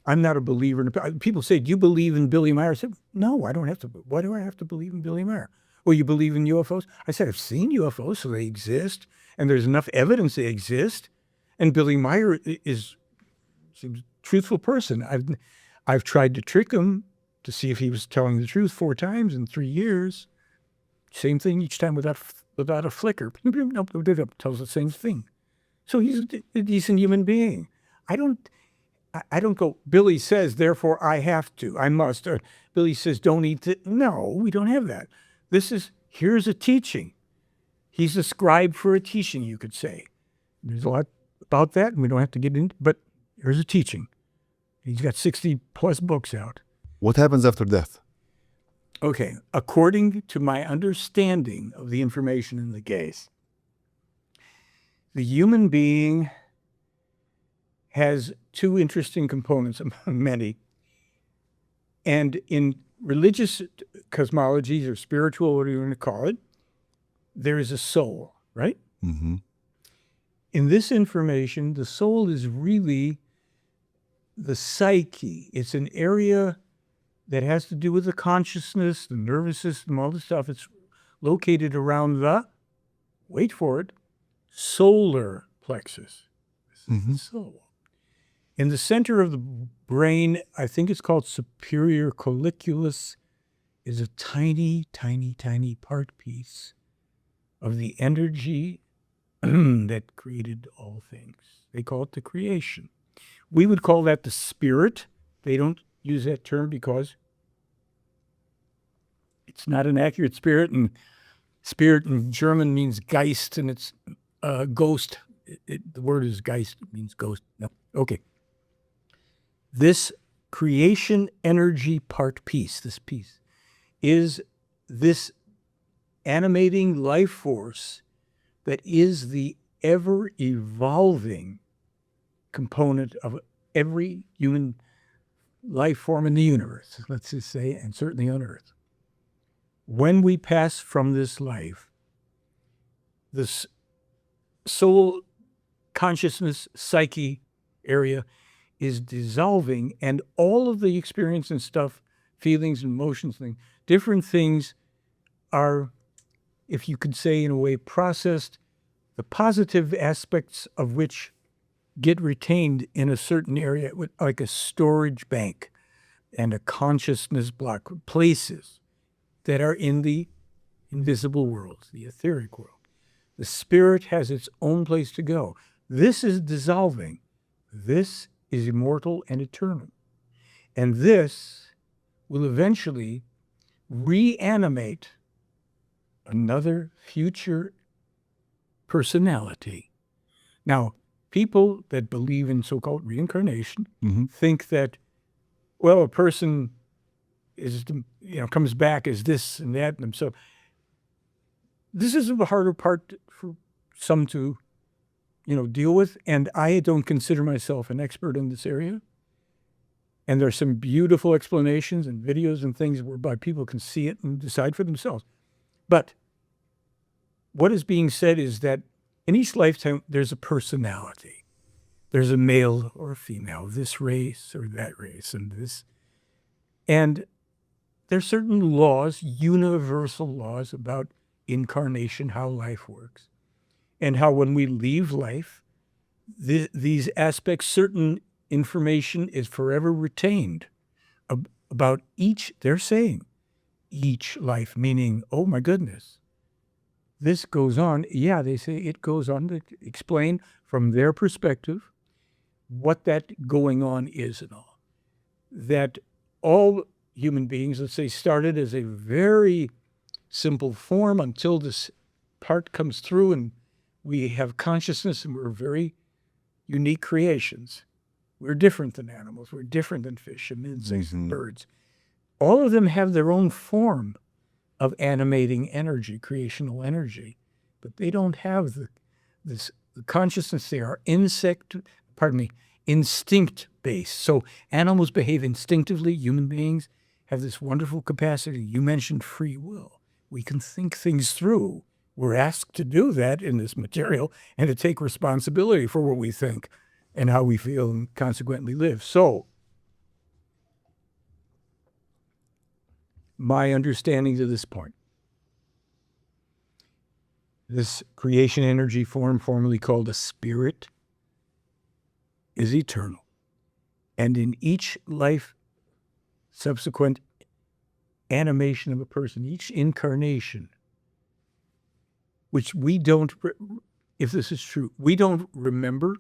I'm not a believer in. People say, do you believe in Billy Meier? I said, no, I don't have to. Why do I have to believe in Billy Meier? Well, you believe in UFOs? I said, I've seen UFOs, so they exist, and there's enough evidence they exist. And Billy Meier seems a truthful person. I've tried to trick him to see if he was telling the truth 4 times in 3 years. Same thing each time without a flicker. Nope, tells the same thing. So he's a decent human being. I don't go, Billy says, therefore I have to, I must. Or Billy says, don't eat it. No, we don't have that. Here's a teaching. He's a scribe for a teaching, you could say. There's a lot about that, and we don't have to get into, but here's a teaching. He's got 60 plus books out. What happens after death? Okay, according to my understanding of the information in the case, the human being has two interesting components among many. And in religious cosmologies or spiritual, whatever you want to call it, there is a soul, right? Mm-hmm. In this information, the soul is really the psyche. It's an area that has to do with the consciousness, the nervous system, all the stuff. It's located around the, wait for it, solar plexus. This is the soul. In the center of the brain, I think it's called superior colliculus, is a tiny, tiny, tiny part piece of the energy that created all things. They call it the creation. We would call that the spirit. They don't use that term because it's not an accurate spirit, and spirit in German means Geist, and it's ghost. The word is Geist, it means ghost. No. Okay. This creation energy part piece, this piece, is this animating life force that is the ever-evolving component of every human life form in the universe, let's just say, and certainly on Earth. When we pass from this life, this soul consciousness psyche area is dissolving, and all of the experience and stuff, feelings and emotions, different things are, if you could say in a way, processed, the positive aspects of which get retained in a certain area, like a storage bank and a consciousness block, places that are in the invisible world, the etheric world. The spirit has its own place to go. This is dissolving. This is immortal and eternal. And this will eventually reanimate another future personality. Now, people that believe in so-called reincarnation think that, well, a person is, comes back as this and that and themselves. This is the harder part for some to, deal with. And I don't consider myself an expert in this area. And there are some beautiful explanations and videos and things whereby people can see it and decide for themselves. But what is being said is that in each lifetime, there's a personality. There's a male or a female, this race or that race, and this. And there's certain laws, universal laws about incarnation, how life works, and how when we leave life, these aspects, certain information is forever retained about each, they're saying, each life, meaning, oh my goodness, this goes on. Yeah, they say it goes on to explain from their perspective what that going on is and all. That all human beings, let's say, started as a very simple form until this part comes through and we have consciousness and we're very unique creations. We're different than animals. We're different than fish and insects and birds. All of them have their own form of animating energy, creational energy, but they don't have the consciousness. They are instinct-based. So animals behave instinctively. Human beings have this wonderful capacity. You mentioned free will. We can think things through. We're asked to do that in this material and to take responsibility for what we think and how we feel and consequently live. So my understanding to this point, this creation energy form, formerly called a spirit, is eternal. And in each life, subsequent animation of a person, each incarnation, which we don't, if this is true, we don't remember.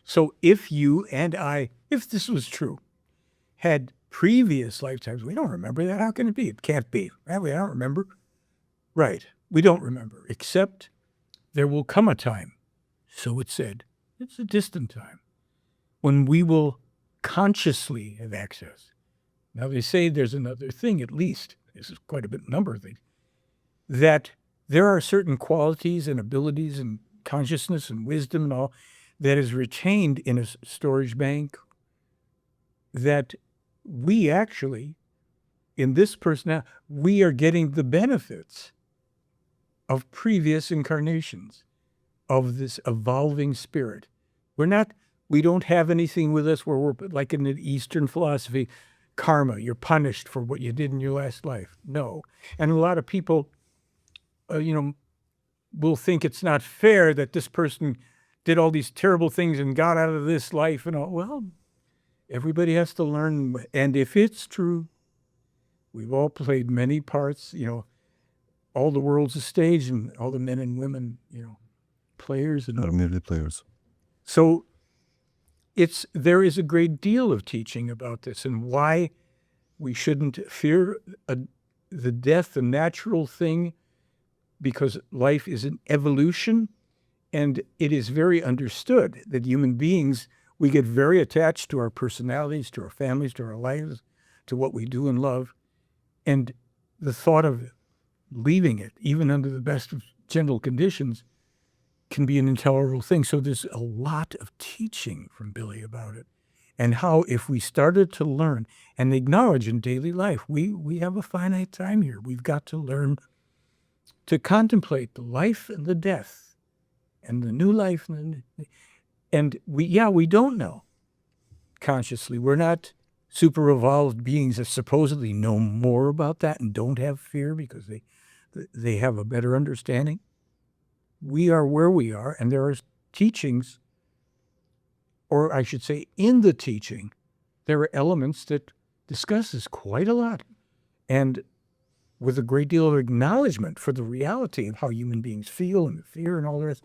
So if you and I, if this was true, had previous lifetimes, we don't remember that. How can it be? It can't be. Well, I don't remember. Right. We don't remember, except there will come a time, so it said, it's a distant time, when we will consciously have access. Now they say there's another thing, at least, this is quite a bit number of things, that there are certain qualities and abilities and consciousness and wisdom and all that is retained in a storage bank that we actually, in this person, we are getting the benefits of previous incarnations of this evolving spirit. We don't have anything with us where we're like in the Eastern philosophy, karma, you're punished for what you did in your last life. No. And a lot of people, will think it's not fair that this person did all these terrible things and got out of this life and all. Well, everybody has to learn. And if it's true, we've all played many parts, all the world's a stage and all the men and women, players. Not merely players. So there is a great deal of teaching about this and why we shouldn't fear the death, the natural thing, because life is an evolution, and it is very understood that human beings, we get very attached to our personalities, to our families, to our lives, to what we do and love, and the thought of leaving it, even under the best of gentle conditions, can be an intolerable thing. So there's a lot of teaching from Billy about it, and how if we started to learn and acknowledge in daily life, we have a finite time here. We've got to learn to contemplate the life and the death and the new life. And we don't know consciously. We're not super evolved beings that supposedly know more about that and don't have fear because they have a better understanding. We are where we are, and there are teachings, or I should say in the teaching, there are elements that discuss this quite a lot. And with a great deal of acknowledgement for the reality of how human beings feel and fear and all the rest.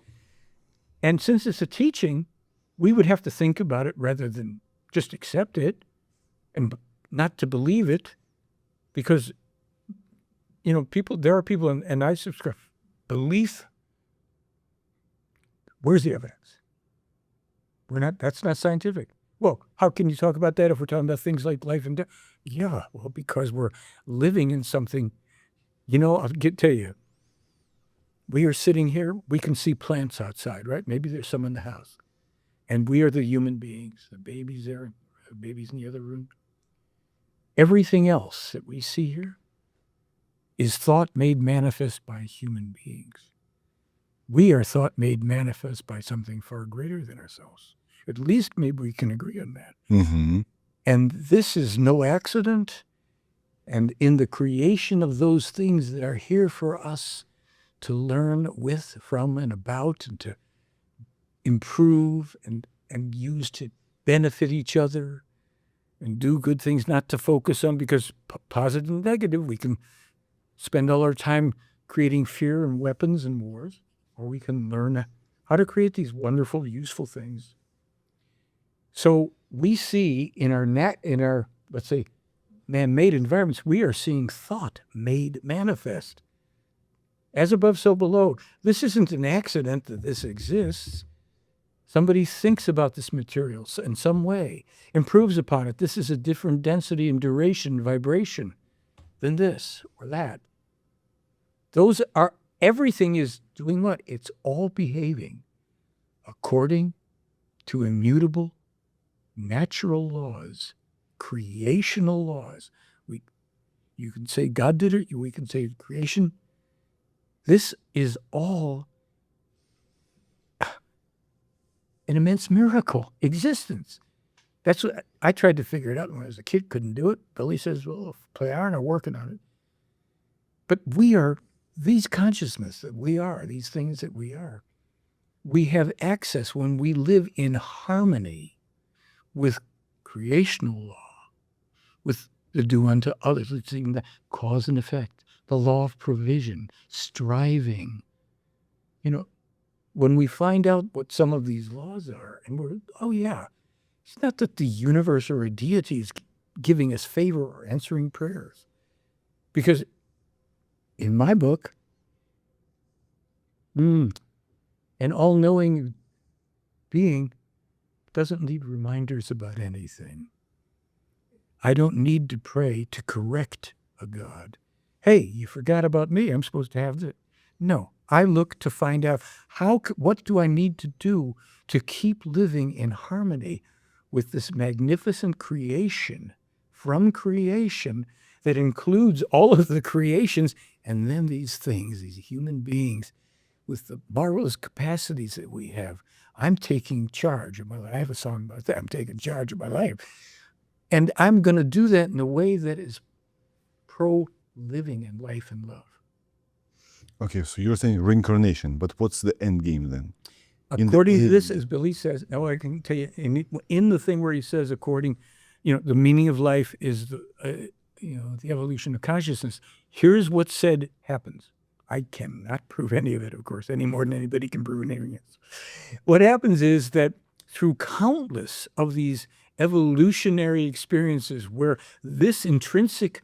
And since it's a teaching, we would have to think about it rather than just accept it and not to believe it, because, there are people, and I subscribe, belief, where's the evidence? That's not scientific. Well, how can you talk about that if we're talking about things like life and death? Yeah, well, because we're living in something. I'll tell you, we are sitting here, we can see plants outside, right? Maybe there's some in the house. And we are the human beings, the babies there, the babies in the other room. Everything else that we see here is thought made manifest by human beings. We are thought made manifest by something far greater than ourselves. At least maybe we can agree on that. Mm-hmm. And this is no accident. And in the creation of those things that are here for us to learn with, from, and about, and to improve and use to benefit each other and do good things, not to focus on, because positive and negative, we can spend all our time creating fear and weapons and wars, or we can learn how to create these wonderful, useful things. So we see in our, let's say, man-made environments, we are seeing thought made manifest. As above, so below. This isn't an accident that this exists. Somebody thinks about this material in some way, improves upon it. This is a different density and duration, vibration than this or that. Everything is doing what? It's all behaving according to immutable natural laws, creational laws. You can say God did it, we can say creation. This is all an immense miracle, existence. That's what I tried to figure it out when I was a kid, couldn't do it. Billy says, well, Plejaren are working on it. But we are, these consciousness that we are, these things that we are, we have access when we live in harmony with creational law, with the do unto others. It's even the cause and effect, the law of provision, striving. When we find out what some of these laws are, and it's not that the universe or a deity is giving us favor or answering prayers. Because in my book, an all-knowing being doesn't need reminders about anything. I don't need to pray to correct a God. hey, you forgot about me. I'm supposed to have this. No, I look to find out what do I need to do to keep living in harmony with this magnificent creation from creation that includes all of the creations and then these things, these human beings with the marvelous capacities that we have. I'm taking charge of my life. I have a song about that. I'm taking charge of my life. And I'm going to do that in a way that is pro-living and life and love. Okay, so you're saying reincarnation, but what's the end game then? According to this, as Billy says, now I can tell you, in the thing where he says, the meaning of life is the evolution of consciousness. Here's what said happens. I cannot prove any of it, of course, any more than anybody can prove anything else. What happens is that through countless of these evolutionary experiences where this intrinsic,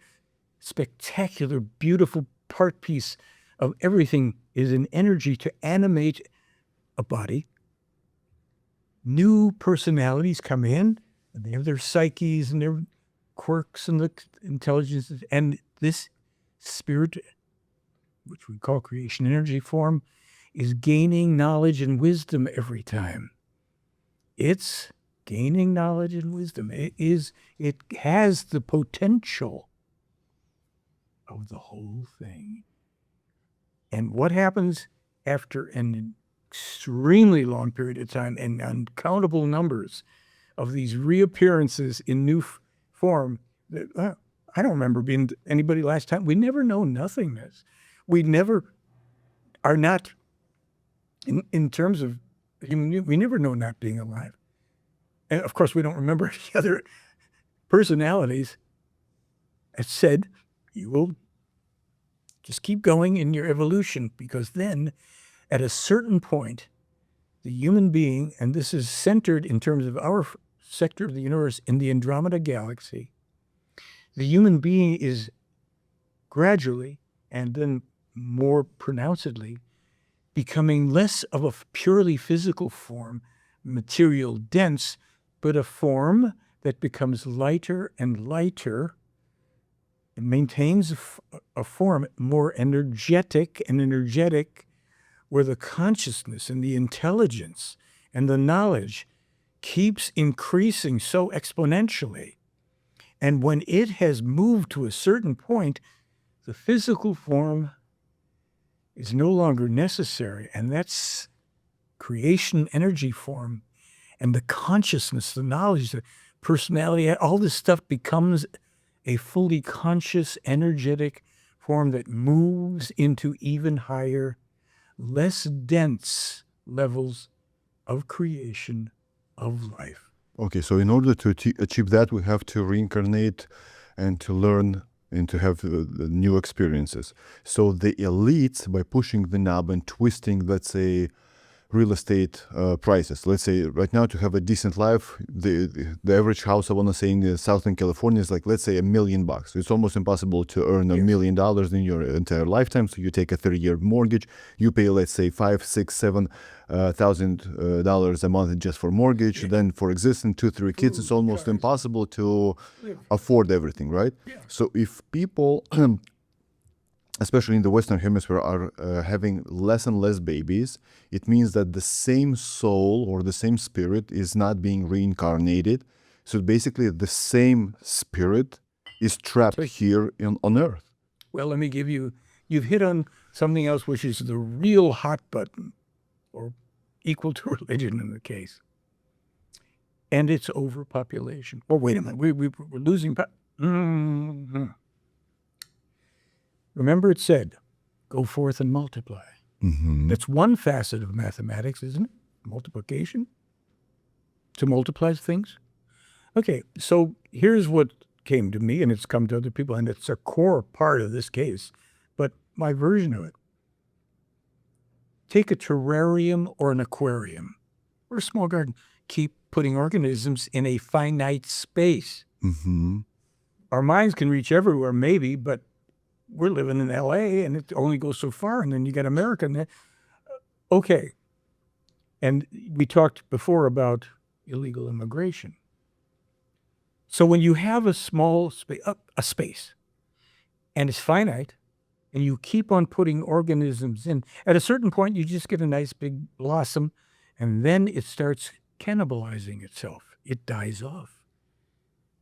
spectacular, beautiful part piece of everything is an energy to animate a body, new personalities come in, and they have their psyches and their quirks and the intelligences, and this spirit, which we call creation energy form, is gaining knowledge and wisdom every time. It's gaining knowledge and wisdom. It has the potential of the whole thing. And what happens after an extremely long period of time and uncountable numbers of these reappearances in new form, that I don't remember being anybody last time. We never know nothingness. We never are not, in terms of human, we never know not being alive. And of course, we don't remember any other personalities. It said, you will just keep going in your evolution, because then at a certain point, the human being, and this is centered in terms of our sector of the universe in the Andromeda galaxy, the human being is gradually and then more pronouncedly becoming less of a purely physical form, material dense, but a form that becomes lighter and lighter and maintains a form more energetic, where the consciousness and the intelligence and the knowledge keeps increasing so exponentially. And when it has moved to a certain point, the physical form is no longer necessary. And that's creation energy form. And the consciousness, the knowledge, the personality, all this stuff becomes a fully conscious, energetic form that moves into even higher, less dense levels of creation, of life. Okay, so in order to achieve that, we have to reincarnate and to learn and to have the new experiences. So the elites, by pushing the knob and twisting, let's say, real estate prices. Let's say right now, to have a decent life, the average house, I want to say, in Southern California is like, let's say, $1 million. It's almost impossible to earn $1 million in your entire lifetime. So you take a 30-year mortgage, you pay, let's say, $5,000, $6,000, $7,000 a month just for mortgage. Yeah. Then for existing 2-3 kids, it's almost impossible to afford everything, right? Yeah. So if people especially in the Western Hemisphere, are having less and less babies, it means that the same soul or the same spirit is not being reincarnated. So basically, the same spirit is trapped here on Earth. Well, let me give you, you've hit on something else, which is the real hot button, or equal to religion in the case. And it's overpopulation. Oh, wait a minute, we're losing. Remember it said, go forth and multiply. Mm-hmm. That's one facet of mathematics, isn't it? Multiplication? To multiply things? Okay, so here's what came to me, and it's come to other people, and it's a core part of this case, but my version of it. Take a terrarium or an aquarium or a small garden. Keep putting organisms in a finite space. Mm-hmm. Our minds can reach everywhere, maybe, but we're living in LA and it only goes so far, and then you got America in there. Okay. And we talked before about illegal immigration. So when you have a small space, a space, and it's finite, and you keep on putting organisms in. At a certain point, you just get a nice big blossom, and then it starts cannibalizing itself. It dies off.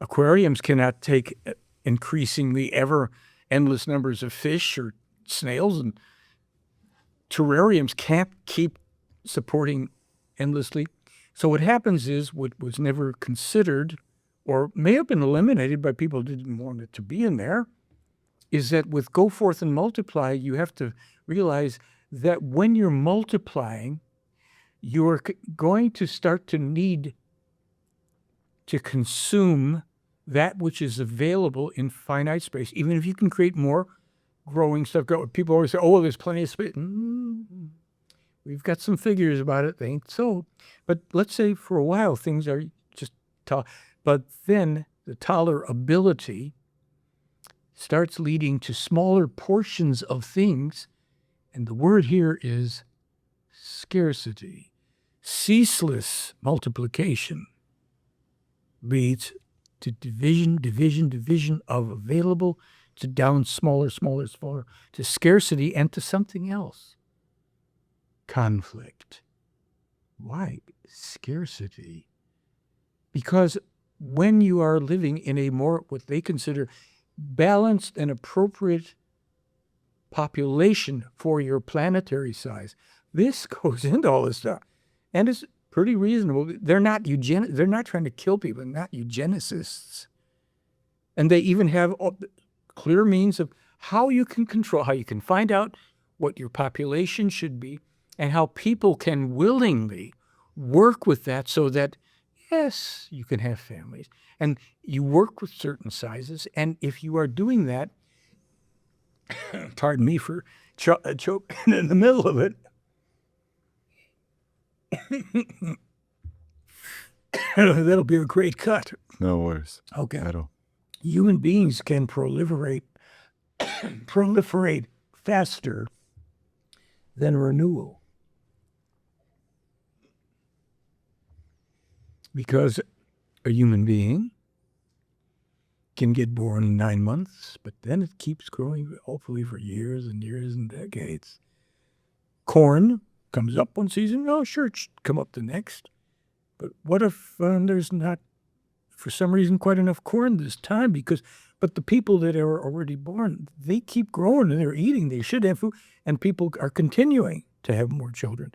Aquariums cannot take increasingly ever endless numbers of fish or snails, and terrariums can't keep supporting endlessly. So what happens is what was never considered or may have been eliminated by people who didn't want it to be in there is that with go forth and multiply, you have to realize that when you're multiplying, you're going to start to need to consume that which is available in finite space. Even if you can create more growing stuff, people always say, oh, there's plenty of space. We've got some figures about it. They ain't so. But let's say for a while things are just but then the tolerability starts leading to smaller portions of things. And the word here is scarcity. Ceaseless multiplication leads to division of available to down smaller, to scarcity and to something else. Conflict. Why scarcity? Because when you are living in a more, what they consider balanced and appropriate population for your planetary size, this goes into all this stuff. And it's pretty reasonable. They're not trying to kill people. They're not eugenicists. And they even have clear means of how you can control, how you can find out what your population should be, and how people can willingly work with that so that, yes, you can have families. And you work with certain sizes. And if you are doing that, pardon me for choking in the middle of it, that'll be a great cut. No worries. Okay. At all. Human beings can proliferate faster than renewal. Because a human being can get born in 9 months, but then it keeps growing, hopefully for years and years and decades. Corn comes up one season, oh, sure, it should come up the next. But what if there's not, for some reason, quite enough corn this time? But the people that are already born, they keep growing and they're eating. They should have food, and people are continuing to have more children.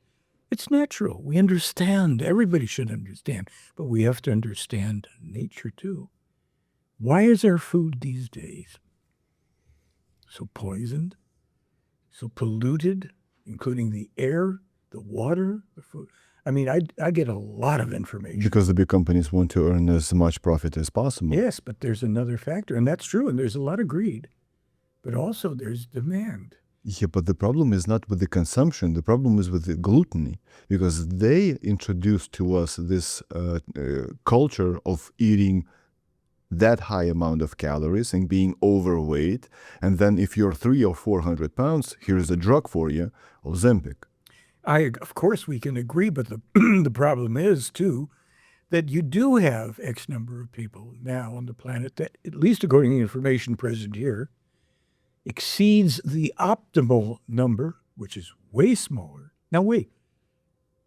It's natural. We understand. Everybody should understand. But we have to understand nature too. Why is our food these days so poisoned, so polluted, including the air, the water, the food? I mean, I get a lot of information. Because the big companies want to earn as much profit as possible. Yes, but there's another factor, and that's true, and there's a lot of greed. But also there's demand. Yeah, but the problem is not with the consumption. The problem is with the gluttony, because they introduced to us this culture of eating that high amount of calories and being overweight. And then if you're 300 or 400 pounds, here's a drug for you, Ozempic. Of course, we can agree, but the problem is, too, that you do have X number of people now on the planet that, at least according to the information present here, exceeds the optimal number, which is way smaller. Now, wait,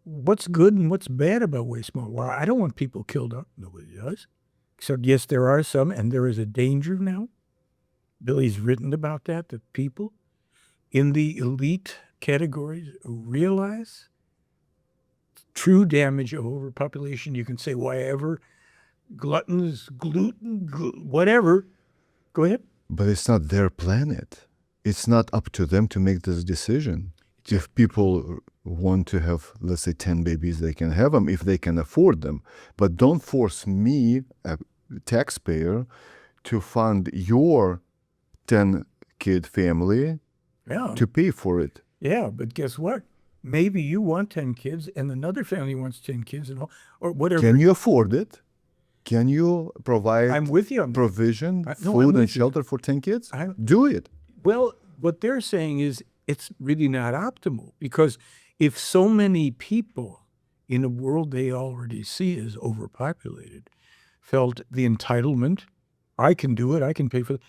what's good and what's bad about way smaller? Well, I don't want people killed up. Nobody does. Except, yes, there are some, and there is a danger now. Billy's written about that people in the elite categories realize true damage of overpopulation. You can say whatever, gluttons, gluten, whatever. Go ahead. But it's not their planet. It's not up to them to make this decision. If people want to have, let's say, 10 babies, they can have them if they can afford them. But don't force me, a taxpayer, to fund your 10-kid family to pay for it. Yeah, but guess what? Maybe you want 10 kids and another family wants 10 kids and all, or whatever. Can you afford it? Can you provide I'm with you. provision, food and shelter for 10 kids? Do it. Well, what they're saying is it's really not optimal, because if so many people in a world they already see as overpopulated felt the entitlement, I can do it, I can pay for it,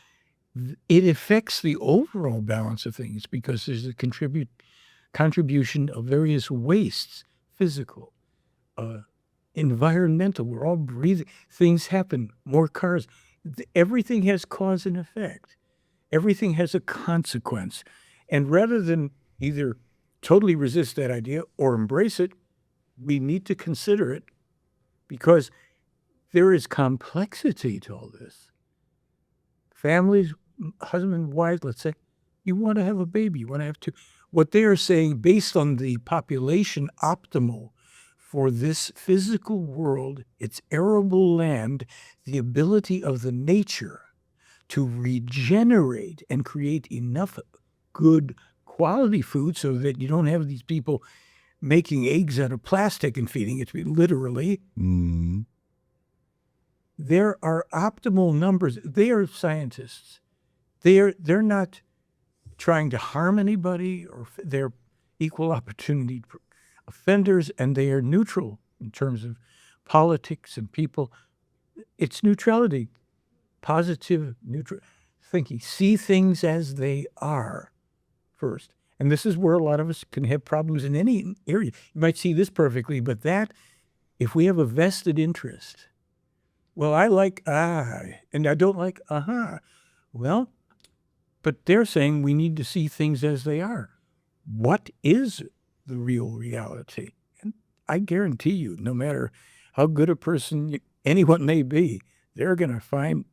it affects the overall balance of things because there's a contribution of various wastes, physical, environmental. We're all breathing. Things happen, more cars. Everything has cause and effect. Everything has a consequence. And rather than either totally resist that idea or embrace it, we need to consider it because there is complexity to all this. Families, husband, wife, let's say, you want to have a baby, you want to have two. What they are saying, based on the population optimal for this physical world, its arable land, the ability of the nature to regenerate and create enough good quality food so that you don't have these people making eggs out of plastic and feeding it to me, literally. There are optimal numbers. They are scientists. They're not trying to harm anybody, or they're equal opportunity offenders, and they are neutral in terms of politics and people. It's neutrality, positive, neutral thinking. See things as they are first. And this is where a lot of us can have problems in any area. You might see this perfectly, but that, if we have a vested interest, well, I like and I don't like well, but they're saying we need to see things as they are. What is the real reality? And I guarantee you, no matter how good a person anyone may be, they're going to find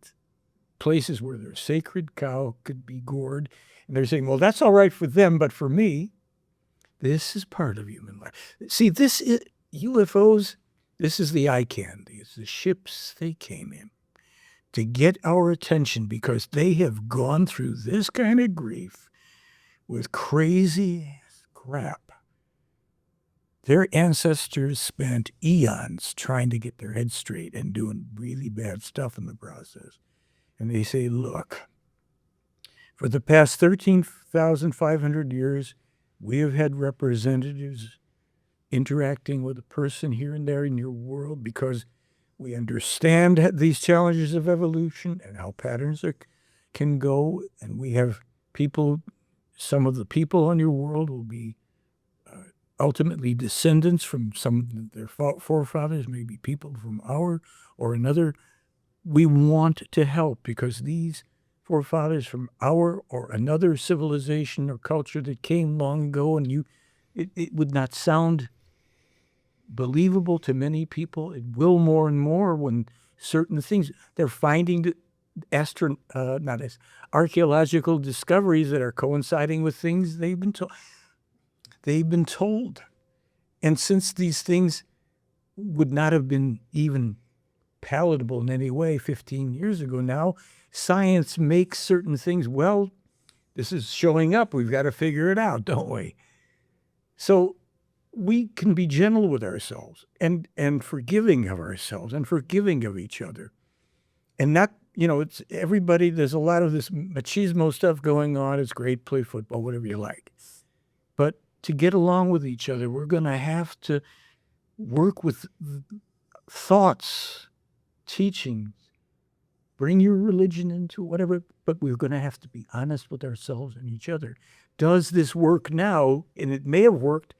places where their sacred cow could be gored. And they're saying, well, that's all right for them, but for me, this is part of human life. See, this is UFOs. This is the eye candy. It's the ships they came in to get our attention because they have gone through this kind of grief with crazy crap. Their ancestors spent eons trying to get their heads straight and doing really bad stuff in the process. And they say, look, for the past 13,500 years, we have had representatives interacting with a person here and there in your world because we understand these challenges of evolution and how patterns can go. And we have people, some of the people on your world will be ultimately descendants from some of their forefathers, maybe people from our or another. We want to help because these forefathers from our or another civilization or culture that came long ago, and it would not sound believable to many people. It will more and more when certain things, they're finding archaeological discoveries that are coinciding with things they've been told. And since these things would not have been even palatable in any way 15 years ago, now science makes certain things, well, this is showing up. We've got to figure it out, don't we? So we can be gentle with ourselves and forgiving of ourselves and forgiving of each other. And not, it's everybody, there's a lot of this machismo stuff going on. It's great, play football, whatever you like. But to get along with each other, we're going to have to work with thoughts, teachings, bring your religion into whatever, but we're going to have to be honest with ourselves and each other. Does this work now? And it may have worked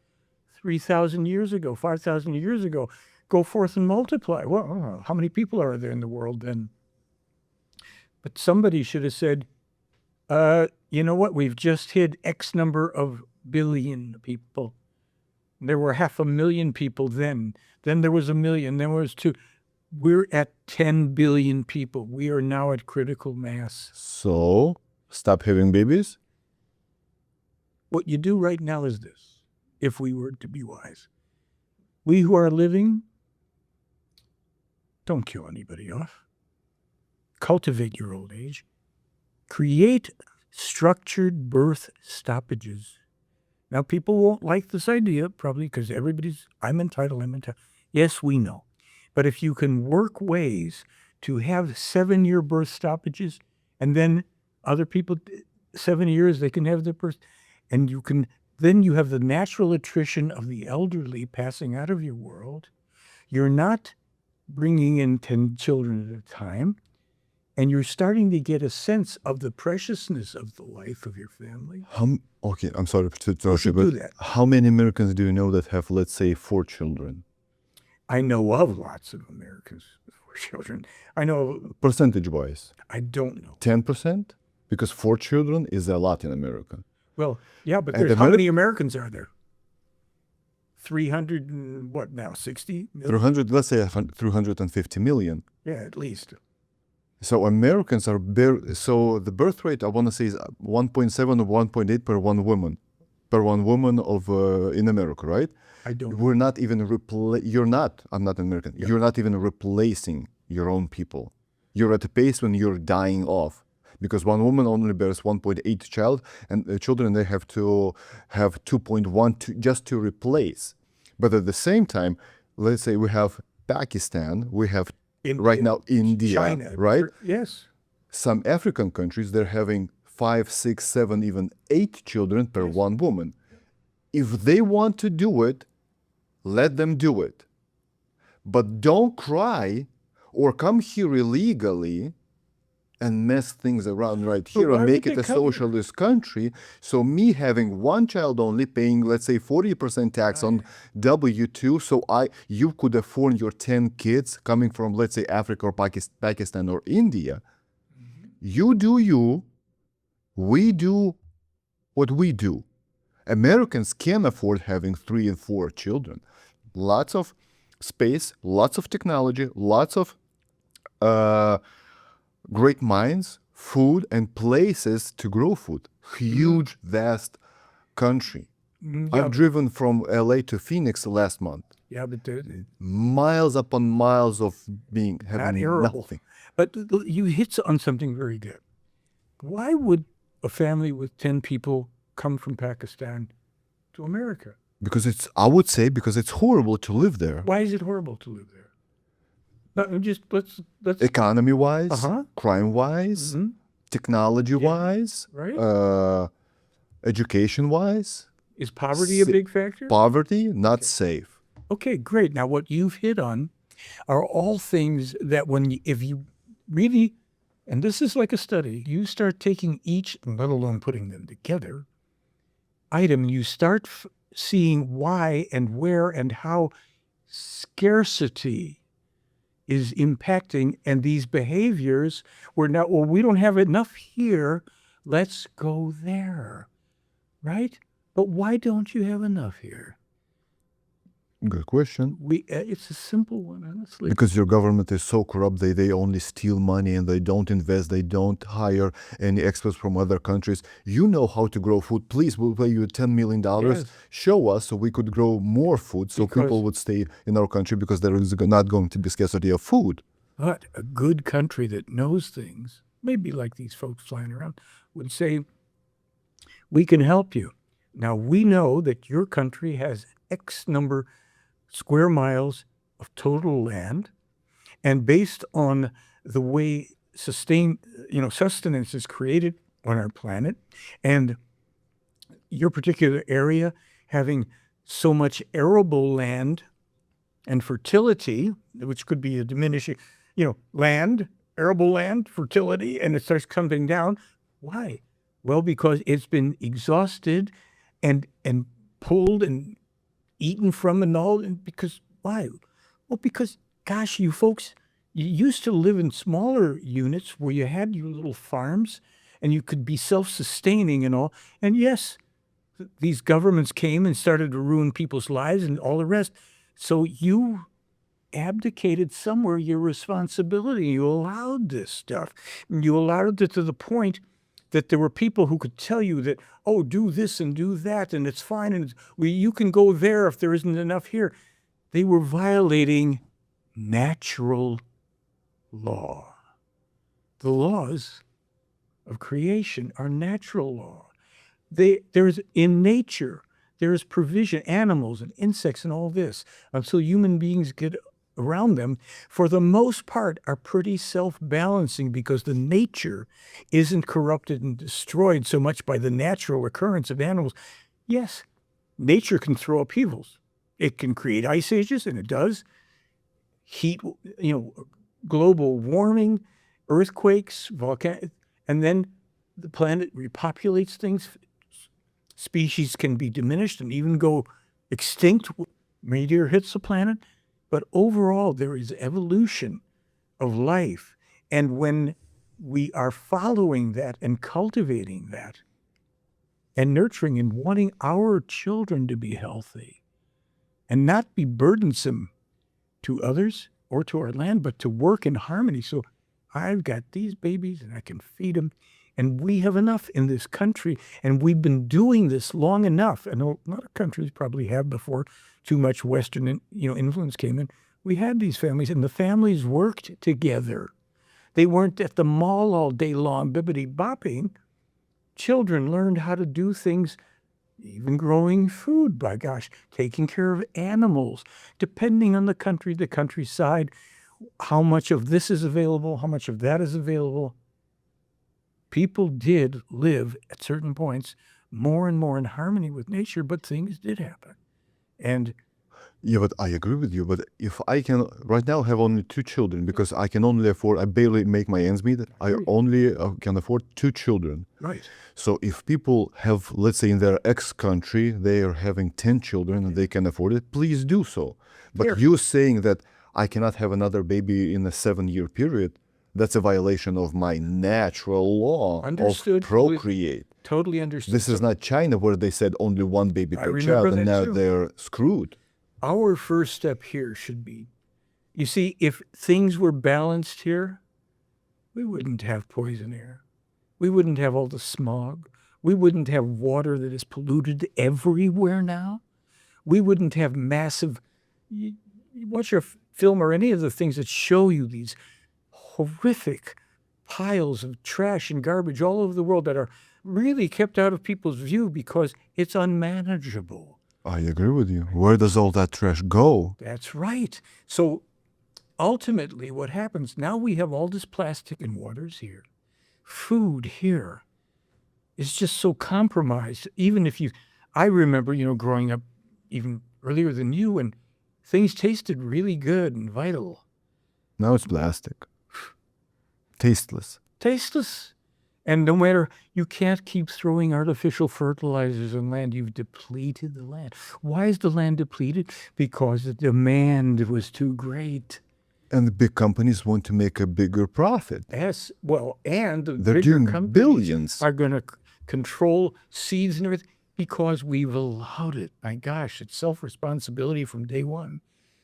3,000 years ago, 5,000 years ago. Go forth and multiply. Well, how many people are there in the world then? But somebody should have said, you know what? We've just hit X number of billion people. There were 500,000 people then. Then there was 1 million. Then there was 2. We're at 10 billion people. We are now at critical mass. So, stop having babies? What you do right now is this, if we were to be wise. We who are living, don't kill anybody off. Cultivate your old age. Create structured birth stoppages. Now, people won't like this idea, probably because I'm entitled. Yes, we know. But if you can work ways to have 7-year birth stoppages, and then other people, 7 years, they can have their birth, and then you have the natural attrition of the elderly passing out of your world. You're not bringing in 10 children at a time. and you're starting to get a sense of the preciousness of the life of your family. Okay, I'm sorry to interrupt you, do but that. how many Americans do you know that have, let's say, 4 children? I know of lots of Americans with 4 children. I know, Percentage-wise, I don't know. 10%? Because 4 children is a lot in America. Well, yeah, but And there's how many Americans are there? 300 and what now, 60 million? 300, let's say 350 million. Yeah, at least. So Americans are so the birth rate I want to say is 1.7 or 1.8 per one woman of in America, right? I don't know. We're not even I'm not American. Yeah. You're not even replacing your own people. You're at a pace when you're dying off, because one woman only bears 1.8 child, and children they have to have 2.1 just to replace. But at the same time, let's say we have Pakistan, we have right now India, China, right? Yes. Some African countries, they're having 5, 6, 7, even 8 children per one woman. If they want to do it, let them do it. But don't cry or come here illegally and mess things around right here why and make would it they a come? socialist country. So me having one child only, paying, let's say, 40% tax on W-2, so you could afford your 10 kids coming from, let's say, Africa or Pakistan or India. You do you, we do what we do. Americans can afford having 3 and 4 children. Lots of space, lots of technology, lots of great minds, food, and places to grow food. Huge, vast country. Yeah, I've driven from LA to Phoenix last month. yeah, but Miles upon miles of having arable. nothing. But you hit on something very good. Why would a family with 10 people come from Pakistan to America? Because I would say because it's horrible to live there. Why is it horrible to live there? No, just let's Economy-wise, crime-wise, technology-wise, right? Education-wise. Is poverty a big factor? Poverty, not safe. Okay, great. Now what you've hit on are all things that if you really, and this is like a study, you start taking each, let alone putting them together, item, you start seeing why and where and how scarcity is impacting, and these behaviors were now, well, we don't have enough here, let's go there, right? But why don't you have enough here? Good question. It's a simple one, honestly. Because your government is so corrupt, they only steal money and they don't invest, they don't hire any experts from other countries. You know how to grow food. Please, we'll pay you $10 million. Yes. Show us so we could grow more food so people would stay in our country, because there is not going to be scarcity of food. But a good country that knows things, maybe like these folks flying around, would say, we can help you. Now, we know that your country has X number square miles of total land, and based on the way sustenance is created on our planet, and your particular area having so much arable land and fertility, which could be a diminishing, arable land, fertility, and it starts coming down. Why? Well, because it's been exhausted and pulled and eaten from and all. And because why? Well, because gosh, you folks, you used to live in smaller units where you had your little farms and you could be self-sustaining and all. And yes, these governments came and started to ruin people's lives and all the rest. So you abdicated somewhere your responsibility. You allowed this stuff. And you allowed it to the point that there were people who could tell you that, oh, do this and do that, and it's fine, and you can go there if there isn't enough here. They were violating natural law. The laws of creation are natural law. There's in nature, there is provision, animals and insects and all this, until human beings get around them, for the most part, are pretty self-balancing, because the nature isn't corrupted and destroyed so much by the natural occurrence of animals. Yes, nature can throw upheavals. It can create ice ages, and it does. Heat, global warming, earthquakes, and then the planet repopulates things. Species can be diminished and even go extinct. Meteor hits the planet. But overall, there is evolution of life. And when we are following that and cultivating that and nurturing and wanting our children to be healthy and not be burdensome to others or to our land, but to work in harmony. So I've got these babies and I can feed them. And we have enough in this country. And we've been doing this long enough. And a lot of countries probably have before too much Western influence came in. We had these families, and the families worked together. They weren't at the mall all day long, bibbity-bopping. Children learned how to do things, even growing food, by gosh, taking care of animals, depending on the country, the countryside, how much of this is available, how much of that is available. People did live at certain points more and more in harmony with nature, but things did happen. And yeah, but I agree with you. But if I can right now have only 2 children, because I can only afford, I barely make my ends meet. I only can afford 2 children. right, So if people have, let's say in their ex-country, they are having 10 children and they can afford it, please do so. But Here. you saying that I cannot have another baby in a 7-year period, that's a violation of my natural law Understood. of procreate. totally understood. This is not China where they said only 1 baby I per remember child, and that now too. they're screwed. Our first step here should be, you see, if things were balanced here, we wouldn't have poison air. We wouldn't have all the smog. We wouldn't have water that is polluted everywhere now. We wouldn't have massive, you watch a film or any of the things that show you these horrific piles of trash and garbage all over the world that are really kept out of people's view because it's unmanageable. I agree with you. Where does all that trash go? That's right. So ultimately what happens, now we have all this plastic in waters here. Food here is just so compromised. Even if I remember, growing up even earlier than you, and things tasted really good and vital. Now it's plastic. Tasteless. Tasteless. And no matter, you can't keep throwing artificial fertilizers on land. You've depleted the land. Why is the land depleted? Because the demand was too great. And the big companies want to make a bigger profit. Yes, well, and the They're bigger doing companies billions. are going to control seeds and everything because we've allowed it. My gosh, it's self-responsibility from day one.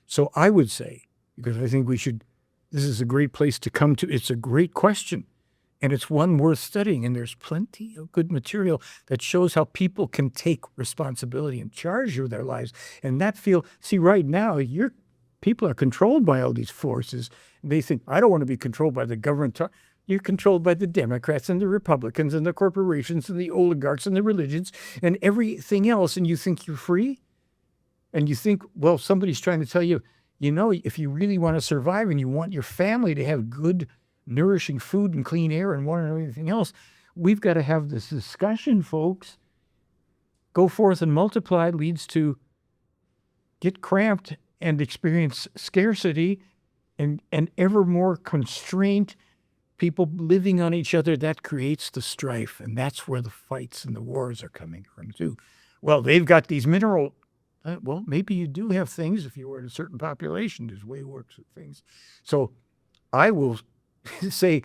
So I would say, because I think this is a great place to come to. It's a great question. And it's one worth studying, and there's plenty of good material that shows how people can take responsibility and charge of their lives and not feel, see, right now, people are controlled by all these forces. And they think, I don't want to be controlled by the government. You're controlled by the Democrats and the Republicans and the corporations and the oligarchs and the religions and everything else, and you think you're free? And you think, well, somebody's trying to tell you, if you really want to survive and you want your family to have good, nourishing food and clean air and water and everything else, we've got to have this discussion, folks. Go forth and multiply leads to get cramped and experience scarcity and ever more constraint, people living on each other. That creates the strife, and that's where the fights and the wars are coming from too. Well, they've got these mineral, well, maybe you do have things if you were in a certain population. There's way worse things. So I will say,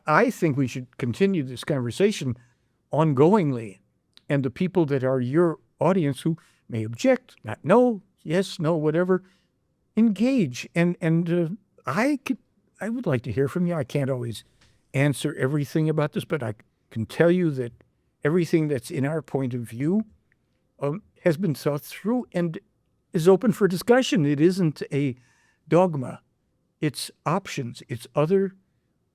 I think we should continue this conversation ongoingly. And the people that are your audience who may object, not no, yes, no, whatever, engage. And I would like to hear from you. I can't always answer everything about this, but I can tell you that everything that's in our point of view has been thought through and is open for discussion. It isn't a dogma. It's options. It's other.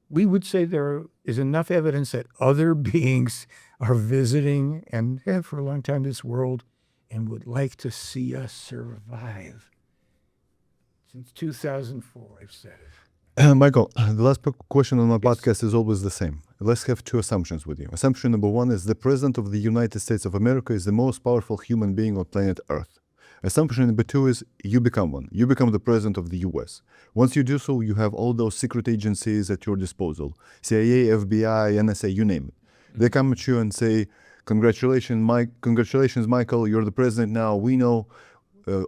We would say there is enough evidence that other beings are visiting and have for a long time this world and would like to see us survive. Since 2004, I've said it. Michael, the last question on my podcast is always the same. Let's have 2 assumptions with you. Assumption number 1 is the President of the United States of America is the most powerful human being on planet Earth. Assumption number 2 is you become one. You become the president of the US. Once you do so, you have all those secret agencies at your disposal. CIA, FBI, NSA, you name it. They come at you and say, congratulations, Michael, you're the president now. We know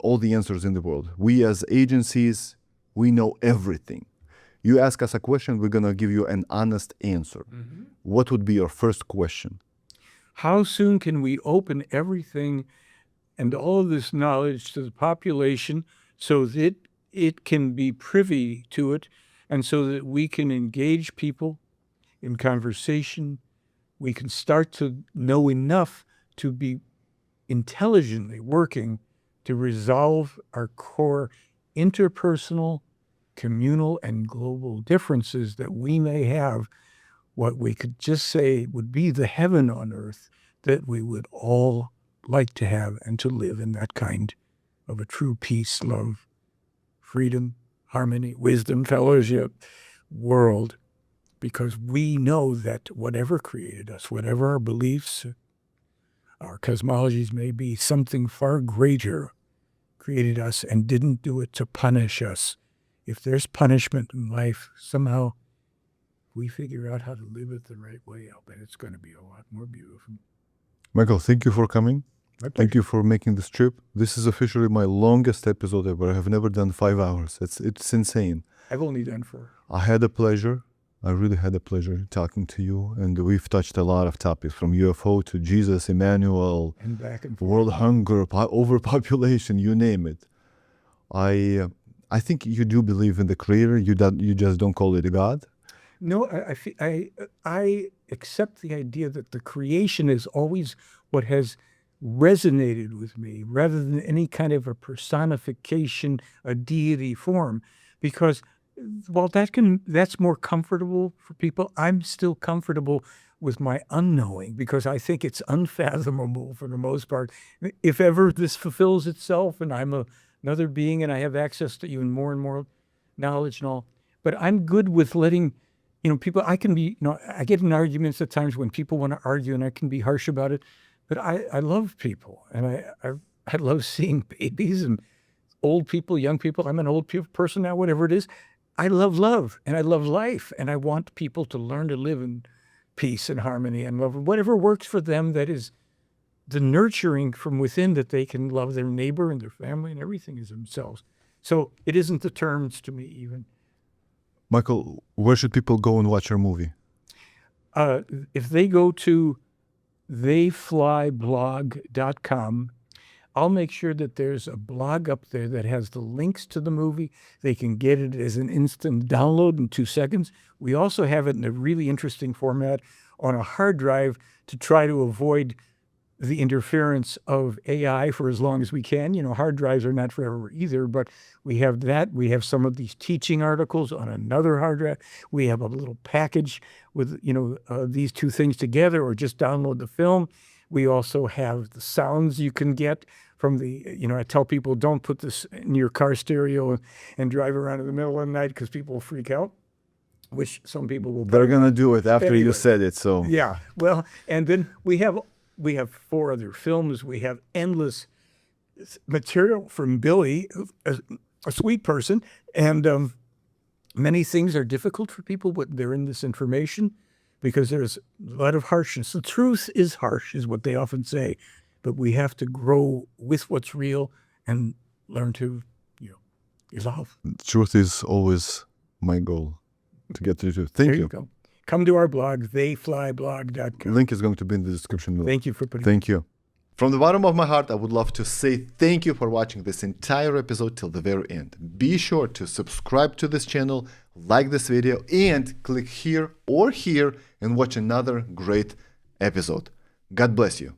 all the answers in the world. We as agencies, we know everything. You ask us a question, we're going to give you an honest answer. What would be your first question? How soon can we open everything and all of this knowledge to the population so that it can be privy to it, and so that we can engage people in conversation? We can start to know enough to be intelligently working to resolve our core interpersonal, communal, and global differences that we may have, what we could just say would be the heaven on earth that we would all like to have, and to live in that kind of a true peace, love, freedom, harmony, wisdom, fellowship world, because we know that whatever created us, whatever our beliefs, our cosmologies may be, something far greater created us and didn't do it to punish us. If there's punishment in life, somehow we figure out how to live it the right way, I'll bet it's going to be a lot more beautiful. Michael, thank you for coming. My pleasure. Thank you for making this trip. This is officially my longest episode ever. I have never done 5 hours. It's insane. I've only done 4. I had a pleasure. I really had a pleasure talking to you. And we've touched a lot of topics, from UFO to Jesus, Immanuel, And back and forth. world hunger, overpopulation, you name it. I think you do believe in the Creator. You just don't call it a God. No, I accept the idea that the creation is always what has resonated with me, rather than any kind of a personification, a deity form, because while that's more comfortable for people, I'm still comfortable with my unknowing, because I think it's unfathomable for the most part. If ever this fulfills itself and I'm another being and I have access to even more and more knowledge and all, but I'm good with letting, people, I can be, I get in arguments at times when people want to argue, and I can be harsh about it, but I love people, and I love seeing babies and old people, young people. I'm an old person now, whatever it is. I love, and I love life, and I want people to learn to live in peace and harmony and love, whatever works for them, that is the nurturing from within, that they can love their neighbor and their family and everything as themselves. So it isn't the terms to me even. Michael, where should people go and watch our movie? If they go to theyflyblog.com, I'll make sure that there's a blog up there that has the links to the movie. They can get it as an instant download in 2 seconds. We also have it in a really interesting format on a hard drive to try to avoid the interference of AI for as long as we can. Hard drives are not forever either, but we have that. We have some of these teaching articles on another hard drive. We have a little package with, these 2 things together, or just download the film. We also have the sounds you can get from the, I tell people, don't put this in your car stereo and drive around in the middle of the night, because people will freak out, which some people will. They're going to do it after Anyway. you said it, so. Yeah, well, and then we have 4 other films. We have endless material from Billy, a sweet person, and many things are difficult for people when they're in this information, because there's a lot of harshness. The truth is harsh, is what they often say, but we have to grow with what's real and learn to, evolve. Truth is always my goal, to get to the truth. Thank There you. you go. Come to our blog, theyflyblog.com. Link is going to be in the description below. Thank you for putting. Thank you. From the bottom of my heart, I would love to say thank you for watching this entire episode till the very end. Be sure to subscribe to this channel, like this video, and click here or here and watch another great episode. God bless you.